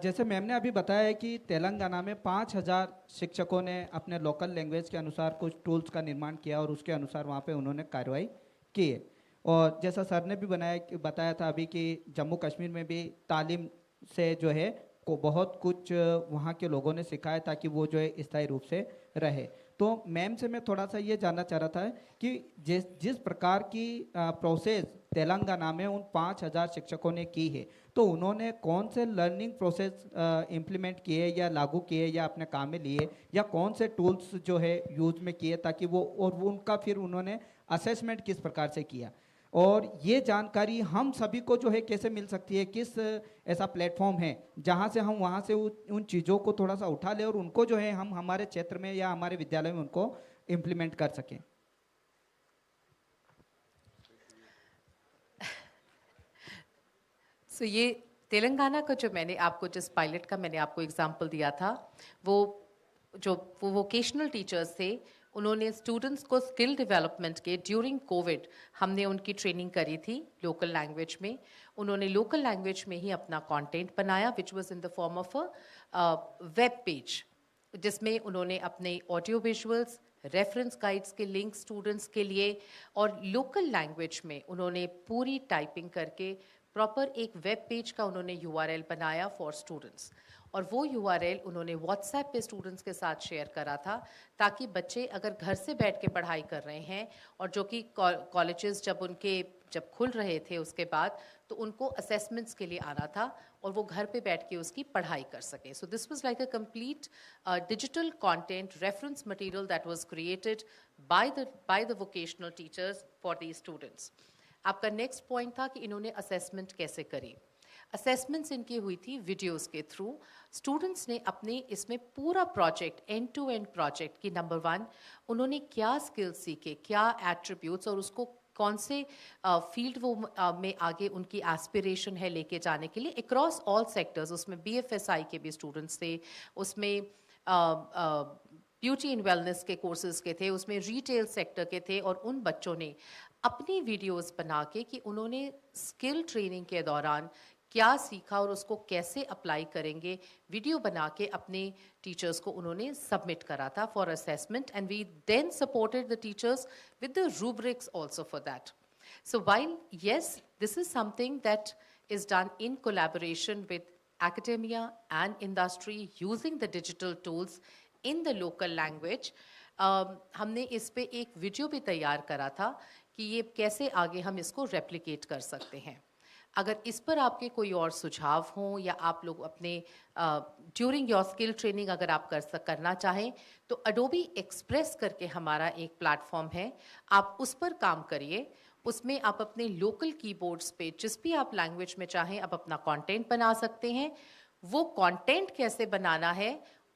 जैसे मैम ने अभी बताया है कि तेलंगाना में 5000 शिक्षकों ने अपने लोकल लैंग्वेज के अनुसार कुछ टूल्स का निर्माण किया और उसके अनुसार वहाँ पे उन्होंने कार्रवाई की है। और जैसा सर ने भी बताया था अभी कि जम्मू कश्मीर में भी तालीम से जो है को बहुत कुछ वहाँ के लोगों ने सिखाया ताकि वो जो है स्थायी रूप से रहे। तो मैम से मैं थोड़ा सा ये जानना चाह रहा था कि जिस प्रकार की प्रोसेस तेलंगाना में उन 5000 शिक्षकों ने की है, तो उन्होंने कौन से लर्निंग प्रोसेस इम्प्लीमेंट किए या लागू किए या अपने काम में लिए, या कौन से टूल्स जो है यूज में किए ताकि वो उनका फिर उन्होंने असेसमेंट किस प्रकार से किया, और ये जानकारी हम सभी को जो है कैसे मिल सकती है, किस ऐसा प्लेटफॉर्म है जहाँ से हम वहाँ से उन चीज़ों को थोड़ा सा उठा लें और उनको जो है हम हमारे क्षेत्र में या हमारे विद्यालय में उनको इम्प्लीमेंट कर सकें। So, ये तेलंगाना का जो मैंने आपको जिस पायलट का मैंने आपको एग्जांपल दिया था, वो वोकेशनल टीचर्स थे, उन्होंने स्टूडेंट्स को स्किल डेवलपमेंट के ड्यूरिंग कोविड हमने उनकी ट्रेनिंग करी थी लोकल लैंग्वेज में। उन्होंने लोकल लैंग्वेज में ही अपना कंटेंट बनाया which was in the form of a web page, जिसमें उन्होंने अपने ऑडियो विजुअल्स, रेफरेंस गाइड्स के लिंक स्टूडेंट्स के लिए और लोकल लैंग्वेज में उन्होंने पूरी टाइपिंग करके प्रॉपर एक वेब पेज का उन्होंने URL बनाया फॉर स्टूडेंट्स। और वो URL उन्होंने व्हाट्सएप पे स्टूडेंट्स के साथ शेयर करा था, ताकि बच्चे अगर घर से बैठ के पढ़ाई कर रहे हैं और जो कि कॉलेजेस जब खुल रहे थे उसके बाद, तो उनको असेसमेंट्स के लिए आना था और वो घर पे बैठ के उसकी पढ़ाई कर सके. So this was like a complete digital content reference material that was created by the vocational teachers for the students. आपका नेक्स्ट पॉइंट था कि इन्होंने असेसमेंट कैसे करी. असेसमेंट्स इनकी हुई थी वीडियोस के थ्रू. स्टूडेंट्स ने अपने इसमें पूरा project, end to end project की नंबर 1 उन्होंने क्या स्किल्स सीखे, क्या एट्रीब्यूट्स, और उसको कौन से फील्ड वो में आगे उनकी एस्पिरेशन है लेके जाने के लिए, अक्रॉस ऑल सेक्टर्स. उसमें BFSI के भी स्टूडेंट्स थे, उसमें ब्यूटी एंड वेलनेस के कोर्सेज के थे, उसमें रिटेल सेक्टर के थे. और उन बच्चों ने अपनी वीडियोस बना के कि उन्होंने स्किल ट्रेनिंग के दौरान क्या सीखा और उसको कैसे अप्लाई करेंगे, वीडियो बना के अपने टीचर्स को उन्होंने सबमिट करा था for assessment. And we then supported the teachers with the rubrics also for that. So while yes, this is something that is done in collaboration with academia and industry using the digital tools in the local language, हमने इस पे एक video भी तैयार करा था कि ये कैसे आगे हम इसको रेप्लिकेट कर सकते हैं. अगर इस पर आपके कोई और सुझाव हों या आप लोग अपने ड्यूरिंग योर स्किल ट्रेनिंग अगर आप करना चाहें, तो Adobe Express करके हमारा एक प्लेटफॉर्म है, आप उस पर काम करिए. उसमें आप अपने लोकल कीबोर्ड्स पे जिस भी आप लैंग्वेज में चाहें आप अपना कंटेंट बना सकते हैं. वो कंटेंट कैसे बनाना है,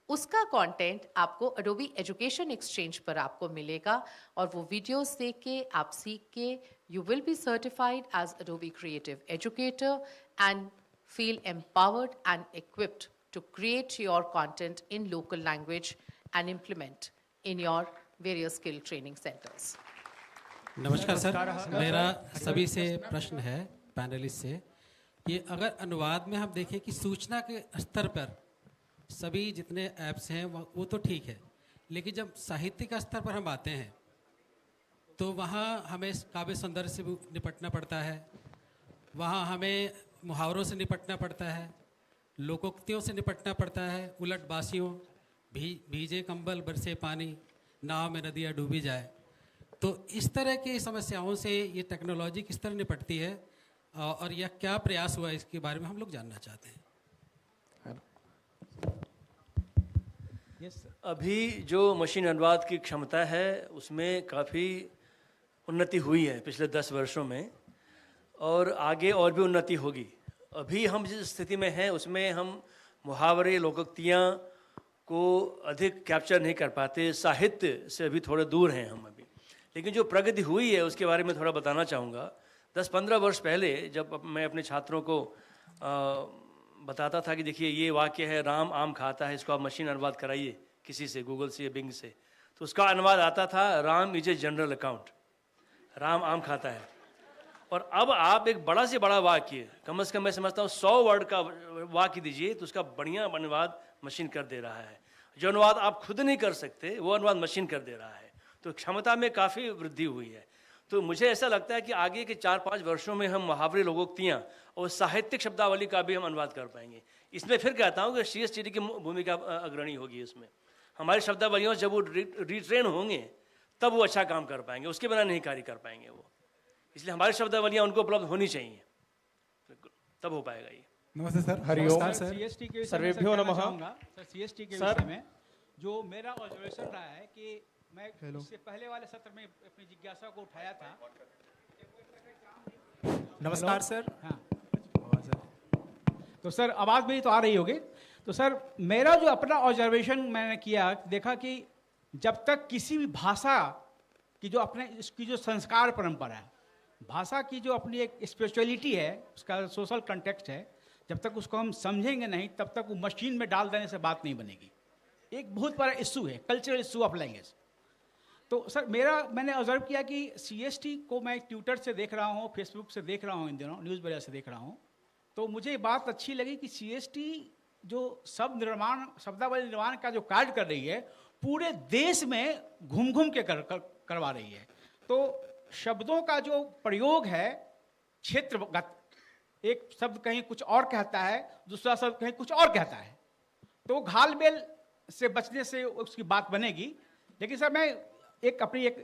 उसका कंटेंट आपको Adobe Education Exchange पर आपको मिलेगा, और वो वीडियोस देख के आप सीख के you will be certified as Adobe Creative Educator and feel empowered and equipped to create your content in local language and implement in your various skill training centers. नमस्कार सर, मेरा सभी से प्रश्न है पैनलिस्ट से, ये अगर अनुवाद में हम देखें कि सूचना के स्तर पर सभी जितने ऐप्स हैं वो तो ठीक है, लेकिन जब साहित्य का स्तर पर हम आते हैं तो वहाँ हमें काव्य सौंदर्य से निपटना पड़ता है, वहाँ हमें मुहावरों से निपटना पड़ता है, लोकोक्तियों से निपटना पड़ता है, उलट बासियों, भीजे कंबल बरसे पानी, नाव में नदियाँ डूबी जाए. तो इस तरह की समस्याओं से ये टेक्नोलॉजी किस तरह निपटती है और यह क्या प्रयास हुआ, इसके बारे में हम लोग जानना चाहते हैं. अभी जो मशीन अनुवाद की क्षमता है उसमें काफ़ी उन्नति हुई है पिछले 10 वर्षों में, और आगे और भी उन्नति होगी. अभी हम जिस स्थिति में हैं उसमें हम मुहावरे, लोकोक्तियाँ को अधिक कैप्चर नहीं कर पाते, साहित्य से अभी थोड़े दूर हैं हम अभी. लेकिन जो प्रगति हुई है उसके बारे में थोड़ा बताना चाहूँगा. 10-15 वर्ष पहले जब मैं अपने छात्रों को बताता था कि देखिए ये वाक्य है, राम आम खाता है, इसको आप मशीन अनुवाद कराइए किसी से, गूगल से या बिंग से, तो उसका अनुवाद आता था Ram is a general account, Ram आम खाता है. और अब आप एक बड़ा से बड़ा वाक्य, कम से कम मैं समझता हूँ 100 वर्ड का वाक्य दीजिए तो उसका बढ़िया अनुवाद मशीन कर दे रहा है. जो अनुवाद आप खुद नहीं कर सकते वो अनुवाद मशीन कर दे रहा है. तो क्षमता में काफ़ी वृद्धि हुई है. तो मुझे ऐसा लगता है कि आगे के 4-5 वर्षों में हम मुहावरे, लोकोक्तियाँ और साहित्यिक शब्दावली का भी हम अनुवाद कर पाएंगे. इसमें फिर कहता हूँ कि CSTD की भूमिका अग्रणी होगी. इसमें हमारी शब्दावलियों जब वो रिट्रेन होंगे तब वो अच्छा काम कर पाएंगे, उसके बिना नहीं कार्य कर पाएंगे वो. इसलिए हमारी शब्दावलियाँ उनको उपलब्ध होनी चाहिए, तब हो पाएगा ये. नमस्ते सर. हरिओम. CST के सर्वेभ्यो नमः. सर CST के विषय में जो मेरा ऑब्जर्वेशन रहा है कि मैं इससे पहले वाले सत्र में अपनी जिज्ञासा को उठाया था. नमस्कार सर. हाँ तो सर आवाज़ मेरी तो आ रही होगी. तो सर मेरा जो अपना ऑब्जर्वेशन मैंने किया, देखा कि जब तक किसी भी भाषा की जो अपने इसकी जो संस्कार परंपरा है, भाषा की जो अपनी एक स्पिरिचुअलिटी है, उसका सोशल कंटेक्स्ट है, जब तक उसको हम समझेंगे नहीं तब तक वो मशीन में डाल देने से बात नहीं बनेगी. एक बहुत बड़ा इशू है, कल्चरल इशू ऑफ लैंग्वेज. तो सर मैंने ऑब्जर्व किया कि CST को मैं ट्विटर से देख रहा हूँ, फेसबुक से देख रहा हूँ, इन दिनों न्यूज़ वगैरह से देख रहा हूँ, तो मुझे ये बात अच्छी लगी कि CST जो शब्दावली निर्माण का जो कार्य कर रही है पूरे देश में घूम के करवा रही है. तो शब्दों का जो प्रयोग है क्षेत्रगत, एक शब्द कहीं कुछ और कहता है, दूसरा शब्द कहीं कुछ और कहता है, तो घालमेल से बचने से उसकी बात बनेगी। लेकिन सर मैं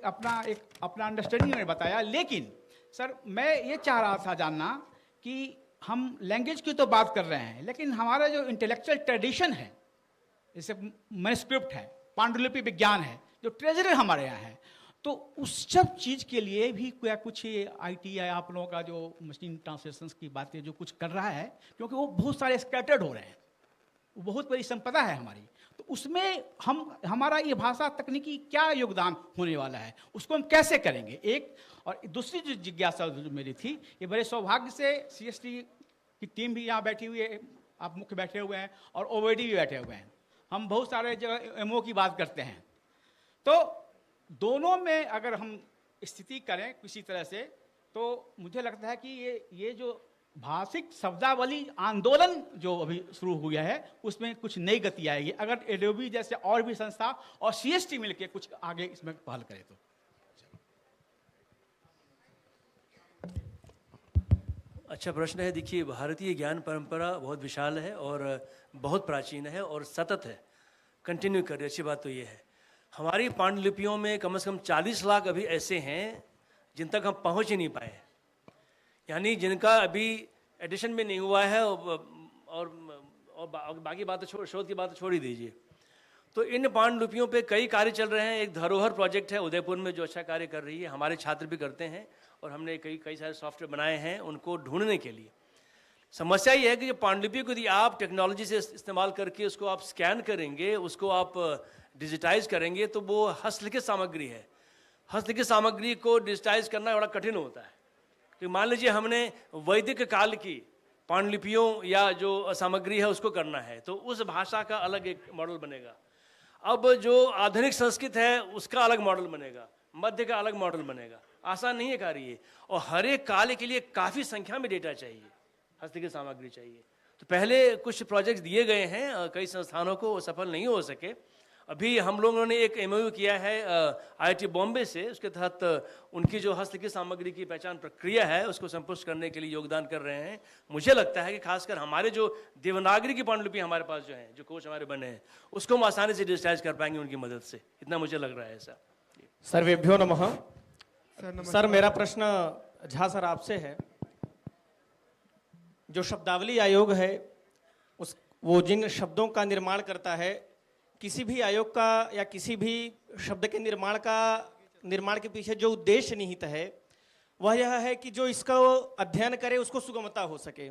अपना अंडरस्टैंडिंग में बताया, लेकिन सर मैं ये चाह रहा था जानना कि हम लैंग्वेज की तो बात कर रहे हैं, लेकिन हमारा जो इंटेलेक्चुअल ट्रेडिशन है, जैसे मैन्युस्क्रिप्ट है, पांडुलिपि विज्ञान है, जो ट्रेजरी हमारे यहाँ है, तो उस सब चीज़ के लिए भी क्या कुछ IT या आप लोगों का जो मशीन ट्रांसलेशन की बातें जो कुछ कर रहा है, क्योंकि वो बहुत सारे स्कैटर्ड हो रहे हैं, वो बहुत बड़ी संपदा है हमारी, तो उसमें हमारा ये भाषा तकनीकी क्या योगदान होने वाला है, उसको हम कैसे करेंगे? एक और दूसरी जो जिज्ञासा जो मेरी थी, ये बड़े सौभाग्य से CST की टीम भी यहाँ बैठी हुई है, आप मुख्य बैठे हुए हैं और OVD भी बैठे हुए हैं, हम बहुत सारे जगह MO की बात करते हैं, तो दोनों में अगर हम स्थिति करें किसी तरह से, तो मुझे लगता है कि ये जो भाषिक शब्दावली आंदोलन जो अभी शुरू हुआ है, उसमें कुछ नई गति आएगी अगर एडोबी जैसे और भी संस्था और CST मिलकर कुछ आगे इसमें पहल करे तो। अच्छा प्रश्न है। देखिए, भारतीय ज्ञान परंपरा बहुत विशाल है और बहुत प्राचीन है और सतत है, कंटिन्यू कर रही है। अच्छी बात तो ये है, हमारी पांडुलिपियों में कम से कम 40 लाख अभी ऐसे हैं जिन तक हम पहुंच ही नहीं पाए, यानी जिनका अभी एडिशन भी नहीं हुआ है, और बाकी बात शोध की बात छोड़ ही दीजिए। तो इन पांडुलिपियों पे कई कार्य चल रहे हैं। एक धरोहर प्रोजेक्ट है उदयपुर में जो अच्छा कार्य कर रही है, हमारे छात्र भी करते हैं, और हमने कई सारे सॉफ्टवेयर बनाए हैं उनको ढूंढने के लिए। समस्या ये है कि जो पांडुलिपि को यदि आप टेक्नोलॉजी से इस्तेमाल करके उसको आप स्कैन करेंगे, उसको आप डिजिटाइज करेंगे, तो वो हस्तलिखित सामग्री है। हस्तलिखित सामग्री को डिजिटाइज करना बड़ा कठिन होता है, क्योंकि मान लीजिए हमने वैदिक काल की पांडुलिपियों या जो सामग्री है उसको करना है, तो उस भाषा का अलग एक मॉडल बनेगा। अब जो आधुनिक संस्कृत है उसका अलग मॉडल बनेगा, मध्य का अलग मॉडल बनेगा। आसान नहीं है कार्य ये, और हर एक काल के लिए काफ़ी संख्या में डेटा चाहिए, हस्तलिखित सामग्री चाहिए। तो पहले कुछ प्रोजेक्ट्स दिए गए हैं कई संस्थानों को, वो सफल नहीं हो सके। अभी हम लोगों ने एक MOU किया है IIT बॉम्बे से, उसके तहत उनकी जो हस्तलिखित सामग्री की पहचान प्रक्रिया है उसको संपुष्ट करने के लिए योगदान कर रहे हैं। मुझे लगता है कि खासकर हमारे जो देवनागरी की पांडुलिपि हमारे पास जो है, जो कोश हमारे बने हैं, उसको हम आसानी से डिजिटाइज कर पाएंगे उनकी मदद से, इतना मुझे लग रहा है ऐसा। सर्वेभ्यो नमः। सर मेरा प्रश्न झा सर आपसे है, जो शब्दावली आयोग है वो जिन शब्दों का निर्माण करता है, किसी भी आयोग का या किसी भी शब्द के निर्माण के पीछे जो उद्देश्य निहित है वह यह है कि जो इसका अध्ययन करे उसको सुगमता हो सके।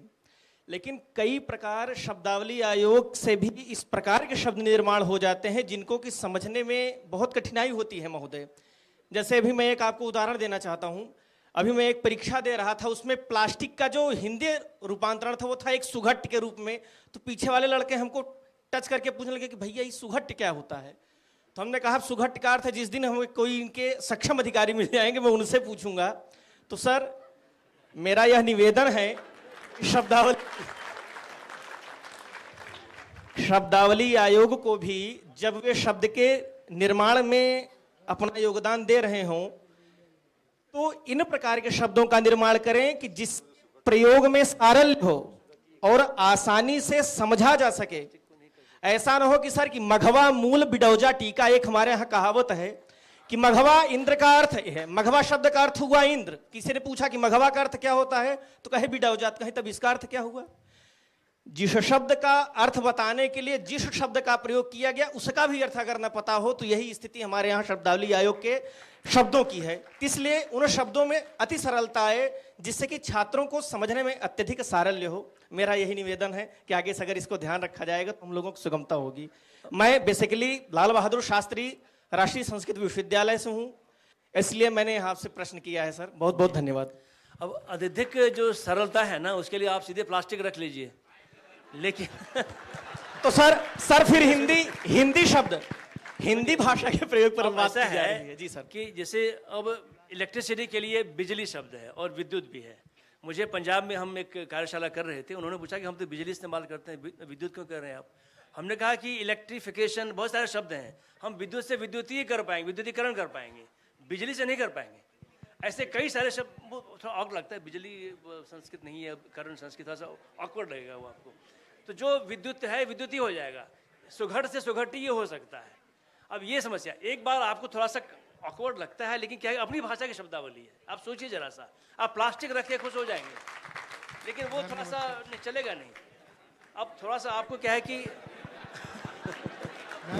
लेकिन कई प्रकार शब्दावली आयोग से भी इस प्रकार के शब्द निर्माण हो जाते हैं जिनको कि समझने में बहुत कठिनाई होती है महोदय। जैसे अभी मैं एक आपको उदाहरण देना चाहता हूँ। अभी मैं एक परीक्षा दे रहा था, उसमें प्लास्टिक का जो हिंदी रूपांतरण था वो था एक सुघट्ट के रूप में। तो पीछे वाले लड़के हमको टच करके पूछने लगे कि भैया ये सुघट्ट क्या होता है। तो हमने कहा सुघट्ट का अर्थ है, जिस दिन हमें कोई इनके सक्षम अधिकारी मिल जाएंगे मैं उनसे पूछूंगा। तो सर मेरा यह निवेदन है कि शब्दावली आयोग को भी जब वे शब्द के निर्माण में अपना योगदान दे रहे हों तो इन प्रकार के शब्दों का निर्माण करें कि जिस प्रयोग में सारल्य हो और आसानी से समझा जा सके। ऐसा ना हो कि सर कि मघवा मूल बिडौजा टीका, एक हमारे यहाँ कहावत है कि मघवा इंद्र का अर्थ है, मघवा शब्द का अर्थ हुआ इंद्र। किसी ने पूछा कि मघवा का अर्थ क्या होता है, तो कहे बिडौजा, कहे तब इसका अर्थ क्या हुआ। जिस शब्द का अर्थ बताने के लिए जिस शब्द का प्रयोग किया गया उसका भी अर्थ अगर न पता हो तो यही स्थिति हमारे यहाँ शब्दावली आयोग के शब्दों की है। इसलिए उन शब्दों में अति सरलता आए जिससे कि छात्रों को समझने में अत्यधिक सारल्य हो। मेरा यही निवेदन है कि आगे से अगर इसको ध्यान रखा जाएगा तो हम लोगों को सुगमता होगी। मैं बेसिकली लाल बहादुर शास्त्री राष्ट्रीय संस्कृत विश्वविद्यालय से हूँ, इसलिए मैंने आपसे प्रश्न किया है सर। बहुत बहुत धन्यवाद। अब अत्यधिक जो सरलता है ना, उसके लिए आप सीधे प्लास्टिक रख लीजिए। लेकिन तो सर फिर हिंदी शब्द हिंदी भाषा के प्रयोग पर बात ऐसा है जी सर कि जैसे अब इलेक्ट्रिसिटी के लिए बिजली शब्द है और विद्युत भी है। मुझे पंजाब में हम एक कार्यशाला कर रहे थे, उन्होंने पूछा कि हम तो बिजली इस्तेमाल करते हैं, विद्युत क्यों कर रहे हैं आप। हमने कहा कि इलेक्ट्रिफिकेशन, बहुत सारे शब्द हैं, हम विद्युत से विद्युतीय कर पाएंगे, विद्युतीकरण कर पाएंगे, बिजली से नहीं कर पाएंगे। ऐसे कई सारे शब्द, थोड़ा ऑक लगता है, बिजली संस्कृत नहीं है, करण संस्कृत, थोड़ा सा ऑकवर्ड लगेगा वो आपको। तो जो विद्युत है विद्युतीय हो जाएगा, सुघड़ से सुघड़ ये हो सकता है। अब ये समस्या एक बार आपको थोड़ा सा ऑकवर्ड लगता है, लेकिन क्या है अपनी भाषा की शब्दावली है। आप सोचिए जरा सा, आप प्लास्टिक रख के खुश हो जाएंगे, लेकिन वो थोड़ा सा चलेगा नहीं। अब थोड़ा सा आपको क्या है कि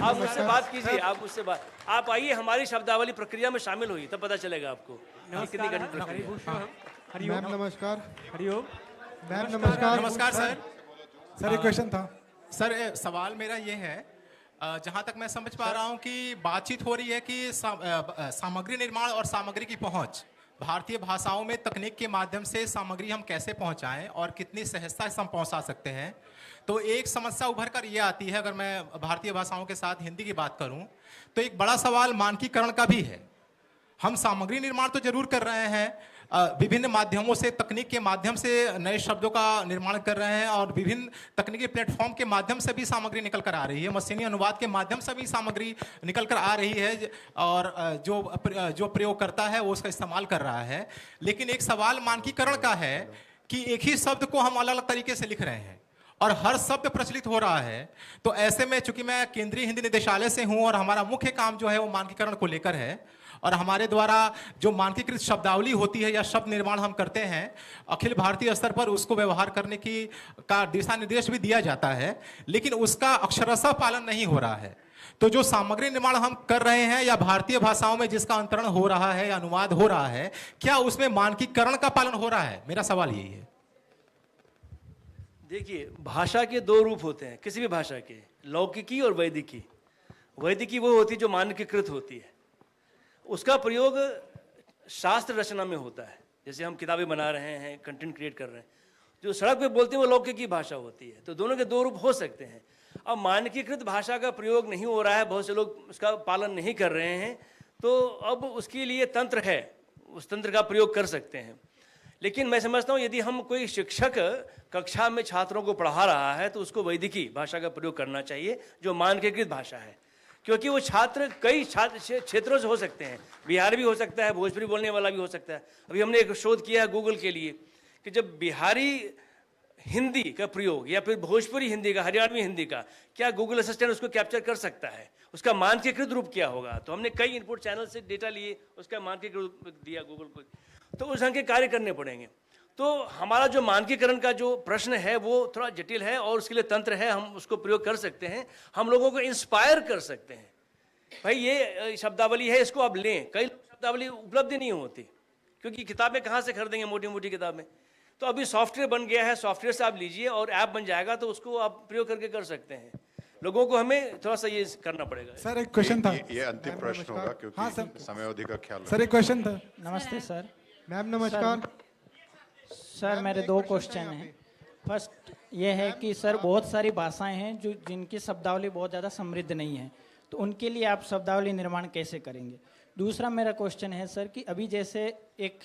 आप मुझसे बात कीजिए, आप मुझसे बात, आप आइए हमारी शब्दावली प्रक्रिया में शामिल हुई, तब पता चलेगा आपको कितनी कठिन प्रक्रिया है। मैम नमस्कार। हरिओम मैम नमस्कार। नमस्कार सर। सर एक क्वेश्चन था। सर सवाल मेरा ये है, जहाँ तक मैं समझ पा रहा हूँ कि बातचीत हो रही है कि सामग्री निर्माण और सामग्री की पहुँच, भारतीय भाषाओं में तकनीक के माध्यम से सामग्री हम कैसे पहुँचाएं और कितनी सहजता से हम पहुँचा सकते हैं। तो एक समस्या उभर कर ये आती है, अगर मैं भारतीय भाषाओं के साथ हिंदी की बात करूं, तो एक बड़ा सवाल मानकीकरण का भी है। हम सामग्री निर्माण तो जरूर कर रहे हैं, विभिन्न माध्यमों से, तकनीक के माध्यम से नए शब्दों का निर्माण कर रहे हैं और विभिन्न तकनीकी प्लेटफॉर्म के माध्यम से भी सामग्री निकल कर आ रही है, मशीनी अनुवाद के माध्यम से भी सामग्री निकल कर आ रही है और जो प्रयोग करता है वो उसका इस्तेमाल कर रहा है। लेकिन एक सवाल मानकीकरण का है कि एक ही शब्द को हम अलग अलग तरीके से लिख रहे हैं और हर शब्द प्रचलित हो रहा है। तो ऐसे में चूंकि मैं केंद्रीय हिंदी निदेशालय से हूं और हमारा मुख्य काम जो है वो मानकीकरण को लेकर है और हमारे द्वारा जो मानकीकृत शब्दावली होती है या शब्द निर्माण हम करते हैं अखिल भारतीय स्तर पर उसको व्यवहार करने का दिशा निर्देश भी दिया जाता है, लेकिन उसका अक्षरशः पालन नहीं हो रहा है। तो जो सामग्री निर्माण हम कर रहे हैं या भारतीय भाषाओं में जिसका अंतरण हो रहा है या अनुवाद हो रहा है, क्या उसमें मानकीकरण का पालन हो रहा है? मेरा सवाल यही है। देखिए, भाषा के दो रूप होते हैं किसी भी भाषा के, लौकिकी और वैदिकी। वैदिकी वो होती है जो मानकीकृत होती है, उसका प्रयोग शास्त्र रचना में होता है, जैसे हम किताबें बना रहे हैं, कंटेंट क्रिएट कर रहे हैं। जो सड़क पे बोलते हैं वो लौकिकी भाषा होती है। तो दोनों के दो रूप हो सकते हैं। अब मानकीकृत भाषा का प्रयोग नहीं हो रहा है, बहुत से लोग उसका पालन नहीं कर रहे हैं, तो अब उसके लिए तंत्र है, उस तंत्र का प्रयोग कर सकते हैं। लेकिन मैं समझता हूँ यदि हम कोई शिक्षक कक्षा में छात्रों को पढ़ा रहा है तो उसको वैदिकी भाषा का प्रयोग करना चाहिए जो मानकीकृत भाषा है, क्योंकि वो छात्र कई क्षेत्रों से हो सकते हैं, बिहारी भी हो सकता है, भोजपुरी बोलने वाला भी हो सकता है। अभी हमने एक शोध किया है गूगल के लिए कि जब बिहारी हिंदी का प्रयोग या फिर भोजपुरी हिंदी का, हरियाणवी हिंदी का, क्या गूगल असिस्टेंट उसको कैप्चर कर सकता है, उसका मानकीकृत रूप क्या होगा। तो हमने कई इनपुट चैनल से डेटा लिए, उसका मानकीकृत रूप दिया गूगल को, तो उस ढंग के कार्य करने पड़ेंगे। तो हमारा जो मानकीकरण का जो प्रश्न है वो थोड़ा जटिल है और उसके लिए तंत्र है, हम उसको प्रयोग कर सकते हैं, हम लोगों को इंस्पायर कर सकते हैं। भाई ये शब्दावली है, इसको आप लें। कई शब्दावली उपलब्ध नहीं होती क्योंकि किताबें कहाँ से खरीदेंगे, मोटी मोटी किताबें। तो अभी सॉफ्टवेयर बन गया है, सॉफ्टवेयर से आप लीजिए और ऐप बन जाएगा, तो उसको आप प्रयोग करके कर सकते हैं। लोगों को हमें थोड़ा सा ये करना पड़ेगा। सर एक क्वेश्चन था। ये अंतिम प्रश्न होगा क्योंकि हाँ सर, समयावधि का ख्याल। सर एक क्वेश्चन था। नमस्ते सर। मैम नमस्कार। सर मेरे दो क्वेश्चन हैं। फर्स्ट ये है कि सर बहुत सारी भाषाएं हैं जो जिनकी शब्दावली बहुत ज़्यादा समृद्ध नहीं है, तो उनके लिए आप शब्दावली निर्माण कैसे करेंगे। दूसरा मेरा क्वेश्चन है सर कि अभी जैसे एक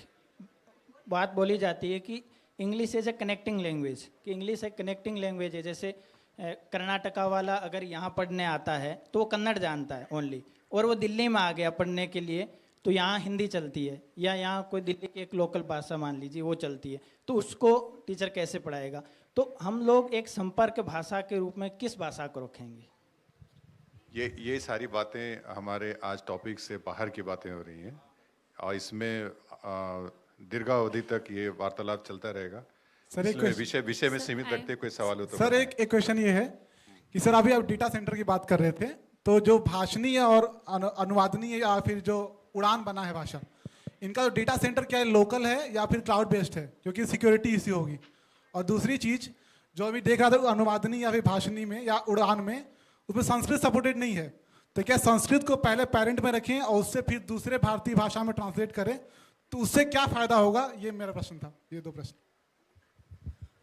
बात बोली जाती है कि English is a connecting language, कि इंग्लिश एक कनेक्टिंग लैंग्वेज है। जैसे कर्नाटका वाला अगर यहाँ पढ़ने आता है तो वो कन्नड़ जानता है ओनली, और वो दिल्ली में आ गया पढ़ने के लिए तो यहाँ हिंदी चलती है, या यहाँ कोई दिल्ली की एक लोकल भाषा मान लीजिए वो चलती है, तो उसको टीचर कैसे पढ़ाएगा। तो हम लोग एक संपर्क भाषा के रूप में किस भाषा को रखेंगे। ये सारी बातें हमारे आज टॉपिक से बाहर की बातें हो रही हैं और इसमें दीर्घावधि तक ये वार्तालाप चलता रहेगा। सर एक विषय में सीमित रखते कोई सवाल हो तो सर एक क्वेश्चन ये है कि सर अभी आप डेटा सेंटर की बात कर रहे थे, तो जो भाषणीय और अनुवादनीय या फिर जो उड़ान बना है भाषा, इनका जो डेटा सेंटर क्या है, लोकल है या फिर क्लाउड बेस्ड है, क्योंकि सिक्योरिटी इश्यू होगी। और दूसरी चीज जो अभी देख रहा था अनुवादनी या फिर भाषणी में या उड़ान में, उसमें संस्कृत सपोर्टेड नहीं है, तो क्या संस्कृत को पहले पेरेंट में रखें और उससे फिर दूसरे भारतीय भाषा में ट्रांसलेट करें, तो उससे क्या फायदा होगा, ये मेरा प्रश्न था। ये दो प्रश्न।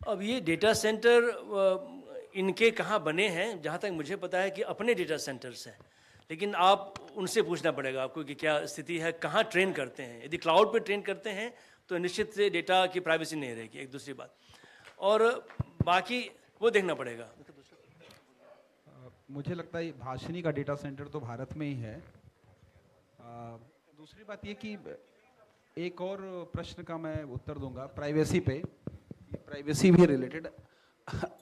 अब ये डेटा सेंटर इनके कहाँ बने हैं, जहाँ तक मुझे पता है कि अपने डेटा सेंटर्स हैं, लेकिन आप उनसे पूछना पड़ेगा आपको कि क्या स्थिति है, कहाँ ट्रेन करते हैं। यदि क्लाउड पे ट्रेन करते हैं तो निश्चित से डेटा की प्राइवेसी नहीं रहेगी, एक दूसरी बात, और बाकी वो देखना पड़ेगा। मुझे लगता है भाषणी का डेटा सेंटर तो भारत में ही है। दूसरी बात ये कि एक और प्रश्न का मैं उत्तर दूंगा प्राइवेसी पे, प्राइवेसी भी रिलेटेड।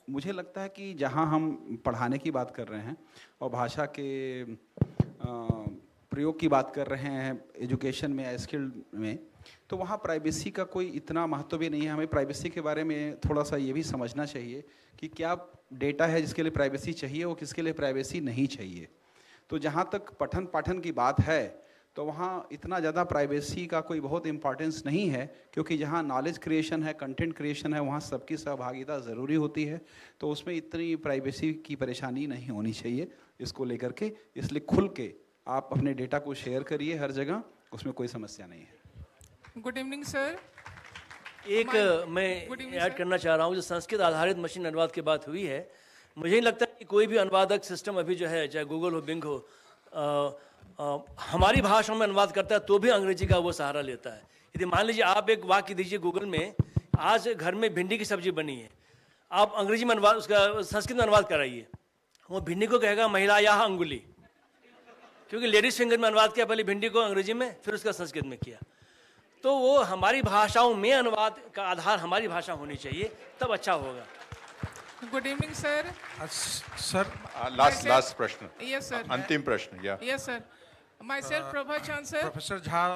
मुझे लगता है कि जहाँ हम पढ़ाने की बात कर रहे हैं और भाषा के प्रयोग की बात कर रहे हैं एजुकेशन में या स्किल में, तो वहाँ प्राइवेसी का कोई इतना महत्व भी नहीं है। हमें प्राइवेसी के बारे में थोड़ा सा ये भी समझना चाहिए कि क्या डेटा है जिसके लिए प्राइवेसी चाहिए और किसके लिए प्राइवेसी नहीं चाहिए। तो जहाँ तक पठन पाठन की बात है तो वहाँ इतना ज़्यादा प्राइवेसी का कोई बहुत इम्पॉर्टेंस नहीं है, क्योंकि जहाँ नॉलेज क्रिएशन है, कंटेंट क्रिएशन है, वहाँ सबकी सहभागिता ज़रूरी होती है। तो उसमें इतनी प्राइवेसी की परेशानी नहीं होनी चाहिए इसको लेकर के। इसलिए खुल के आप अपने डेटा को शेयर करिए हर जगह, उसमें कोई समस्या नहीं है। Good evening sir. एक मैं ऐड करना चाह रहा हूँ, जो संस्कृत आधारित मशीन अनुवाद की बात हुई है, मुझे नहीं लगता कि कोई भी अनुवादक सिस्टम अभी जो है, चाहे गूगल हो, बिंग हो, हमारी भाषा में अनुवाद करता है तो भी अंग्रेजी का वो सहारा लेता है। यदि मान लीजिए आप एक वाक्य दीजिए गूगल में, आज घर में भिंडी की सब्जी बनी है, आप अंग्रेजी में अनुवाद, उसका संस्कृत में अनुवाद कराइए, वो भिंडी को कहेगा महिला या अंगुली, क्योंकि लेडीज फिंगर में अनुवाद किया पहले भिंडी को अंग्रेजी में, फिर उसका संस्कृत में किया। तो वो हमारी भाषाओं में अनुवाद का आधार हमारी भाषा होनी चाहिए, तब अच्छा होगा। Good evening sir. Sir last प्रश्न। Yes sir. अंतिम प्रश्न। या yes sir. Myself Prabha Chand sir. Professor Jha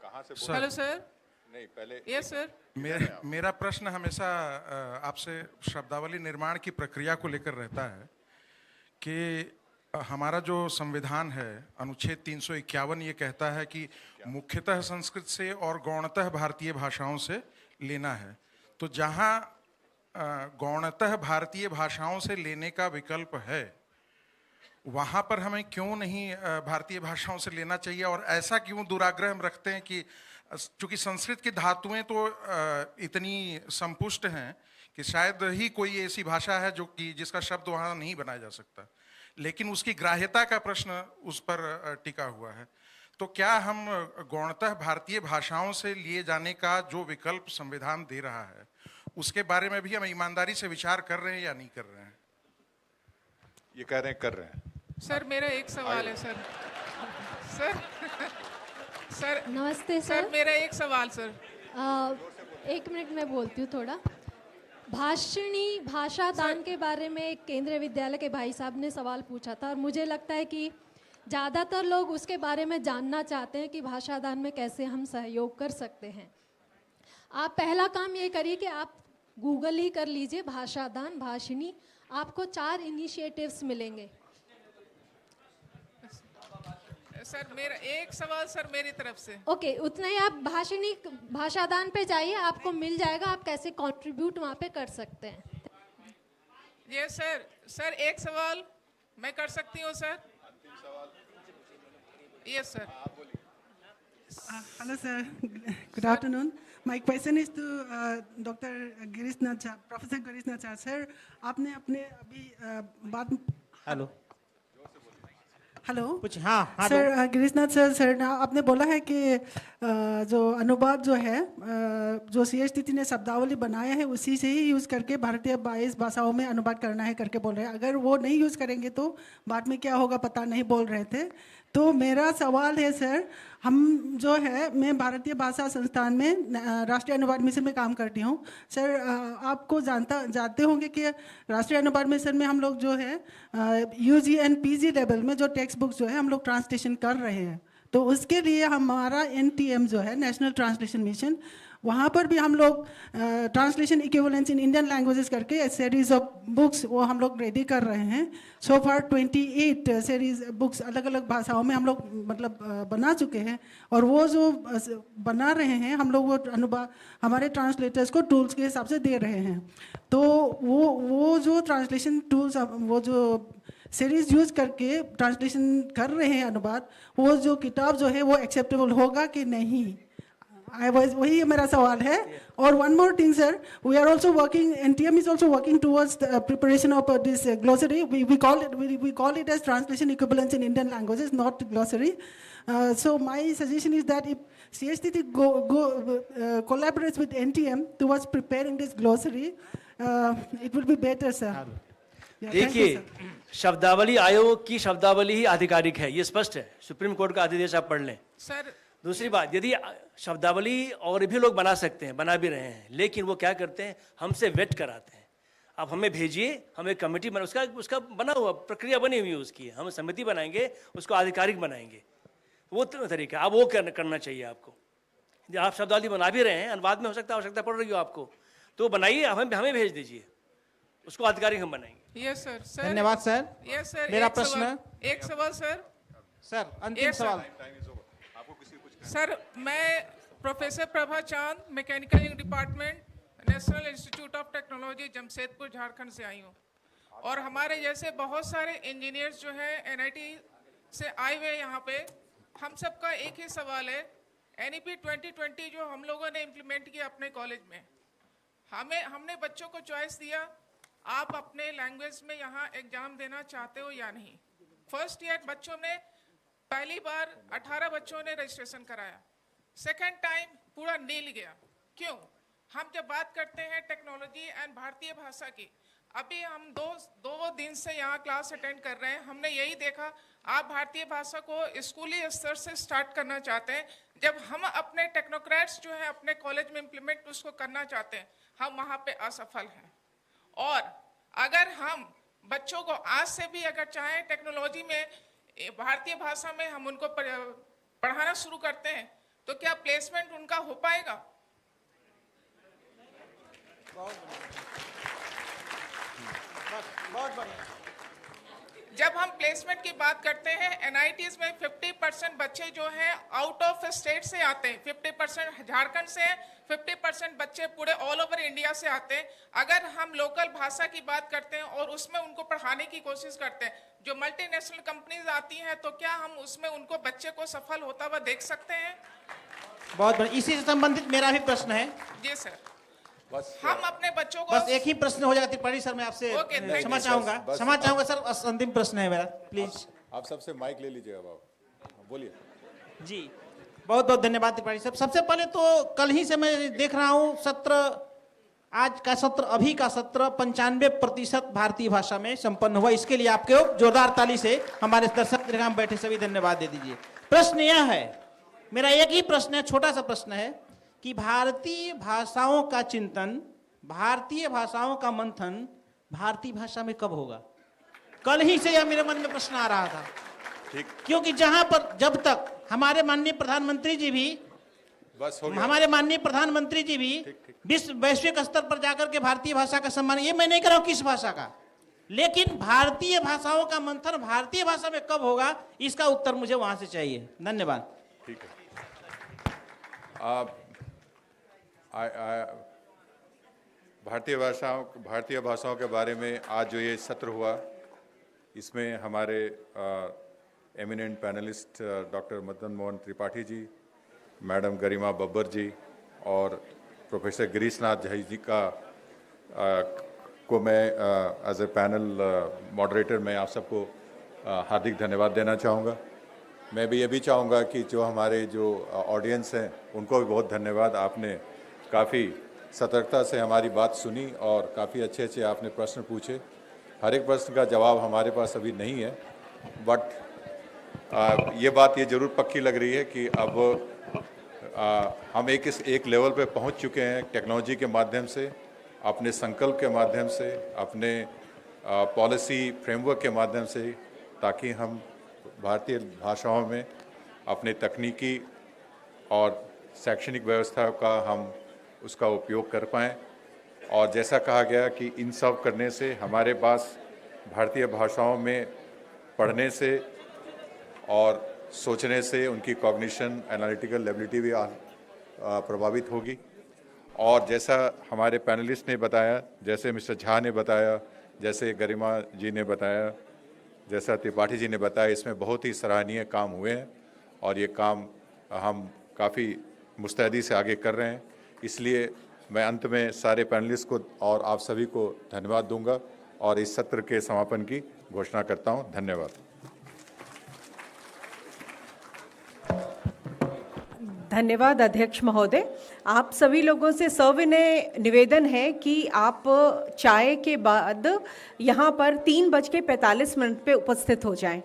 कहाँ से? Hello sir. नहीं पहले। Yes sir. मेरा प्रश्न हमेशा आपसे शब्दावली निर्माण की प्रक्रिया को लेकर रहता है कि हमारा जो संविधान है, अनुच्छेद 351 ये कहता है कि मुख्यतः संस्कृत से और गौणतः भारतीय भाषाओं से लेना है। तो जहाँ गौणतः भारतीय भाषाओं से लेने का विकल्प है, वहाँ पर हमें क्यों नहीं भारतीय भाषाओं से लेना चाहिए? और ऐसा क्यों दुराग्रह हम रखते हैं कि चूँकि संस्कृत की धातुएं तो इतनी संपुष्ट हैं कि शायद ही कोई ऐसी भाषा है जो कि जिसका शब्द वहाँ नहीं बनाया जा सकता, लेकिन उसकी ग्राह्यता का प्रश्न उस पर टिका हुआ है। तो क्या हम गौणतः भारतीय भाषाओं से लिए जाने का जो विकल्प संविधान दे रहा है, उसके बारे में भी हम ईमानदारी से विचार कर रहे हैं या नहीं कर रहे हैं? ये कह रहे हैं कर रहे हैं। सर मेरा एक सवाल है सर। सर नमस्ते सर। मेरा एक सवाल सर। 1 मिनट में बोलती हूँ थोड़ा। भाषणी भाषा दान के बारे में एक केंद्रीय विद्यालय के भाई साहब ने सवाल पूछा था, और मुझे लगता है कि ज़्यादातर लोग उसके बारे में जानना चाहते हैं कि भाषा दान में कैसे हम सहयोग कर सकते हैं। आप पहला काम ये करिए कि आप गूगल ही कर लीजिए भाषा दान भाषिणी, आपको 4 इनिशिएटिव्स मिलेंगे। सर मेरा एक सवाल सर मेरी तरफ से। ओके, उतना ही। आप भाषिणी भाषादान पे जाइए, आपको मिल जाएगा आप कैसे कंट्रीब्यूट वहाँ पे कर सकते हैं। ये सर एक सवाल मैं कर सकती हूँ sir? Yes sir. Hello sir, good afternoon. My question is to Dr. Girishnacha, Professor Girishnacha sir. आपने अपने अभी बात हेलो कुछ हाँ सर गिरीशनाथ सर आपने बोला है कि जो अनुवाद जो है जो CSTT ने शब्दावली बनाया है उसी से ही यूज़ करके भारतीय 22 भाषाओं में अनुवाद करना है करके बोल रहे हैं। अगर वो नहीं यूज़ करेंगे तो बाद में क्या होगा पता नहीं बोल रहे थे। तो मेरा सवाल है सर, हम जो है मैं भारतीय भाषा संस्थान में राष्ट्रीय अनुवाद मिशन में काम करती हूँ सर। आपको जानते होंगे कि राष्ट्रीय अनुवाद मिशन में हम लोग जो है UG एंड PG लेवल में जो टेक्स्ट बुक्स जो है हम लोग ट्रांसलेशन कर रहे हैं। तो उसके लिए हमारा NTM जो है नेशनल ट्रांसलेशन मिशन, वहाँ पर भी हम लोग translation equivalence in Indian languages करके सीरीज ऑफ बुक्स वो हम लोग रेडी कर रहे हैं। सो फार 28 सीरीज बुक्स अलग अलग भाषाओं में हम लोग मतलब बना चुके हैं, और वो जो बना रहे हैं हम लोग वो अनुवाद हमारे ट्रांसलेटर्स को टूल्स के हिसाब से दे रहे हैं। तो वो जो ट्रांसलेशन टूल्स वो जो सीरीज यूज करके ट्रांसलेशन कर रहे हैं अनुवाद, वो जो किताब जो है वो एक्सेप्टेबल होगा कि नहीं, वही मेरा सवाल है। और one more thing sir, we are also working, NTM is also working towards the preparation of this glossary. We call it as translation equivalence in Indian languages, not glossary. So my suggestion is that if CSTT collaborates with NTM towards preparing this glossary, it will be better, sir. देखिए, शब्दावली आयोग की शब्दावली ही आधिकारिक है, ये स्पष्ट है। सुप्रीम कोर्ट का आदेश आप पढ़ लें सर। दूसरी बात, यदि शब्दावली और भी लोग बना सकते हैं, बना भी रहे हैं, लेकिन वो क्या करते हैं, हमसे वेट कराते हैं। आप हमें भेजिए, हमें कमेटी बना, उसका उसका बना हुआ प्रक्रिया बनी हुई है उसकी, हम समिति बनाएंगे, उसको आधिकारिक बनाएंगे, वो तरीका आप वो करना चाहिए आपको। आप शब्दावली बना भी रहे हैं, अनुवाद में हो सकता है आवश्यकता पड़ रही हो आपको, तो बनाइए, हमें भेज दीजिए, उसको आधिकारिक हम बनाएंगे। Yes sir. धन्यवाद सर। Yes sir. मेरा प्रश्न, एक सवाल सर। सर अंतिम सवाल। सर मैं प्रोफेसर प्रभा चांद, mechanical engineering department, national institute of technology Jamshedpur Jharkhand से आई हूँ, और हमारे जैसे बहुत सारे इंजीनियर्स जो है एनआईटी से आए हुए यहाँ पे, हम सबका एक ही सवाल है, एनईपी 2020 जो हम लोगों ने इम्प्लीमेंट किया अपने कॉलेज में, हमने बच्चों को चॉइस दिया, आप अपने लैंग्वेज में यहाँ एग्जाम देना चाहते हो या नहीं। फर्स्ट ईयर बच्चों ने पहली बार 18 बच्चों ने रजिस्ट्रेशन कराया, सेकेंड टाइम पूरा नील गया। क्यों? हम जब बात करते हैं टेक्नोलॉजी एंड भारतीय भाषा की, अभी हम दो दिन से यहाँ क्लास अटेंड कर रहे हैं, हमने यही देखा आप भारतीय भाषा को स्कूली स्तर से स्टार्ट करना चाहते हैं, जब हम अपने टेक्नोक्रेट्स जो है अपने कॉलेज में इम्प्लीमेंट उसको करना चाहते हैं, हम वहाँ पे असफल हैं। और अगर हम बच्चों को आज से भी अगर चाहें टेक्नोलॉजी में भारतीय भाषा में हम उनको पढ़ाना शुरू करते हैं, तो क्या प्लेसमेंट उनका हो पाएगा? बहुत बढ़िया। जब हम प्लेसमेंट की बात करते हैं, एनआईटीज में 50% बच्चे जो हैं आउट ऑफ स्टेट से आते हैं, 50% झारखंड से, 50% बच्चे पूरे ऑल ओवर इंडिया से आते हैं। अगर हम लोकल भाषा की बात करते हैं और उसमें उनको पढ़ाने की कोशिश करते हैं, जो मल्टीनेशनल कंपनीज आती हैं, तो क्या हम उसमें उनको बच्चे को सफल होता हुआ देख सकते हैं? बहुत बढ़िया। इसी से संबंधित मेरा भी प्रश्न है। जी सर। हम अपने बच्चों को बस एक ही प्रश्न हो जाएगा त्रिपाठी सर, मैं आपसे क्षमा चाहूंगा सर, अंतिम प्रश्न है मेरा, प्लीज। आप सबसे माइक ले लीजिएगा बाबू, बोलिए। जी बहुत बहुत धन्यवाद त्रिपाठी साहब। सबसे पहले तो कल ही से मैं देख रहा हूँ सत्र, आज का सत्र, अभी का सत्र 95% भारतीय भाषा में संपन्न हुआ। इसके लिए आपके जोरदार ताली से हमारे दर्शक गृह में बैठे सभी धन्यवाद दे दीजिए। प्रश्न यह है, मेरा एक ही प्रश्न है, छोटा सा प्रश्न है कि भारतीय भाषाओं का चिंतन, भारतीय भाषाओं का मंथन भारतीय भाषा में कब होगा? कल ही से यह मेरे मन में प्रश्न आ रहा था। ठीक। क्योंकि जहां पर जब तक हमारे माननीय प्रधानमंत्री जी भी विश्व वैश्विक स्तर पर जाकर के भारतीय भाषा का सम्मान, ये मैं नहीं कर रहा हूं किस भाषा का, लेकिन भारतीय भाषाओं का मंथन भारतीय भाषा में कब होगा, इसका उत्तर मुझे वहां से चाहिए। धन्यवाद। ठीक है। भारतीय भाषाओं के बारे में आज जो ये सत्र हुआ, इसमें हमारे eminent panelist doctor Madan Mohan Tripathi ji, madam Garima Babbar ji और प्रोफेसर गिरीशनाथ जी को मैं एज ए पैनल मॉडरेटर मैं आप सबको हार्दिक धन्यवाद देना चाहूँगा। मैं भी ये भी चाहूँगा कि जो हमारे जो ऑडियंस हैं उनको भी बहुत धन्यवाद। आपने काफ़ी सतर्कता से हमारी बात सुनी और काफ़ी अच्छे अच्छे आपने प्रश्न पूछे। हर एक प्रश्न का जवाब हमारे पास अभी नहीं है, बट ये बात ये ज़रूर पक्की लग रही है कि अब हम एक लेवल पे पहुंच चुके हैं टेक्नोलॉजी के माध्यम से, अपने संकल्प के माध्यम से, अपने पॉलिसी फ्रेमवर्क के माध्यम से, ताकि हम भारतीय भाषाओं में अपने तकनीकी और शैक्षणिक व्यवस्था का हम उसका उपयोग कर पाएँ। और जैसा कहा गया कि इन सब करने से हमारे पास भारतीय भाषाओं में पढ़ने से और सोचने से उनकी कॉग्निशन, एनालिटिकल एबिलिटी भी प्रभावित होगी। और जैसा हमारे पैनलिस्ट ने बताया, जैसे मिस्टर झा ने बताया, जैसे गरिमा जी ने बताया, जैसा त्रिपाठी जी ने बताया, इसमें बहुत ही सराहनीय काम हुए हैं और ये काम हम काफ़ी मुस्तैदी से आगे कर रहे हैं। इसलिए मैं अंत में सारे पैनलिस्ट को और आप सभी को धन्यवाद दूंगा और इस सत्र के समापन की घोषणा करता हूं। धन्यवाद। धन्यवाद अध्यक्ष महोदय। आप सभी लोगों से सविनय निवेदन है कि आप चाय के बाद यहाँ पर 3:45 पे उपस्थित हो जाएं।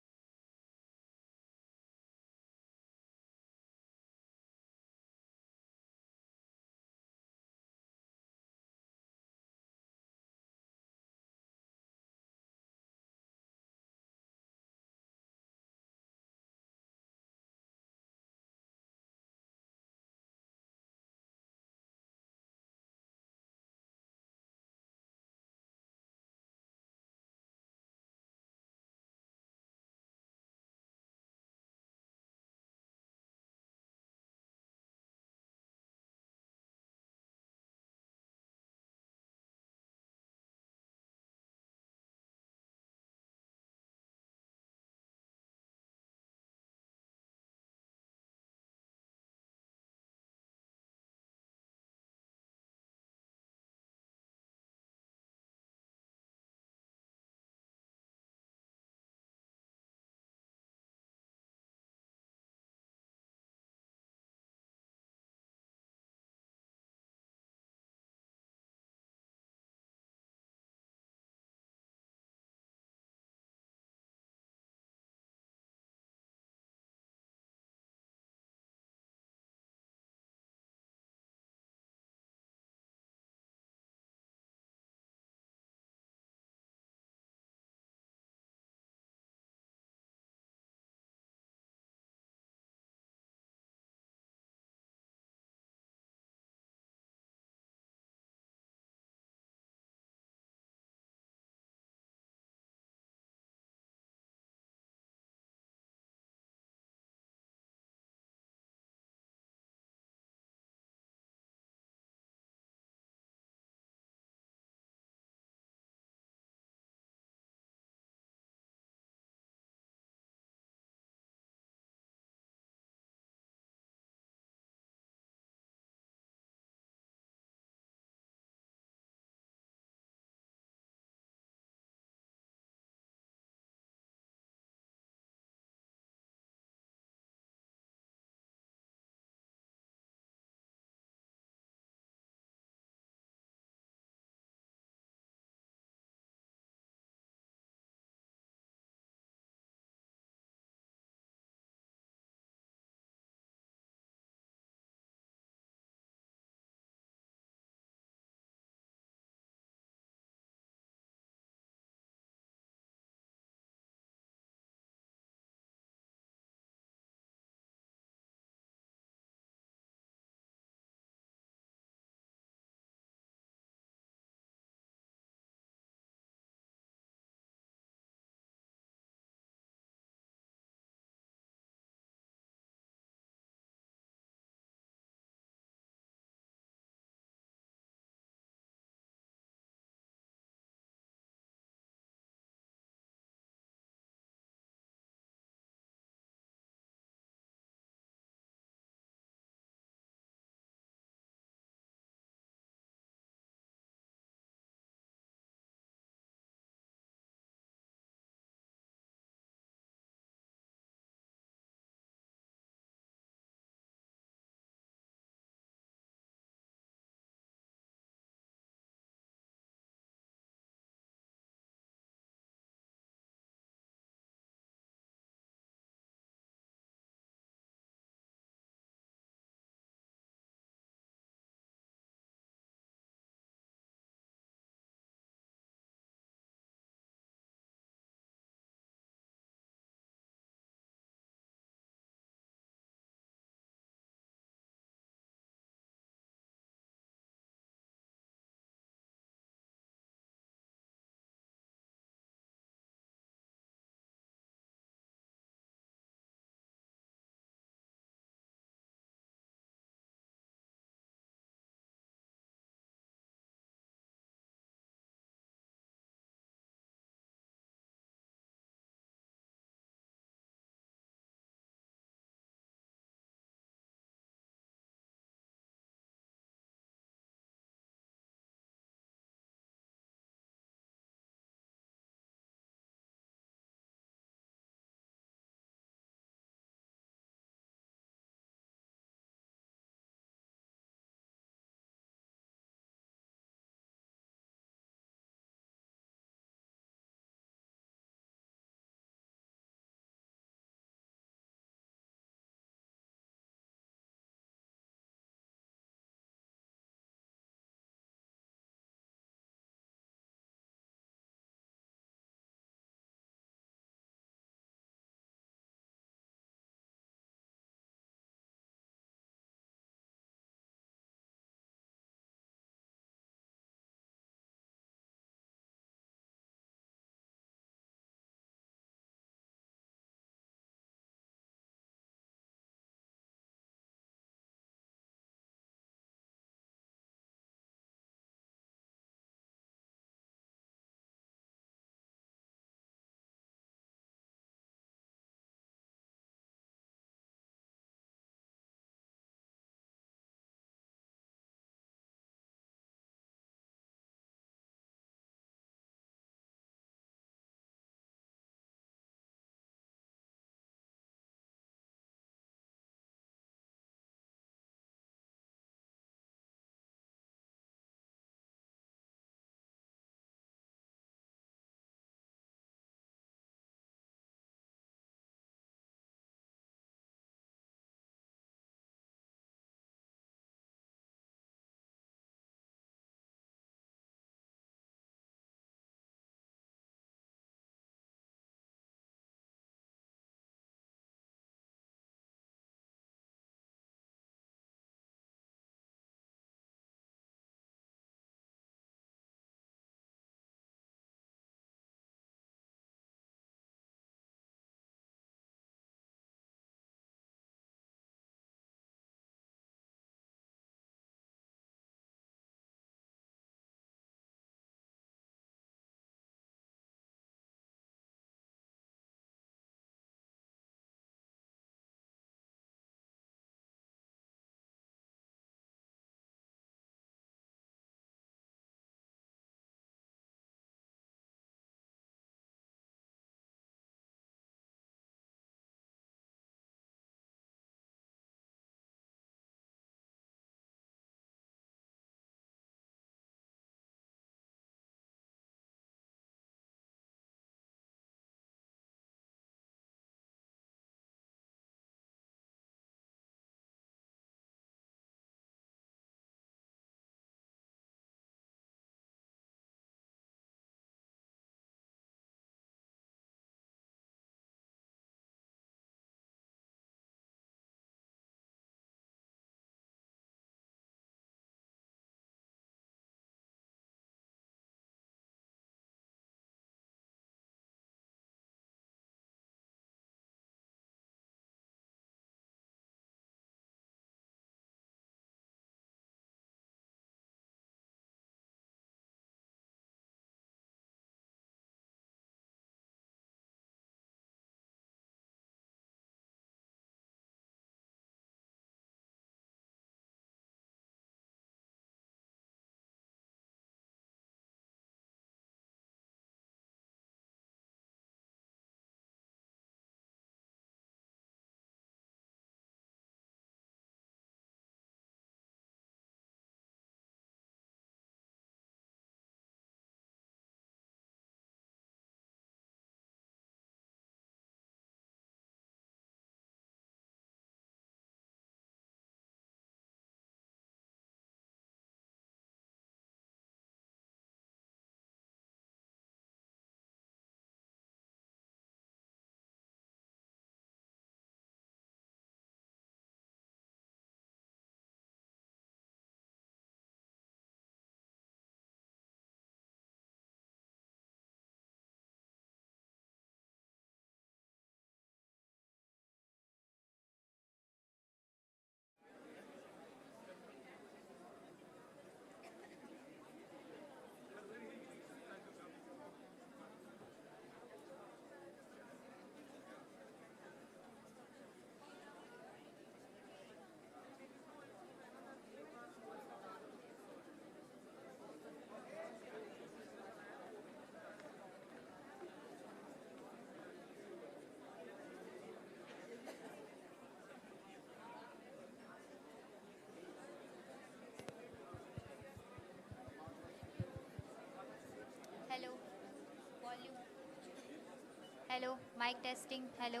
Hello mic testing hello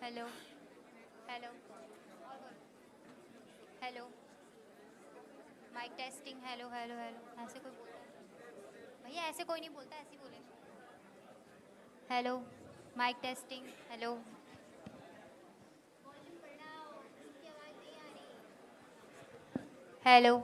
hello hello hello mic testing hello hello hello ऐसे कोई बोलता है भैया? ऐसे कोई नहीं बोलता, ऐसे ही बोले। Hello mic testing hello hello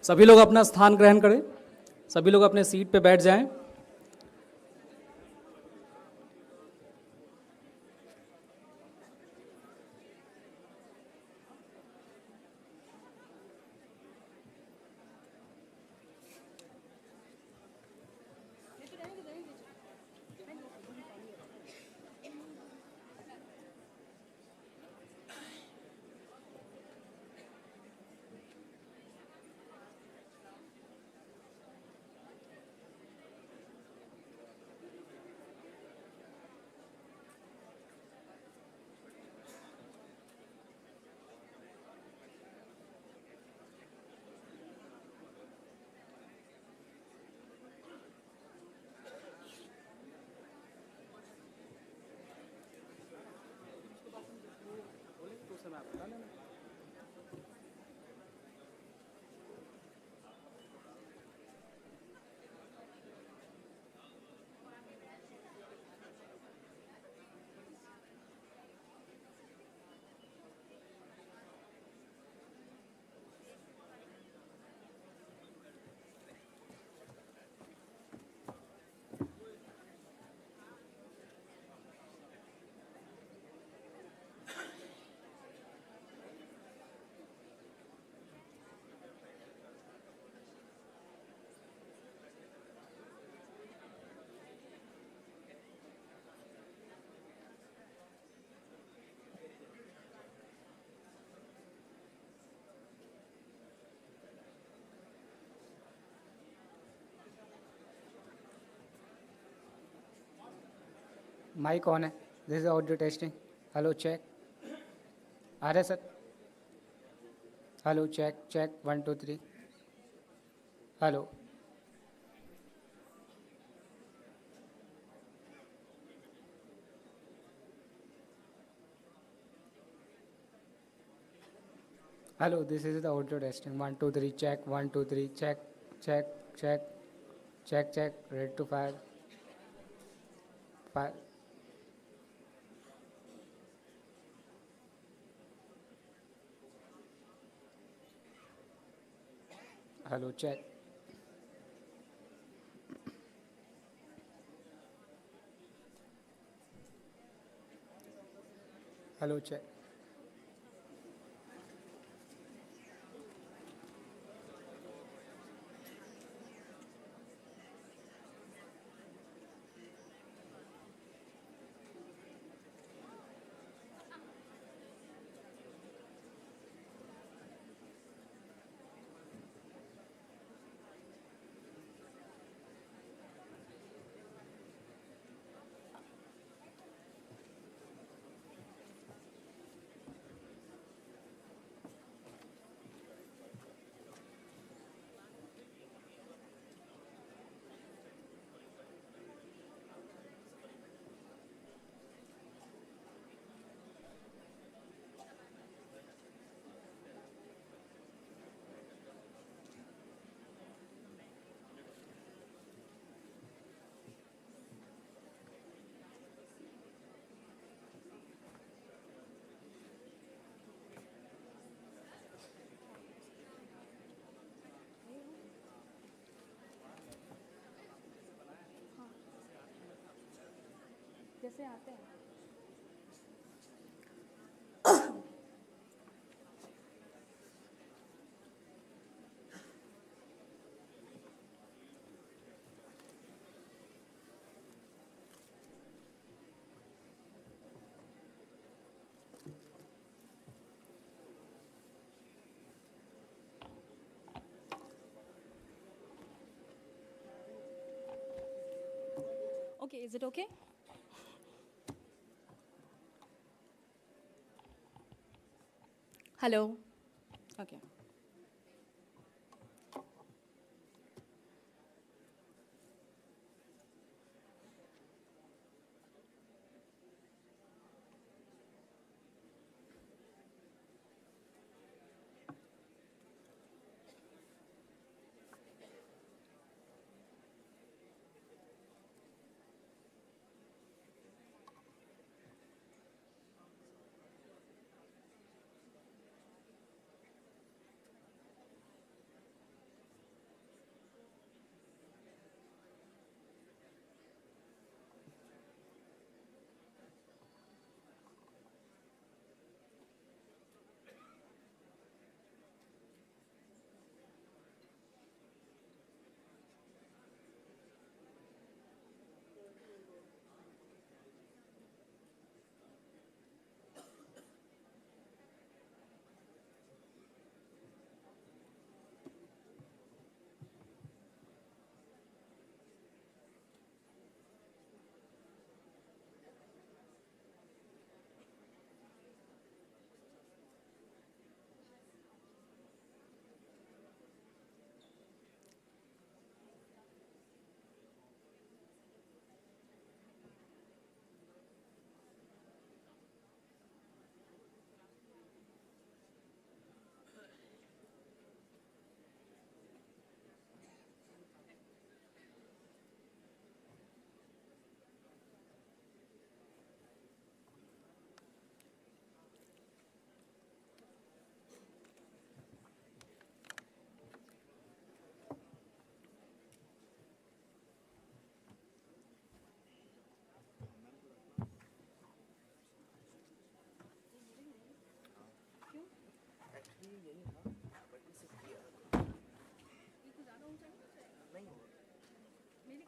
सभी लोग अपना स्थान ग्रहण करें, सभी लोग अपने सीट पे बैठ जाएं। माइक ऑन है। This is audio testing. Hello check. आ रहा है sir? Hello check check 1 2 3। Hello. Hello this is the audio testing 1 2 3 check 1 2 3 check check check check check ready to fire fire. Hello check. Hello check. जैसे आते हैं। Okay, is it okay? Hello. Okay.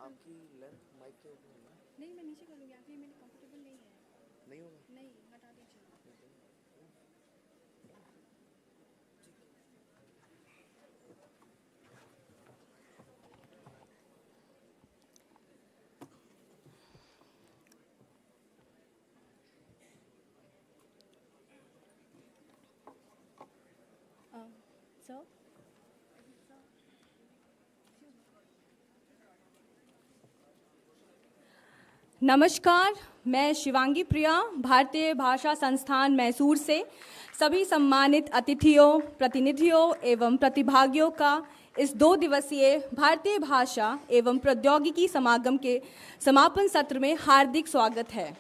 आपकी length mic के ऊपर है नहीं, मैं नीचे कर लूँगी, आगे मेरे कंफर्टेबल नहीं है। नहीं होगा नहीं, हटा दीजिए। सर नमस्कार, मैं शिवांगी प्रिया, भारतीय भाषा संस्थान मैसूर से सभी सम्मानित अतिथियों, प्रतिनिधियों एवं प्रतिभागियों का इस 2 दिवसीय भारतीय भाषा एवं प्रौद्योगिकी समागम के समापन सत्र में हार्दिक स्वागत है।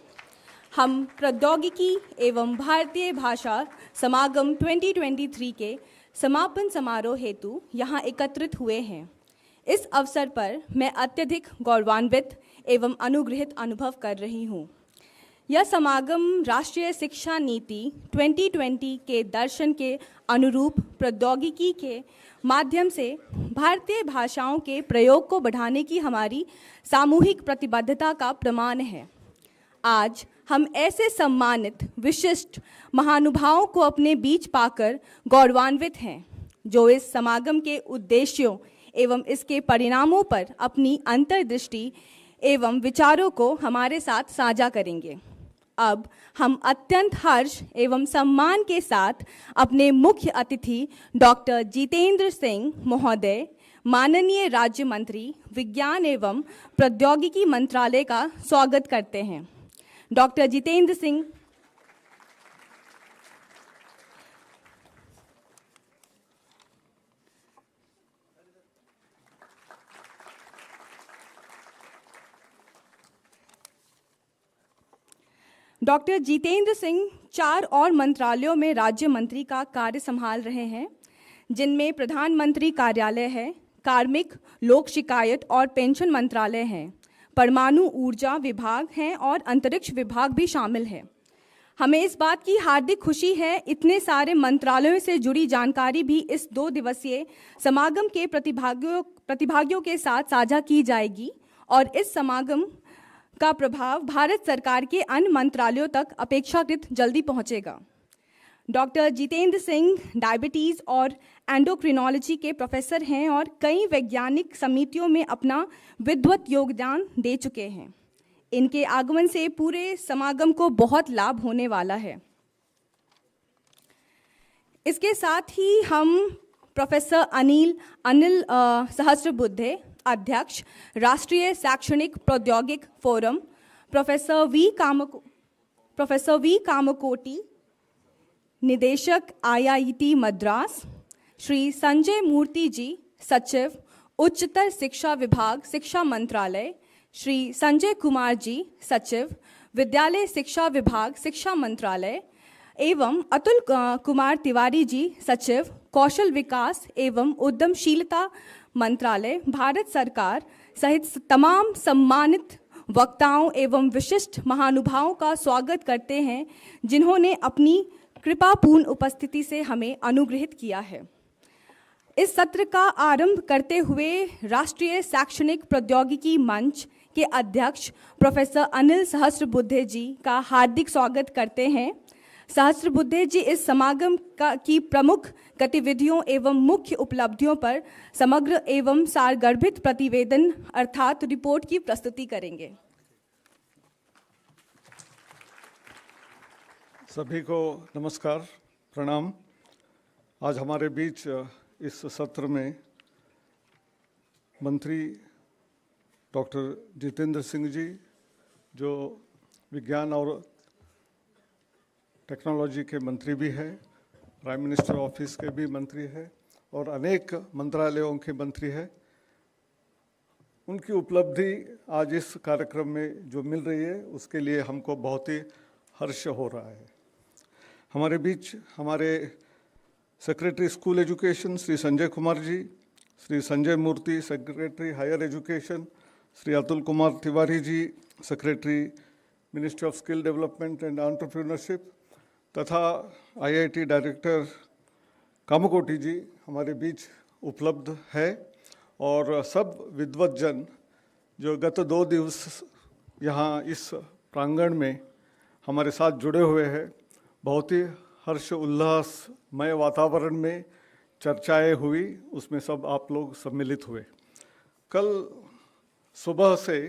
हम प्रौद्योगिकी एवं भारतीय भाषा समागम 2023 के समापन समारोह हेतु यहाँ एकत्रित हुए हैं। इस अवसर पर मैं अत्यधिक गौरवान्वित एवं अनुग्रहित अनुभव कर रही हूँ। यह समागम राष्ट्रीय शिक्षा नीति 2020 के दर्शन के अनुरूप प्रौद्योगिकी के माध्यम से भारतीय भाषाओं के प्रयोग को बढ़ाने की हमारी सामूहिक प्रतिबद्धता का प्रमाण है। आज हम ऐसे सम्मानित विशिष्ट महानुभावों को अपने बीच पाकर गौरवान्वित हैं, जो इस समागम के उद्देश्यों एवं इसके परिणामों पर अपनी अंतर्दृष्टि एवं विचारों को हमारे साथ साझा करेंगे। अब हम अत्यंत हर्ष एवं सम्मान के साथ अपने मुख्य अतिथि डॉक्टर जितेंद्र सिंह महोदय, माननीय राज्य मंत्री विज्ञान एवं प्रौद्योगिकी मंत्रालय का स्वागत करते हैं। डॉक्टर जितेंद्र सिंह डॉक्टर जितेंद्र सिंह 4 और मंत्रालयों में राज्य मंत्री का कार्य संभाल रहे हैं, जिनमें प्रधानमंत्री कार्यालय है, कार्मिक, लोक शिकायत और पेंशन मंत्रालय हैं, परमाणु ऊर्जा विभाग हैं और अंतरिक्ष विभाग भी शामिल है। हमें इस बात की हार्दिक खुशी है, इतने सारे मंत्रालयों से जुड़ी जानकारी भी इस 2 दिवसीय समागम के प्रतिभागियों के साथ साझा की जाएगी और इस समागम का प्रभाव भारत सरकार के अन्य मंत्रालयों तक अपेक्षाकृत जल्दी पहुंचेगा। डॉक्टर जितेंद्र सिंह डायबिटीज़ और एंडोक्रिनोलॉजी के प्रोफेसर हैं और कई वैज्ञानिक समितियों में अपना विद्वत योगदान दे चुके हैं। इनके आगमन से पूरे समागम को बहुत लाभ होने वाला है। इसके साथ ही हम प्रोफेसर अनिल सहस्रबुद्धे, अध्यक्ष राष्ट्रीय शैक्षणिक प्रौद्योगिक फोरम, प्रोफेसर वी कामकोटी, निदेशक IIT मद्रास, श्री संजय मूर्ति जी, सचिव उच्चतर शिक्षा विभाग शिक्षा मंत्रालय, श्री संजय कुमार जी, सचिव विद्यालय शिक्षा विभाग शिक्षा मंत्रालय एवं अतुल कुमार तिवारी जी, सचिव कौशल विकास एवं उद्यमशीलता मंत्रालय, भारत सरकार सहित तमाम सम्मानित वक्ताओं एवं विशिष्ट महानुभावों का स्वागत करते हैं, जिन्होंने अपनी कृपापूर्ण उपस्थिति से हमें अनुग्रहित किया है। इस सत्र का आरंभ करते हुए राष्ट्रीय शैक्षणिक प्रौद्योगिकी मंच के अध्यक्ष प्रोफेसर अनिल सहस्रबुद्धे जी का हार्दिक स्वागत करते हैं। सहस्रबुद्धे जी इस समागम की प्रमुख गतिविधियों एवं मुख्य उपलब्धियों पर समग्र एवं सारगर्भित प्रतिवेदन अर्थात रिपोर्ट की प्रस्तुति करेंगे। सभी को नमस्कार, प्रणाम। आज हमारे बीच इस सत्र में मंत्री डॉक्टर जितेंद्र सिंह जी, जो विज्ञान और टेक्नोलॉजी के मंत्री भी हैं, प्राइम मिनिस्टर ऑफिस के भी मंत्री हैं और अनेक मंत्रालयों के मंत्री हैं। उनकी उपलब्धि आज इस कार्यक्रम में जो मिल रही है, उसके लिए हमको बहुत ही हर्ष हो रहा है। हमारे बीच हमारे secretary school education Shri Sanjay Kumar ji, Shri Sanjay Murthy secretary higher education, Shri Atul Kumar Tiwari ji secretary ministry of skill development and entrepreneurship तथा IIT डायरेक्टर कामकोटी जी हमारे बीच उपलब्ध है और सब विद्वत जन जो गत 2 दिवस यहाँ इस प्रांगण में हमारे साथ जुड़े हुए हैं। बहुत ही हर्ष उल्लासमय वातावरण में चर्चाएं हुई, उसमें सब आप लोग सम्मिलित हुए। कल सुबह से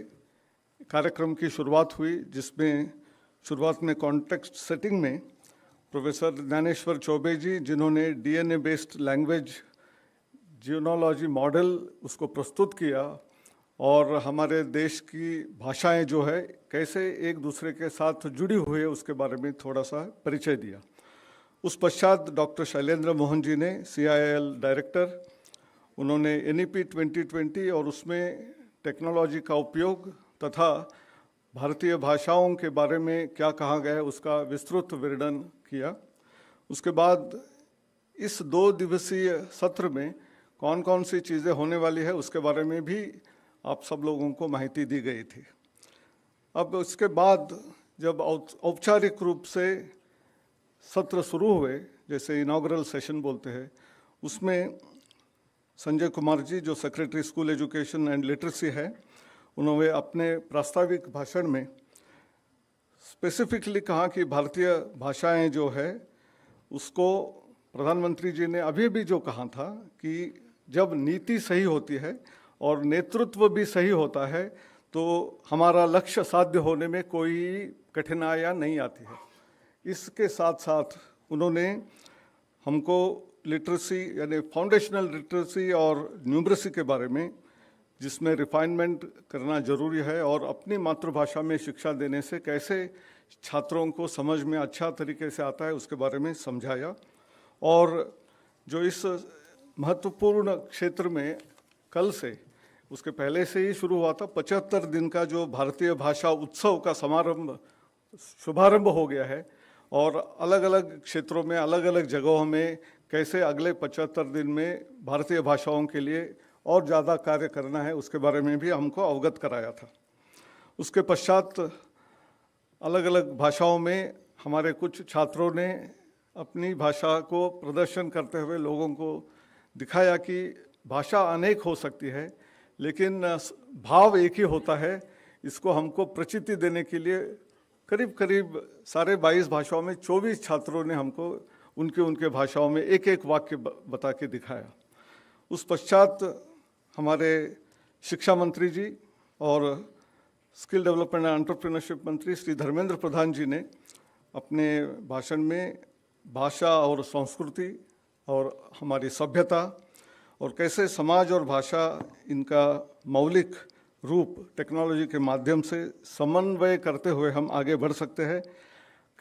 कार्यक्रम की शुरुआत हुई, जिसमें शुरुआत में कॉन्टेक्स्ट सेटिंग में प्रोफेसर ज्ञानेश्वर चौबे जी, जिन्होंने DNA based language genealogy model उसको प्रस्तुत किया और हमारे देश की भाषाएं जो है कैसे एक दूसरे के साथ जुड़ी हुई है उसके बारे में थोड़ा सा परिचय दिया। उस पश्चात डॉक्टर शैलेंद्र मोहन जी ने CIIL डायरेक्टर, उन्होंने NEP 2020 और उसमें टेक्नोलॉजी का उपयोग तथा भारतीय भाषाओं के बारे में क्या कहा गया है उसका विस्तृत वर्णन किया। उसके बाद इस 2 दिवसीय सत्र में कौन कौन सी चीज़ें होने वाली है उसके बारे में भी आप सब लोगों को माहिती दी गई थी। अब उसके बाद जब औपचारिक रूप से सत्र शुरू हुए, जैसे इनॉग्रल सेशन बोलते हैं, उसमें संजय कुमार जी जो secretary school education and literacy है, उन्होंने अपने प्रास्ताविक भाषण में स्पेसिफिकली कहा कि भारतीय भाषाएं जो है उसको प्रधानमंत्री जी ने अभी भी जो कहा था कि जब नीति सही होती है और नेतृत्व भी सही होता है तो हमारा लक्ष्य साध्य होने में कोई कठिनाइयाँ नहीं आती है। इसके साथ साथ उन्होंने हमको लिटरेसी यानी फाउंडेशनल लिटरेसी और न्यूमरेसी के बारे में, जिसमें रिफाइनमेंट करना जरूरी है और अपनी मातृभाषा में शिक्षा देने से कैसे छात्रों को समझ में अच्छा तरीके से आता है उसके बारे में समझाया। और जो इस महत्वपूर्ण क्षेत्र में कल से, उसके पहले से ही शुरू हुआ था, 75 दिन का जो भारतीय भाषा उत्सव का शुभारंभ हो गया है और अलग अलग क्षेत्रों में अलग अलग जगहों में कैसे अगले 75 दिन में भारतीय भाषाओं के लिए और ज़्यादा कार्य करना है उसके बारे में भी हमको अवगत कराया था। उसके पश्चात अलग अलग भाषाओं में हमारे कुछ छात्रों ने अपनी भाषा को प्रदर्शन करते हुए लोगों को दिखाया कि भाषा अनेक हो सकती है लेकिन भाव एक ही होता है। इसको हमको प्रचिति देने के लिए करीब करीब 22.5 भाषाओं में 24 छात्रों ने हमको उनके भाषाओं में एक एक वाक्य बता के दिखाया। उस पश्चात हमारे शिक्षा मंत्री जी और स्किल डेवलपमेंट एंड एंटरप्रेन्योरशिप मंत्री श्री धर्मेंद्र प्रधान जी ने अपने भाषण में भाषा और संस्कृति और हमारी सभ्यता और कैसे समाज और भाषा इनका मौलिक रूप टेक्नोलॉजी के माध्यम से समन्वय करते हुए हम आगे बढ़ सकते हैं,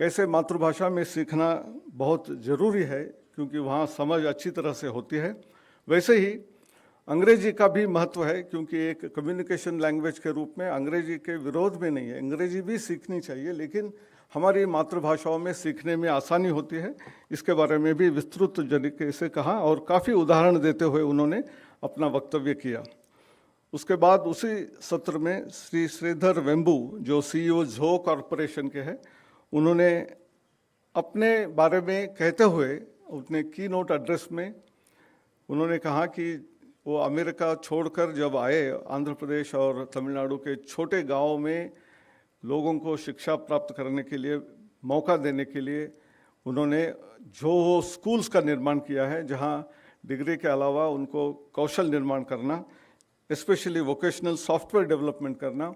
कैसे मातृभाषा में सीखना बहुत ज़रूरी है क्योंकि वहाँ समझ अच्छी तरह से होती है। वैसे ही अंग्रेजी का भी महत्व है क्योंकि एक कम्युनिकेशन लैंग्वेज के रूप में अंग्रेजी के विरोध में नहीं है, अंग्रेजी भी सीखनी चाहिए, लेकिन हमारी मातृभाषाओं में सीखने में आसानी होती है। इसके बारे में भी विस्तृत तरीके से कहा और काफ़ी उदाहरण देते हुए उन्होंने अपना वक्तव्य किया। उसके बाद उसी सत्र में श्री श्रीधर वेम्बू जो CEO झो कॉरपोरेशन के हैं, उन्होंने अपने बारे में कहते हुए अपने की नोट एड्रेस में उन्होंने कहा कि वो अमेरिका छोड़कर जब आए, आंध्र प्रदेश और तमिलनाडु के छोटे गाँव में लोगों को शिक्षा प्राप्त करने के लिए मौका देने के लिए उन्होंने जो स्कूल्स का निर्माण किया है जहां डिग्री के अलावा उनको कौशल निर्माण करना, स्पेशली वोकेशनल सॉफ्टवेयर डेवलपमेंट करना,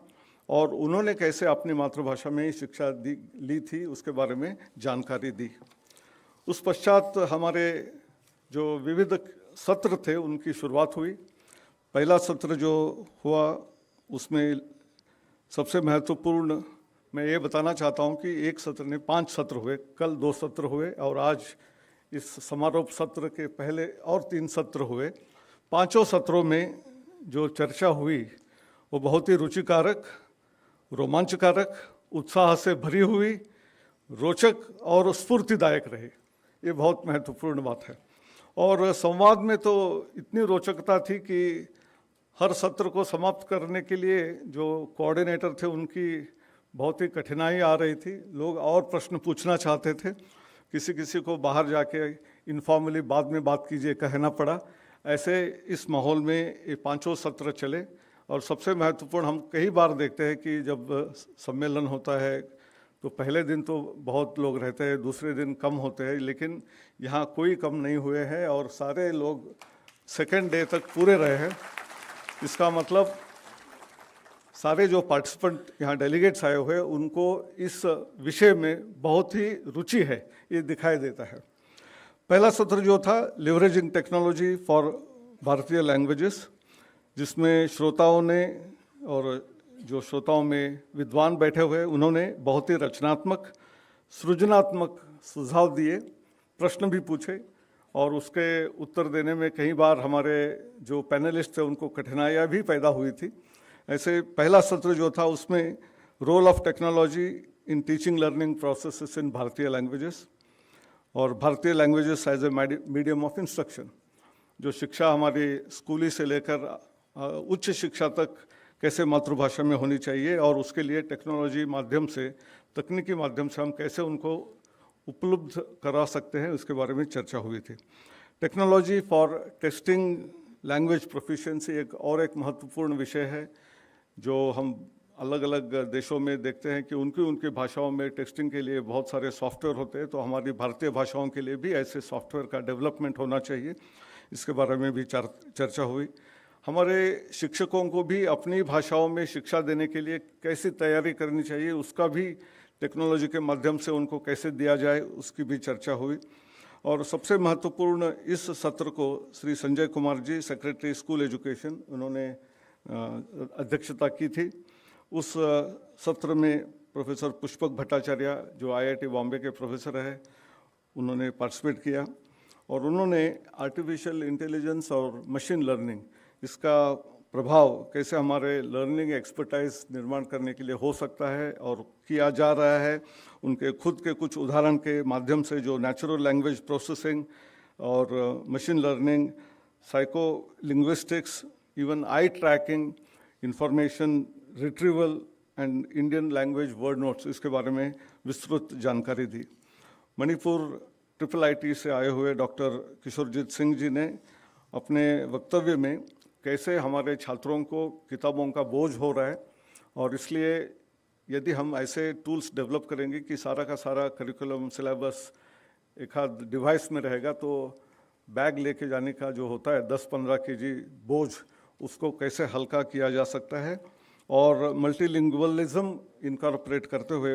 और उन्होंने कैसे अपनी मातृभाषा में ही शिक्षा ली थी उसके बारे में जानकारी दी। उस पश्चात हमारे जो विविध सत्र थे उनकी शुरुआत हुई। पहला सत्र जो हुआ उसमें सबसे महत्वपूर्ण मैं ये बताना चाहता हूँ कि एक सत्र ने 5 सत्र हुए, कल 2 सत्र हुए और आज इस समारोह सत्र के पहले और 3 सत्र हुए। 5 सत्रों में जो चर्चा हुई वो बहुत ही रुचिकारक, रोमांचकारक, उत्साह से भरी हुई, रोचक और स्फूर्तिदायक रही। ये बहुत महत्वपूर्ण बात है। और संवाद में तो इतनी रोचकता थी कि हर सत्र को समाप्त करने के लिए जो कोऑर्डिनेटर थे उनकी बहुत ही कठिनाई आ रही थी, लोग और प्रश्न पूछना चाहते थे, किसी किसी को बाहर जाके इनफॉर्मली बाद में बात कीजिए कहना पड़ा। ऐसे इस माहौल में ये पांचों सत्र चले। और सबसे महत्वपूर्ण हम कई बार देखते हैं कि जब सम्मेलन होता है तो पहले दिन तो बहुत लोग रहते हैं, दूसरे दिन कम होते हैं, लेकिन यहाँ कोई कम नहीं हुए हैं और सारे लोग सेकेंड डे तक पूरे रहे हैं। इसका मतलब सारे जो पार्टिसिपेंट यहाँ डेलीगेट्स आए हुए हैं उनको इस विषय में बहुत ही रुचि है, ये दिखाई देता है। पहला सत्र जो था लिवरेजिंग टेक्नोलॉजी फॉर भारतीय लैंग्वेजेस, जिसमें श्रोताओं ने और जो श्रोताओं में विद्वान बैठे हुए उन्होंने बहुत ही रचनात्मक सृजनात्मक सुझाव दिए, प्रश्न भी पूछे और उसके उत्तर देने में कई बार हमारे जो पैनलिस्ट थे उनको कठिनाइयाँ भी पैदा हुई थी। ऐसे पहला सत्र जो था उसमें role of technology in teaching learning processes in भारतीय लैंग्वेजेस और भारतीय languages as a medium of instruction, जो शिक्षा हमारी स्कूली से लेकर उच्च शिक्षा तक कैसे मातृभाषा में होनी चाहिए और उसके लिए टेक्नोलॉजी माध्यम से, तकनीकी माध्यम से हम कैसे उनको उपलब्ध करा सकते हैं, उसके बारे में चर्चा हुई थी। Technology for testing language proficiency एक महत्वपूर्ण विषय है, जो हम अलग अलग देशों में देखते हैं कि उनकी भाषाओं में टेस्टिंग के लिए बहुत सारे सॉफ्टवेयर होते हैं, तो हमारी भारतीय भाषाओं के लिए भी ऐसे सॉफ्टवेयर का डेवलपमेंट होना चाहिए, इसके बारे में भी चर्चा हुई। हमारे शिक्षकों को भी अपनी भाषाओं में शिक्षा देने के लिए कैसी तैयारी करनी चाहिए, उसका भी टेक्नोलॉजी के माध्यम से उनको कैसे दिया जाए, उसकी भी चर्चा हुई। और सबसे महत्वपूर्ण इस सत्र को श्री संजय कुमार जी, सेक्रेटरी स्कूल एजुकेशन, उन्होंने अध्यक्षता की थी। उस सत्र में प्रोफेसर पुष्पक भट्टाचार्य जो IIT बॉम्बे के प्रोफेसर है, उन्होंने पार्टिसिपेट किया और उन्होंने आर्टिफिशियल इंटेलिजेंस और मशीन लर्निंग, इसका प्रभाव कैसे हमारे लर्निंग एक्सपर्टाइज निर्माण करने के लिए हो सकता है और किया जा रहा है, उनके खुद के कुछ उदाहरण के माध्यम से, जो नेचुरल लैंग्वेज प्रोसेसिंग और machine learning, psycholinguistics, even eye tracking, information retrieval and Indian language word notes, इसके बारे में विस्तृत जानकारी दी। मणिपुर IIIT से आए हुए डॉक्टर किशोरजीत सिंह जी ने अपने वक्तव्य में कैसे हमारे छात्रों को किताबों का बोझ हो रहा है और इसलिए यदि हम ऐसे टूल्स डेवलप करेंगे कि सारा का सारा करिकुलम सिलेबस एक आध डिवाइस में रहेगा, तो बैग लेके जाने का जो होता है 10-15 kg बोझ, उसको कैसे हल्का किया जा सकता है और मल्टीलिंगुअलिज्म इनकॉर्पोरेट करते हुए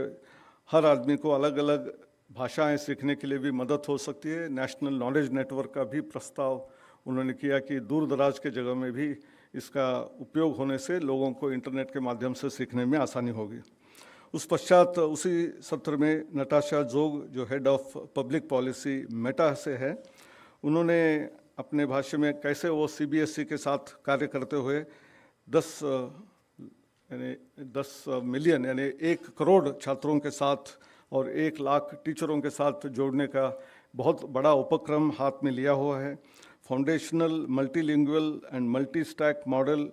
हर आदमी को अलग अलग भाषाएं सीखने के लिए भी मदद हो सकती है। नेशनल नॉलेज नेटवर्क का भी प्रस्ताव उन्होंने किया कि दूर दराज के जगह में भी इसका उपयोग होने से लोगों को इंटरनेट के माध्यम से सीखने में आसानी होगी। उस पश्चात उसी सत्र में नटाशा जोग, जो head of public policy Meta से है, उन्होंने अपने भाष्य में कैसे वो CBSE के साथ कार्य करते हुए 10 मिलियन यानी 1 करोड़ छात्रों के साथ और 1 लाख टीचरों के साथ जोड़ने का बहुत बड़ा उपक्रम हाथ में लिया हुआ है। Foundational multilingual and multi stack model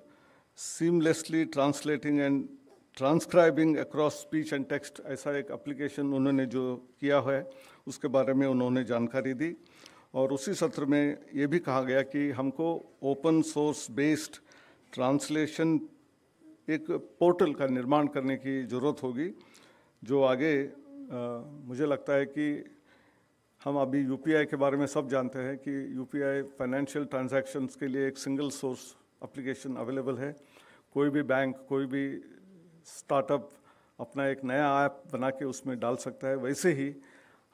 seamlessly translating and transcribing across speech and text, ऐसा एक एप्लीकेशन उन्होंने जो किया है उसके बारे में उन्होंने जानकारी दी। और उसी सत्र में ये भी कहा गया कि हमको ओपन सोर्स बेस्ड ट्रांसलेशन एक पोर्टल का निर्माण करने की ज़रूरत होगी, जो आगे मुझे लगता है कि हम अभी UPI के बारे में सब जानते हैं कि UPI फाइनेंशियल ट्रांजैक्शंस के लिए एक सिंगल सोर्स एप्लीकेशन अवेलेबल है। कोई भी बैंक, कोई भी स्टार्टअप अपना एक नया ऐप बना के उसमें डाल सकता है। वैसे ही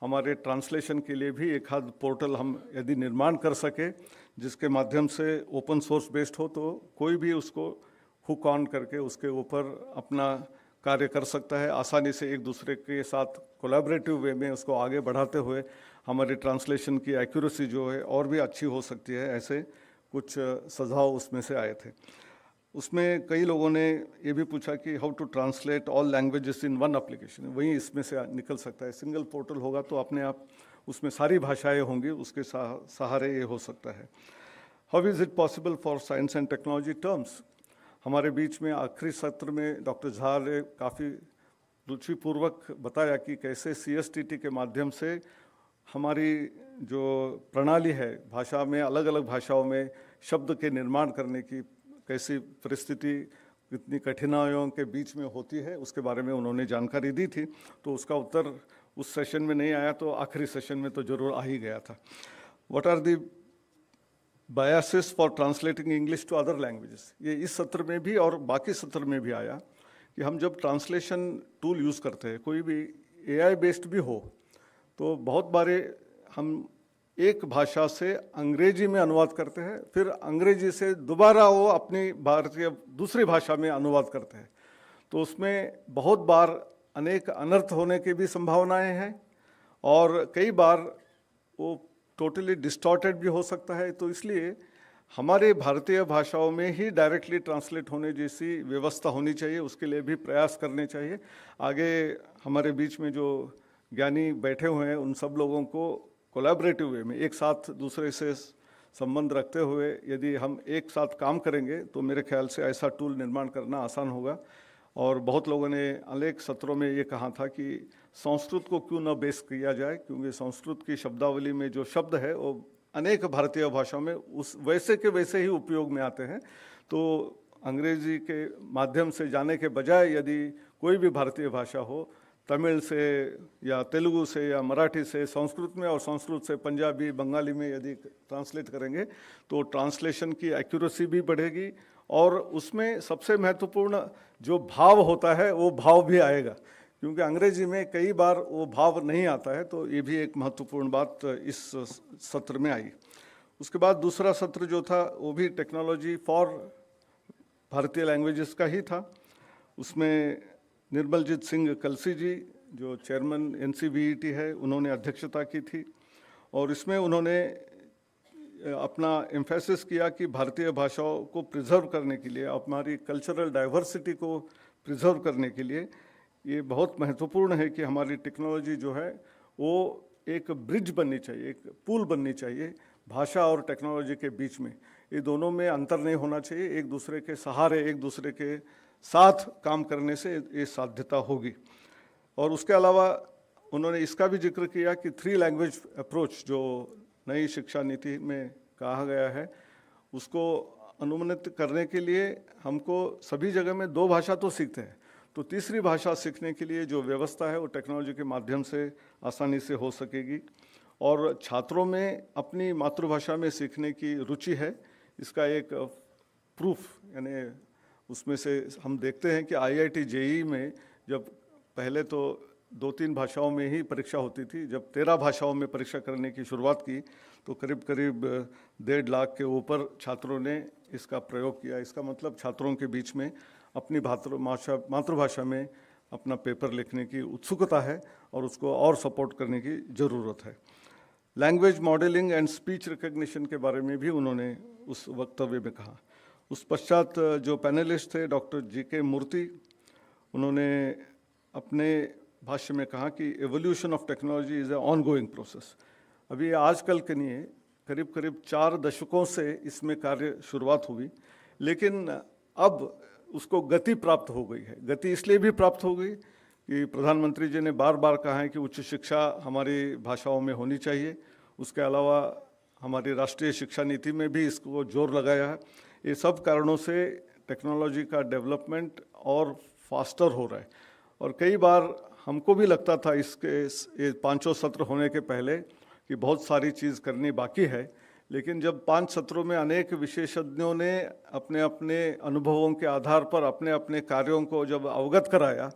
हमारे ट्रांसलेशन के लिए भी एक आध पोर्टल हम यदि निर्माण कर सके, जिसके माध्यम से ओपन सोर्स बेस्ड हो, तो कोई भी उसको हुक ऑन करके उसके ऊपर अपना कार्य कर सकता है, आसानी से एक दूसरे के साथ कोलैबोरेटिव वे में उसको आगे बढ़ाते हुए हमारी ट्रांसलेशन की एक्यूरेसी जो है और भी अच्छी हो सकती है। ऐसे कुछ सुझाव उसमें से आए थे। उसमें कई लोगों ने ये भी पूछा कि how to translate all languages in one application, वहीं इसमें से निकल सकता है। सिंगल पोर्टल होगा तो अपने आप उसमें सारी भाषाएं होंगी, उसके सहारे ये हो सकता है। How is it possible for science and technology terms, हमारे बीच में आखिरी सत्र में डॉक्टर झा ने काफ़ी रुचिपूर्वक बताया कि कैसे CSTT के माध्यम से हमारी जो प्रणाली है भाषा में, अलग अलग भाषाओं में शब्द के निर्माण करने की कैसी परिस्थिति, कितनी कठिनाइयों के बीच में होती है, उसके बारे में उन्होंने जानकारी दी थी। तो उसका उत्तर उस सेशन में नहीं आया तो आखिरी सेशन में तो ज़रूर आ ही गया था। What are the biases for translating English to other languages, ये इस सत्र में भी और बाकी सत्र में भी आया कि हम जब ट्रांसलेशन टूल यूज़ करते हैं, कोई भी AI बेस्ड भी हो, तो बहुत बारे हम एक भाषा से अंग्रेजी में अनुवाद करते हैं, फिर अंग्रेजी से दोबारा वो अपनी भारतीय दूसरी भाषा में अनुवाद करते हैं। तो उसमें बहुत बार अनेक अनर्थ होने की भी संभावनाएं हैं और कई बार वो टोटली डिस्टॉर्टेड भी हो सकता है। तो इसलिए हमारे भारतीय भाषाओं में ही डायरेक्टली ट्रांसलेट होने जैसी व्यवस्था होनी चाहिए, उसके लिए भी प्रयास करने चाहिए। आगे हमारे बीच में जो ज्ञानी बैठे हुए हैं, उन सब लोगों को कोलैबोरेटिव वे में एक साथ दूसरे से संबंध रखते हुए यदि हम एक साथ काम करेंगे तो मेरे ख्याल से ऐसा टूल निर्माण करना आसान होगा। और बहुत लोगों ने अनेक सत्रों में ये कहा था कि संस्कृत को क्यों न बेस किया जाए, क्योंकि संस्कृत की शब्दावली में जो शब्द है वो अनेक भारतीय भाषाओं में उस वैसे के वैसे ही उपयोग में आते हैं। तो अंग्रेजी के माध्यम से जाने के बजाय यदि कोई भी भारतीय भाषा हो, तमिल से या तेलुगु से या मराठी से संस्कृत में और संस्कृत से पंजाबी बंगाली में यदि ट्रांसलेट करेंगे तो ट्रांसलेशन की एक्यूरेसी भी बढ़ेगी और उसमें सबसे महत्वपूर्ण जो भाव होता है वो भाव भी आएगा, क्योंकि अंग्रेजी में कई बार वो भाव नहीं आता है। तो ये भी एक महत्वपूर्ण बात इस सत्र में आई। उसके बाद दूसरा सत्र जो था वो भी टेक्नोलॉजी फॉर भारतीय लैंग्वेजेस का ही था। उसमें निर्मलजीत सिंह कलसी जी जो चेयरमैन NCVET है, उन्होंने अध्यक्षता की थी और इसमें उन्होंने अपना एम्फेसिस किया कि भारतीय भाषाओं को प्रिजर्व करने के लिए, हमारी कल्चरल डाइवर्सिटी को प्रिजर्व करने के लिए ये बहुत महत्वपूर्ण है कि हमारी टेक्नोलॉजी जो है वो एक ब्रिज बननी चाहिए, एक पुल बननी चाहिए भाषा और टेक्नोलॉजी के बीच में। ये दोनों में अंतर नहीं होना चाहिए, एक दूसरे के सहारे, एक दूसरे के साथ काम करने से ये साध्यता होगी। और उसके अलावा उन्होंने इसका भी जिक्र किया कि 3 लैंग्वेज अप्रोच जो नई शिक्षा नीति में कहा गया है, उसको अनुमानित करने के लिए हमको सभी जगह में 2 भाषा तो सीखते हैं, तो तीसरी भाषा सीखने के लिए जो व्यवस्था है वो टेक्नोलॉजी के माध्यम से आसानी से हो सकेगी। और छात्रों में अपनी मातृभाषा में सीखने की रुचि है, इसका एक प्रूफ यानी उसमें से हम देखते हैं कि IIT JEE में जब पहले तो 2-3 भाषाओं में ही परीक्षा होती थी, जब 13 भाषाओं में परीक्षा करने की शुरुआत की तो करीब 1.5 लाख के ऊपर छात्रों ने इसका प्रयोग किया। इसका मतलब छात्रों के बीच में अपनी मातृभाषा में अपना पेपर लिखने की उत्सुकता है और उसको और सपोर्ट करने की ज़रूरत है। Language modelling and speech recognition के बारे में भी उन्होंने उस वक्तव्य में कहा। उस पश्चात जो पैनलिस्ट थे डॉक्टर GK मूर्ति, उन्होंने अपने भाष्य में कहा कि evolution of technology is a ongoing process. अभी आजकल के नहीं, करीब करीब 4 दशकों से इसमें कार्य शुरुआत हुई, लेकिन अब उसको गति प्राप्त हो गई है। गति इसलिए भी प्राप्त हो गई कि प्रधानमंत्री जी ने बार बार कहा है कि उच्च शिक्षा हमारी भाषाओं में होनी चाहिए। उसके अलावा हमारी राष्ट्रीय शिक्षा नीति में भी इसको जोर लगाया है। ये सब कारणों से टेक्नोलॉजी का डेवलपमेंट और फास्टर हो रहा है। और कई बार हमको भी लगता था इसके ये 5 सत्र होने के पहले कि बहुत सारी चीज़ करनी बाकी है, लेकिन जब 5 सत्रों में अनेक विशेषज्ञों ने अपने अपने अनुभवों के आधार पर अपने अपने कार्यों को जब अवगत कराया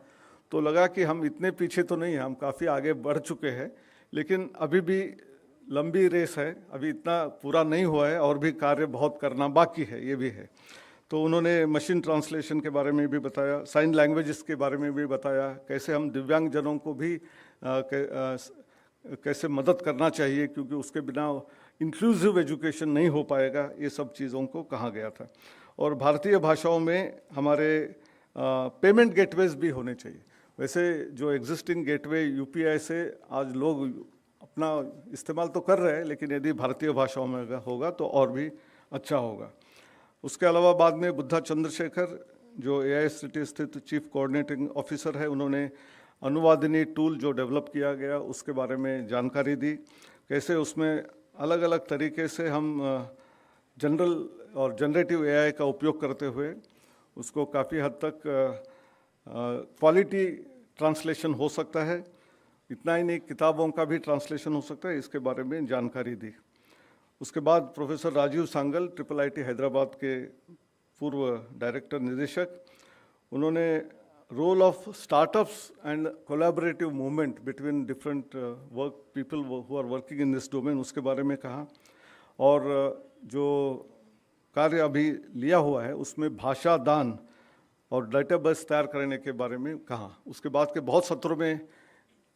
तो लगा कि हम इतने पीछे तो नहीं हैं, हम काफ़ी आगे बढ़ चुके हैं, लेकिन अभी भी लंबी रेस है, अभी इतना पूरा नहीं हुआ है और भी कार्य बहुत करना बाकी है, ये भी है। तो उन्होंने मशीन ट्रांसलेशन के बारे में भी बताया, साइन लैंग्वेजेस के बारे में भी बताया, कैसे हम दिव्यांग जनों को भी कैसे मदद करना चाहिए, क्योंकि उसके बिना इंक्लूसिव एजुकेशन नहीं हो पाएगा। ये सब चीज़ों को कहा गया था। और भारतीय भाषाओं में हमारे पेमेंट गेटवेज भी होने चाहिए। वैसे जो एग्जिस्टिंग गेटवे UPI से आज लोग अपना इस्तेमाल तो कर रहे हैं, लेकिन यदि भारतीय भाषाओं में होगा तो और भी अच्छा होगा। उसके अलावा बाद में बुद्धा चंद्रशेखर जो AICTE स्थित चीफ कोऑर्डिनेटिंग ऑफिसर है, उन्होंने अनुवादिनी टूल जो डेवलप किया गया उसके बारे में जानकारी दी, कैसे उसमें अलग अलग तरीके से हम जनरल और जनरेटिव एआई का उपयोग करते हुए उसको काफ़ी हद तक क्वालिटी ट्रांसलेशन हो सकता है। इतना ही नहीं, किताबों का भी ट्रांसलेशन हो सकता है, इसके बारे में जानकारी दी। उसके बाद प्रोफेसर राजीव सांगल, IIIT हैदराबाद के पूर्व डायरेक्टर निदेशक, उन्होंने role of startups and collaborative movement between different work people who are working in this domain उसके बारे में कहा, और जो कार्य अभी लिया हुआ है उसमें भाषा दान और डेटाबेस तैयार करने के बारे में कहा। उसके बाद के बहुत सत्रों में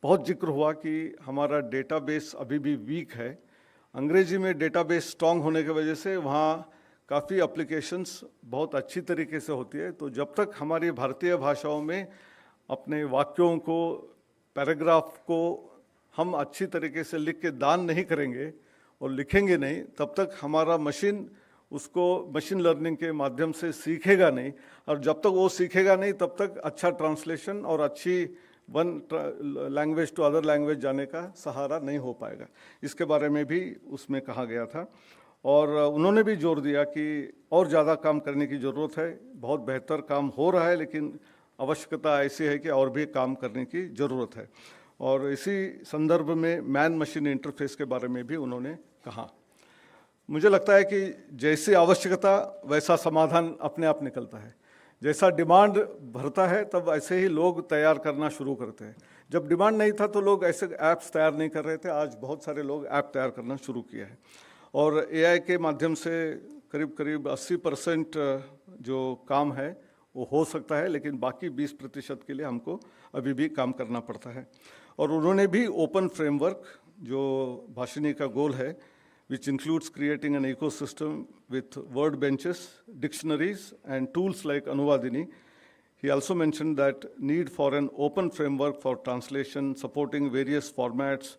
बहुत जिक्र हुआ कि हमारा डेटाबेस अभी भी वीक है। अंग्रेजी में डेटाबेस स्ट्रॉन्ग होने की वजह से वहाँ काफ़ी एप्लीकेशंस बहुत अच्छी तरीके से होती है। तो जब तक हमारी भारतीय भाषाओं में अपने वाक्यों को, पैराग्राफ को हम अच्छी तरीके से लिख के दान नहीं करेंगे और लिखेंगे नहीं, तब तक हमारा मशीन उसको मशीन लर्निंग के माध्यम से सीखेगा नहीं, और जब तक वो सीखेगा नहीं तब तक अच्छा ट्रांसलेशन और अच्छी one language to other language जाने का सहारा नहीं हो पाएगा। इसके बारे में भी उसमें कहा गया था, और उन्होंने भी जोर दिया कि और ज़्यादा काम करने की ज़रूरत है। बहुत बेहतर काम हो रहा है, लेकिन आवश्यकता ऐसी है कि और भी काम करने की ज़रूरत है। और इसी संदर्भ में मैन मशीन इंटरफेस के बारे में भी उन्होंने कहा। मुझे लगता है कि जैसी आवश्यकता वैसा समाधान अपने आप निकलता है। जैसा डिमांड भरता है तब ऐसे ही लोग तैयार करना शुरू करते हैं। जब डिमांड नहीं था तो लोग ऐसे ऐप्स तैयार नहीं कर रहे थे, आज बहुत सारे लोग ऐप तैयार करना शुरू किया है। और एआई के माध्यम से करीब करीब 80% जो काम है वो हो सकता है, लेकिन बाकी 20% के लिए हमको अभी भी काम करना पड़ता है। और उन्होंने भी ओपन फ्रेमवर्क, जो भाषिणी का गोल है, which includes creating an ecosystem with word benches, dictionaries, and tools like Anuvadini. He also mentioned that need for an open framework for translation, supporting various formats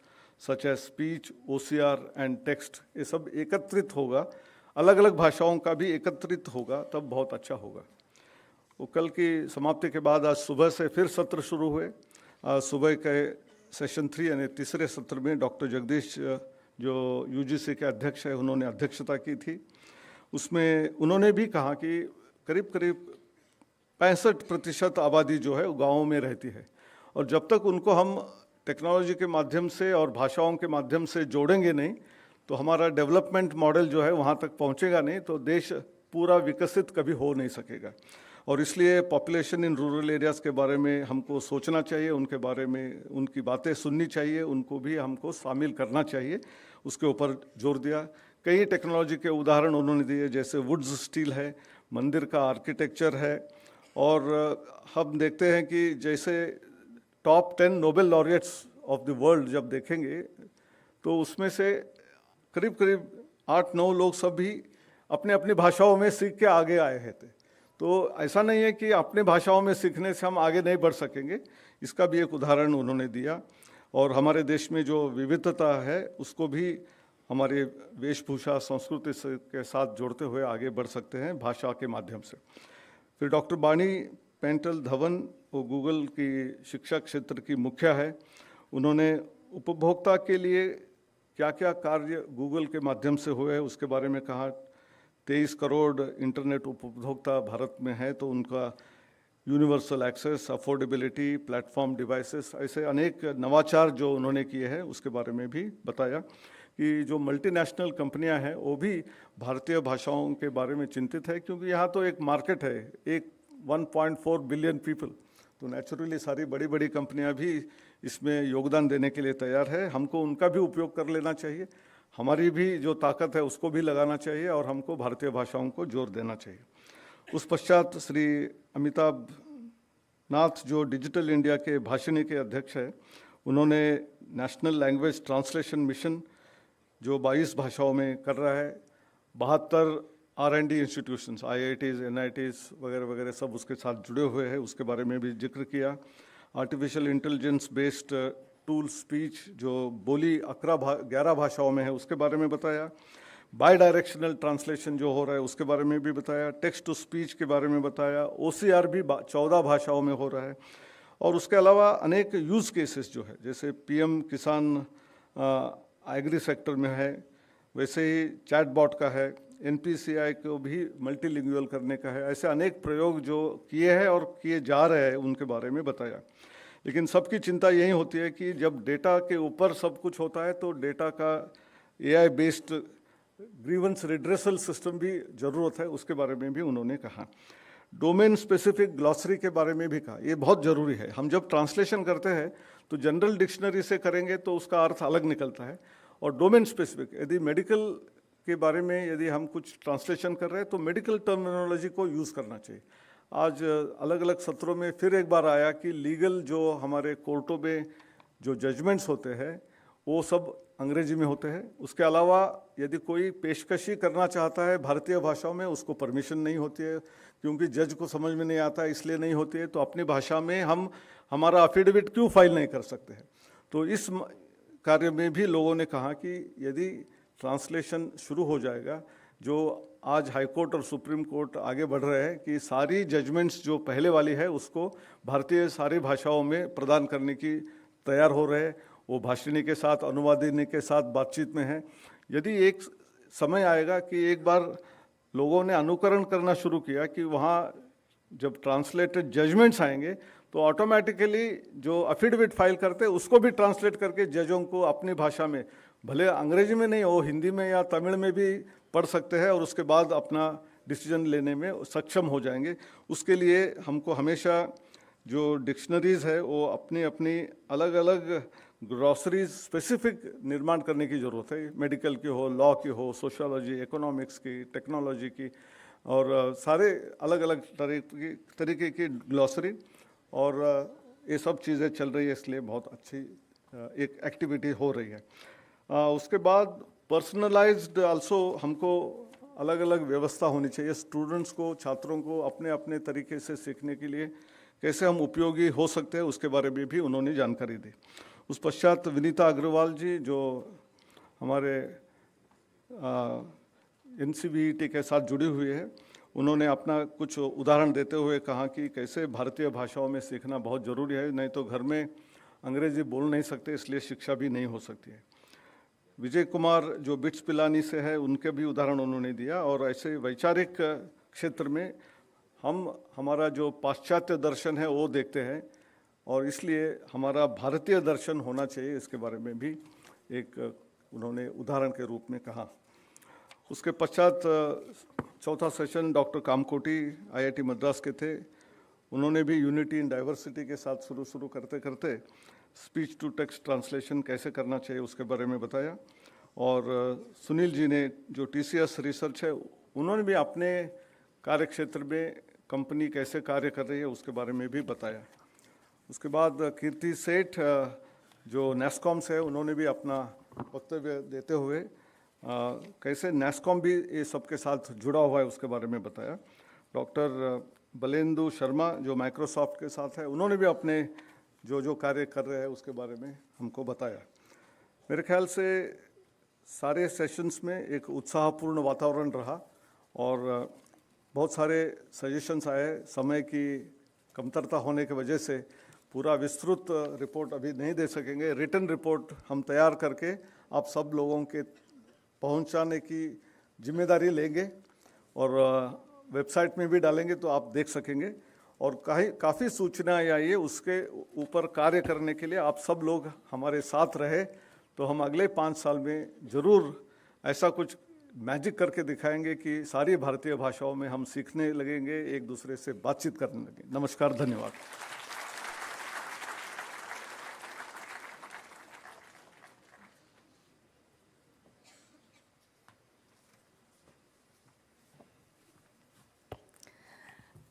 such as speech, OCR, and text. ये सब एकत्रित होगा, अलग अलग भाषाओं का भी एकत्रित होगा, तब बहुत अच्छा होगा। वो कल की समाप्ति के बाद आज सुबह से फिर सत्र शुरू हुए। आज सुबह के सेशन 3 यानी तीसरे सत्र में डॉक्टर जगदीश जो यूजीसी के अध्यक्ष है, उन्होंने अध्यक्षता की थी। उसमें उन्होंने भी कहा कि करीब करीब 65% आबादी जो है वो गाँवों में रहती है, और जब तक उनको हम टेक्नोलॉजी के माध्यम से और भाषाओं के माध्यम से जोड़ेंगे नहीं तो हमारा डेवलपमेंट मॉडल जो है वहाँ तक पहुँचेगा नहीं, तो देश पूरा विकसित कभी हो नहीं सकेगा। और इसलिए पॉपुलेशन इन रूरल एरियाज़ के बारे में हमको सोचना चाहिए, उनके बारे में उनकी बातें सुननी चाहिए, उनको भी हमको शामिल करना चाहिए, उसके ऊपर जोर दिया। कई टेक्नोलॉजी के उदाहरण उन्होंने दिए, जैसे वुड्स स्टील है, मंदिर का आर्किटेक्चर है, और हम देखते हैं कि जैसे top 10 Nobel laureates of the world जब देखेंगे तो उसमें से करीब करीब 8-9 लोग सब भी अपने अपनी भाषाओं में सीख के आगे आए हैं थे। तो ऐसा नहीं है कि अपने भाषाओं में सीखने से हम आगे नहीं बढ़ सकेंगे, इसका भी एक उदाहरण उन्होंने दिया। और हमारे देश में जो विविधता है उसको भी हमारे वेशभूषा संस्कृति के साथ जोड़ते हुए आगे बढ़ सकते हैं भाषा के माध्यम से। फिर डॉक्टर बानी पेंटल धवन, वो गूगल की शिक्षा क्षेत्र की मुखिया है, उन्होंने उपभोक्ता के लिए क्या क्या कार्य गूगल के माध्यम से हुए उसके बारे में कहा। 23 करोड़ इंटरनेट उपभोक्ता भारत में है, तो उनका universal access, affordability, platform devices, ऐसे अनेक नवाचार जो उन्होंने किए हैं उसके बारे में भी बताया कि जो मल्टीनेशनल कंपनियां हैं वो भी भारतीय भाषाओं के बारे में चिंतित है, क्योंकि यहाँ तो एक मार्केट है, एक 1.4 बिलियन पीपल, तो नेचुरली सारी बड़ी बड़ी कंपनियां भी इसमें योगदान देने के लिए तैयार है। हमको उनका भी उपयोग कर लेना चाहिए, हमारी भी जो ताकत है उसको भी लगाना चाहिए, और हमको भारतीय भाषाओं को जोर देना चाहिए। उस पश्चात श्री अमिताभ नाथ, जो डिजिटल इंडिया के भाषिणी के अध्यक्ष है, उन्होंने नेशनल लैंग्वेज ट्रांसलेशन मिशन जो 22 भाषाओं में कर रहा है, 72 R&D इंस्टीट्यूशंस, IITs, NITs वगैरह वगैरह सब उसके साथ जुड़े हुए हैं, उसके बारे में भी जिक्र किया। Artificial intelligence based tool speech जो बोली 11 भाषाओं में है उसके बारे में बताया। बाई डायरेक्शनल ट्रांसलेशन जो हो रहा है उसके बारे में भी बताया। टेक्स्ट टू स्पीच के बारे में बताया। OCR भी 14 भाषाओं में हो रहा है। और उसके अलावा अनेक यूज़ केसेस जो है, जैसे पीएम किसान एग्री सेक्टर में है, वैसे ही चैटबॉट का है, एनपीसीआई को भी मल्टीलिंगुअल करने का है। ऐसे अनेक प्रयोग जो किए हैं और किए जा रहे हैं उनके बारे में बताया। लेकिन सबकी चिंता यही होती है कि जब डेटा के ऊपर सब कुछ होता है तो डेटा का AI based grievance redressal system भी ज़रूरत है, उसके बारे में भी उन्होंने कहा। डोमेन स्पेसिफिक ग्लॉसरी के बारे में भी कहा, ये बहुत ज़रूरी है। हम जब ट्रांसलेशन करते हैं तो जनरल डिक्शनरी से करेंगे तो उसका अर्थ अलग निकलता है, और डोमेन स्पेसिफिक यदि मेडिकल के बारे में यदि हम कुछ ट्रांसलेशन कर रहे हैं तो मेडिकल टर्मिनोलॉजी को यूज़ करना चाहिए। आज अलग अलग सत्रों में फिर एक बार आया कि लीगल जो हमारे कोर्टों में जो जजमेंट्स होते हैं वो सब अंग्रेजी में होते हैं। उसके अलावा यदि कोई पेशकशी करना चाहता है भारतीय भाषाओं में, उसको परमिशन नहीं होती है, क्योंकि जज को समझ में नहीं आता, इसलिए नहीं होती है। तो अपनी भाषा में हम हमारा अफिडेविट क्यों फाइल नहीं कर सकते हैं। तो इस कार्य में भी लोगों ने कहा कि यदि ट्रांसलेशन शुरू हो जाएगा, जो आज हाई कोर्ट और सुप्रीम कोर्ट आगे बढ़ रहे हैं कि सारी जजमेंट्स जो पहले वाली है उसको भारतीय सारी भाषाओं में प्रदान करने की तैयार हो रहे हैं। वो भाषिणी के साथ, अनुवादिनी के साथ बातचीत में है। यदि एक समय आएगा कि एक बार लोगों ने अनुकरण करना शुरू किया कि वहाँ जब ट्रांसलेटेड जजमेंट्स आएंगे तो ऑटोमेटिकली जो अफिडेविट फाइल करते हैं उसको भी ट्रांसलेट करके जजों को अपनी भाषा में, भले अंग्रेजी में नहीं हो, हिंदी में या तमिल में भी पढ़ सकते हैं और उसके बाद अपना डिसीजन लेने में सक्षम हो जाएंगे। उसके लिए हमको हमेशा जो डिक्शनरीज़ है वो अपनी अपनी अलग अलग ग्रॉसरीज स्पेसिफिक निर्माण करने की ज़रूरत है। मेडिकल की हो, लॉ की हो, सोशियोलॉजी, इकोनॉमिक्स की, टेक्नोलॉजी की, और सारे अलग अलग तरीके की ग्लॉसरी, और ये सब चीज़ें चल रही है, इसलिए बहुत अच्छी एक एक्टिविटी हो रही है। उसके बाद पर्सनलाइज्ड आल्सो हमको अलग अलग व्यवस्था होनी चाहिए। स्टूडेंट्स को, छात्रों को अपने अपने तरीके से सीखने के लिए कैसे हम उपयोगी हो सकते हैं उसके बारे में भी उन्होंने जानकारी दी। उस पश्चात विनीता अग्रवाल जी जो हमारे एनसीवीईटी के साथ जुड़ी हुई है, उन्होंने अपना कुछ उदाहरण देते हुए कहा कि कैसे भारतीय भाषाओं में सीखना बहुत ज़रूरी है, नहीं तो घर में अंग्रेजी बोल नहीं सकते, इसलिए शिक्षा भी नहीं हो सकती है। विजय कुमार जो बिट्स पिलानी से है, उनके भी उदाहरण उन्होंने दिया। और ऐसे वैचारिक क्षेत्र में हमारा जो पाश्चात्य दर्शन है वो देखते हैं, और इसलिए हमारा भारतीय दर्शन होना चाहिए, इसके बारे में भी एक उन्होंने उदाहरण के रूप में कहा। उसके पश्चात चौथा session doctor Kamakoti IIT Madras के थे। उन्होंने भी यूनिटी इन डाइवर्सिटी के साथ शुरू करते करते स्पीच टू टेक्स्ट ट्रांसलेशन कैसे करना चाहिए उसके बारे में बताया। और सुनील जी ने जो टीसीएस रिसर्च है, उन्होंने भी अपने कार्य क्षेत्र में कंपनी कैसे कार्य कर रही है उसके बारे में भी बताया। उसके बाद कीर्ति सेठ जो नेस्कॉम से है, उन्होंने भी अपना वक्तव्य देते हुए कैसे नेस्कॉम भी ये सबके साथ जुड़ा हुआ है उसके बारे में बताया। डॉक्टर बलेंदु शर्मा जो माइक्रोसॉफ्ट के साथ है, उन्होंने भी अपने जो कार्य कर रहे हैं उसके बारे में हमको बताया। मेरे ख्याल से सारे सेशंस में एक उत्साहपूर्ण वातावरण रहा और बहुत सारे सजेशंस आए। समय की कमतरता होने की वजह से पूरा विस्तृत रिपोर्ट अभी नहीं दे सकेंगे। रिटन रिपोर्ट हम तैयार करके आप सब लोगों के पहुंचाने की जिम्मेदारी लेंगे और वेबसाइट में भी डालेंगे तो आप देख सकेंगे। और काफ़ी सूचनाएं आई है, उसके ऊपर कार्य करने के लिए आप सब लोग हमारे साथ रहे तो हम अगले 5 साल में ज़रूर ऐसा कुछ मैजिक करके दिखाएंगे कि सारी भारतीय भाषाओं में हम सीखने लगेंगे, एक दूसरे से बातचीत करने लगेंगे। नमस्कार, धन्यवाद।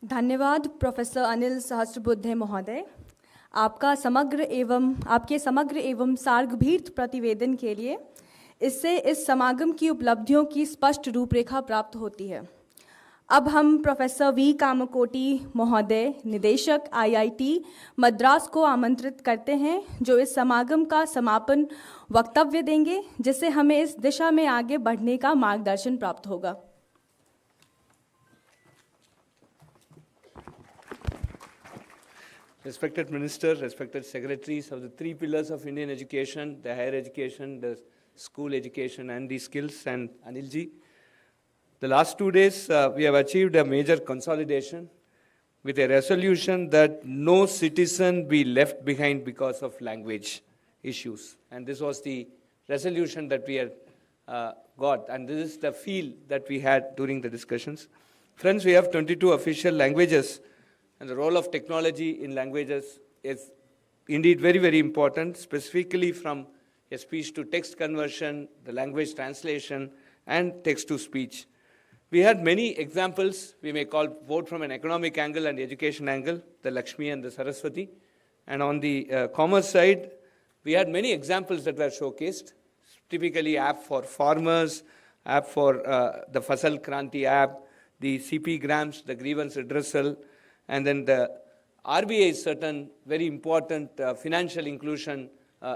धन्यवाद प्रोफेसर अनिल सहस्त्रबुद्धे महोदय, आपके समग्र एवं सार्वभौमिक प्रतिवेदन के लिए। इससे इस समागम की उपलब्धियों की स्पष्ट रूपरेखा प्राप्त होती है। अब हम प्रोफेसर वी कामकोटी महोदय, निदेशक आईआईटी मद्रास को आमंत्रित करते हैं, जो इस समागम का समापन वक्तव्य देंगे, जिससे हमें इस दिशा में आगे बढ़ने का मार्गदर्शन प्राप्त होगा। respected minister, respected secretaries of the three pillars of Indian education, the higher education, the school education, and the skills, and Anilji. The last 2 days, we have achieved a major consolidation with a resolution that no citizen be left behind because of language issues. And this was the resolution that we had got, and this is the feel that we had during the discussions. Friends, we have 22 official languages, and the role of technology in languages is indeed very, very important, specifically from a speech-to-text conversion, the language translation, and text-to-speech. We had many examples, we may call both from an economic angle and education angle, the Lakshmi and the Saraswati. And on the commerce side, we had many examples that were showcased, typically app for farmers, app for the Fasal Kranti app, the CP grams, the grievance redressal, and then the RBI's certain very important financial inclusion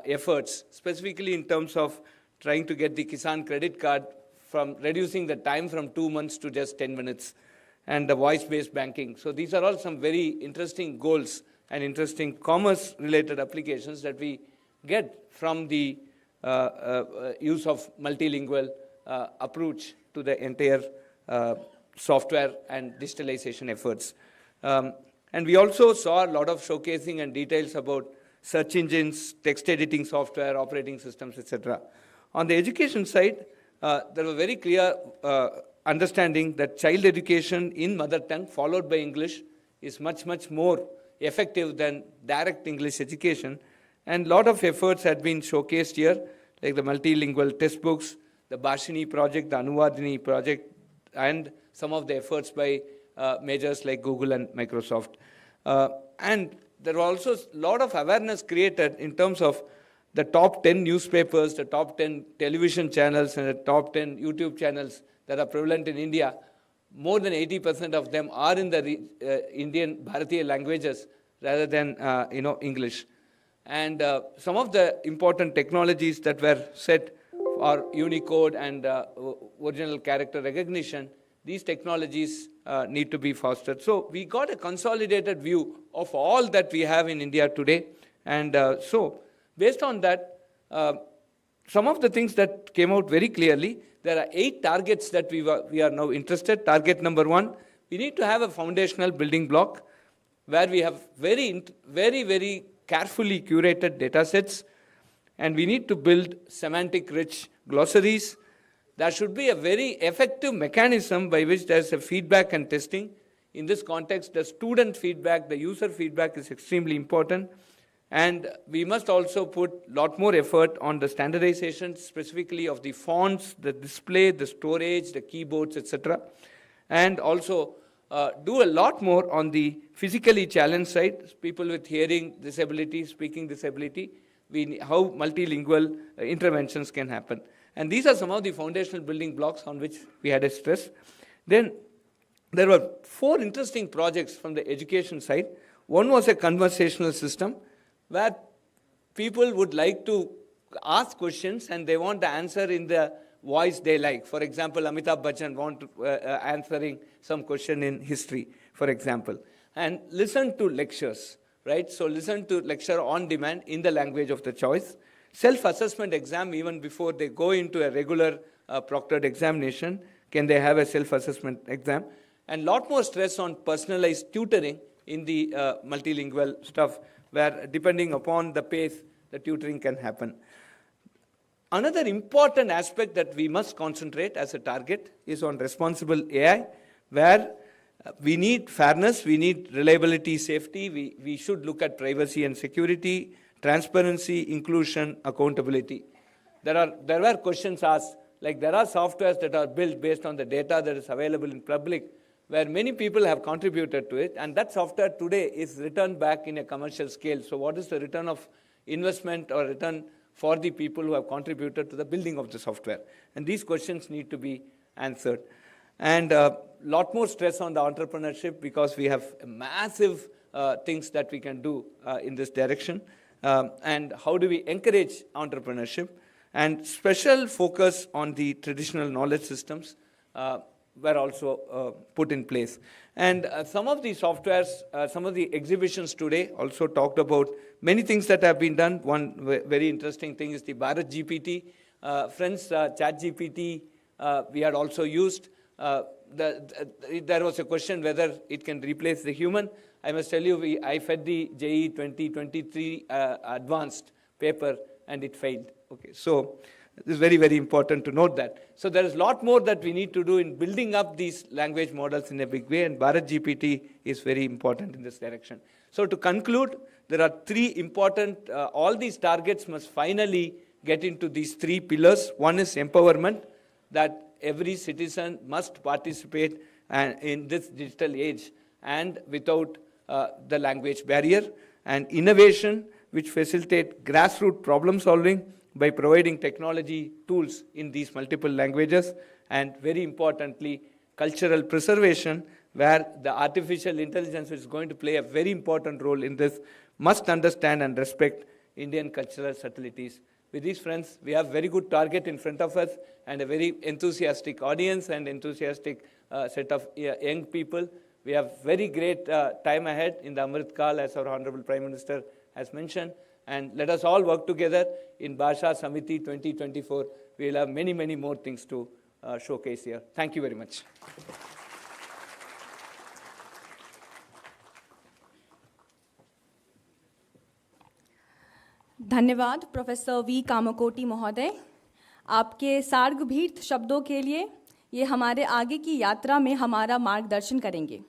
efforts, specifically in terms of trying to get the Kisan credit card from reducing the time from 2 months to just 10 minutes, and the voice-based banking. So these are all some very interesting goals and interesting commerce-related applications that we get from the use of multilingual approach to the entire software and digitalization efforts. And we also saw a lot of showcasing and details about search engines, text editing software, operating systems, etc. On the education side, there was very clear understanding that child education in mother tongue followed by English is much, much more effective than direct English education. And a lot of efforts had been showcased here, like the multilingual textbooks, the Bhashini project, the Anuvadini project, and some of the efforts by majors like Google and Microsoft. And there were also a lot of awareness created in terms of the top 10 newspapers, the top 10 television channels, and the top 10 YouTube channels that are prevalent in India. More than 80% of them are in the Indian Bharatiya languages rather than English. And some of the important technologies that were set for Unicode and original character recognition, these technologies need to be fostered. So we got a consolidated view of all that we have in India today. And so based on that, some of the things that came out very clearly, there are 8 targets that we are now interested. Target number 1, we need to have a foundational building block where we have very, very carefully curated data sets, and we need to build semantic-rich glossaries. There should be a very effective mechanism by which there's a feedback and testing. In this context, the student feedback, the user feedback is extremely important. And we must also put a lot more effort on the standardization, specifically of the fonts, the display, the storage, the keyboards, etc. And also do a lot more on the physically challenged side, people with hearing disability, speaking disability, how multilingual interventions can happen. And these are some of the foundational building blocks on which we had a stress. Then there were 4 interesting projects from the education side. One was a conversational system where people would like to ask questions and they want the answer in the voice they like. For example, Amitabh Bachchan want answering some question in history, for example. And listen to lectures, right? So listen to lecture on demand in the language of the choice. Self-assessment exam, even before they go into a regular proctored examination, can they have a self-assessment exam? And lot more stress on personalized tutoring in the multilingual stuff, where depending upon the pace, the tutoring can happen. Another important aspect that we must concentrate as a target is on responsible AI, where we need fairness, we need reliability, safety, we should look at privacy and security, transparency, inclusion, accountability. There were questions asked, like there are softwares that are built based on the data that is available in public, where many people have contributed to it, and that software today is returned back in a commercial scale. So what is the return of investment or return for the people who have contributed to the building of the software? And these questions need to be answered. And a lot more stress on the entrepreneurship, because we have massive things that we can do in this direction. And how do we encourage entrepreneurship? And special focus on the traditional knowledge systems, were also put in place. And some of the softwares, some of the exhibitions today also talked about many things that have been done. One very interesting thing is the Bharat GPT. Friends, Chat GPT we had also used. There was a question whether it can replace the human. I must tell you, I fed the JEE 2023 advanced paper and it failed. Okay, so this is very, very important to note that. So there is a lot more that we need to do in building up these language models in a big way, and Bharat GPT is very important in this direction. So to conclude, there are three important, all these targets must finally get into these three pillars. One is empowerment, that every citizen must participate in this digital age and without the language barrier, and innovation, which facilitate grassroots problem solving by providing technology tools in these multiple languages, and very importantly, cultural preservation, where the artificial intelligence is going to play a very important role in this, must understand and respect Indian cultural subtleties. With these, friends, we have very good target in front of us and a very enthusiastic audience and enthusiastic set of young people. We have very great time ahead in the Amrit Kal, as our Honorable Prime Minister has mentioned. And let us all work together in Bhasha Samiti 2024. We will have many, many more things to showcase here. Thank you very much. धन्यवाद professor V Kamakoti महोदय, आपके सार्गभीत शब्दों के लिए। ये हमारे आगे की यात्रा में हमारा मार्गदर्शन करेंगे।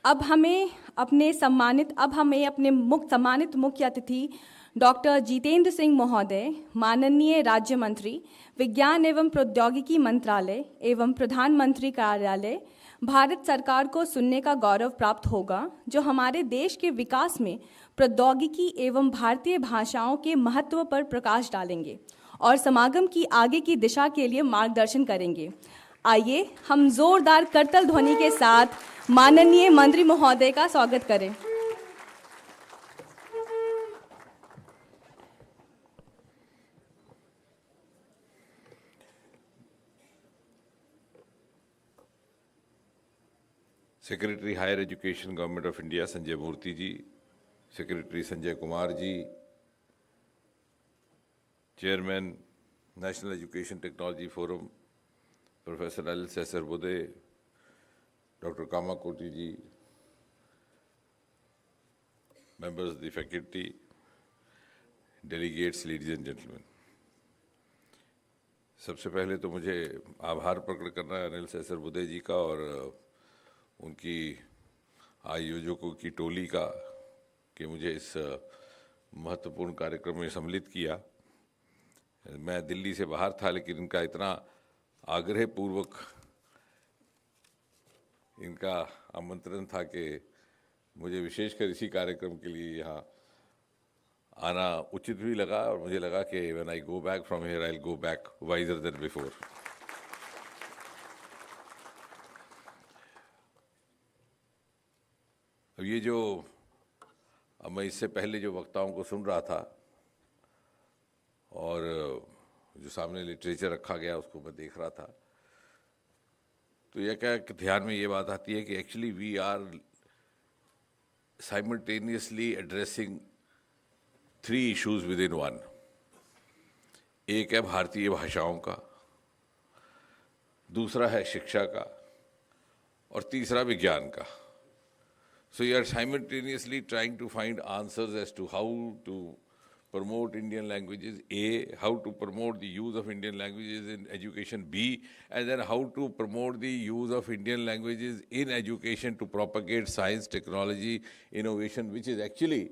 अब हमें अपने सम्मानित मुख्य अतिथि डॉक्टर जितेंद्र सिंह महोदय, माननीय राज्य मंत्री, विज्ञान एवं प्रौद्योगिकी मंत्रालय एवं प्रधानमंत्री कार्यालय, भारत सरकार को सुनने का गौरव प्राप्त होगा, जो हमारे देश के विकास में प्रौद्योगिकी एवं भारतीय भाषाओं के महत्व पर प्रकाश डालेंगे और समागम की आगे की दिशा के लिए मार्गदर्शन करेंगे। आइए हम जोरदार करतल ध्वनि के साथ माननीय मंत्री महोदय का स्वागत करें। Secretary higher education government of India Sanjay Murthy ji, secretary Sanjay Kumar ji, chairman national education technology forum professor Anil Sahasrabudhe, doctor Kamakoti ji, members of the faculty, delegates, ladies and gentlemen. सबसे पहले तो मुझे आभार प्रकट करना है अनिल सहस्रबुद्धे जी का और उनकी आयोजकों की टोली का कि मुझे इस महत्वपूर्ण कार्यक्रम में सम्मिलित किया। मैं दिल्ली से बाहर था, लेकिन इनका इतना आग्रहपूर्वक इनका आमंत्रण था कि मुझे विशेषकर इसी कार्यक्रम के लिए यहाँ आना उचित भी लगा और मुझे लगा कि when I go back from here I will go back visor then before. अब ये जो मैं इससे पहले जो वक्ताओं को सुन रहा था और जो सामने लिटरेचर रखा गया उसको मैं देख रहा था, तो यह क्या ध्यान में ये बात आती है कि actually we are simultaneously addressing 3 issues within one. एक है भारतीय भाषाओं का, दूसरा है शिक्षा का और तीसरा विज्ञान का। So you are simultaneously trying to find answers as to how to promote Indian languages, A, how to promote the use of Indian languages in education, B, and then how to promote the use of Indian languages in education to propagate science, technology, innovation, which is actually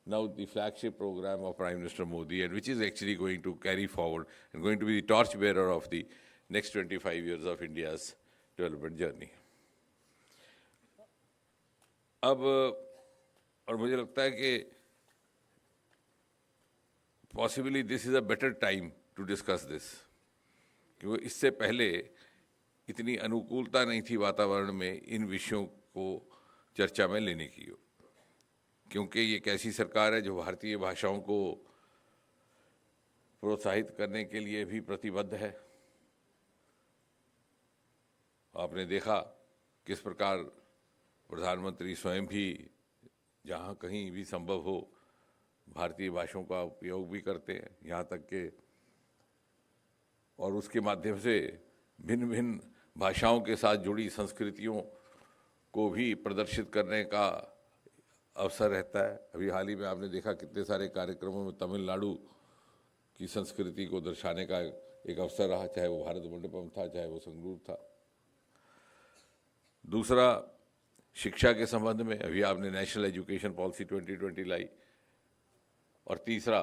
now the flagship program of Prime Minister Modi and which is actually going to carry forward and going to be the torchbearer of the next 25 years of India's development journey. अब और मुझे लगता है कि possibly this is a better time to discuss this, क्योंकि इससे पहले इतनी अनुकूलता नहीं थी वातावरण में इन विषयों को चर्चा में लेने की, क्योंकि ये एक ऐसी सरकार है जो भारतीय भाषाओं को प्रोत्साहित करने के लिए भी प्रतिबद्ध है आपने देखा किस प्रकार प्रधानमंत्री स्वयं भी जहाँ कहीं भी संभव हो भारतीय भाषाओं का उपयोग भी करते हैं, यहाँ तक के और उसके माध्यम से भिन्न भिन्न भाषाओं के साथ जुड़ी संस्कृतियों को भी प्रदर्शित करने का अवसर रहता है। अभी हाल ही में आपने देखा कितने सारे कार्यक्रमों में तमिलनाडु की संस्कृति को दर्शाने का एक अवसर रहा, चाहे वो भारत मंडपम था, चाहे वो संगरूर था। दूसरा, शिक्षा के संबंध में अभी आपने नेशनल एजुकेशन पॉलिसी 2020 लाई, और तीसरा,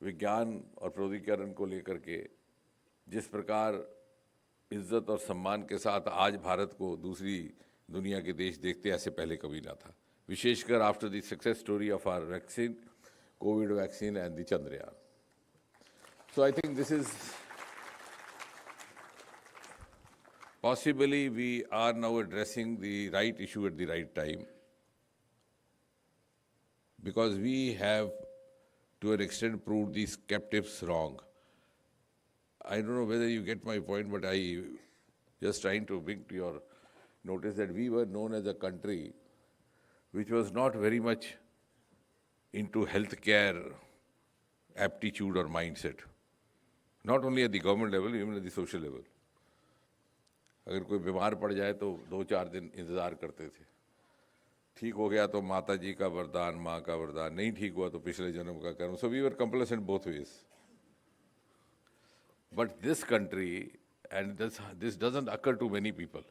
विज्ञान और प्रौद्योगिकीकरण को लेकर के जिस प्रकार इज्जत और सम्मान के साथ आज भारत को दूसरी दुनिया के देश देखते, ऐसे पहले कभी ना था, विशेषकर after the success story of our vaccine, covid vaccine and the Chandrayaan. So I think this is possibly we are now addressing the right issue at the right time, because we have to an extent proved these captives wrong. I don't know whether you get my point, but I just trying to bring to your notice that we were known as a country which was not very much into healthcare aptitude or mindset. Not only at the government level, even at the social level. अगर कोई बीमार पड़ जाए तो 2-4 दिन इंतज़ार करते थे, ठीक हो गया तो माता जी का वरदान, माँ का वरदान, नहीं ठीक हुआ तो पिछले जन्म का कर्म. So we were complacent both ways. But this country, and this doesn't occur to many people,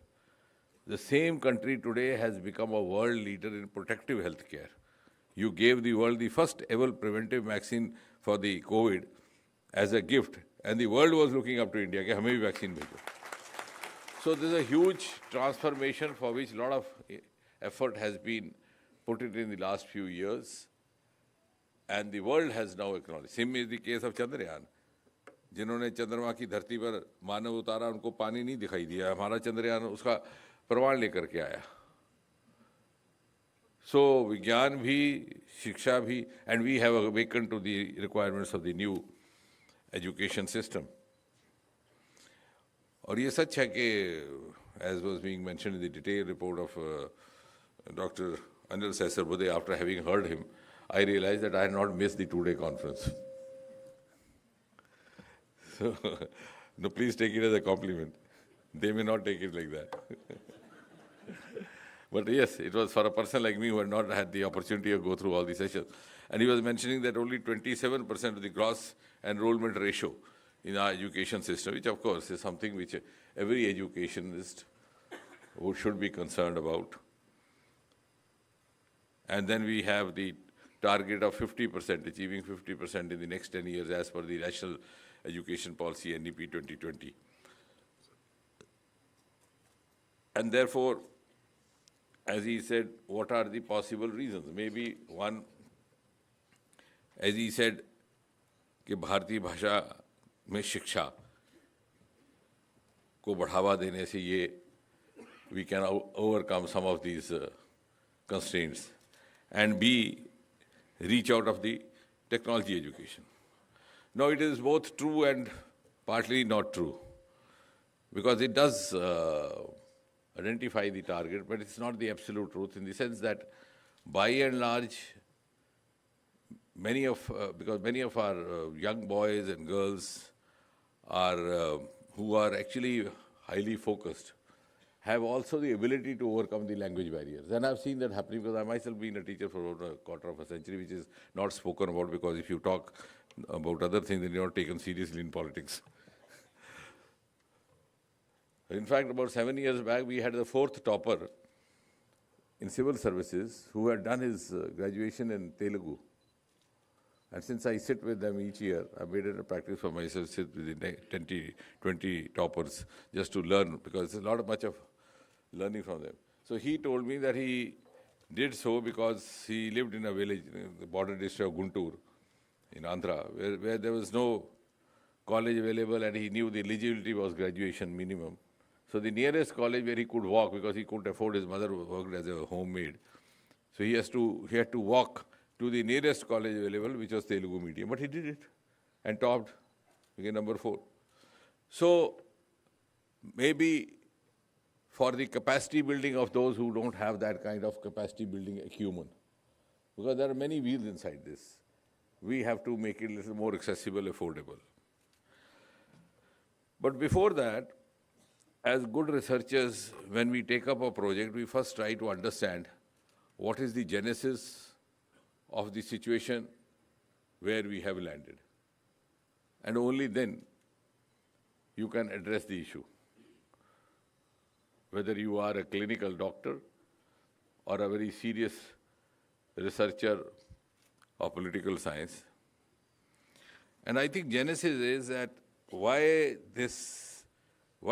the same country today has become a world leader in protective health care. You gave the world the first ever preventive vaccine for the COVID as a gift, and the world was looking up to India कि हमें भी vaccine भेजो. So there's a huge transformation for which a lot of effort has been put in the last few years, and the world has now acknowledged. Same is the case of Chandrayaan. जिन्होंने चंद्रमा की धरती पर मानव उतारा, उनको पानी नहीं दिखाई दिया. हमारा चंद्रयान उसका प्रमाण लेकर के आया. So विज्ञान भी, शिक्षा भी, and we have awakened to the requirements of the new education system. और ये सच है कि, as was being mentioned in the detailed report of Dr. Anil Sesarbudhe, after having heard him, I realized that I had not missed the 2-day conference. So, no, please take it as a compliment. They may not take it like that. But yes, it was for a person like me who had not had the opportunity to go through all the sessions. And he was mentioning that only 27% of the gross enrollment ratio in our education system, which of course is something which every educationist should be concerned about. And then we have the target of 50%, achieving 50% in the next 10 years as per the National Education Policy NEP 2020. And therefore, as he said, what are the possible reasons? Maybe one, as he said, कि भारतीय भाषा में शिक्षा को बढ़ावा देने से ये we can overcome some of these constraints, and B, reach out of the technology education. Now it is both true and partly not true, because it does identify the target, but it's not the absolute truth, in the sense that by and large, because many of our young boys and girls are who are actually highly focused, have also the ability to overcome the language barriers. And I've seen that happening, because I myself been a teacher for about a quarter of a century, which is not spoken about, because if you talk about other things, then you're not taken seriously in politics. In fact, about 7 years back, we had the 4th topper in civil services who had done his graduation in Telugu. And since I sit with them each year, I made it a practice for myself to sit with the 20 toppers just to learn, because there's much of learning from them. So he told me that he did so because he lived in a village in the border district of Guntur in Andhra, where there was no college available, and he knew the eligibility was graduation minimum. So the nearest college where he could walk, because he couldn't afford, his mother worked as a homemaid, so he had to walk to the nearest college available, which was Telugu medium. But he did it and topped, became number 4. So maybe for the capacity building of those who don't have that kind of capacity building acumen. Because there are many wheels inside this. We have to make it a little more accessible, affordable. But before that, as good researchers, when we take up a project, we first try to understand what is the genesis of the situation where we have landed. And only then you can address the issue. Whether you are a clinical doctor or a very serious researcher of political science. And I think genesis is that why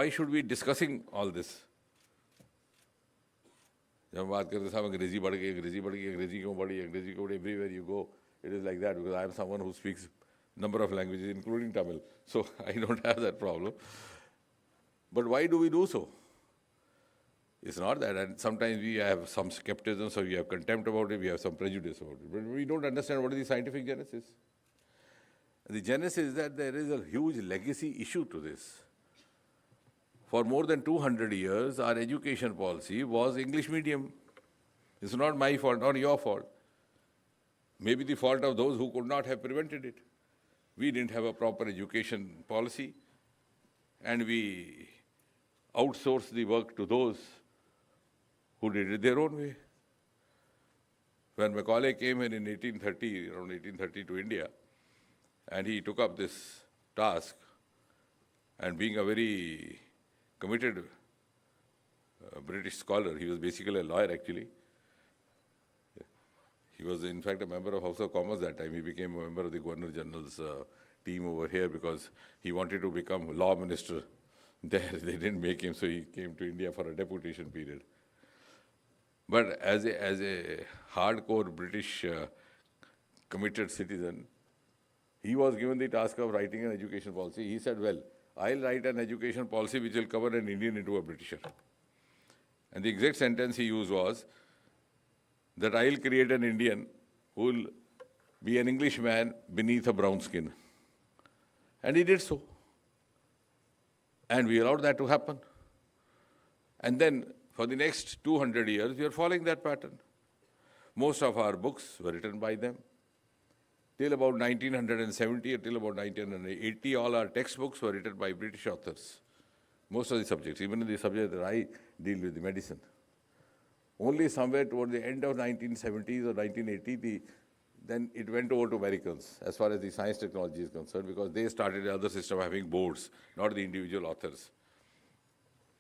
should we be discussing all this? जब बात करते हैं अंग्रेजी बढ़ गई, अंग्रेजी क्यों बढ़ी, everywhere you go, it is like that, because I am someone who speaks number of languages, including Tamil, so I don't have that problem. But why do we do so? It's not that, and sometimes we have some skepticism, so we have contempt about it, we have some prejudice about it, but we don't understand what is the scientific genesis. The genesis is that there is a huge legacy issue to this. For more than 200 years, our education policy was English medium. It's not my fault, not your fault. Maybe the fault of those who could not have prevented it. We didn't have a proper education policy, and we outsourced the work to those who did it their own way. When Macaulay came in 1830, around 1830 to India, and he took up this task, and being a very committed British scholar, he was basically a lawyer actually. He was in fact a member of House of Commons that time. He became a member of the Governor General's team over here because he wanted to become law minister there. They didn't make him, so he came to India for a deputation period. But as a hardcore British committed citizen, he was given the task of writing an education policy. He said, well, I'll write an education policy which will cover an Indian into a Britisher. And the exact sentence he used was that I'll create an Indian who will be an Englishman beneath a brown skin. And he did so. And we allowed that to happen. And then for the next 200 years, we are following that pattern. Most of our books were written by them. Till about 1970 or till about 1980, all our textbooks were written by British authors. Most of the subjects, even in the subject that I deal with, the medicine. Only somewhere toward the end of 1970s or 1980, then it went over to Americans as far as the science technology is concerned, because they started the other system of having boards, not the individual authors,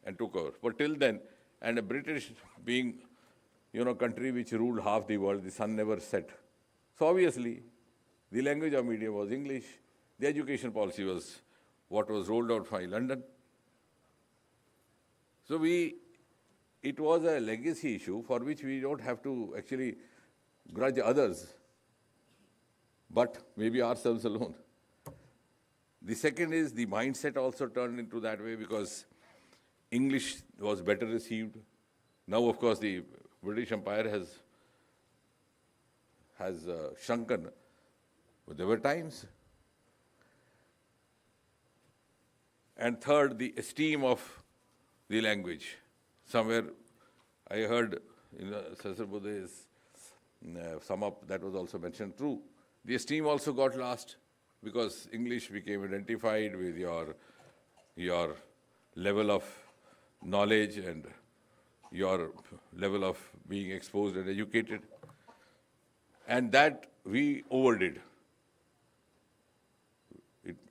and took over. But till then, and a British being, country which ruled half the world, the sun never set. So obviously, the language of media was English. The education policy was what was rolled out by London. So it was a legacy issue for which we don't have to actually grudge others, but maybe ourselves alone. The second is the mindset also turned into that way because English was better received. Now, of course, the British Empire has shrunken. But there were times. And third, the esteem of the language. Somewhere I heard in Sasar Buddha's sum up that was also mentioned true. The esteem also got lost because English became identified with your level of knowledge and your level of being exposed and educated. And that we overdid.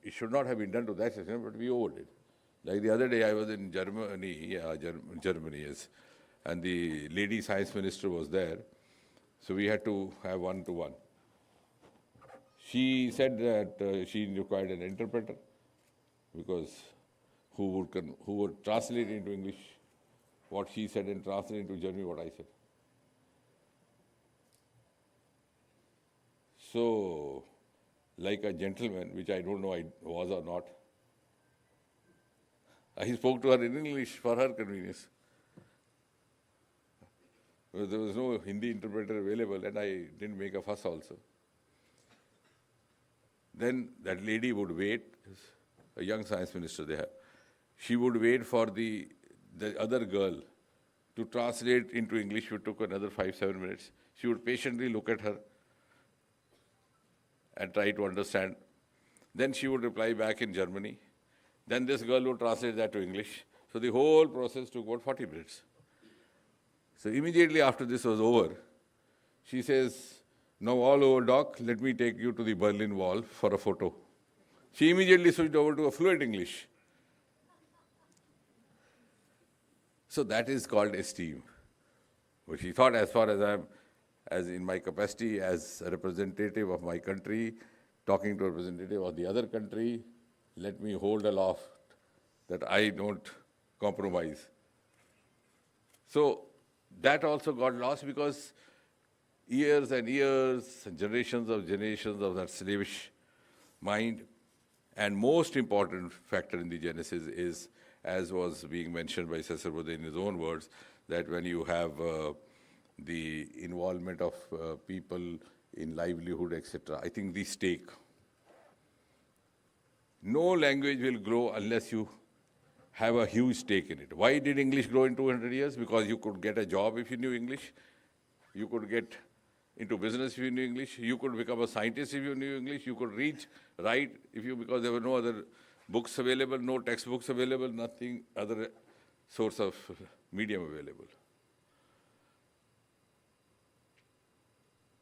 It should not have been done to that extent, but we overdid. Like the other day, I was in Germany, Germany, yes, and the lady science minister was there, so we had to have one-to-one. She said that she required an interpreter, because who would translate into English what she said and translate into German what I said. So, like a gentleman, which I don't know I was or not, I spoke to her in English for her convenience. There was no Hindi interpreter available, and I didn't make a fuss also. Then that lady would wait, a young science minister they have. She would wait for the the other girl to translate into English, it took another 5-7 minutes. She would patiently look at her and try to understand. Then she would reply back in Germany. Then this girl would translate that to English. So the whole process took about 40 minutes. So immediately after this was over, she says, now all over, Doc, let me take you to the Berlin Wall for a photo. She immediately switched over to a fluent English. So that is called esteem. But she thought, as far as as in my capacity as a representative of my country, talking to a representative of the other country, let me hold aloft that I don't compromise. So that also got lost because years and years and generations of that slavish mind. And most important factor in the genesis is, as was being mentioned by Cesar Bude in his own words, that when you have the involvement of people in livelihood, etc., I think the stake. No language will grow unless you have a huge stake in it. Why did English grow in 200 years? Because you could get a job if you knew English. You could get into business if you knew English. You could become a scientist if you knew English. You could read, write, because there were no other books available, no textbooks available, nothing other source of medium available.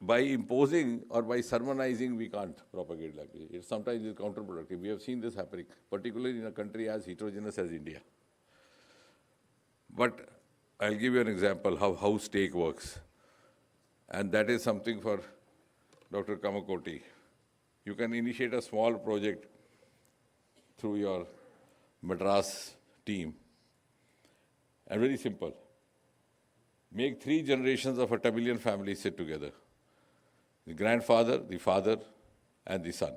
By imposing or by sermonizing, we can't propagate language. It sometimes is counterproductive. We have seen this happening, particularly in a country as heterogeneous as India. But I'll give you an example how stake works. And that is something for Dr. Kamakoti. You can initiate a small project through your Madras team. And very simple. Make 3 generations of a Tamilian family sit together. The grandfather, the father, and the son.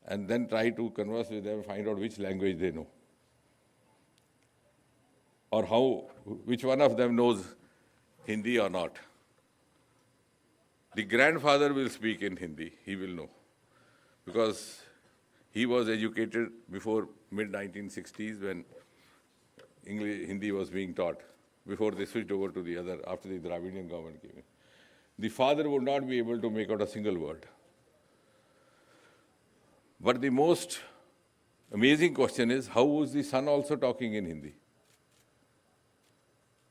And then try to converse with them, find out which language they know. Or which one of them knows Hindi or not. The grandfather will speak in Hindi, he will know. Because he was educated before mid-1960s when Hindi was being taught, before they switched over to the other, after the Dravidian government came in. The father would not be able to make out a single word. But the most amazing question is, how was the son also talking in Hindi?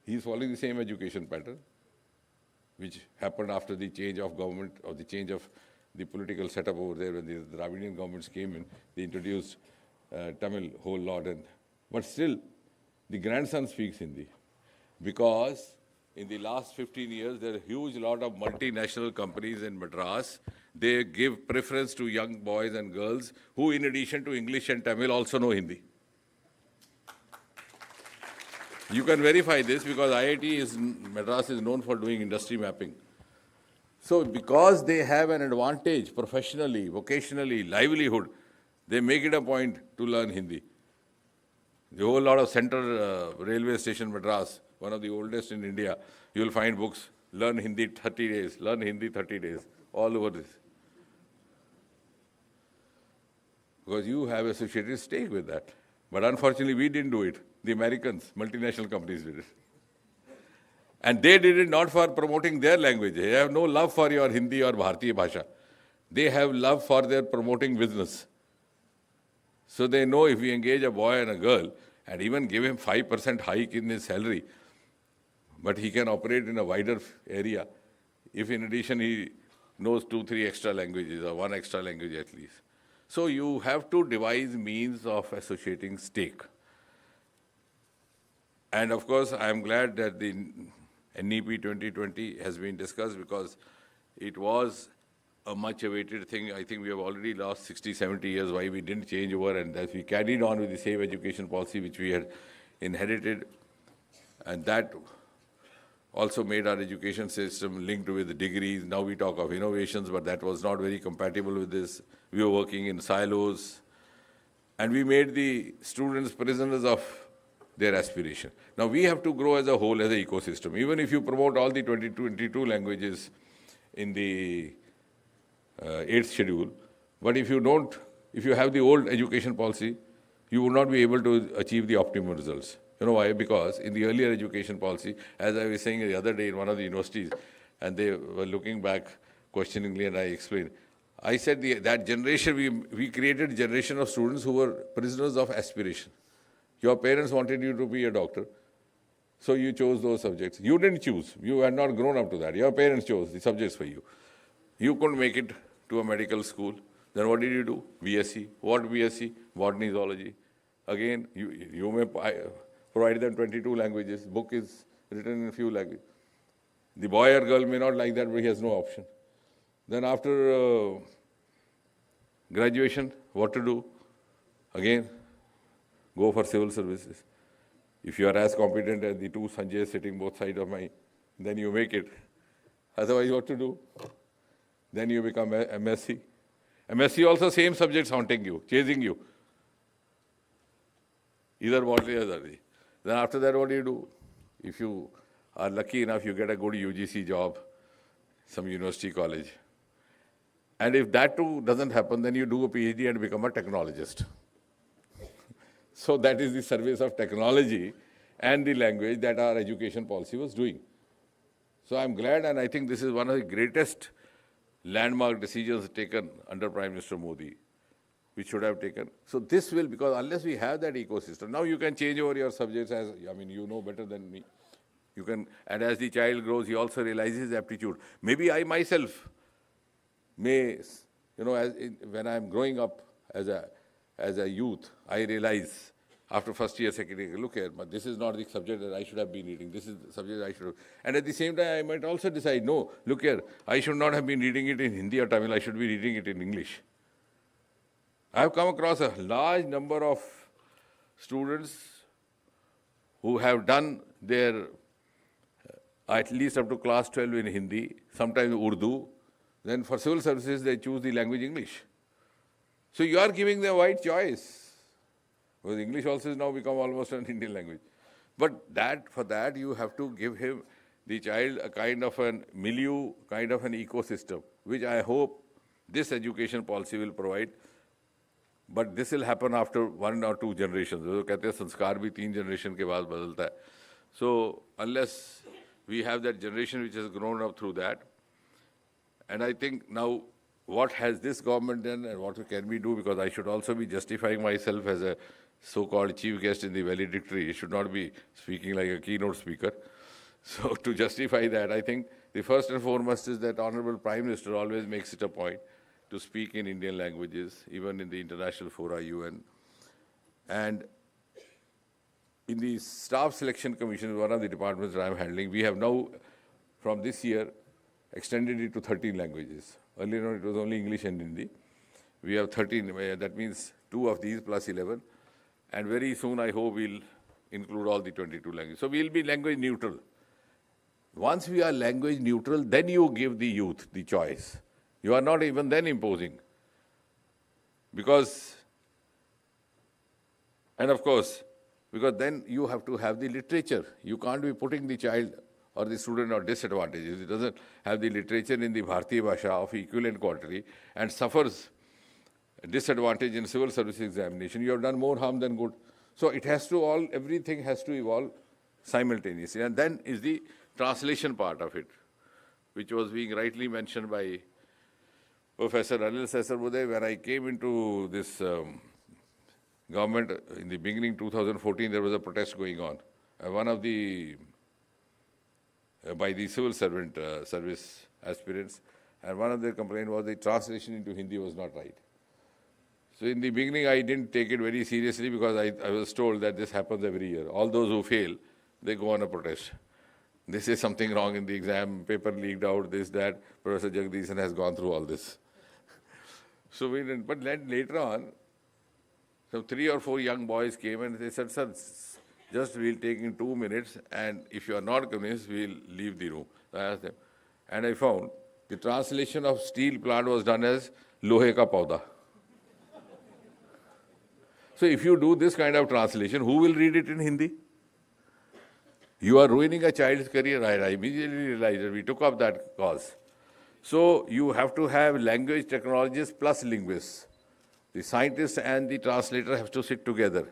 He is following the same education pattern, which happened after the change of government, or the change of the political setup over there. When the Dravidian governments came in, they introduced Tamil whole lot. But still, the grandson speaks Hindi. Because in the last 15 years, there are a huge lot of multinational companies in Madras. They give preference to young boys and girls who, in addition to English and Tamil, also know Hindi. You can verify this because Madras is known for doing industry mapping. So because they have an advantage professionally, vocationally, livelihood, they make it a point to learn Hindi. The whole lot of Central Railway Station, Madras, one of the oldest in India, you will find books, learn Hindi 30 days, learn Hindi 30 days, all over this. Because you have associated stake with that. But unfortunately, we didn't do it. The Americans, multinational companies did it. And they did it not for promoting their language. They have no love for your Hindi or Bharatiya Bhasha. They have love for their promoting business. So they know if we engage a boy and a girl, and even give him 5% hike in his salary, but he can operate in a wider area if in addition he knows 2-3 extra languages or 1 extra language at least. So you have to devise means of associating stake. And of course, I am glad that the NEP 2020 has been discussed because it was a much awaited thing. I think we have already lost 60-70 years why we didn't change over, and that we carried on with the same education policy which we had inherited, and that also made our education system linked with the degrees. Now we talk of innovations, but that was not very compatible with this. We were working in silos, and we made the students prisoners of their aspiration. Now we have to grow as a whole, as an ecosystem. Even if you promote all the 22 languages in the 8th schedule, but if you have the old education policy, you would not be able to achieve the optimum results. You know why? Because in the earlier education policy, as I was saying the other day in one of the universities, and they were looking back questioningly, and I explained, I said that generation, we created a generation of students who were prisoners of aspiration. Your parents wanted you to be a doctor, so you chose those subjects. You didn't choose. You had not grown up to that. Your parents chose the subjects for you. You couldn't make it to a medical school. Then what did you do? BSc. What BSc? Botany, zoology. Again, you may provide them 22 languages. Book is written in a few languages. The boy or girl may not like that, but he has no option. Then after graduation, what to do? Again, go for civil services. If you are as competent as the two Sanjays sitting both sides of me, then you make it. Otherwise, what to do? Then you become MSc. MSc also same subjects haunting you, chasing you. Either botany or zoology. Then after that, what do? If you are lucky enough, you get a good UGC job, some university college. And if that too doesn't happen, then you do a PhD and become a technologist. So that is the service of technology and the language that our education policy was doing. So I'm glad, and I think this is one of the greatest landmark decisions taken under Prime Minister Modi, which should have taken. So this will, because unless we have that ecosystem, now you can change over your subjects as, I mean, you know better than me. You can, and as the child grows, he also realizes aptitude. Maybe I myself may, you know, when I'm growing up as a youth, I realize after first year, second year, look here, but this is not the subject that I should have been reading. This is the subject I should have. And at the same time, I might also decide, no, look here, I should not have been reading it in Hindi or Tamil, I should be reading it in English. I have come across a large number of students who have done their, at least up to class 12 in Hindi, sometimes Urdu. Then for civil services, they choose the language English. So you are giving them a wide choice. Because English also has now become almost an Indian language. But for that, you have to give him, the child, a kind of an milieu, kind of an ecosystem, which I hope this education policy will provide. But this will happen after 1 or 2 generations. So, कहते हैं संस्कार भी 3 generation के बाद बदलता है. So unless we have that generation which has grown up through that, and I think now what has this government done and what can we do, because I should also be justifying myself as a so-called chief guest in the valedictory. It should not be speaking like a keynote speaker. So to justify that, I think the first and foremost is that Honorable Prime Minister always makes it a point to speak in Indian languages, even in the international fora, UN. And in the Staff Selection Commission, one of the departments that I'm handling, we have now, from this year, extended it to 13 languages. Earlier on, it was only English and Hindi. We have 13, that means 2 of these plus 11. And very soon, I hope we'll include all the 22 languages. So we'll be language neutral. Once we are language neutral, then you give the youth the choice. You are not even then imposing. Because, and of course, because then you have to have the literature. You can't be putting the child or the student at disadvantages. It doesn't have the literature in the Bharatiya Bhasha of equivalent quality and suffers disadvantage in civil service examination. You have done more harm than good. So it has to everything has to evolve simultaneously. And then is the translation part of it, which was being rightly mentioned by Professor Anil Sesarbude. When I came into this government in the beginning 2014, there was a protest going on. One of the by the civil servant service aspirants, and one of their complaints was the translation into Hindi was not right. So in the beginning, I didn't take it very seriously because I was told that this happens every year. All those who fail, they go on a protest. They say something wrong in the exam, paper leaked out, this, that. Professor Jagdishan has gone through all this. So we didn't, but then later on, some 3 or 4 young boys came and they said, sir, just we'll take in 2 minutes, and if you are not convinced, we'll leave the room. I asked them. And I found the translation of steel plant was done as lohe ka pauda. So if you do this kind of translation, who will read it in Hindi? You are ruining a child's career. I immediately realized that we took up that cause. So you have to have language technologists plus linguists. The scientist and the translator have to sit together.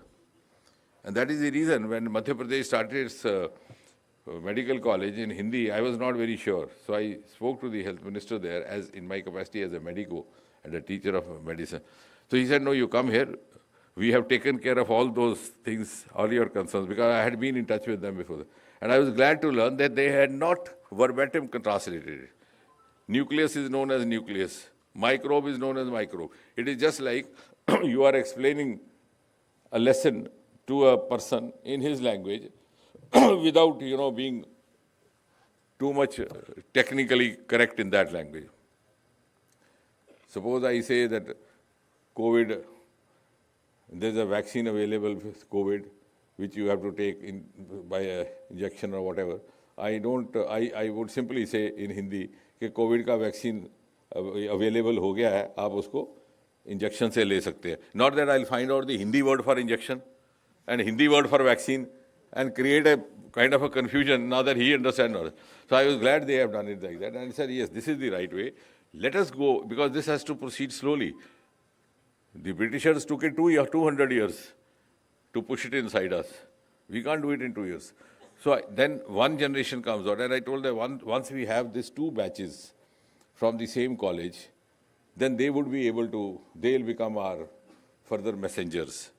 And that is the reason when Madhya Pradesh started its medical college in Hindi, I was not very sure. So I spoke to the health minister there as in my capacity as a medico and a teacher of medicine. So he said, no, you come here. We have taken care of all those things, all your concerns, because I had been in touch with them before. And I was glad to learn that they had not verbatim translated it. Nucleus is known as nucleus. Microbe is known as microbe. It is just like you are explaining a lesson to a person in his language without, being too much technically correct in that language. Suppose I say that COVID, there's a vaccine available with COVID, which you have to take by a injection or whatever. I would simply say in Hindi कि Covid का vaccine available हो गया है, आप उसको injection से ले सकते हैं. Not that I'll find out the Hindi word for injection and Hindi word for vaccine and create a kind of a confusion now that he understands. So I was glad they have done it like that. And I said, yes, this is the right way. Let us go, because this has to proceed slowly. The Britishers took it 200 years to push it inside us. We can't do it in 2 years. So then one generation comes out, and I told them once we have these 2 batches from the same college, then they would be able to, they'll become our further messengers.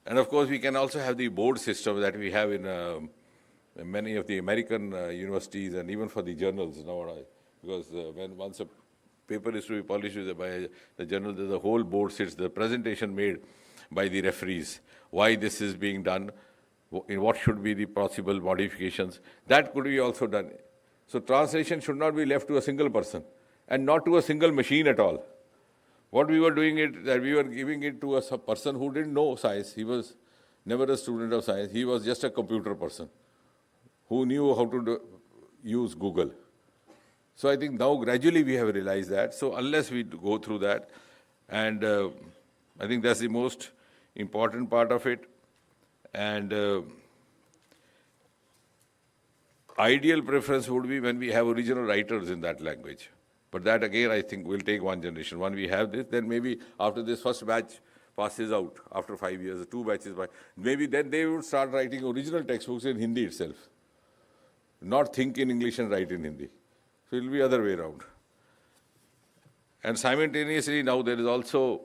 And of course, we can also have the board system that we have in many of the American universities and even for the journals now, because once a paper is to be published by the journal, there's a whole board sits, the presentation made by the referees, why this is being done, in what should be the possible modifications. That could be also done. So translation should not be left to a single person and not to a single machine at all. What we were doing it, that we were giving it to a person who didn't know science. He was never a student of science. He was just a computer person who knew how to use Google. So I think now gradually we have realized that. So unless we go through that, and I think that's the most important part of it. And ideal preference would be when we have original writers in that language. But that again, I think will take one generation. When we have this, then maybe after this first batch passes out, after 5 years, 2 batches, maybe then they would start writing original textbooks in Hindi itself. Not think in English and write in Hindi. So it will be other way around. And simultaneously now there is also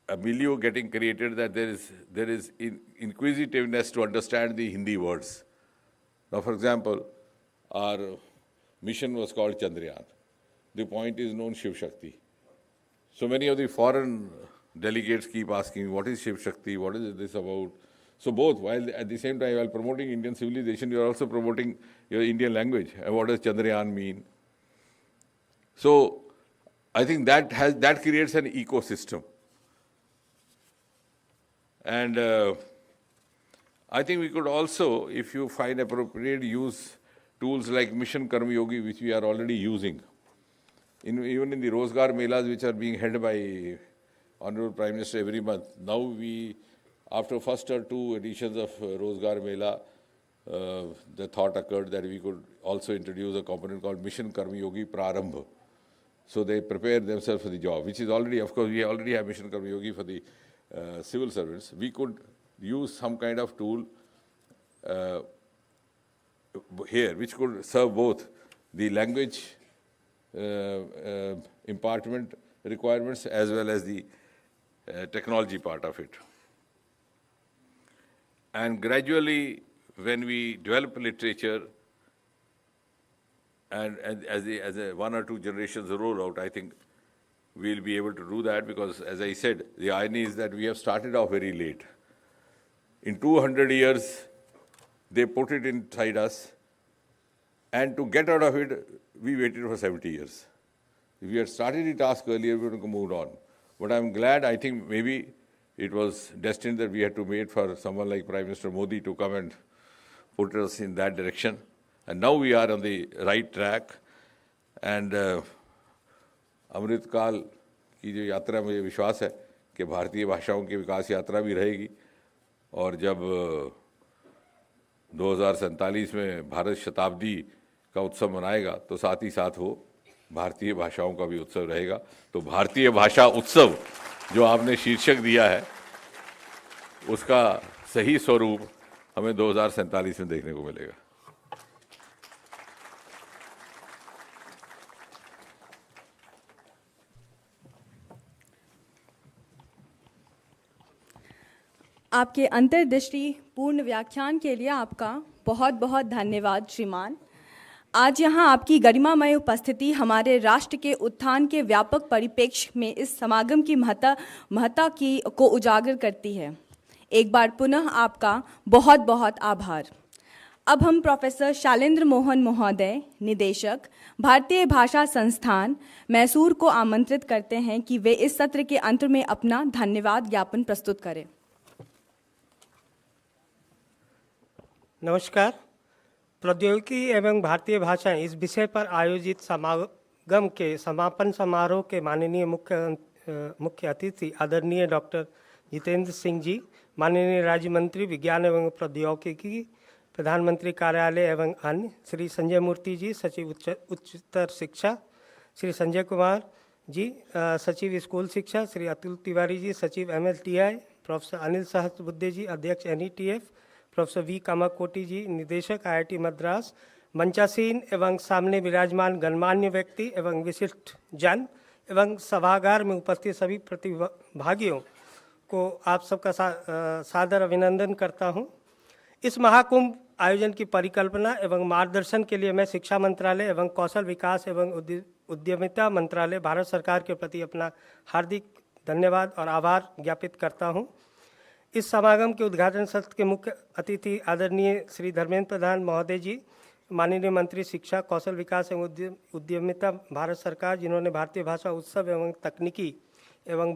a milieu getting created that there is inquisitiveness to understand the Hindi words. Now, for example, our mission was called Chandrayaan. The point is known Shiv Shakti. So many of the foreign delegates keep asking, what is Shiv Shakti? What is this about? So both, while at the same time, while promoting Indian civilization, you are also promoting your Indian language. And what does Chandrayaan mean? So I think that creates an ecosystem. And I think we could also, if you find appropriate, use tools like Mission Karma Yogi, which we are already using. Even in the Rozgar Melas, which are being held by Honorable Prime Minister every month. Now we, after first or 2 editions of Rozgar Mela, the thought occurred that we could also introduce a component called Mission Karma Yogi Prarambha. So they prepare themselves for the job, which is already, of course, we already have Mission Karma Yogi for the civil servants. We could use some kind of tool here, which could serve both the language impartment requirements as well as the technology part of it. And gradually, when we develop literature, and as a 1 or 2 generations roll out, I think we'll be able to do that, because, as I said, the irony is that we have started off very late. In 200 years, they put it inside us, and to get out of it, we waited for 70 years. If we had started the task earlier, we would have moved on. But I'm glad, I think maybe it was destined that we had to wait for someone like Prime Minister Modi to come and put us in that direction. And now we are on the right track. And अमृत काल की जो यात्रा, मुझे विश्वास है कि भारतीय भाषाओं की विकास यात्रा भी रहेगी. और जब 2047 में भारत शताब्दी का उत्सव मनाएगा, तो साथ ही साथ वो भारतीय भाषाओं का भी उत्सव रहेगा। तो भारतीय भाषा उत्सव जो आपने शीर्षक दिया है, उसका सही स्वरूप हमें 2047 में देखने को मिलेगा। आपके अंतर्दृष्टि पूर्ण व्याख्यान के लिए आपका बहुत बहुत धन्यवाद श्रीमान। आज यहाँ आपकी गरिमामय उपस्थिति हमारे राष्ट्र के उत्थान के व्यापक परिप्रेक्ष्य में इस समागम की महत्ता को उजागर करती है। एक बार पुनः आपका बहुत बहुत आभार। अब हम प्रोफेसर शैलेंद्र मोहन महोदय, निदेशक, भारतीय भाषा संस्थान, मैसूर को आमंत्रित करते हैं कि वे इस सत्र के अंत में अपना धन्यवाद ज्ञापन प्रस्तुत करें। नमस्कार। प्रौद्योगिकी एवं भारतीय भाषाएं इस विषय पर आयोजित समागम के समापन समारोह के माननीय मुख्य अतिथि आदरणीय डॉक्टर जितेंद्र सिंह जी, माननीय राज्य मंत्री विज्ञान एवं प्रौद्योगिकी, प्रधानमंत्री कार्यालय एवं अन्य, श्री संजय मूर्ति जी, सचिव उच्चतर शिक्षा, श्री संजय कुमार जी, सचिव स्कूल शिक्षा, श्री अतुल तिवारी जी, सचिव MLTI, प्रोफेसर अनिल सहस्त्रबुद्धे जी, अध्यक्ष NETF, प्रोफेसर V कामाकोटी जी, निदेशक IIT मद्रास, मंचासीन एवं सामने विराजमान गणमान्य व्यक्ति एवं विशिष्ट जन एवं सभागार में उपस्थित सभी प्रतिभागियों को आप सबका सादर अभिनंदन करता हूं। इस महाकुंभ आयोजन की परिकल्पना एवं मार्गदर्शन के लिए मैं शिक्षा मंत्रालय एवं कौशल विकास एवं उद्यमिता मंत्रालय, भारत सरकार के प्रति अपना हार्दिक धन्यवाद और आभार ज्ञापित करता हूं। इस समागम के उद्घाटन सत्र के मुख्य अतिथि आदरणीय श्री धर्मेंद्र प्रधान महोदय जी, माननीय मंत्री शिक्षा, कौशल विकास एवं उद्यमिता, भारत सरकार, जिन्होंने भारतीय भाषा उत्सव एवं तकनीकी एवं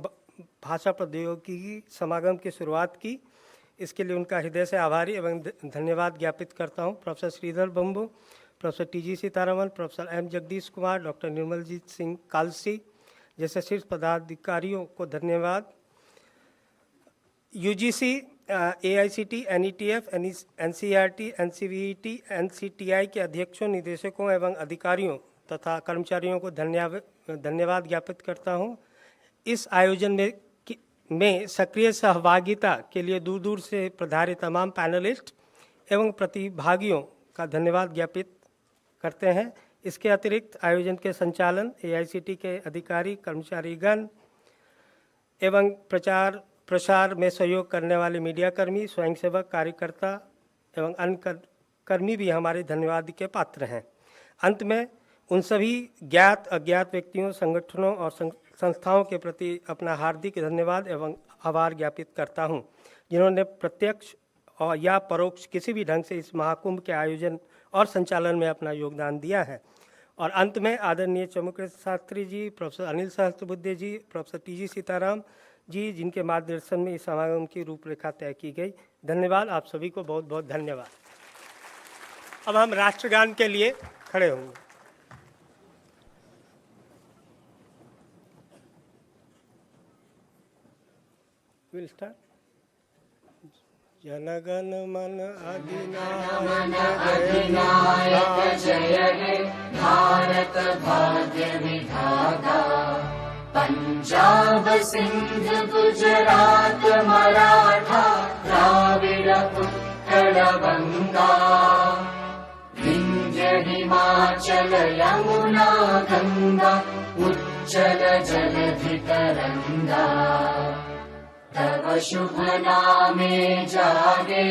भाषा प्रौद्योगिकी समागम की शुरुआत की, इसके लिए उनका हृदय से आभारी एवं धन्यवाद ज्ञापित करता हूं। Professor Sridhar Bambu, professor TG Sitaraman, professor M Jagadish Kumar, doctor Nirmaljit Singh Kalsi जैसे शीर्ष पदाधिकारियों को धन्यवाद। UGC, AICT, NETF, NCERT, NCVET, NCTI के अध्यक्षों, निदेशकों एवं अधिकारियों तथा कर्मचारियों को धन्यवाद ज्ञापित करता हूं। इस आयोजन में सक्रिय सहभागिता के लिए दूर दूर से पधारे तमाम पैनलिस्ट एवं प्रतिभागियों का धन्यवाद ज्ञापित करते हैं। इसके अतिरिक्त आयोजन के संचालन AICT के अधिकारी, कर्मचारीगण एवं प्रसार में सहयोग करने वाले मीडियाकर्मी, स्वयंसेवक, कार्यकर्ता एवं अन्य कर्मी भी हमारे धन्यवाद के पात्र हैं। अंत में उन सभी ज्ञात अज्ञात व्यक्तियों, संगठनों और संस्थाओं के प्रति अपना हार्दिक धन्यवाद एवं आभार ज्ञापित करता हूं, जिन्होंने प्रत्यक्ष और या परोक्ष किसी भी ढंग से इस महाकुंभ के आयोजन और संचालन में अपना योगदान दिया है। और अंत में आदरणीय चमुकृत शास्त्री जी, प्रोफेसर अनिल सहस्त्रबुद्धे जी, प्रोफेसर TG सीताराम जी, जिनके मार्गदर्शन में इस समागम की रूपरेखा तय की गई। धन्यवाद। आप सभी को बहुत बहुत धन्यवाद। अब हम राष्ट्रगान के लिए खड़े होंगे। We'll start. जनगण मन अधिनायक जय हे भारत भाग्य विधाता। पंजाब सिंध गुजरात मराठा द्राविड़ उत्कल बंगा। विंध्य हिमाचल यमुना गंगा उच्चल जलधि तरंगा। तव शुभ नामे जागे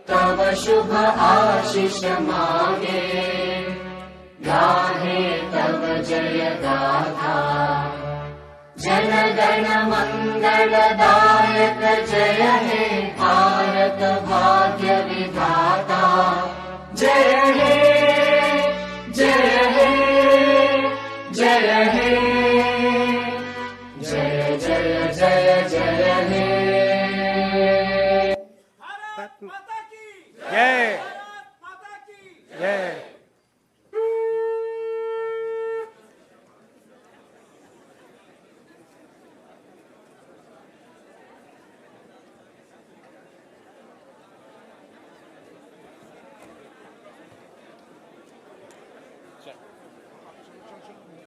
तव शुभ आशीष मागे। गाहे तव जय गाथा जन गण मंगलदायक जय हे भारत भाग्य विधाता। जय हे जय हे जय हे जय जय जय जय हे। जय